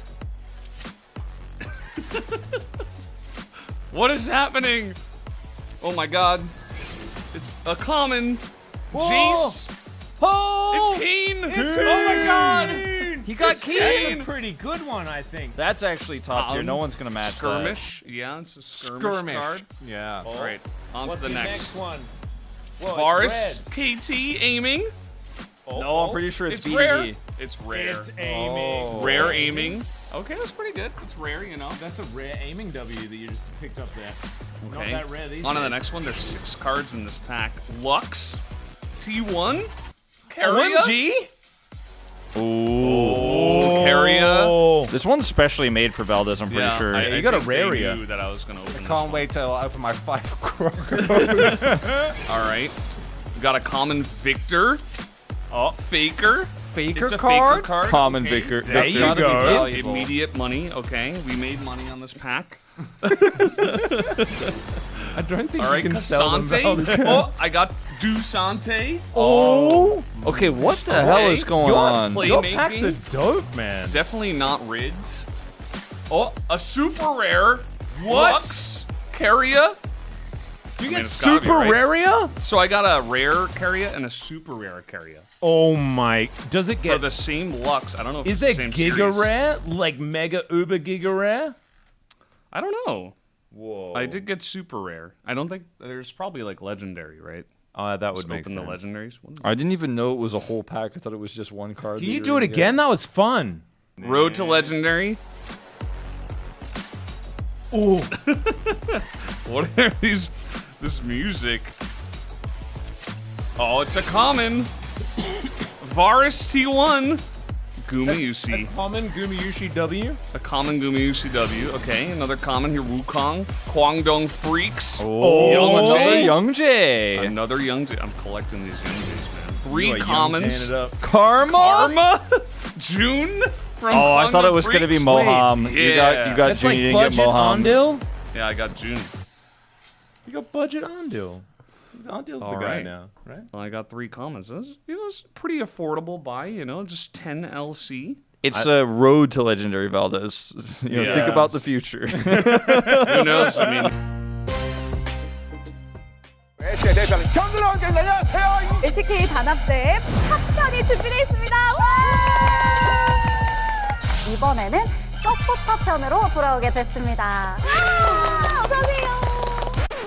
A: What is happening? Oh my god. It's a common. Jace.
H: Oh!
A: It's Keen.
H: Oh my god. He got
A: It's
H: Keen.
A: Keen.
H: That's a pretty good one, I think. That's actually top tier. No one's gonna match
A: Skirmish. Yeah, it's a skirmish card.
H: Yeah.
A: All right. On to the next.
H: one?
A: Varus, KT aiming.
H: No, I'm pretty sure it's BDD.
A: rare. It's rare.
H: It's aiming.
A: Rare aiming. Okay, that's pretty good. It's rare, you know.
H: That's a rare aiming W that you just picked up there.
A: Okay.
H: Not that rare these
A: On to the
H: days.
A: next one. There's 6 cards in this pack. Lux, T1, Carrier.
H: OMG?
A: Oh, Carrier.
B: This one's specially made for Valdez, I'm pretty sure.
A: I
H: got a
A: think they
H: Raria.
A: knew that I was gonna open this
E: Can't
A: one.
E: wait till I open my 5 crores.
A: All right. We got a common Victor.
H: Oh,
A: Faker.
E: Faker
A: It's a
E: card?
A: Faker card.
B: Common
A: okay.
B: Victor.
H: There you
E: gotta be
H: go.
E: valuable.
A: Immediate money. Okay, we made money on this pack.
H: I don't think
A: All right,
H: you can sell them
A: Cassante.
H: Valdez.
A: Oh, I got Dusante.
H: Oh.
B: Okay, what the hell is going on?
A: Play-
H: Your
A: Playmaking.
H: packs are dope, man.
A: Definitely not Rids. Oh, a super rare.
H: What?
A: Lux, Carrier.
H: You
A: I
H: get
A: mean, it's gotta be
H: super
A: right.
H: raria?
A: So I got a rare Carrier and a super rare Carrier.
H: Oh my. Does it
A: For
H: get...
A: the same Lux. I don't know if
H: Is
A: it's
H: there
A: the same
H: giga
A: series.
H: rare? Like mega uber giga rare?
A: I don't know.
H: Whoa.
A: I did get super rare. I don't think there's probably like legendary, right?
H: That would
A: Just
H: make
A: open
H: sense.
A: the legendaries. What is
B: I didn't even know it was a whole pack. I thought it was just one card.
H: Can
B: that
H: you
B: were
H: do it
B: gonna get.
H: again? That was fun.
A: Road to legendary.
H: Oh.
A: What are these? This music. Oh, it's a common. Varus T1. Gumayusi.
H: Common Gumayusi W.
A: A common Gumayusi W. Okay, another common here. Wukong. Kwangdong Freaks.
B: Oh,
A: Young
B: another
A: Jay.
B: Young Jay.
A: Another Young Jay. I'm collecting these Young Jays, man. 3
H: You are Young
A: commons.
H: Jaying it up.
B: Karma.
A: Karma. June. From
B: Oh, I thought it was
A: Kwangdong
B: gonna be
A: Freaks.
B: Moham.
A: Wait,
B: You got
H: That's
B: June.
H: like
B: You didn't get
H: budget
B: Moham.
H: Ondil?
A: Yeah, I got June.
H: You got budget Ondil. Ondil's the
A: All
H: guy
A: right.
H: now, right?
A: Well, I got 3 commons. It's pretty affordable buy, just 10 LC.
B: It's a road to legendary Valdez. Think
A: Yeah.
B: about the future.
A: Who knows? I mean,
J: LCK 단합대회 탑편이 준비되어 있습니다. 와! 이번에는 서포터 편으로 돌아오게 됐습니다. 어서오세요.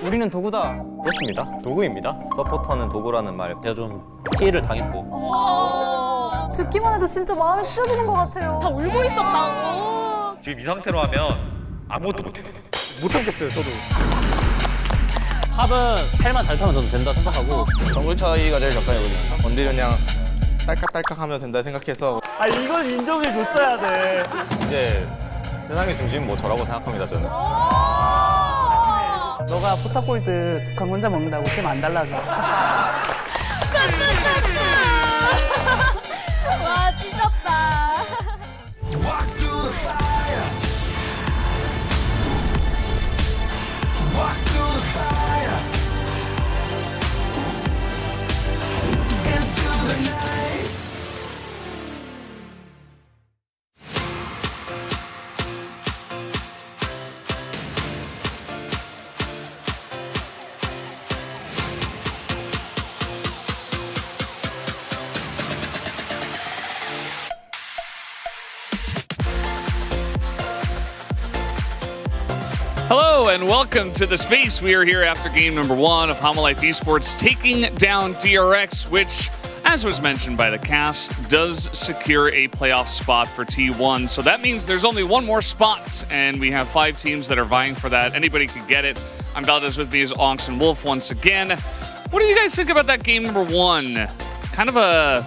O: 우리는 도구다. 그렇습니다. 도구입니다. 서포터는 도구라는 말 제가 좀 피해를 당했어요.
J: 듣기만 해도 진짜 마음이 찢어지는 것 같아요. 다 울고 있었다고.
O: 지금 이 상태로 하면 아무것도 못해. 못 참겠어요, 저도. 탑은 헬만 잘 타면 저는 된다 생각하고
N: 정글 차이가 제일 적당이거든요. 원딜은 그냥 딸깍딸깍 하면 된다 생각해서
O: 이건 인정해줬어야 돼. 이제 세상의 중심은 뭐 저라고 생각합니다, 저는.
P: 너가 포탑골드 두 칸 혼자 먹는다고 게임 안 달라져.
J: 와, 찢었다.
Q: Walk through the fire. Walk through the fire. Into the night.
A: hello and welcome to the space. We are here after game number 1 of Hama Life Esports taking down DRX, which, as was mentioned by the cast, does secure a playoff spot for T1. So that means there's only one more spot, and we have 5 teams that are vying for that. Anybody can get it. I'm Valdez, with me is Onks and Wolf once again. What do you guys think about that game number 1? Kind of a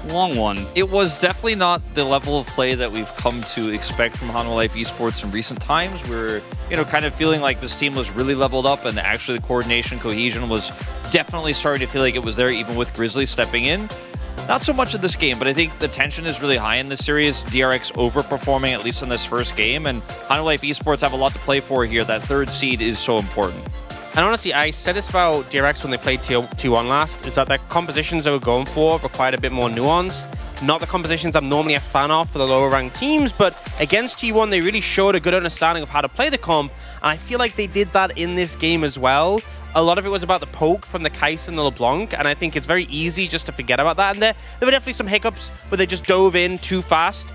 A: long one.
B: It was definitely not the level of play that we've come to expect from Hanwha Life Esports in recent times. We're, kind of feeling like this team was really leveled up, and actually the coordination, cohesion was definitely starting to feel like it was there, even with Grizzly stepping in. Not so much in this game, but I think the tension is really high in this series. DRX overperforming, at least in this first game, and Hanwha Life Esports have a lot to play for here. That third seed is so important.
C: And honestly, I said this about DRX when they played T1 last, is that their compositions they were going for required a bit more nuance. Not the compositions I'm normally a fan of for the lower ranked teams, but against T1 they really showed a good understanding of how to play the comp, and I feel like they did that in this game as well. A lot of it was about the poke from the Kai'Sa and the LeBlanc, and I think it's very easy just to forget about that. And there were definitely some hiccups where they just dove in too fast,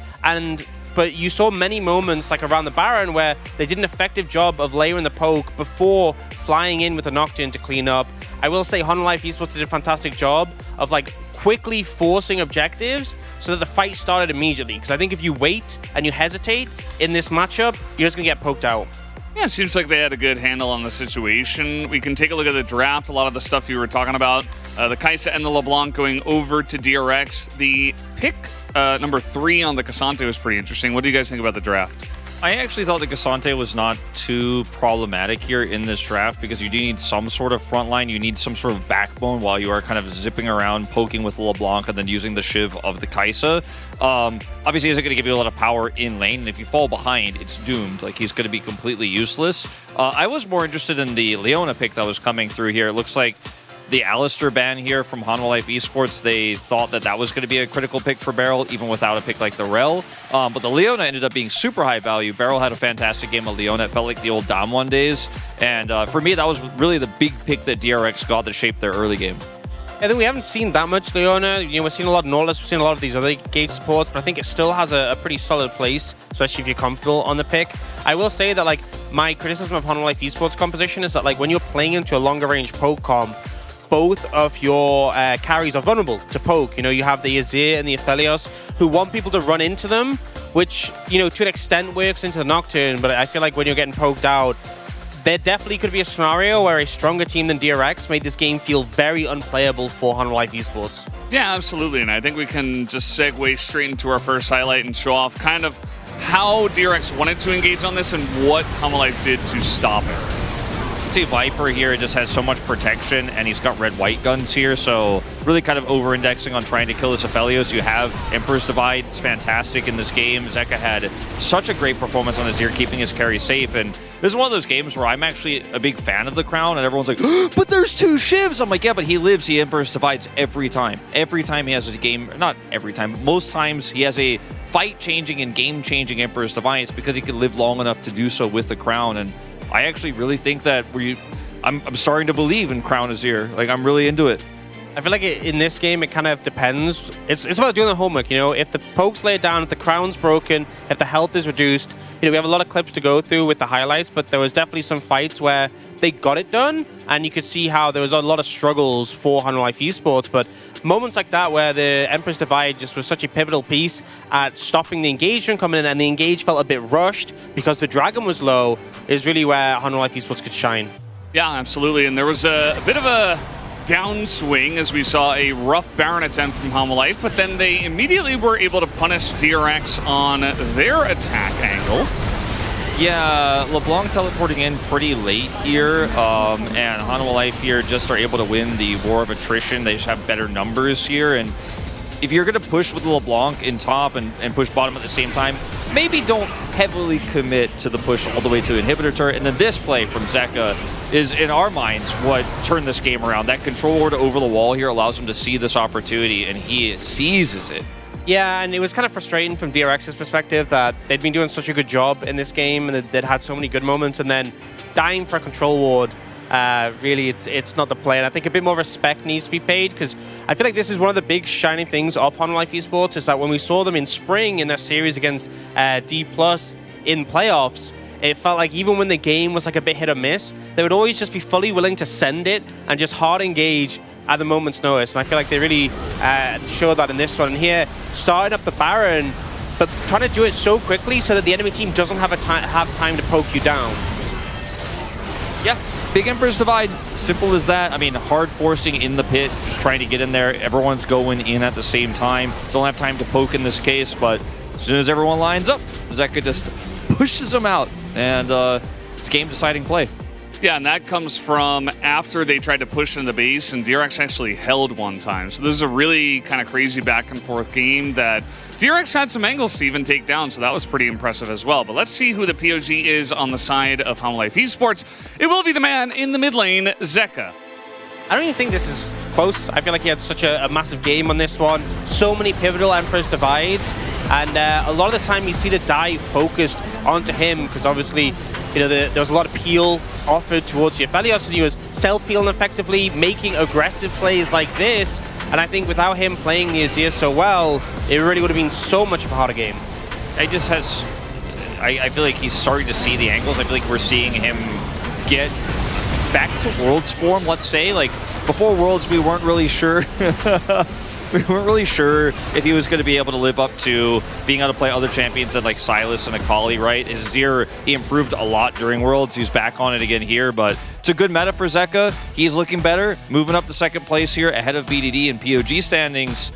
C: but you saw many moments like around the Baron where they did an effective job of layering the poke before flying in with a Nocturne to clean up. I will say Hanwha Life Esports did a fantastic job of quickly forcing objectives so that the fight started immediately. Because I think if you wait and you hesitate in this matchup, you're just going to get poked out.
A: Yeah, it seems like they had a good handle on the situation. We can take a look at the draft, a lot of the stuff you were talking about. The Kai'Sa and the LeBlanc going over to DRX. The pick number 3 on the Cassante was pretty interesting. What do you guys think about the draft?
B: I actually thought the Cassante was not too problematic here in this draft because you do need some sort of front line. You need some sort of backbone while you are kind of zipping around, poking with the LeBlanc, and then using the Shiv of the Kai'Sa. Obviously, he's going to give you a lot of power in lane, and if you fall behind, it's doomed. Like, he's going to be completely useless. I was more interested in the Leona pick that was coming through here. It looks like the Alistair ban here from Hanwha Life Esports, they thought that was going to be a critical pick for Beryl, even without a pick like the Rel. But the Leona ended up being super high value. Beryl had a fantastic game of Leona. It felt like the old Damwon days. And for me, that was really the big pick that DRX got that shaped their early game.
C: I think we haven't seen that much Leona. We've seen a lot of Nautilus, we've seen a lot of these other gauge supports, but I think it still has a pretty solid place, especially if you're comfortable on the pick. I will say that my criticism of Hanwha Life Esports composition is that when you're playing into a longer range poke comp, both of your carries are vulnerable to poke. You have the Azir and the Aphelios who want people to run into them, which, to an extent works into the Nocturne, but I feel like when you're getting poked out, there definitely could be a scenario where a stronger team than DRX made this game feel very unplayable for Hanwha Life Esports.
A: Yeah, absolutely, and I think we can just segue straight into our first highlight and show off kind of how DRX wanted to engage on this and what Hanwha Life did to stop it.
B: See, Viper here just has so much protection, and he's got red-white guns here, so really kind of over-indexing on trying to kill this Aphelios. You have Emperor's Divide. It's fantastic in this game. Zeka had such a great performance on his ear, keeping his carry safe, and this is one of those games where I'm actually a big fan of the Crown, and everyone's like, but there's 2 Shivs! I'm like, yeah, but he Emperor's Divides every time. Every time he has a game, not every time, most times he has a fight-changing and game-changing Emperor's Device because he can live long enough to do so with the Crown, and I actually really think that I'm starting to believe in Crown Azir. I'm really into it.
C: I feel like in this game, it kind of depends. It's about doing the homework, If the pokes lay down, if the Crown's broken, if the health is reduced, we have a lot of clips to go through with the highlights, but there was definitely some fights where they got it done, and you could see how there was a lot of struggles for Hanwha Life Esports, but moments like that where the Emperor's Divide just was such a pivotal piece at stopping the engagement coming in, and the engage felt a bit rushed because the Dragon was low, is really where Hanwha Life Esports could shine.
A: Yeah, absolutely, and there was a bit of a downswing as we saw a rough Baron attempt from Hanwha Life, but then they immediately were able to punish DRX on their attack angle.
B: Yeah, LeBlanc teleporting in pretty late here, and Hanwha Life here just are able to win the War of Attrition. They just have better numbers here, and if you're going to push with LeBlanc in top and push bottom at the same time, maybe don't heavily commit to the push all the way to the inhibitor turret. And then this play from Zeka is, in our minds, what turned this game around. That control ward over the wall here allows him to see this opportunity, and he seizes it.
C: Yeah, and it was kind of frustrating from DRX's perspective that they'd been doing such a good job in this game, and they'd had so many good moments, and then dying for a control ward, really, it's not the play. And I think a bit more respect needs to be paid, because I feel like this is one of the big shining things of Hanwha Life Esports, is that when we saw them in spring in their series against D+ in playoffs, it felt like even when the game was a bit hit or miss, they would always just be fully willing to send it and just hard engage at the moment's notice. And I feel like they really showed that in this one. And here, starting up the Baron, but trying to do it so quickly so that the enemy team doesn't have time to poke you down.
B: Yeah, Big Emperor's Divide, simple as that. I mean, hard forcing in the pit, just trying to get in there. Everyone's going in at the same time. Don't have time to poke in this case, but as soon as everyone lines up, Zeka just pushes them out, and it's game-deciding play.
A: Yeah, and that comes from after they tried to push in the base, and DRX actually held one time. So this is a really kind of crazy back-and-forth game that DRX had some angles to even take down, so that was pretty impressive as well. But let's see who the POG is on the side of Hanwha Life Esports. It will be the man in the mid lane, Zeka.
C: I don't even think this is close. I feel like he had such a massive game on this one. So many pivotal Emperor's Divides, and a lot of the time you see the dive focused onto him, because obviously, you know, there was a lot of peel offered towards you. Aphelios, and he was self-peeling effectively, making aggressive plays like this. And I think without him playing the Azir so well, it really would have been so much of a harder game.
B: I feel like he's starting to see the angles. I feel like we're seeing him get back to Worlds form, let's say. Like, before Worlds, we weren't really sure. We weren't really sure if he was going to be able to live up to being able to play other champions than like Sylas and Akali, right? His Azir, he improved a lot during Worlds. He's back on it again here, but it's a good meta for Zeka. He's looking better, moving up to second place here ahead of BDD and POG standings.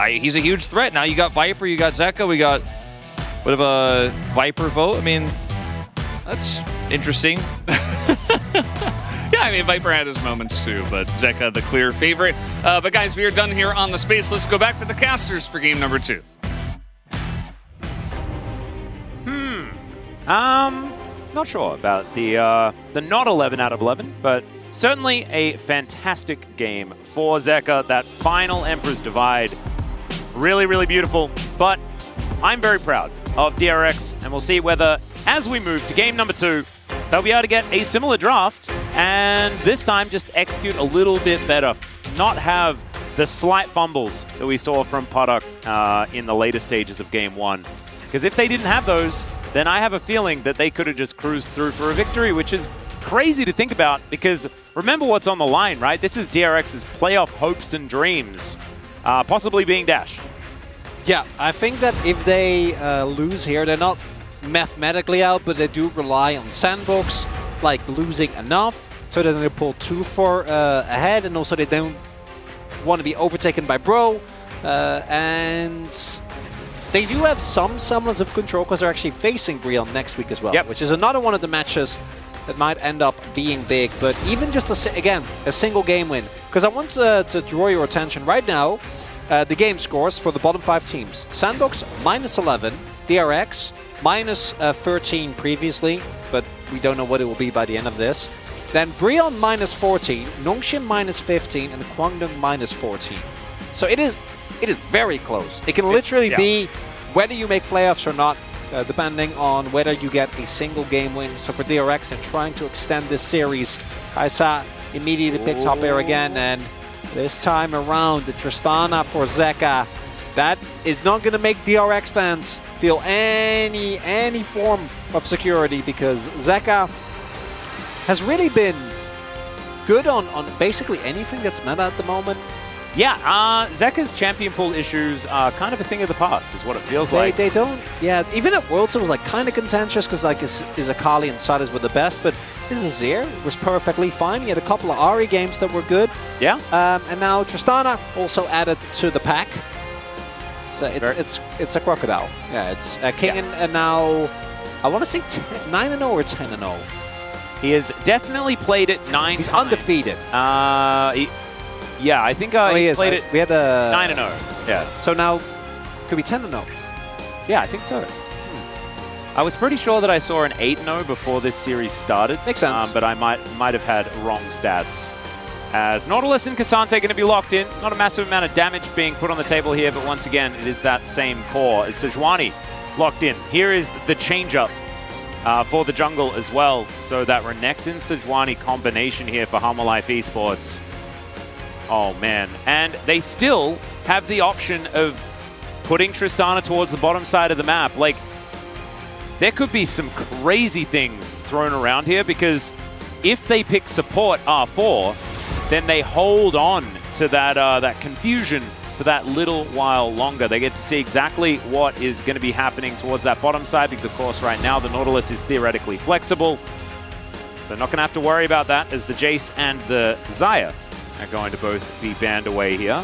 B: He's a huge threat. Now you got Viper, you got Zeka, we got a bit of a Viper vote. I mean, that's interesting.
A: Yeah, I mean, Viper had his moments too, but Zeka the clear favorite. But guys, we are done here on the space. Let's go back to the casters for game number 2.
F: Not sure about the not 11 out of 11, but certainly a fantastic game for Zeka. That final Emperor's Divide, really, really beautiful. But I'm very proud of DRX, and we'll see whether, as we move to game number 2, they'll be able to get a similar draft, and this time just execute a little bit better. Not have the slight fumbles that we saw from Puddock in the later stages of game 1. Because if they didn't have those, then I have a feeling that they could have just cruised through for a victory, which is crazy to think about, because remember what's on the line, right? This is DRX's playoff hopes and dreams, possibly being dashed.
G: Yeah, I think that if they lose here, they're not mathematically out, but they do rely on Sandbox, like losing enough so that they pull 2-4 ahead, and also they don't want to be overtaken by Bro, and they do have some semblance of control because they're actually facing Brion next week as well, which is another one of the matches that might end up being big. But even just, a single game win, because I want to draw your attention right now, the game scores for the bottom 5 teams. Sandbox, -11, DRX, -13 previously, but we don't know what it will be by the end of this. Then Brion -14, Nongshim -15, and Kwangdong -14. So it is very close. It can literally be whether you make playoffs or not, depending on whether you get a single game win. So for DRX and trying to extend this series, Kaisa immediately picks up air again, and this time around, the Tristana for Zeka. That is not going to make DRX fans feel any form of security, because Zeka has really been good on basically anything that's meta at the moment.
F: Yeah, Zeka's champion pool issues are kind of a thing of the past, is what it feels like.
G: They don't, even at Worlds it was like kind of contentious, because like his Akali and Sylas were the best, but his Azir was perfectly fine. He had a couple of Ahri games that were good.
F: Yeah.
G: And now Tristana also added to the pack. So it's a crocodile. Yeah, it's King and now, I want to say 9-0 or 10-0.
F: He has definitely played it 9
G: He's
F: times.
G: undefeated.
F: Yeah, I think he played it.
G: We had a
F: 9-0. Yeah.
G: So now, could be 10-0.
F: Yeah, I think so. I was pretty sure that I saw an 8-0 before this series started.
G: Makes sense.
F: But I might have had wrong stats. As Nautilus and Cassante going to be locked in. Not a massive amount of damage being put on the table here, but once again, it is that same core as Sejuani locked in. Here is the change-up for the jungle as well. So that Renekton Sejuani combination here for Hanwha Life Esports. Oh, man. And they still have the option of putting Tristana towards the bottom side of the map. Like, there could be some crazy things thrown around here, because if they pick support R4, then they hold on to that confusion for that little while longer. They get to see exactly what is going to be happening towards that bottom side, because, of course, right now the Nautilus is theoretically flexible. So not going to have to worry about that as the Jace and the Xayah are going to both be banned away here.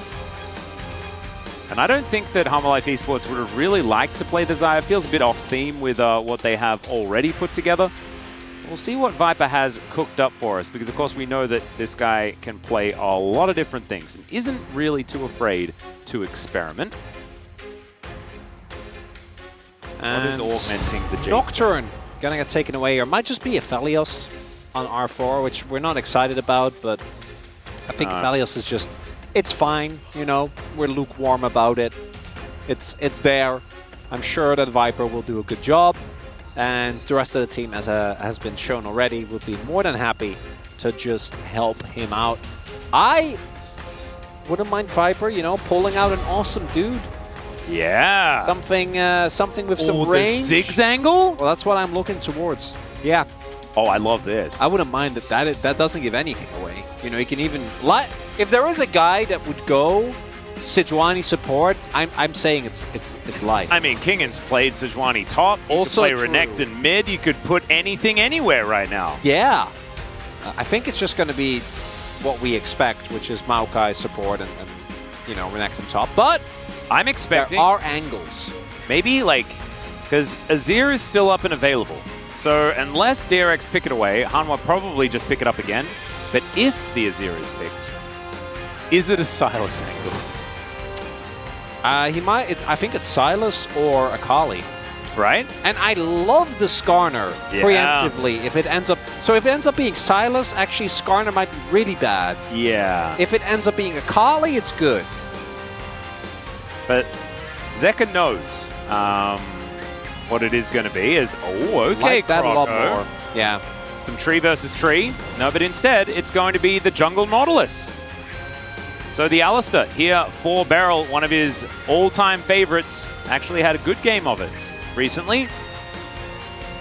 F: And I don't think that Harmolife Esports would have really liked to play the Xayah. It feels a bit off theme with what they have already put together. We'll see what Viper has cooked up for us, because of course we know that this guy can play a lot of different things and isn't really too afraid to experiment. And what is augmenting the Jace?
G: Nocturne gonna get taken away, or might just be Aphelios on R4, which we're not excited about, but I think Aphelios is just, it's fine, you know, we're lukewarm about it. It's there. I'm sure that Viper will do a good job, and the rest of the team, as has been shown already, will be more than happy to just help him out. I wouldn't mind Viper, you know, pulling out an awesome dude.
F: Yeah.
G: Something with some range.
F: The Zigzangle?
G: Well, that's what I'm looking towards. Yeah.
F: Oh, I love this.
G: I wouldn't mind that doesn't give anything away. You know, you can even if there is a guy that would go Sejuani support, I'm saying it's life.
F: I mean, Kingan's played Sejuani top. You
G: Also
F: could play Renekton mid. You could put anything anywhere right now.
G: Yeah. I think it's just going to be what we expect, which is Maokai support and you know, Renekton top. But
F: I'm expecting
G: there are angles.
F: Maybe like, because Azir is still up and available. So unless DRX pick it away, Hanwha probably just pick it up again. But if the Azir is picked, is it a Sylas angle?
G: He might. I think it's Sylas or Akali.
F: Right?
G: And I love the Skarner preemptively. If it ends up being Sylas, actually Skarner might be really bad.
F: Yeah.
G: If it ends up being Akali, it's good.
F: But Zeka knows what it is going to be.
G: Like that a lot more. Yeah.
F: Some tree versus tree. No, but instead, it's going to be the jungle Nautilus. So the Alistair here for Beryl, one of his all-time favorites, actually had a good game of it recently.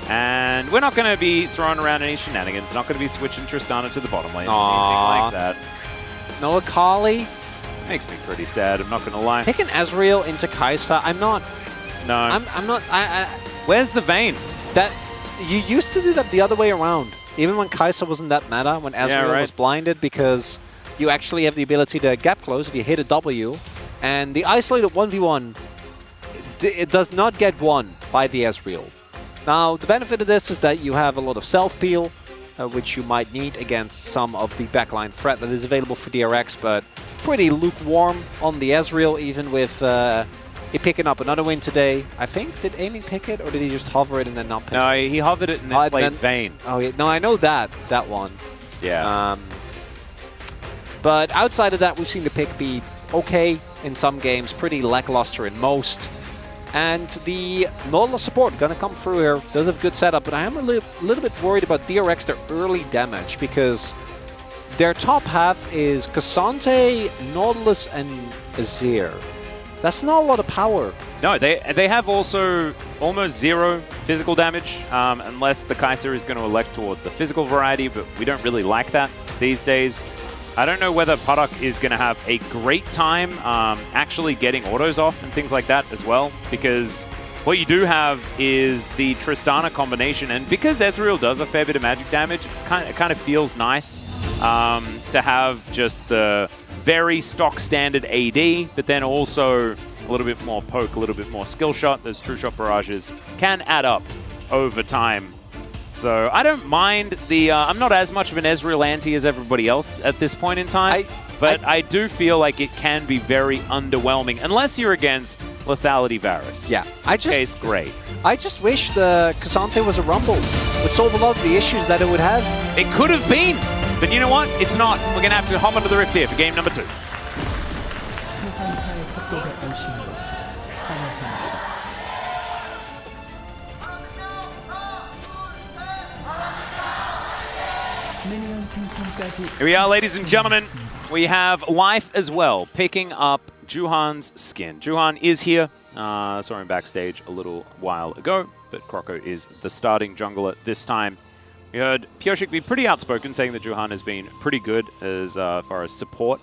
F: And we're not going to be throwing around any shenanigans. Not going to be switching Tristana to the bottom lane. Anything like that.
G: No Akali.
F: Makes me pretty sad, I'm not going to lie.
G: Picking Ezreal into Kai'Sa, I'm not.
F: No.
G: I'm not.
F: Where's the Vayne?
G: That you used to do that the other way around. Even when Kai'Sa wasn't that meta, when Ezreal was blinded, because you actually have the ability to gap close if you hit a W, and the isolated 1v1, it does not get won by the Ezreal. Now, the benefit of this is that you have a lot of self-peel, which you might need against some of the backline threat that is available for DRX, but pretty lukewarm on the Ezreal, even with he picking up another win today. I think, did Aiming pick it, or did he just hover it and then not pick it?
F: No, he hovered it and then played Vayne.
G: Oh, yeah. No, I know that one.
F: Yeah.
G: But outside of that, we've seen the pick be okay in some games, pretty lackluster in most. And the Nautilus support going to come through here. Does have good setup, but I am a little bit worried about DRX, their early damage, because their top half is Cassante, Nautilus, and Azir. That's not a lot of power.
F: No, they have also almost zero physical damage, unless the Kai'Sa is going to elect toward the physical variety, but we don't really like that these days. I don't know whether Paddock is going to have a great time actually getting autos off and things like that as well, because what you do have is the Tristana combination, and because Ezreal does a fair bit of magic damage, it kind of feels nice to have just the very stock standard AD, but then also a little bit more poke, a little bit more skill shot. Those true shot barrages can add up over time. So I don't mind the... I'm not as much of an Ezreal anti as everybody else at this point in time, but I do feel like it can be very underwhelming, unless you're against Lethality Varus.
G: Yeah.
F: Case great.
G: I just wish the Cassante was a Rumble. It would solve a lot of the issues that it would have.
F: It could have been, but you know what? It's not. We're going to have to hop onto the Rift here for game number 2. Here we are, ladies and gentlemen. We have Life as well, picking up Juhan's skin. Juhan is here. Saw him backstage a little while ago, but Croco is the starting jungler this time. We heard Pioshik be pretty outspoken, saying that Juhan has been pretty good as far as support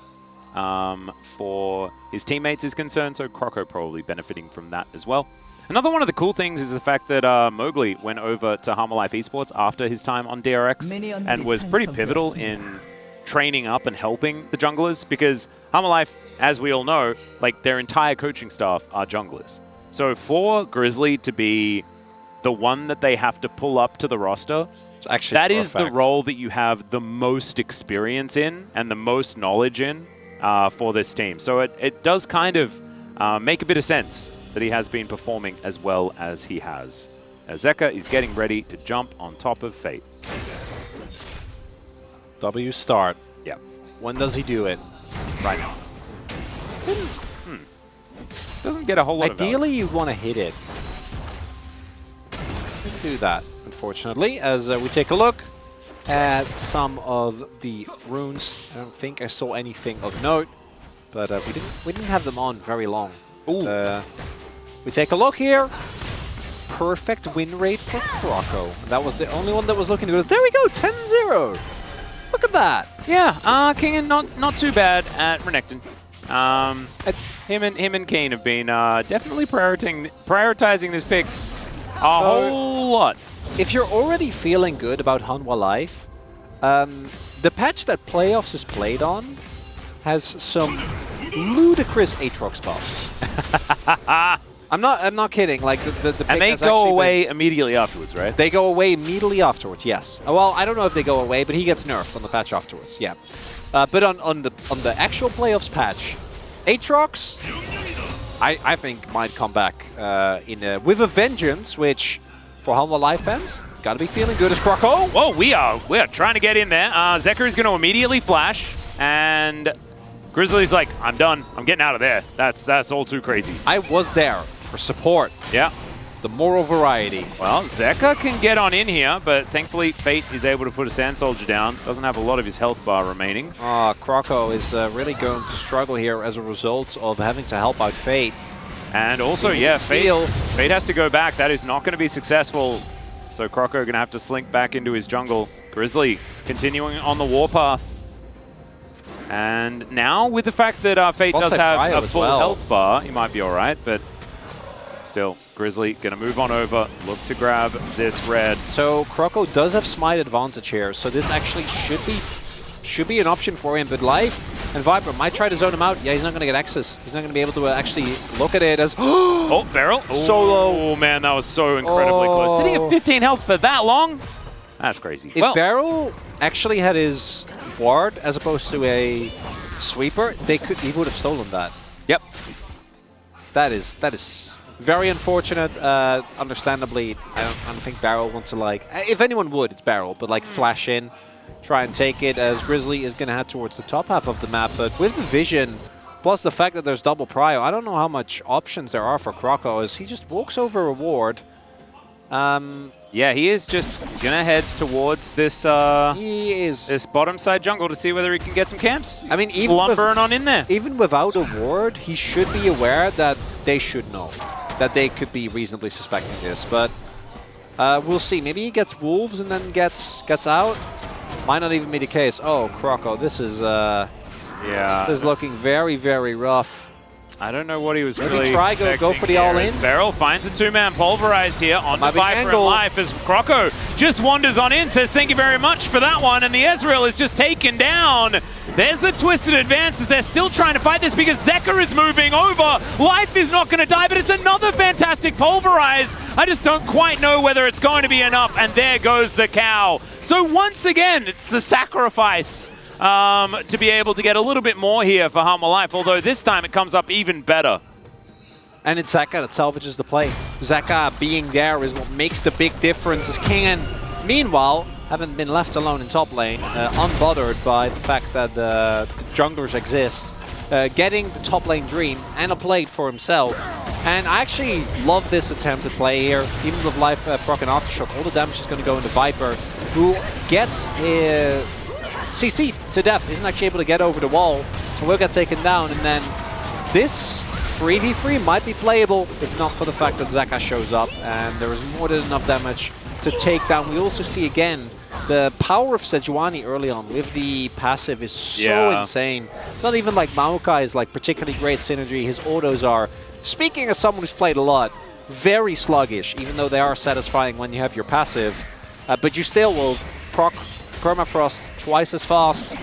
F: for his teammates is concerned, so Croco probably benefiting from that as well. Another one of the cool things is the fact that Mowgli went over to Harmer Life Esports after his time on DRX and was pretty pivotal in training up and helping the junglers, because Harmer Life, as we all know, like their entire coaching staff are junglers. So for Grizzly to be the one that they have to pull up to the roster, that is the role that you have the most experience in and the most knowledge in for this team. So it does kind of make a bit of sense that he has been performing as well as he has. Zeka is getting ready to jump on top of Fate.
G: W start.
F: Yeah.
G: When does he do it?
F: Right now. Doesn't get a whole lot of
G: Ideally, you want to hit it. Let's do that, unfortunately, as we take a look at some of the runes. I don't think I saw anything of note, but we didn't have them on very long. Ooh. We take a look here. Perfect win rate for Croco. That was the only one that was looking good. There we go, 10-0. Look at that.
F: Yeah, King not too bad at Renekton. Him and Kane have been definitely prioritizing this pick a whole lot.
G: If you're already feeling good about Hanwha Life, the patch that Playoffs is played on has some ludicrous Aatrox buffs. I'm not kidding. Like the pick
F: and they
G: has
F: go away immediately afterwards, right?
G: They go away immediately afterwards. Yes. Well, I don't know if they go away, but he gets nerfed on the patch afterwards. Yeah. But on the actual Playoffs patch, Aatrox, I think might come back with a vengeance, which for Hanwha Life fans gotta be feeling good as Croco.
F: Whoa, we are trying to get in there. Zeka is going to immediately flash, and Grizzly's like, I'm done. I'm getting out of there. That's all too crazy.
G: I was there for support.
F: Yeah.
G: The moral variety.
F: Well, Zeka can get on in here, but thankfully Fate is able to put a Sand Soldier down. Doesn't have a lot of his health bar remaining.
G: Croco is really going to struggle here as a result of having to help out Fate.
F: And also, yeah, Fate has to go back. That is not going to be successful. So Croco going to have to slink back into his jungle. Grizzly continuing on the warpath. And now, with the fact that Fate does have a full health bar, he might be all right, but still, Grizzly going to move on over, look to grab this red.
G: So Croco does have smite advantage here, so this actually should be an option for him, but Life and Viper might try to zone him out. Yeah, he's not going to get access. He's not going to be able to actually look at it as...
F: Oh, Barrel.
G: Solo.
F: Oh, man, that was so incredibly close. Did he have 15 health for that long? That's crazy.
G: If Barrel actually had his ward as opposed to a sweeper, he would have stolen that.
F: Yep.
G: That is very unfortunate. Understandably, I don't think Barrel wants to, like... If anyone would, it's Barrel, but like flash in, try and take it, as Grizzly is going to head towards the top half of the map. But with the vision, plus the fact that there's double prio, I don't know how much options there are for Croco, as he just walks over a ward.
F: Yeah, he is just going to head towards this this bottom side jungle to see whether he can get some camps.
G: I mean, even
F: on in there.
G: Even without a ward, he should be aware that they should know, that they could be reasonably suspecting this. But we'll see. Maybe he gets wolves and then gets out. Might not even be the case. Oh, Croco, this is this is looking very, very rough.
F: I don't know what he was
G: Maybe
F: really
G: try go for the all-in.
F: Barrel finds a two-man Pulverize here on the Viper and Life as Croco just wanders on in, says thank you very much for that one, and the Ezreal is just taken down. There's the Twisted Advance as they're still trying to fight this because Zeka is moving over. Life is not going to die, but it's another fantastic Pulverize. I just don't quite know whether it's going to be enough, and there goes the cow. So once again, it's the sacrifice to be able to get a little bit more here for Hanwha Life, although this time it comes up even better.
G: And it's Zeka that salvages the play. Zeka being there is what makes the big difference, as King, meanwhile, haven't been left alone in top lane, unbothered by the fact that the junglers exist, getting the top lane dream and a plate for himself. And I actually love this attempt at play here. Even with Life proc and Aftershock, all the damage is going to go into Viper, who gets CC to death, isn't actually able to get over the wall, so will get taken down, and then this 3v3 might be playable if not for the fact that Zeka shows up, and there is more than enough damage to take down. We also see again the power of Sejuani early on with the passive is so insane. It's not even like Maokai is like particularly great synergy, his autos are. Speaking as someone who's played a lot, very sluggish, even though they are satisfying when you have your passive. But you still will proc Permafrost twice as fast.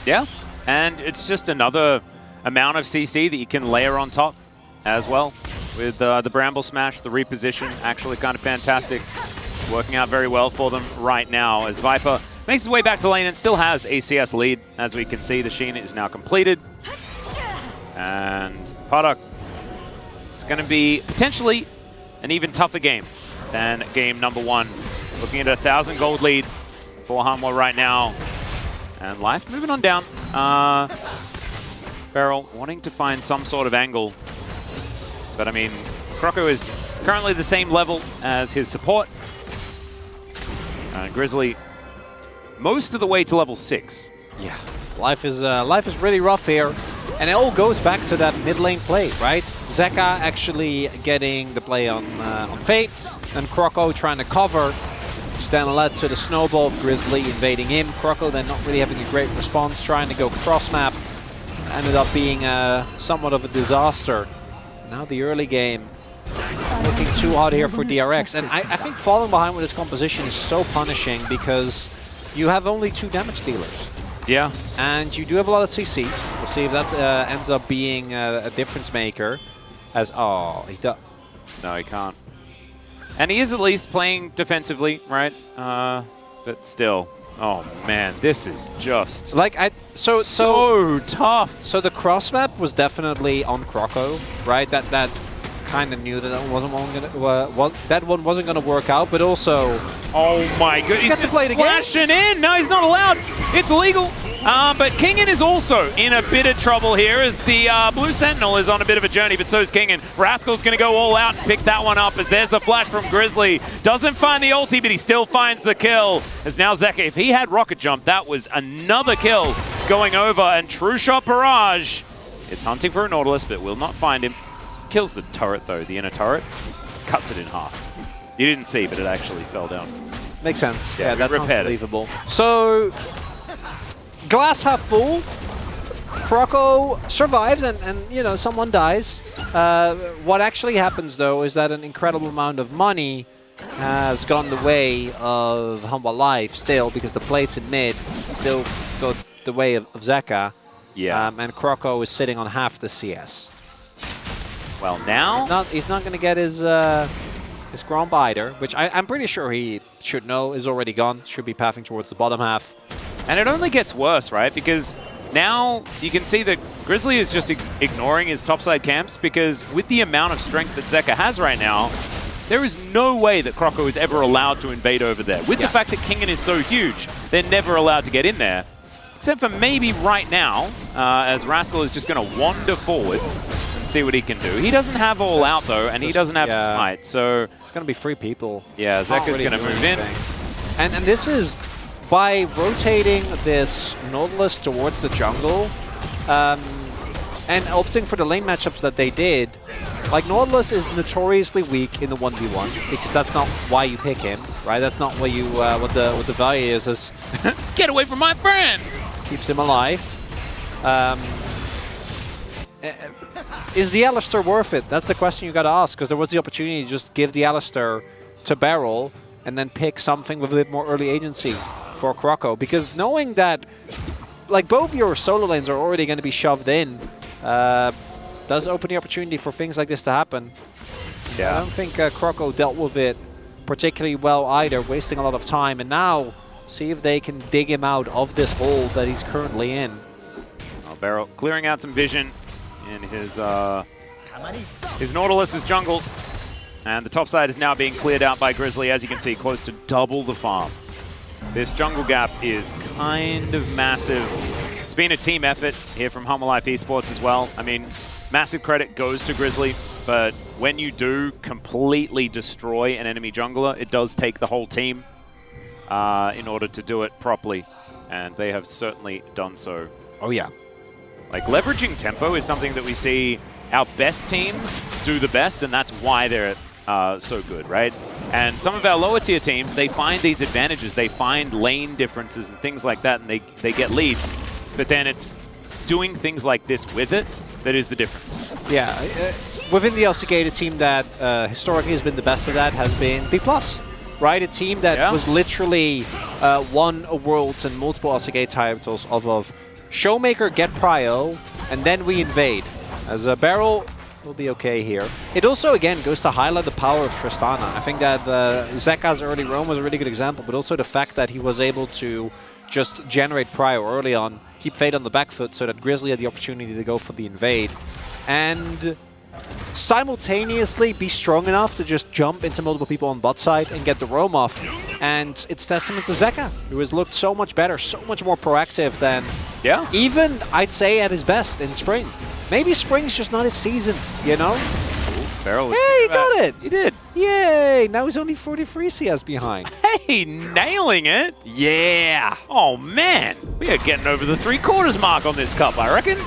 F: Yeah, and it's just another amount of CC that you can layer on top as well. With the Bramble Smash, the reposition, actually kind of fantastic. Working out very well for them right now as Viper makes his way back to lane and still has a CS lead. As we can see, the Sheen is now completed. And Paddock, it's going to be potentially an even tougher game than game number 1. Looking at a 1,000 gold lead for Hanwha right now. And Life moving on down. Beryl wanting to find some sort of angle. But I mean, Croco is currently the same level as his support. Grizzly most of the way to level 6.
G: Yeah, life is really rough here. And it all goes back to that mid lane play, right? Zeka actually getting the play on Fate, and Croco trying to cover, which then led to the snowball of Grizzly invading him. Croco then not really having a great response, trying to go cross map. Ended up being somewhat of a disaster. Now the early game looking too hot here for DRX. And I think falling behind with this composition is so punishing because you have only 2 damage dealers.
F: Yeah.
G: And you do have a lot of CC. We'll see if that ends up being a difference maker. As, oh, he does.
F: No, he can't. And he is at least playing defensively, right? But still. Oh man, this is just
G: like so
F: tough.
G: So the cross map was definitely on Croco, right? That kind of knew that that one wasn't gonna work out, but also,
F: oh my goodness,
G: he's got to play the game.
F: Flashing in. No, he's not allowed. It's illegal. But Kingen is also in a bit of trouble here as the Blue Sentinel is on a bit of a journey, but so is Kingen. Rascal's going to go all out and pick that one up as there's the flash from Grizzly. Doesn't find the ulti, but he still finds the kill. As now Zeka, if he had Rocket Jump, that was another kill going over. And True Shot Barrage, it's hunting for a Nautilus, but will not find him. Kills the turret though, the inner turret. Cuts it in half. You didn't see, but it actually fell down.
G: Makes sense.
F: Yeah,
G: that's unbelievable. So, glass half full. Croco survives and you know, someone dies. What actually happens though is that an incredible amount of money has gone the way of Hanwha Life still, because the plates in mid still go the way of Zeka.
F: Yeah.
G: And Croco is sitting on half the CS.
F: Well, now
G: he's not going to get his Grand Biter, which I'm pretty sure he should know is already gone. Should be pathing towards the bottom half.
F: And it only gets worse, right? Because now you can see that Grizzly is just ignoring his topside camps, because with the amount of strength that Zeka has right now, there is no way that Croco is ever allowed to invade over there. With the fact that Kingen is so huge, they're never allowed to get in there. Except for maybe right now, as Rascal is just going to wander forward and see what he can do. He doesn't have all out though, and he doesn't have smite, so
G: it's going to be 3 people.
F: Yeah, Zeka's going to move in.
G: And this is by rotating this Nautilus towards the jungle and opting for the lane matchups that they did. Like, Nautilus is notoriously weak in the 1v1 because that's not why you pick him, right? That's not what you what the value is.
F: Get away from my friend!
G: Keeps him alive. Is the Alistar worth it? That's the question you got to ask, because there was the opportunity to just give the Alistar to Beryl and then pick something with a bit more early agency for Croco, because knowing that like both your solo lanes are already going to be shoved in does open the opportunity for things like this to happen.
F: Yeah.
G: I don't think Croco dealt with it particularly well either, wasting a lot of time, and now see if they can dig him out of this hole that he's currently in.
F: Beryl clearing out some vision in his Nautilus' jungle. And the top side is now being cleared out by Grizzly, as you can see, close to double the farm. This jungle gap is kind of massive. It's been a team effort here from Hanwha Life Esports as well. I mean, massive credit goes to Grizzly, but when you do completely destroy an enemy jungler, it does take the whole team in order to do it properly, and they have certainly done so.
G: Oh yeah.
F: Like, leveraging tempo is something that we see our best teams do the best, and that's why they're so good, right? And some of our lower tier teams, they find these advantages, they find lane differences and things like that, and they get leads. But then it's doing things like this with it that is the difference.
G: Yeah, within the LCK, the team that historically has been the best at that has been B+. Right? A team that was literally won a Worlds and multiple LCK titles off of Showmaker, get Prio, and then we invade. As a Barrel will be okay here. It also, again, goes to highlight the power of Tristana. I think that Zeka's early roam was a really good example, but also the fact that he was able to just generate Prio early on, keep Fade on the back foot so that Grizzly had the opportunity to go for the invade, and simultaneously be strong enough to just jump into multiple people on bot side and get the roam off. And it's testament to Zeka, who has looked so much better, so much more proactive than even, I'd say, at his best in Spring. Maybe Spring's just not his season, you know?
F: Barrel was
G: hey, he got it!
F: He did.
G: Yay! Now he's only 43 CS behind.
F: Hey, nailing it! Yeah! Oh, man! We are getting over the 3/4 mark on this cup, I reckon.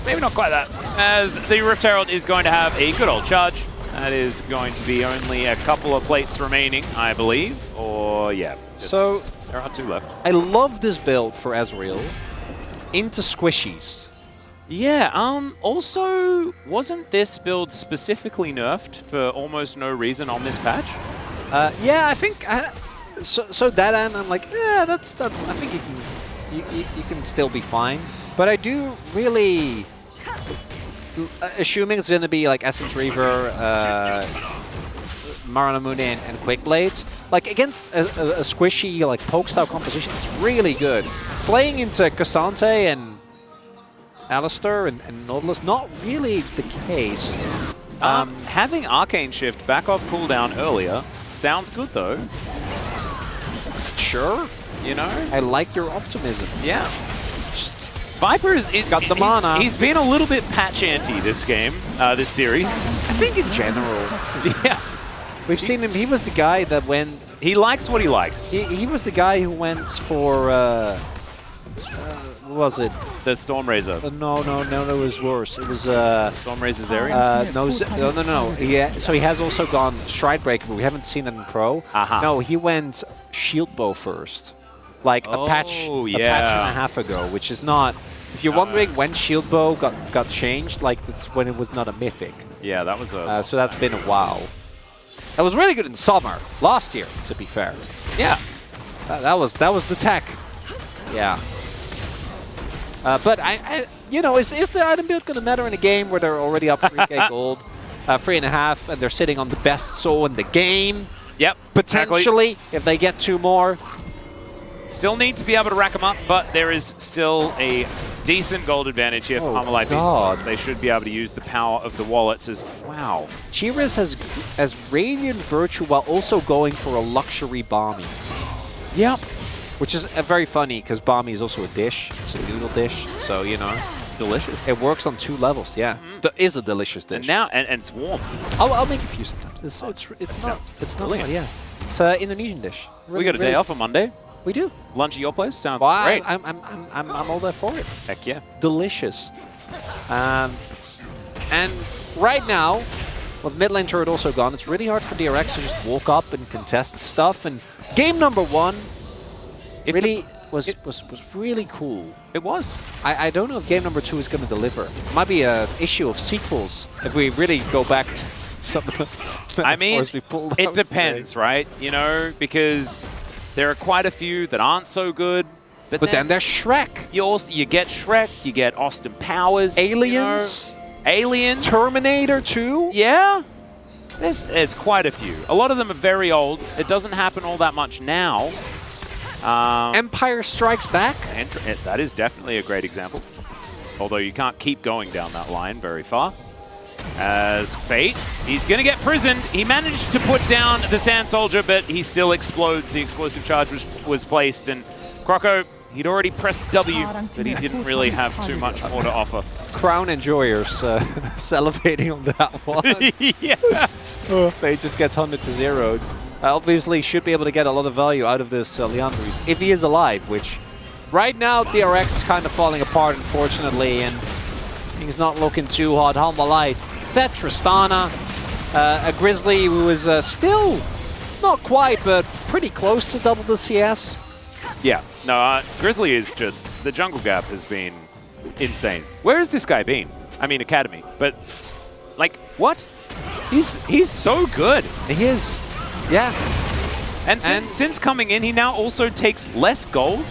F: Maybe not quite that. As the Rift Herald is going to have a good old charge. That is going to be only a couple of plates remaining, I believe. Or, yeah.
G: So,
F: there are 2 left.
G: I love this build for Ezreal into squishies.
F: Yeah, also, wasn't this build specifically nerfed for almost no reason on this patch?
G: Yeah, I think, so that end, I'm like, yeah, that's, I think you can still be fine. But I do really, assuming it's going to be like Essence Reaver, Maranamune and Quick Blades, like against a squishy, like poke-style composition, it's really good. Playing into Cassante and Alistar and Nautilus, not really the case.
F: Having Arcane Shift back off cooldown earlier sounds good though.
G: Sure.
F: You know?
G: I like your optimism.
F: Yeah. Viper is
G: got the mana.
F: He's been a little bit patch anti this game, this series.
G: I think in general.
F: Yeah.
G: We've seen him. He was the guy that went.
F: He likes what he likes.
G: He was the guy who went for. What was it?
F: The Stormrazor.
G: No, it was worse. It was
F: Stormrazor Zerion?
G: No. Yeah, so he has also gone Stridebreaker, but we haven't seen it in Pro. No, he went Shield Bow first. Like a patch and a half ago, which is not. If you're wondering when Shield Bow got changed, like that's when it was not a mythic.
F: Yeah, that was a.
G: So that's been a while. That was really good in summer last year, to be fair.
F: Yeah,
G: that was the tech. Yeah. But I you know, is the item build going to matter in a game where they're already up 3k gold, 3.5, and they're sitting on the best soul in the game?
F: Yep.
G: Potentially, if they get 2 more.
F: Still need to be able to rack them up, but there is still a decent gold advantage here for Hammerlife Esports. They should be able to use the power of the wallets as, wow.
G: Chivas has Radiant Virtue while also going for a luxury Balmy.
F: Yep.
G: Which is very funny, because Balmy is also a dish. It's a noodle dish, so, you know.
F: Delicious.
G: It works on 2 levels, yeah. It is a delicious dish.
F: And now, and it's warm.
G: I'll make a few sometimes. It's not bad, yeah. It's an Indonesian dish.
F: Really, we got a day off on Monday.
G: We do.
F: Lunch at your place sounds
G: well,
F: great.
G: I'm all there for it.
F: Heck yeah.
G: Delicious. And right now, with mid lane turret also gone, it's really hard for DRX to just walk up and contest stuff. And game number 1 was really cool.
F: It was.
G: I don't know if game number 2 is going to deliver. It might be an issue of sequels if we really go back to some of the
F: I mean,
G: we pulled
F: it
G: out
F: depends,
G: today.
F: right? You know, because there are quite a few that aren't so good.
G: But then there's Shrek.
F: You get Shrek, you get Austin Powers.
G: Aliens.
F: You know, Aliens.
G: Terminator 2.
F: Yeah. There's quite a few. A lot of them are very old. It doesn't happen all that much now.
G: Empire Strikes Back.
F: And that is definitely a great example. Although you can't keep going down that line very far. As Fate, he's going to get prisoned. He managed to put down the Sand Soldier, but he still explodes. The explosive charge was placed, and Croco, he'd already pressed W, but he didn't really have too much more to offer.
G: Crown enjoyers salivating on that one.
F: Yeah.
G: Fate just gets 100 to 0. Obviously, should be able to get a lot of value out of this Leandris, if he is alive, which right now DRX is kind of falling apart, unfortunately, and he's not looking too hot. Humble Life, Fed Tristana, a Grizzly who is still not quite, but pretty close to double the CS.
F: Yeah, no, Grizzly is just, the jungle gap has been insane. Where has this guy been? I mean, Academy, but Like, what? He's so good.
G: He is. Yeah.
F: And since coming in, he now also takes less gold.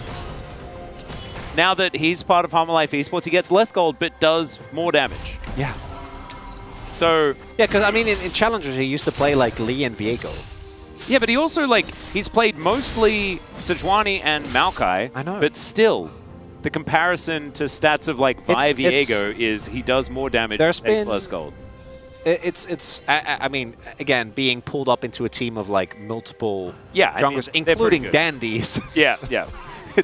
F: Now that he's part of Harmolife Esports, he gets less gold, but does more damage.
G: Yeah.
F: So...
G: Yeah, because, I mean, in Challengers, he used to play, like, Lee and Viego.
F: Yeah, but he also, like, he's played mostly Sejuani and Maokai.
G: I know.
F: But still, the comparison to stats of, like, Vi Viego is he does more damage, takes less gold.
G: I mean, again, being pulled up into a team of, like, multiple junglers,
F: I mean,
G: including dandies.
F: Yeah, yeah.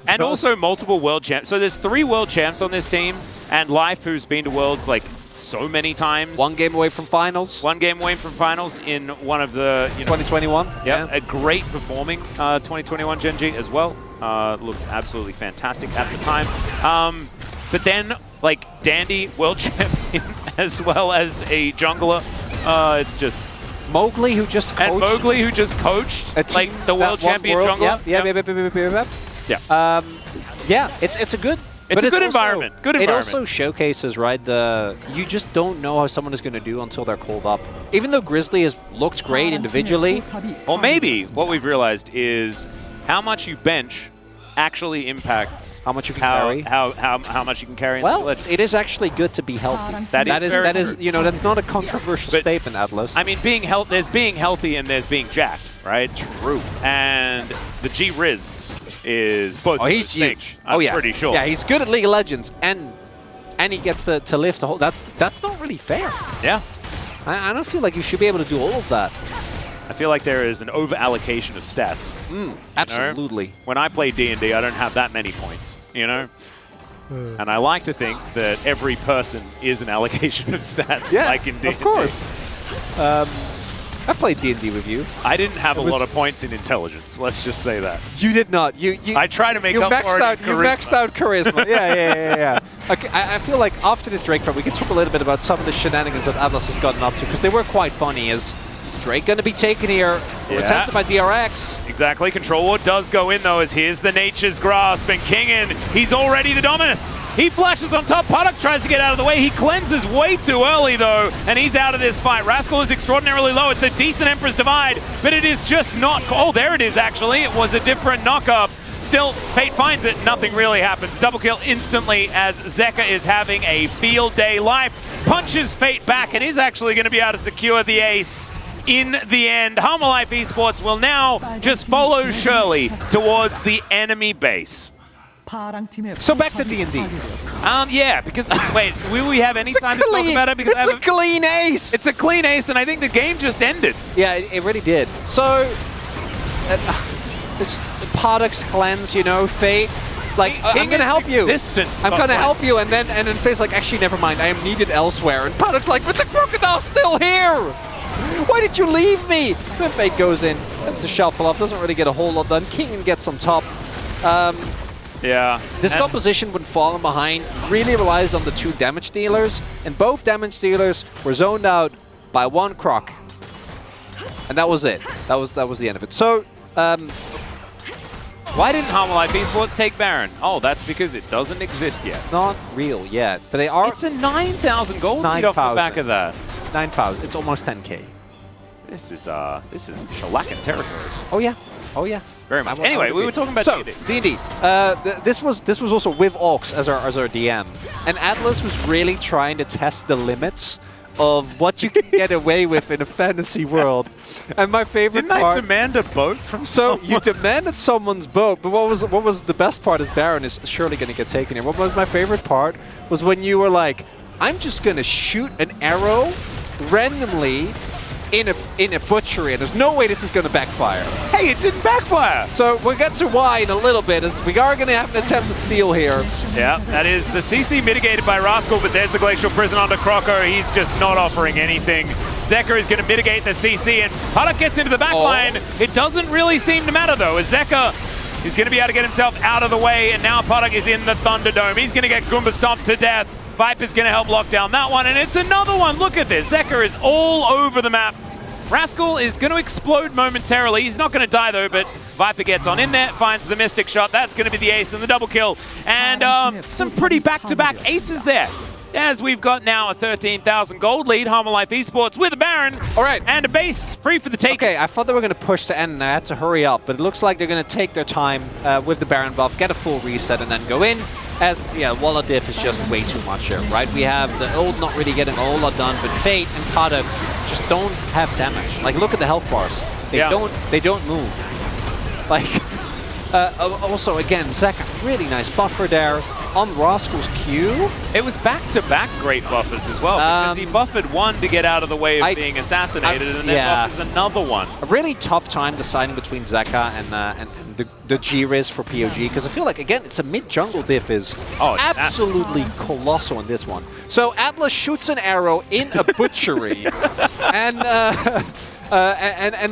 F: And also multiple world champs. So there's 3 world champs on this team, and Life, who's been to worlds, like, so many times.
G: 1 game away from finals.
F: 1 game away from finals in one of the...
G: 2021.
F: Yeah, a great performing 2021 Gen G as well. Looked absolutely fantastic at the time. But then, like, Dandy, world champion, as well as a jungler. It's just...
G: Mowgli, who just coached.
F: And Mowgli, who just coached, like, the world champion jungler.
G: Yeah, it's a good...
F: It's a good environment. Good environment.
G: It also showcases, right, you just don't know how someone is going to do until they're called up. Even though Grizzly has looked great individually.
F: Or maybe what we've realized is how much you bench actually impacts
G: how much you can carry.
F: How much you can carry.
G: Well, it is actually good to be healthy. That is you know, that's not a controversial statement, Atlas.
F: I mean, there's being healthy and there's being jacked, right?
G: True.
F: And the G-Riz is both.
G: Oh, he's huge.
F: I'm pretty sure.
G: Yeah, he's good at League of Legends, and he gets to lift a whole. That's not really fair.
F: Yeah.
G: I don't feel like you should be able to do all of that.
F: I feel like there is an over-allocation of stats.
G: Absolutely.
F: You know? When I play D&D, I don't have that many points, you know? And I like to think that every person is an allocation of stats, like in D&D.
G: Of course. I played D&D with you.
F: I didn't have a lot of points in intelligence, let's just say that.
G: You did not.
F: I try to make up for it in
G: You maxed out charisma. Yeah. Okay, I feel like after this Drake fight, we can talk a little bit about some of the shenanigans that Atlas has gotten up to, because they were quite funny. Is Drake going to be taken here? Attempted by DRX.
F: Exactly. Control Ward does go in, though, as here's the Nature's Grasp, and Kingin, he's already the Dominus. He flashes on top. Puddock tries to get out of the way. He cleanses way too early, though, and he's out of this fight. Rascal is extraordinarily low. It's a decent Emperor's Divide, but it is just not... Oh, there it is, actually. It was a different knock-up. Still, Fate finds it. Nothing really happens. Double kill instantly as Zeka is having a field day. Life punches Fate back and is actually going to be able to secure the ace. In the end, Harmolife Esports will now just follow Shirley towards the enemy base.
G: So back to D&D.
F: Yeah, because, wait, will we have any time to talk about it? Because
G: it's a clean ace!
F: It's a clean ace, and I think the game just ended.
G: Yeah, it really did. So, it's Puddock's cleanse, you know, Fate. Like, I'm gonna help you. I'm gonna help you, and then Fate's like, actually, never mind, I am needed elsewhere. And Puddock's like, but the crocodile's still here! Why did you leave me? Then Fate goes in. That's the shuffle up. Doesn't really get a whole lot done. King gets on top.
F: Yeah.
G: This composition, when falling behind, really relies on the 2 damage dealers. And both damage dealers were zoned out by 1 croc. And that was it. That was the end of it. So,
F: why didn't Harmolife Esports take Baron? Oh, that's because it doesn't exist yet.
G: It's not real yet. But they are...
F: It's a 9,000 gold lead off the back of that.
G: 9,000. It's almost 10k.
F: This is shellacking territory.
G: Oh yeah. Oh yeah.
F: Very much. Anyway, we were talking about
G: D&D. This was also with Orcs as our DM, and Atlas was really trying to test the limits of what you can get away with in a fantasy world. And my favorite part...
F: Didn't I demand a boat from
G: someone? So you demanded someone's boat, but what was the best part is Baron is surely going to get taken here. What was my favorite part was when you were like, I'm just going to shoot an arrow randomly in a butchery, and there's no way this is going to backfire.
F: Hey, it didn't backfire!
G: So we'll get to why in a little bit, as we are going to have an attempted steal here.
F: Yeah, that is the CC mitigated by Rascal, but there's the Glacial Prison onto Croco. He's just not offering anything. Zeka is going to mitigate the CC, and Puddock gets into the back line. It doesn't really seem to matter, though, as Zeka is going to be able to get himself out of the way, and now Puddock is in the Thunderdome. He's going to get Goomba stomped to death. Viper's going to help lock down that one, and it's another one. Look at this. Zeka is all over the map. Rascal is going to explode momentarily. He's not going to die, though, but Viper gets on in there, finds the Mystic Shot. That's going to be the ace and the double kill. And some pretty back-to-back aces there. as we've got now a 13,000 gold lead. Homolife Esports with a Baron.
G: All right.
F: And a base free for the take.
G: Okay, I thought they were going to push to end and I had to hurry up, but it looks like they're going to take their time with the Baron buff, get a full reset, and then go in. As, yeah, Walla diff is just way too much here, right? We have the ult not really getting a whole lot done, but Fate and Paddock just don't have damage. Like, look at the health bars. They don't move. Like, also, again, Zeka, really nice buffer there. On Rascal's Q.
F: It was back-to-back great buffers as well, because he buffered one to get out of the way of being assassinated, and then buffers another one.
G: A really tough time deciding between Zeka and the G-Riz for POG, because I feel like, again, it's a mid-jungle diff is absolutely colossal in this one. So Atlas shoots an arrow in a butchery, and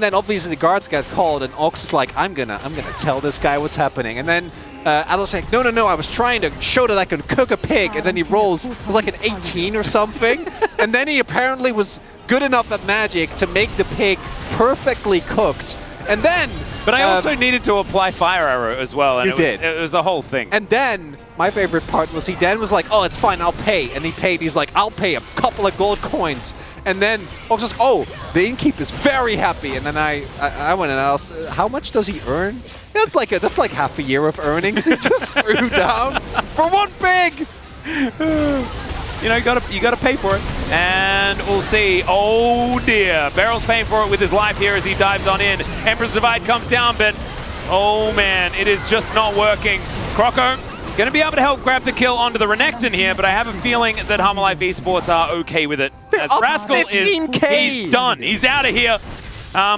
G: then obviously the guards get called, and Ox is like, I'm gonna tell this guy what's happening, and then Atlas like, no, I was trying to show that I can cook a pig, and then he rolls, it was like an 18 or something, and then he apparently was good enough at Magic to make the pig perfectly cooked, and then...
F: But I also needed to apply Fire Arrow as well, and it was a whole thing.
G: And then, my favorite part was he then was like, oh, it's fine, I'll pay, and he paid, he's like, I'll pay a couple of gold coins, and then Ox was, oh, the innkeep is very happy, and then I went and asked, how much does he earn? That's like half a year of earnings he just threw down for one pig.
F: You know, you gotta pay for it. And we'll see. Oh dear. Barrel's paying for it with his life here as he dives on in. Emperor's Divide comes down, but oh man, it is just not working. Croco gonna be able to help grab the kill onto the Renekton here, but I have a feeling that Homolife Esports are okay with it. As Rascal he's done. He's out of here.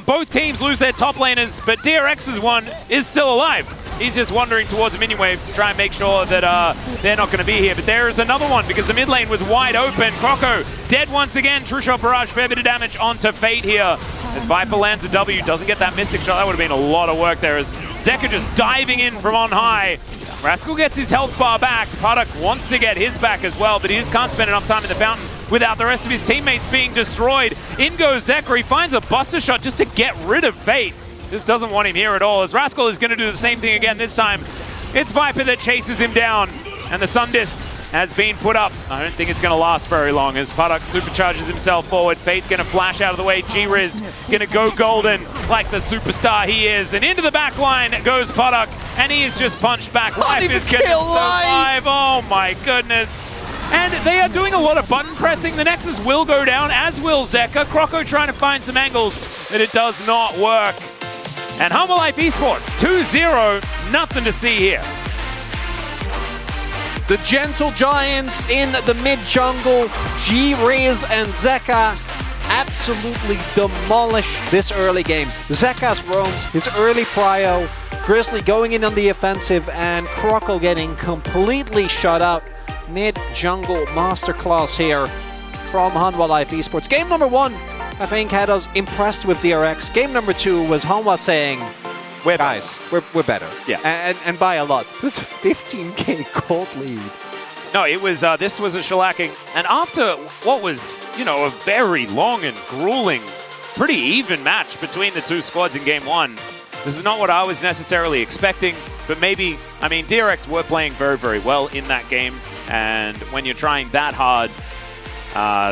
F: Both teams lose their top laners, but DRX's one is still alive. He's just wandering towards a minion wave to try and make sure that they're not going to be here. But there is another one because the mid lane was wide open. Croco dead once again. True Shot Barrage, fair bit of damage onto Fate here. As Viper lands a W, doesn't get that Mystic Shot. That would have been a lot of work there as Zeka just diving in from on high. Rascal gets his health bar back. Paddock wants to get his back as well, but he just can't spend enough time in the fountain without the rest of his teammates being destroyed. In goes Zeka. He finds a Buster Shot just to get rid of Fate. Just doesn't want him here at all, as Rascal is going to do the same thing again this time. It's Viper that chases him down, and the Sun Disc has been put up. I don't think it's going to last very long as Paddock supercharges himself forward. Fate's going to flash out of the way. G-Riz going to go golden like the superstar he is. And into the back line goes Paddock, and he is just punched back. Life is going to survive. Oh my goodness. And they are doing a lot of button pressing. The Nexus will go down, as will Zeka. Croco trying to find some angles, but it does not work. And Homolife Esports, 2-0, nothing to see here.
G: The Gentle Giants in the mid-jungle, G-Riz and Zeka absolutely demolish this early game. Zeka's roams, his early prio, Grizzly going in on the offensive, and Croco getting completely shut out. Mid-jungle masterclass here from Homolife Esports. Game number 1, I think, had us impressed with DRX. Game number 2 was Honwa saying, we're better.
F: Yeah.
G: And by a lot. It was a 15k gold lead.
F: No, it was, this was a shellacking. And after what was, a very long and grueling, pretty even match between the two squads in game 1, this is not what I was necessarily expecting, but maybe, DRX were playing very, very well in that game. And when you're trying that hard,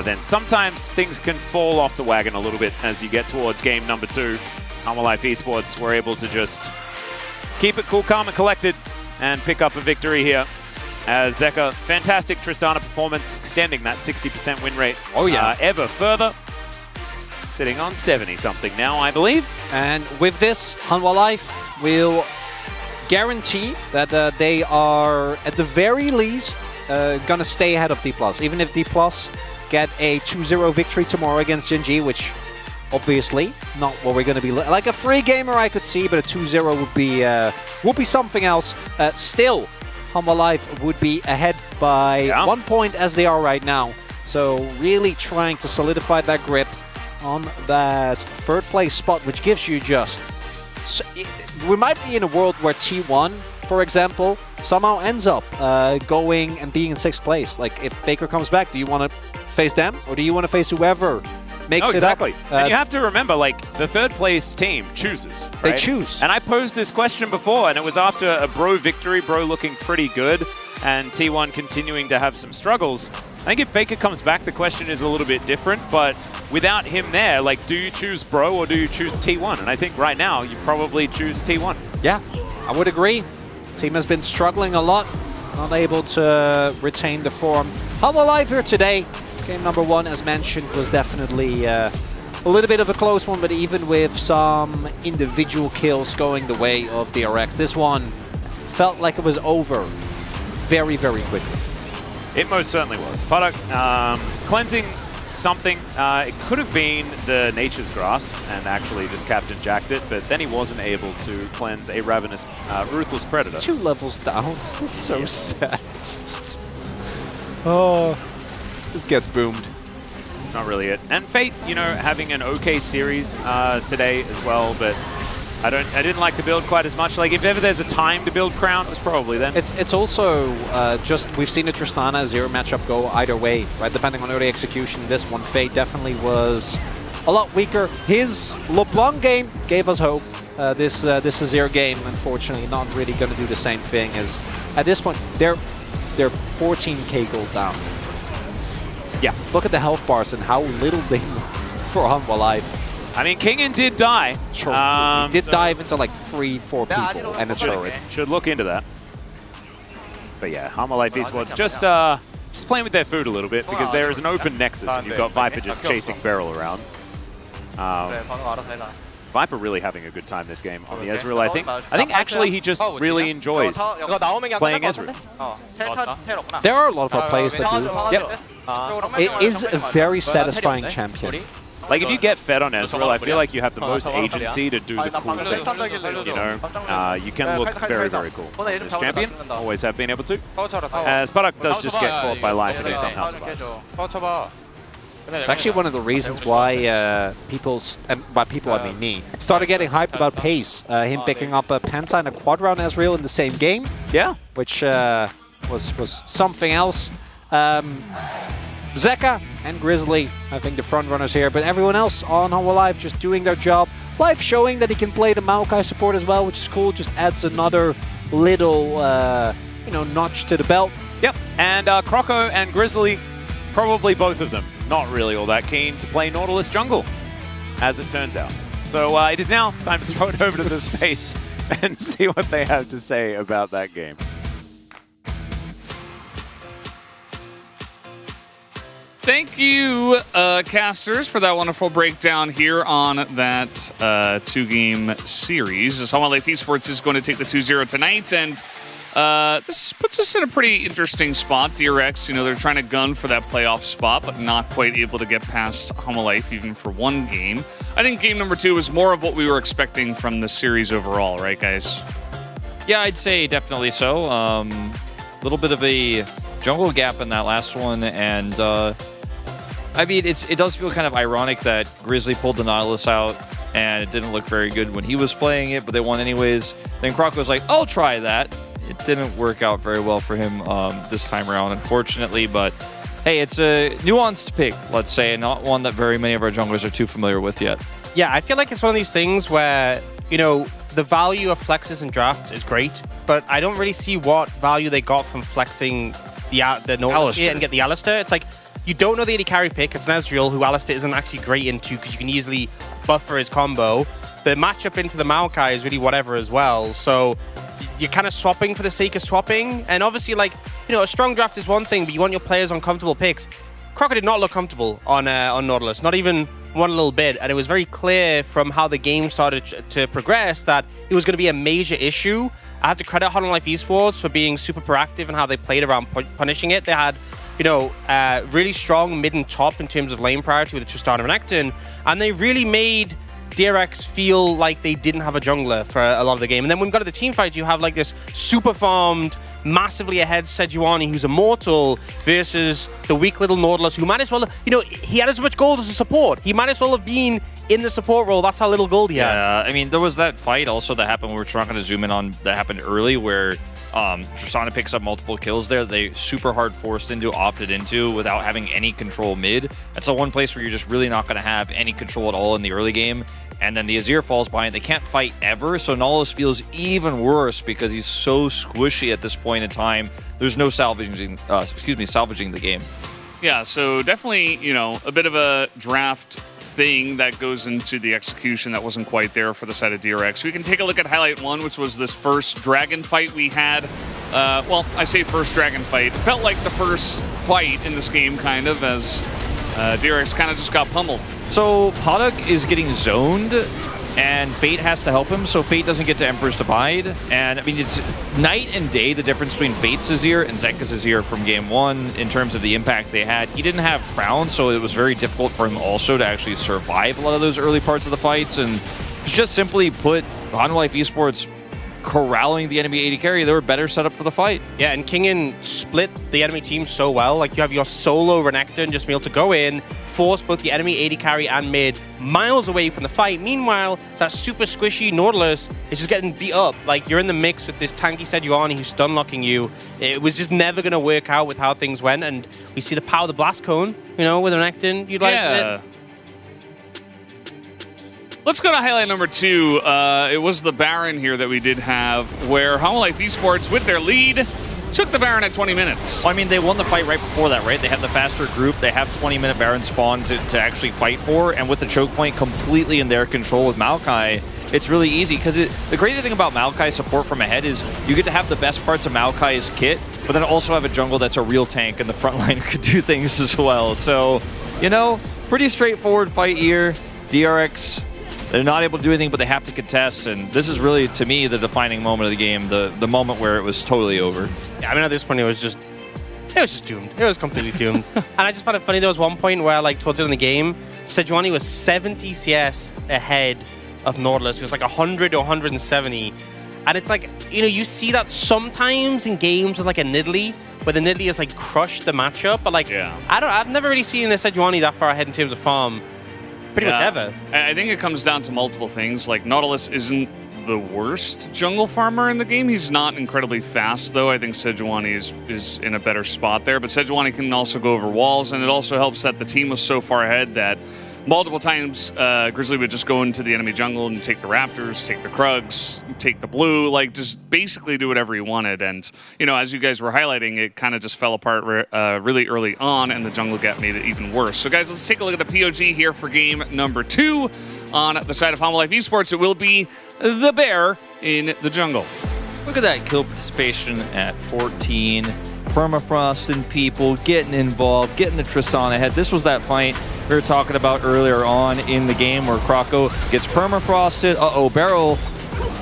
F: then sometimes things can fall off the wagon a little bit as you get towards game number 2. Homolife Esports were able to just keep it cool, calm, and collected and pick up a victory here. As Zeka, fantastic Tristana performance, extending that 60% win rate ever further. Sitting on 70-something now, I believe.
G: And with this, Homolife will guarantee that they are, at the very least, going to stay ahead of D+. Even if D+ get a 2-0 victory tomorrow against Gen G, which obviously not what we're going to be like a free gamer I could see, but a 2-0 would be something else. Still, Homolife would be ahead by 1 point as they are right now. So really trying to solidify that grip on that third place spot, which gives you just... we might be in a world where T1, for example, somehow ends up going and being in 6th place. Like, if Faker comes back, do you want to face them, or do you want to face whoever makes it up?
F: Exactly. And you have to remember, like, the 3rd place team chooses, right?
G: They choose.
F: And I posed this question before, and it was after a Bro victory, Bro looking pretty good, and T1 continuing to have some struggles. I think if Faker comes back, the question is a little bit different, but without him there, like, do you choose Bro or do you choose T1? And I think right now, you probably choose T1.
G: Yeah, I would agree. Team has been struggling a lot, not able to retain the form. Hum Alive here today. Game number 1, as mentioned, was definitely a little bit of a close one, but even with some individual kills going the way of DRX, this one felt like it was over very, very quickly.
F: It most certainly was. Product cleansing something. It could have been the Nature's Grasp and actually just Captain Jacked it, but then he wasn't able to cleanse a ravenous, ruthless predator.
G: It's 2 levels down. This is so sad. Oh, this gets boomed.
F: It's not really it. And Fate, you know, having an okay series today as well, but I didn't like the build quite as much. Like, if ever there's a time to build Crown, it was probably then.
G: It's also just, we've seen a Tristana 0 matchup go either way, right? Depending on early execution, this one, Fate definitely was a lot weaker. His LeBlanc game gave us hope. This Azir game, unfortunately, not really going to do the same thing. As at this point, they're 14k gold down. Yeah, look at the health bars and how little they move for Hum Alive.
F: I mean, Kingen did die.
G: He did dive into like 3-4 people and a turret.
F: Should look into that. But yeah, Hum Alive Esports just playing with their food a little bit because there is an open nexus and you've got Viper just chasing Beryl around. Viper really having a good time this game on the Ezreal, I think. I think actually he just really enjoys playing Ezreal.
G: There are a lot of our players that do. Yep. It is a very satisfying champion.
F: Like, if you get fed on Ezreal, I feel like you have the most agency to do the cool things. You know, you can look very, very cool. This champion, always have been able to. As Product does just get caught by life and he somehow survives.
G: It's actually one of the reasons why people, and by people I mean me, started getting hyped about Pace. Him picking up a Penta and a Quadra on Ezreal in the same game.
F: Yeah.
G: Which was something else. Zeka and Grizzly, I think the front runners here, but everyone else on Hum Alive just doing their job. Life showing that he can play the Maokai support as well, which is cool. Just adds another little, you know, notch to the belt.
F: Yep, and Croco and Grizzly, probably both of them, not really all that keen to play Nautilus jungle, as it turns out. So it is now time to throw it over to the space and see what they have to say about that game.
A: Thank you, casters, for that wonderful breakdown here on that 2-game series. As Hum Alive Esports is going to take the 2-0 tonight, and this puts us in a pretty interesting spot. DRX, you know, they're trying to gun for that playoff spot, but not quite able to get past Hum Alive even for one game. I think game number 2 was more of what we were expecting from the series overall, right, guys?
B: Yeah, I'd say definitely so. A little bit of a jungle gap in that last one, and I mean, it does feel kind of ironic that Grizzly pulled the Nautilus out and it didn't look very good when he was playing it, but they won anyways. Then Croc was like, I'll try that. It didn't work out very well for him this time around, unfortunately, but hey, it's a nuanced pick, let's say, not one that very many of our junglers are too familiar with yet.
C: Yeah, I feel like it's one of these things where, you know, the value of flexes and drafts is great, but I don't really see what value they got from flexing the Nautilus and get the Alistar. It's like, you don't know the AD carry pick. It's an Ezreal who Alistar isn't actually great into because you can easily buffer his combo. The matchup into the Maokai is really whatever as well. So you're kind of swapping for the sake of swapping. And obviously, like, you know, a strong draft is one thing, but you want your players on comfortable picks. Crocker did not look comfortable on Nautilus, not even one little bit. And it was very clear from how the game started to progress that it was going to be a major issue. I have to credit Hum Alive Esports for being super proactive in how they played around punishing it. They had, you know, really strong mid and top in terms of lane priority with Tristana and Ekton, and they really made DRX feel like they didn't have a jungler for a lot of the game. And then when we got to the team fight, you have like this super farmed, massively ahead Sejuani who's immortal versus the weak little Nautilus who might as well, you know, he had as much gold as a support. He might as well have been in the support role. That's how little gold he had.
B: Yeah, I mean, there was that fight also that happened, we're not going to zoom in on, that happened early where Tristana picks up multiple kills there. They super hard forced into, opted into without having any control mid. That's the one place where you're just really not going to have any control at all in the early game. And then the Azir falls behind. They can't fight ever, so Nautilus feels even worse because he's so squishy at this point in time. There's no salvaging the game.
A: Yeah, so definitely, you know, a bit of a draft thing that goes into the execution that wasn't quite there for the side of DRX. We can take a look at Highlight 1, which was this first dragon fight we had. Well, I say first dragon fight. It felt like the first fight in this game, kind of, as DRX kind of just got pummeled.
B: So Poduk is getting zoned, and Fate has to help him, so Fate doesn't get to Emperor's Divide. And, I mean, it's night and day, the difference between Fate's Azir and Zeka's Azir from Game 1 in terms of the impact they had. He didn't have Crown, so it was very difficult for him also to actually survive a lot of those early parts of the fights. And just simply put, Hanwha Life Esports corralling the enemy AD carry, they were better set up for the fight.
C: Yeah, and Kingen split the enemy team so well. Like, you have your solo Renekton just be able to go in, force both the enemy AD carry and mid miles away from the fight. Meanwhile, that super squishy Nautilus is just getting beat up. Like, you're in the mix with this tanky Sejuani who's stun locking you. It was just never going to work out with how things went, and we see the power of the Blast Cone, you know, with Renekton utilizing it.
A: Let's go to highlight number 2. It was the Baron here that we did have, where Hanwha Life Esports, with their lead, took the Baron at 20 minutes.
B: Well, I mean, they won the fight right before that, right? They had the faster group. They have 20-minute Baron spawn to actually fight for, and with the choke point completely in their control with Maokai, it's really easy. Because the great thing about Maokai's support from ahead is you get to have the best parts of Maokai's kit, but then also have a jungle that's a real tank, and the front line could do things as well. So, you know, pretty straightforward fight here. DRX, they're not able to do anything, but they have to contest, and this is really, to me, the defining moment of the game, the moment where it was totally over.
C: Yeah, I mean, at this point, it was just doomed. It was completely doomed. And I just found it funny, there was one point where, like, towards the end of the game, Sejuani was 70 CS ahead of Nautilus. It was like 100 to 170. And it's like, you know, you see that sometimes in games with, like, a Nidalee, where the Nidalee has, like, crushed the matchup, but, like, I've never really seen a Sejuani that far ahead in terms of farm. Pretty much ever.
A: I think it comes down to multiple things. Like, Nautilus isn't the worst jungle farmer in the game. He's not incredibly fast, though. I think Sejuani is in a better spot there. But Sejuani can also go over walls, and it also helps that the team was so far ahead that multiple times Grizzly would just go into the enemy jungle and take the Raptors, take the Krugs, take the blue, like just basically do whatever he wanted. And, you know, as you guys were highlighting, it kind of just fell apart really early on, and the jungle gap made it even worse. So, guys, let's take a look at the POG here for game number 2. On the side of Hanwha Life Esports, it will be the Bear in the jungle.
B: Look at that kill participation at 14. Permafrost and people getting involved, getting the Tristan ahead. This was that fight we were talking about earlier on in the game where Kroko gets permafrosted. Uh-oh, Barrel.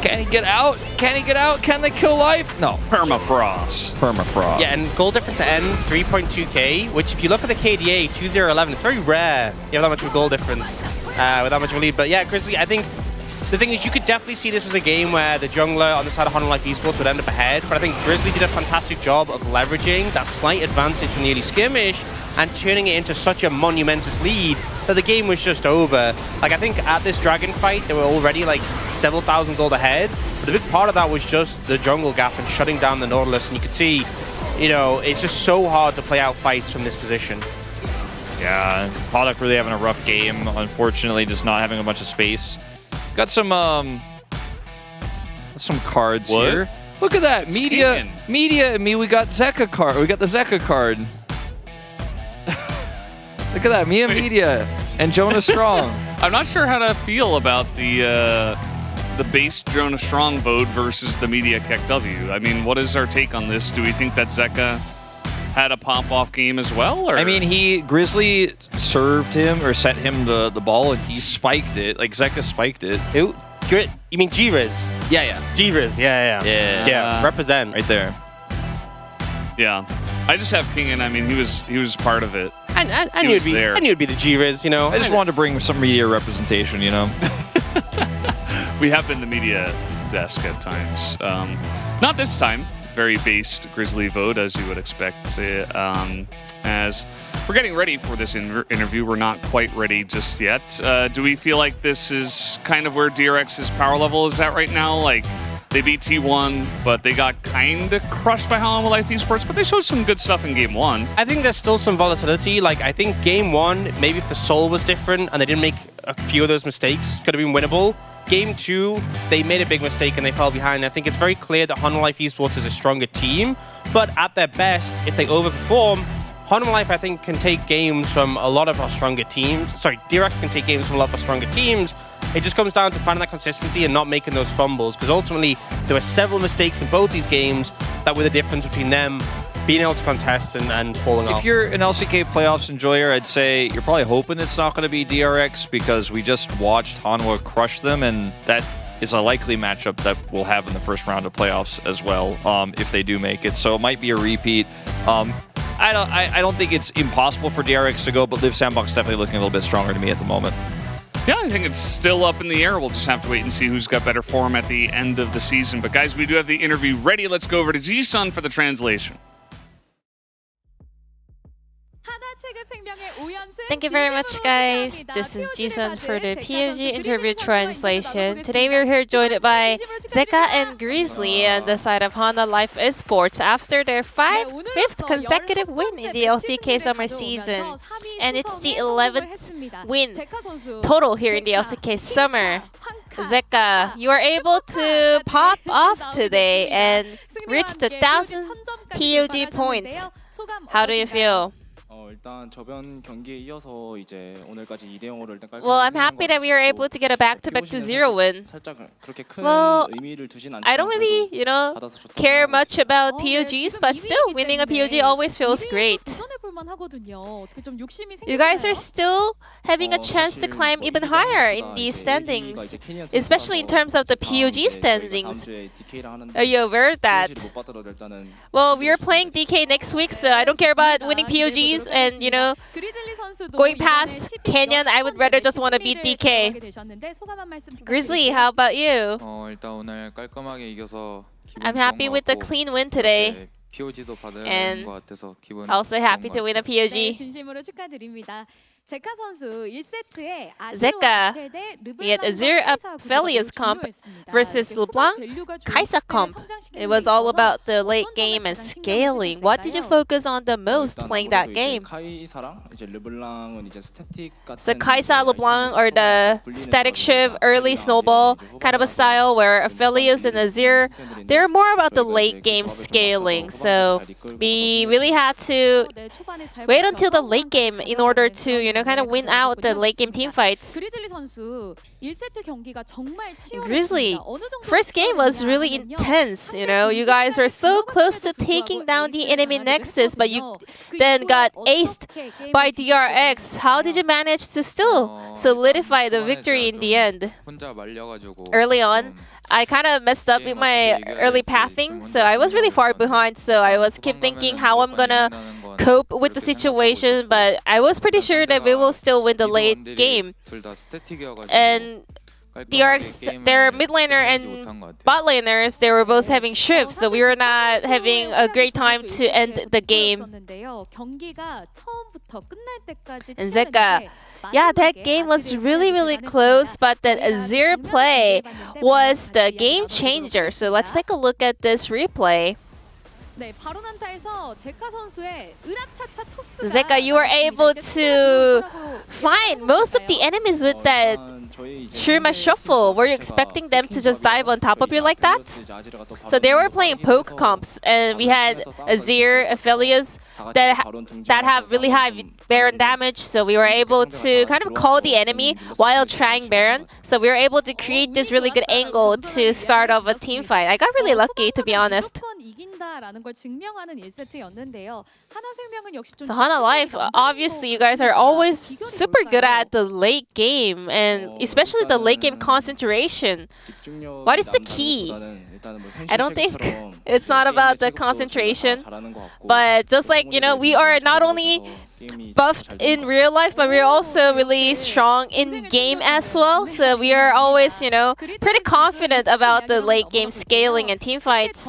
B: Can he get out? Can he get out? Can they kill life? No.
A: Permafrost.
B: Permafrost.
C: Yeah, and goal difference to end, 3.2k, which if you look at the KDA, 2-0-11, it's very rare you have that much of a goal difference with that much of a lead. But yeah, Grizzly, I think the thing is, you could definitely see this was a game where the jungler on the side of Hanwha Life Esports would end up ahead, but I think Grizzly did a fantastic job of leveraging that slight advantage from the early skirmish and turning it into such a monumentous lead that the game was just over. Like, I think at this dragon fight, they were already like several thousand gold ahead, but the big part of that was just the jungle gap and shutting down the Nautilus, and you could see, you know, it's just so hard to play out fights from this position.
B: Yeah, Poduk really having a rough game, unfortunately, just not having a bunch of space. Got some cards here. Look at that.
A: It's
B: Media and me, we got Zeka card. We got the Zeka card. Look at that. Me and Media and Jonah Strong.
A: I'm not sure how to feel about the base Jonah Strong vote versus the Media KEKW. I mean, what is our take on this? Do we think that Zeka had a pop-off game as well? Or?
B: I mean, Grizzly served him or set him the ball, and he spiked it. Like, Zeka spiked it.
C: You mean G-Riz?
B: Yeah.
C: G-Riz, yeah. Represent.
B: Right there.
A: Yeah. I just have Kingen. I mean, he was part of it.
C: I knew it'd be the G-Riz, you know.
B: I just wanted to bring some media representation, you know.
A: We have been the media desk at times. Not this time. Very based Grizzly vote, as you would expect. As we're getting ready for this interview, we're not quite ready just yet. Do we feel like this is kind of where DRX's power level is at right now? Like, they beat T1, but they got kind of crushed by Hanwha Life Esports, but they showed some good stuff in Game 1.
C: I think there's still some volatility. Like, I think Game 1, maybe if the soul was different and they didn't make a few of those mistakes, could have been winnable. Game 2, they made a big mistake and they fell behind. I think it's very clear that Hanwha Life Esports is a stronger team, but at their best, if they overperform, Hanwha Life, I think, can take games from a lot of our stronger teams. Sorry, DRX can take games from a lot of our stronger teams. It just comes down to finding that consistency and not making those fumbles, because ultimately there were several mistakes in both these games that were the difference between them being able to contest and falling off.
B: If you're an LCK playoffs enjoyer, I'd say you're probably hoping it's not going to be DRX, because we just watched Hanwha crush them, and that is a likely matchup that we'll have in the first round of playoffs as well, if they do make it. So it might be a repeat. I don't think it's impossible for DRX to go, but Live Sandbox definitely looking a little bit stronger to me at the moment.
A: Yeah, I think it's still up in the air. We'll just have to wait and see who's got better form at the end of the season. But guys, we do have the interview ready. Let's go over to Ji-sun for the translation.
I: Thank you very much, guys. This is Ji-sun for the POG interview translation. Today we're here joined by Zeka and Grizzly on the side of Hanwha Life Esports after their fifth consecutive win in the LCK Summer season. And it's the 11th win total here in the LCK Summer. Zeka, you are able to pop off today and reach the 1,000 POG points. How do you feel?
R: 일단 저번 경기에 이어서 이제 오늘까지 2대 0으로 일단
I: Well, I'm happy that we were able to get a back-to-back 2-0 win. Well, I don't really, care much about POGs, but still, winning a POG always feels great. You guys are still having a chance to climb even higher in these standings, especially in terms of the POG standings. Are you aware of that? Well, we are playing DK next week, so I don't care about winning POGs and, going past Canyon. I would rather just want to beat DK. Grizzly, how about you? I'm happy with the clean win today. And also happy to win a POG. Zeka, we had Azir Aphelios comp versus LeBlanc Kaisa comp. It was all about the late game and scaling. What did you focus on the most playing that game? So Kaisa, LeBlanc are the static shiv, early snowball kind of a style, where Aphelios and Azir, they're more about the late game scaling. So we really had to wait until the late game in order to, kind of win out the late game team fights. Grizzly, first game was really intense. You guys were so close to taking down the enemy Nexus, but you then got aced by DRX. How did you manage to still solidify the victory in the end? Early on, I kind of messed up with my early pathing, so I was really far behind, so I was keep thinking how I'm gonna cope with the situation, but I was pretty sure that we will still win the late game. And DRX, their mid laner and bot laners, they were both having shifts, so we were not having a great time to end the game. And Zeka, yeah, that game was really close, but that Azir play was the game changer. So let's take a look at this replay. Zeka, you were able to find most of the enemies with that Shurima shuffle. Were you expecting them to just dive on top of you like that? So they were playing poke comps, and we had Azir, Aphelios, that have really high Baron damage, so we were able to kind of call the enemy while trying Baron. So we were able to create this really good angle to start off a team fight. I got really lucky, to be honest. So Hanwha Life, obviously you guys are always super good at the late game, and especially the late game concentration. What is the key? I don't think it's not about the concentration, but just like, we are not only buffed in real life, but we're also really strong in game as well. So we are always, pretty confident about the late game scaling and team fights.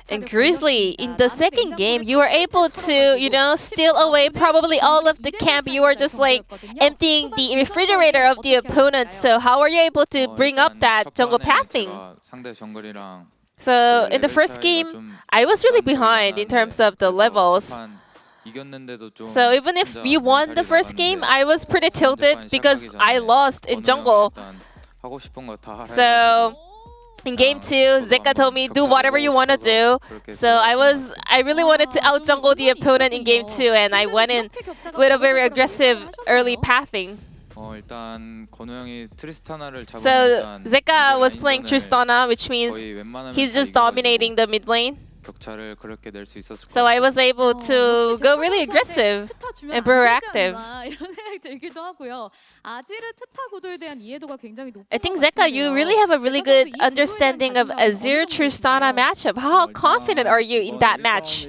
I: And Grizzly, in the second game, you were able to, steal away probably all of the camp. You were just like emptying the refrigerator of the opponent. So how are you able to bring up that jungle pathing? So in the first game, I was really behind in terms of the levels. So even if we won the first game, I was pretty tilted because I lost in jungle. So In game 2, Zeka told me, do whatever you want to do. So I really wanted to out-jungle the opponent in game 2, and I went in with a very aggressive early pathing. So Zeka was playing Tristana, which means he's just dominating the mid lane. So I was able to go really aggressive and proactive. I think Zeka, you really have a really good understanding of Azir Tristana matchup. How confident are you in that match?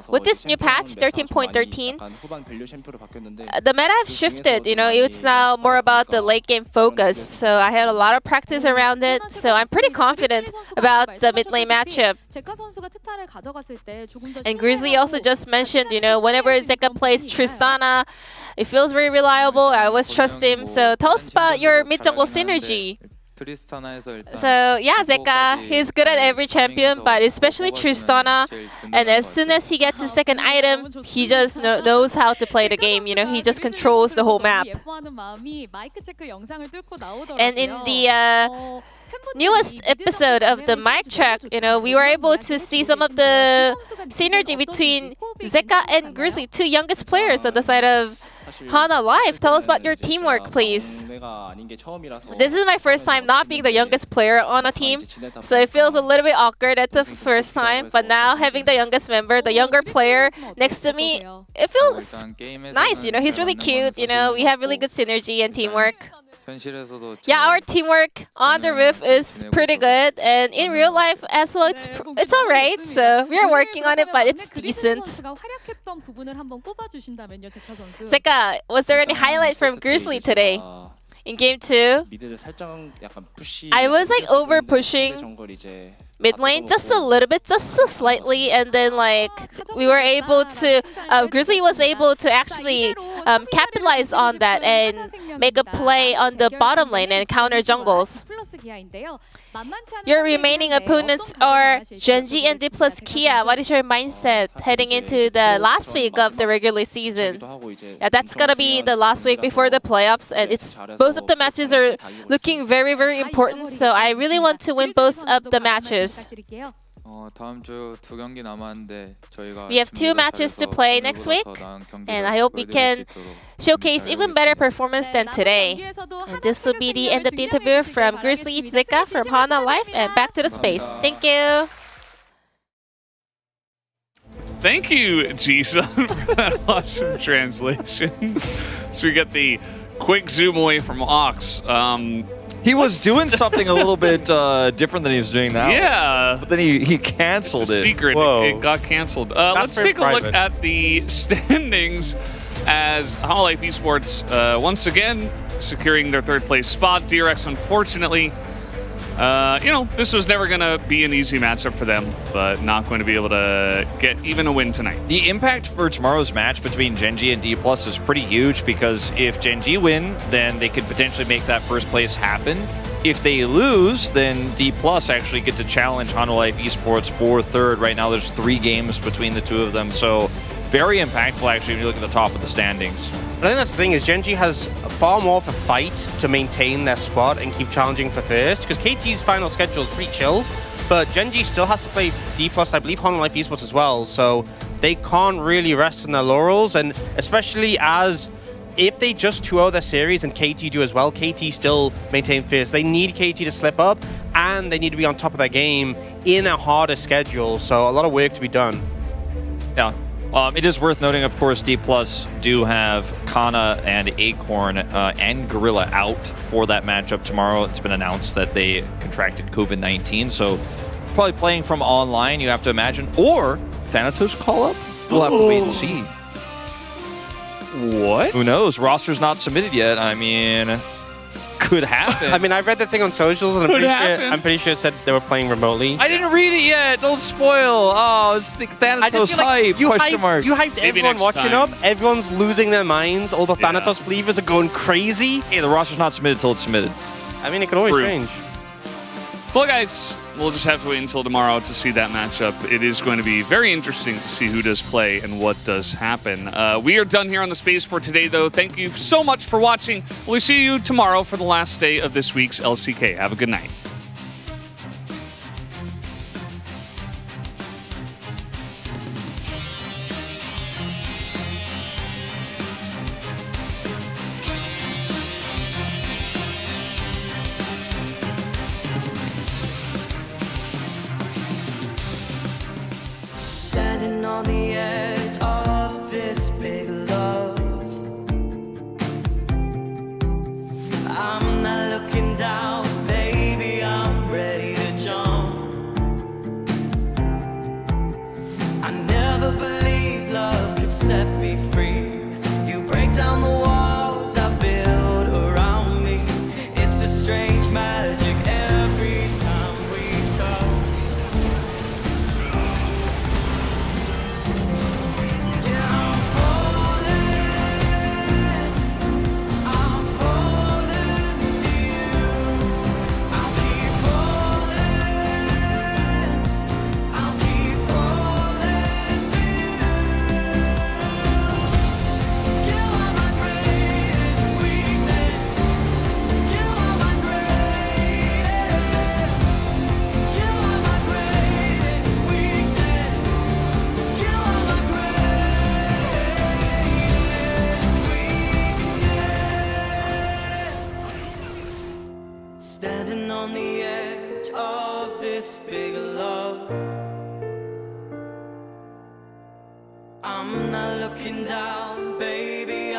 I: With this new patch, 13.13, the meta have shifted. You know, it's now more about the late game focus. So I had a lot of practice around it. So I'm pretty confident about the mid lane matchup. And Grizzly also just mentioned, you know, whenever Zeka plays Tristana, it feels very reliable. I always trust him. So tell us about your mid-jungle synergy. So yeah, Zeka, he's good at every champion, but especially Tristana. And as soon as he gets his second item, he just knows how to play the game. You know, he just controls the whole map. And in the newest episode of the mic track, you know, we were able to see some of the synergy between Zeka and Grizzly, two youngest players on the side of Hana Live. Tell us about your teamwork, please. This is my first time not being the youngest player on a team, so it feels a little bit awkward at the first time, but now having the youngest member, the younger player next to me, it feels nice, you know, he's really cute, you know, we have really good synergy and teamwork. Yeah, our teamwork on the roof is pretty good, and in real life as well, it's alright. So we're working on it, but it's decent. Zeka, was there any highlight from Grizzly today? In game 2, I was like over pushing mid lane just a little bit, just so slightly, and then like we were able to Grizzly was able to actually capitalize on that and make a play on the bottom lane and counter jungles. Your remaining opponents are Genji and D plus Kia. What is your mindset heading into the last week of the regular season? Yeah, that's gonna be the last week before the playoffs, and it's both of the matches are looking very, very important. So I really want to win both of the matches. We have 2 matches to play next week, and I hope we can showcase even better performance than today. And this will be the end of the interview from Grizzly Zeka from Hana Life, and back to the space. Thank you.
A: Thank you, Ji-sun, for that awesome translation. So we get the quick zoom away from Ox.
S: He was doing something a little bit different than he's doing now.
A: Yeah.
S: But then he canceled
A: it's a secret. It got canceled. Let's take a look at the standings as Hololive Esports once again securing their 3rd place spot. DRX, unfortunately, you know, this was never going to be an easy matchup for them, but not going to be able to get even a win tonight.
S: The impact for tomorrow's match between Genji and D+ is pretty huge, because if Genji win, then they could potentially make that 1st place happen. If they lose, then D+ actually get to challenge Hololive Esports for 3rd. Right now there's 3 games between the 2 of them, so very impactful actually when you look at the top of the standings.
C: But I think that's the thing, is Genji has far more of a fight to maintain their spot and keep challenging for 1st, because KT's final schedule is pretty chill, but Genji still has to face D+, I believe Hololive Esports as well, so they can't really rest on their laurels, and especially as if they just 2-0 their series and KT do as well, KT still maintain 1st. They need KT to slip up, and they need to be on top of their game in a harder schedule, so a lot of work to be done.
S: Yeah. It is worth noting, of course, D+ do have Kana and Acorn and Gorilla out for that matchup tomorrow. It's been announced that they contracted COVID-19, so probably playing from online, you have to imagine, or Thanatos call-up? We'll have to wait and see.
A: What?
S: Who knows? Roster's not submitted yet. I mean, could happen.
C: I mean, I read the thing on socials, and I'm pretty sure it said they were playing remotely.
S: I didn't read it yet. Don't spoil. Oh, it's the Thanatos hype.
C: You
S: Maybe
C: hyped everyone watching up. Everyone's losing their minds. All the Thanatos believers are going crazy.
S: Hey, the roster's not submitted until it's submitted.
C: I mean, it can always change.
A: Well, guys, we'll just have to wait until tomorrow to see that matchup. It is going to be very interesting to see who does play and what does happen. We are done here on the space for today, though. Thank you so much for watching. We'll see you tomorrow for the last day of this week's LCK. Have a good night.
Q: on the edge of this big love. I'm not looking down, baby, I'm ready to jump. I never believed love could set me free. You break down the walls I build around me. It's a strange magic every time we touch. Yeah, I'm falling for you. I'll keep falling for you. You are my greatest weakness. You are my greatest. You are my greatest weakness. You are my greatest weakness. Standing on the edge of this big love. I'm not looking down, baby,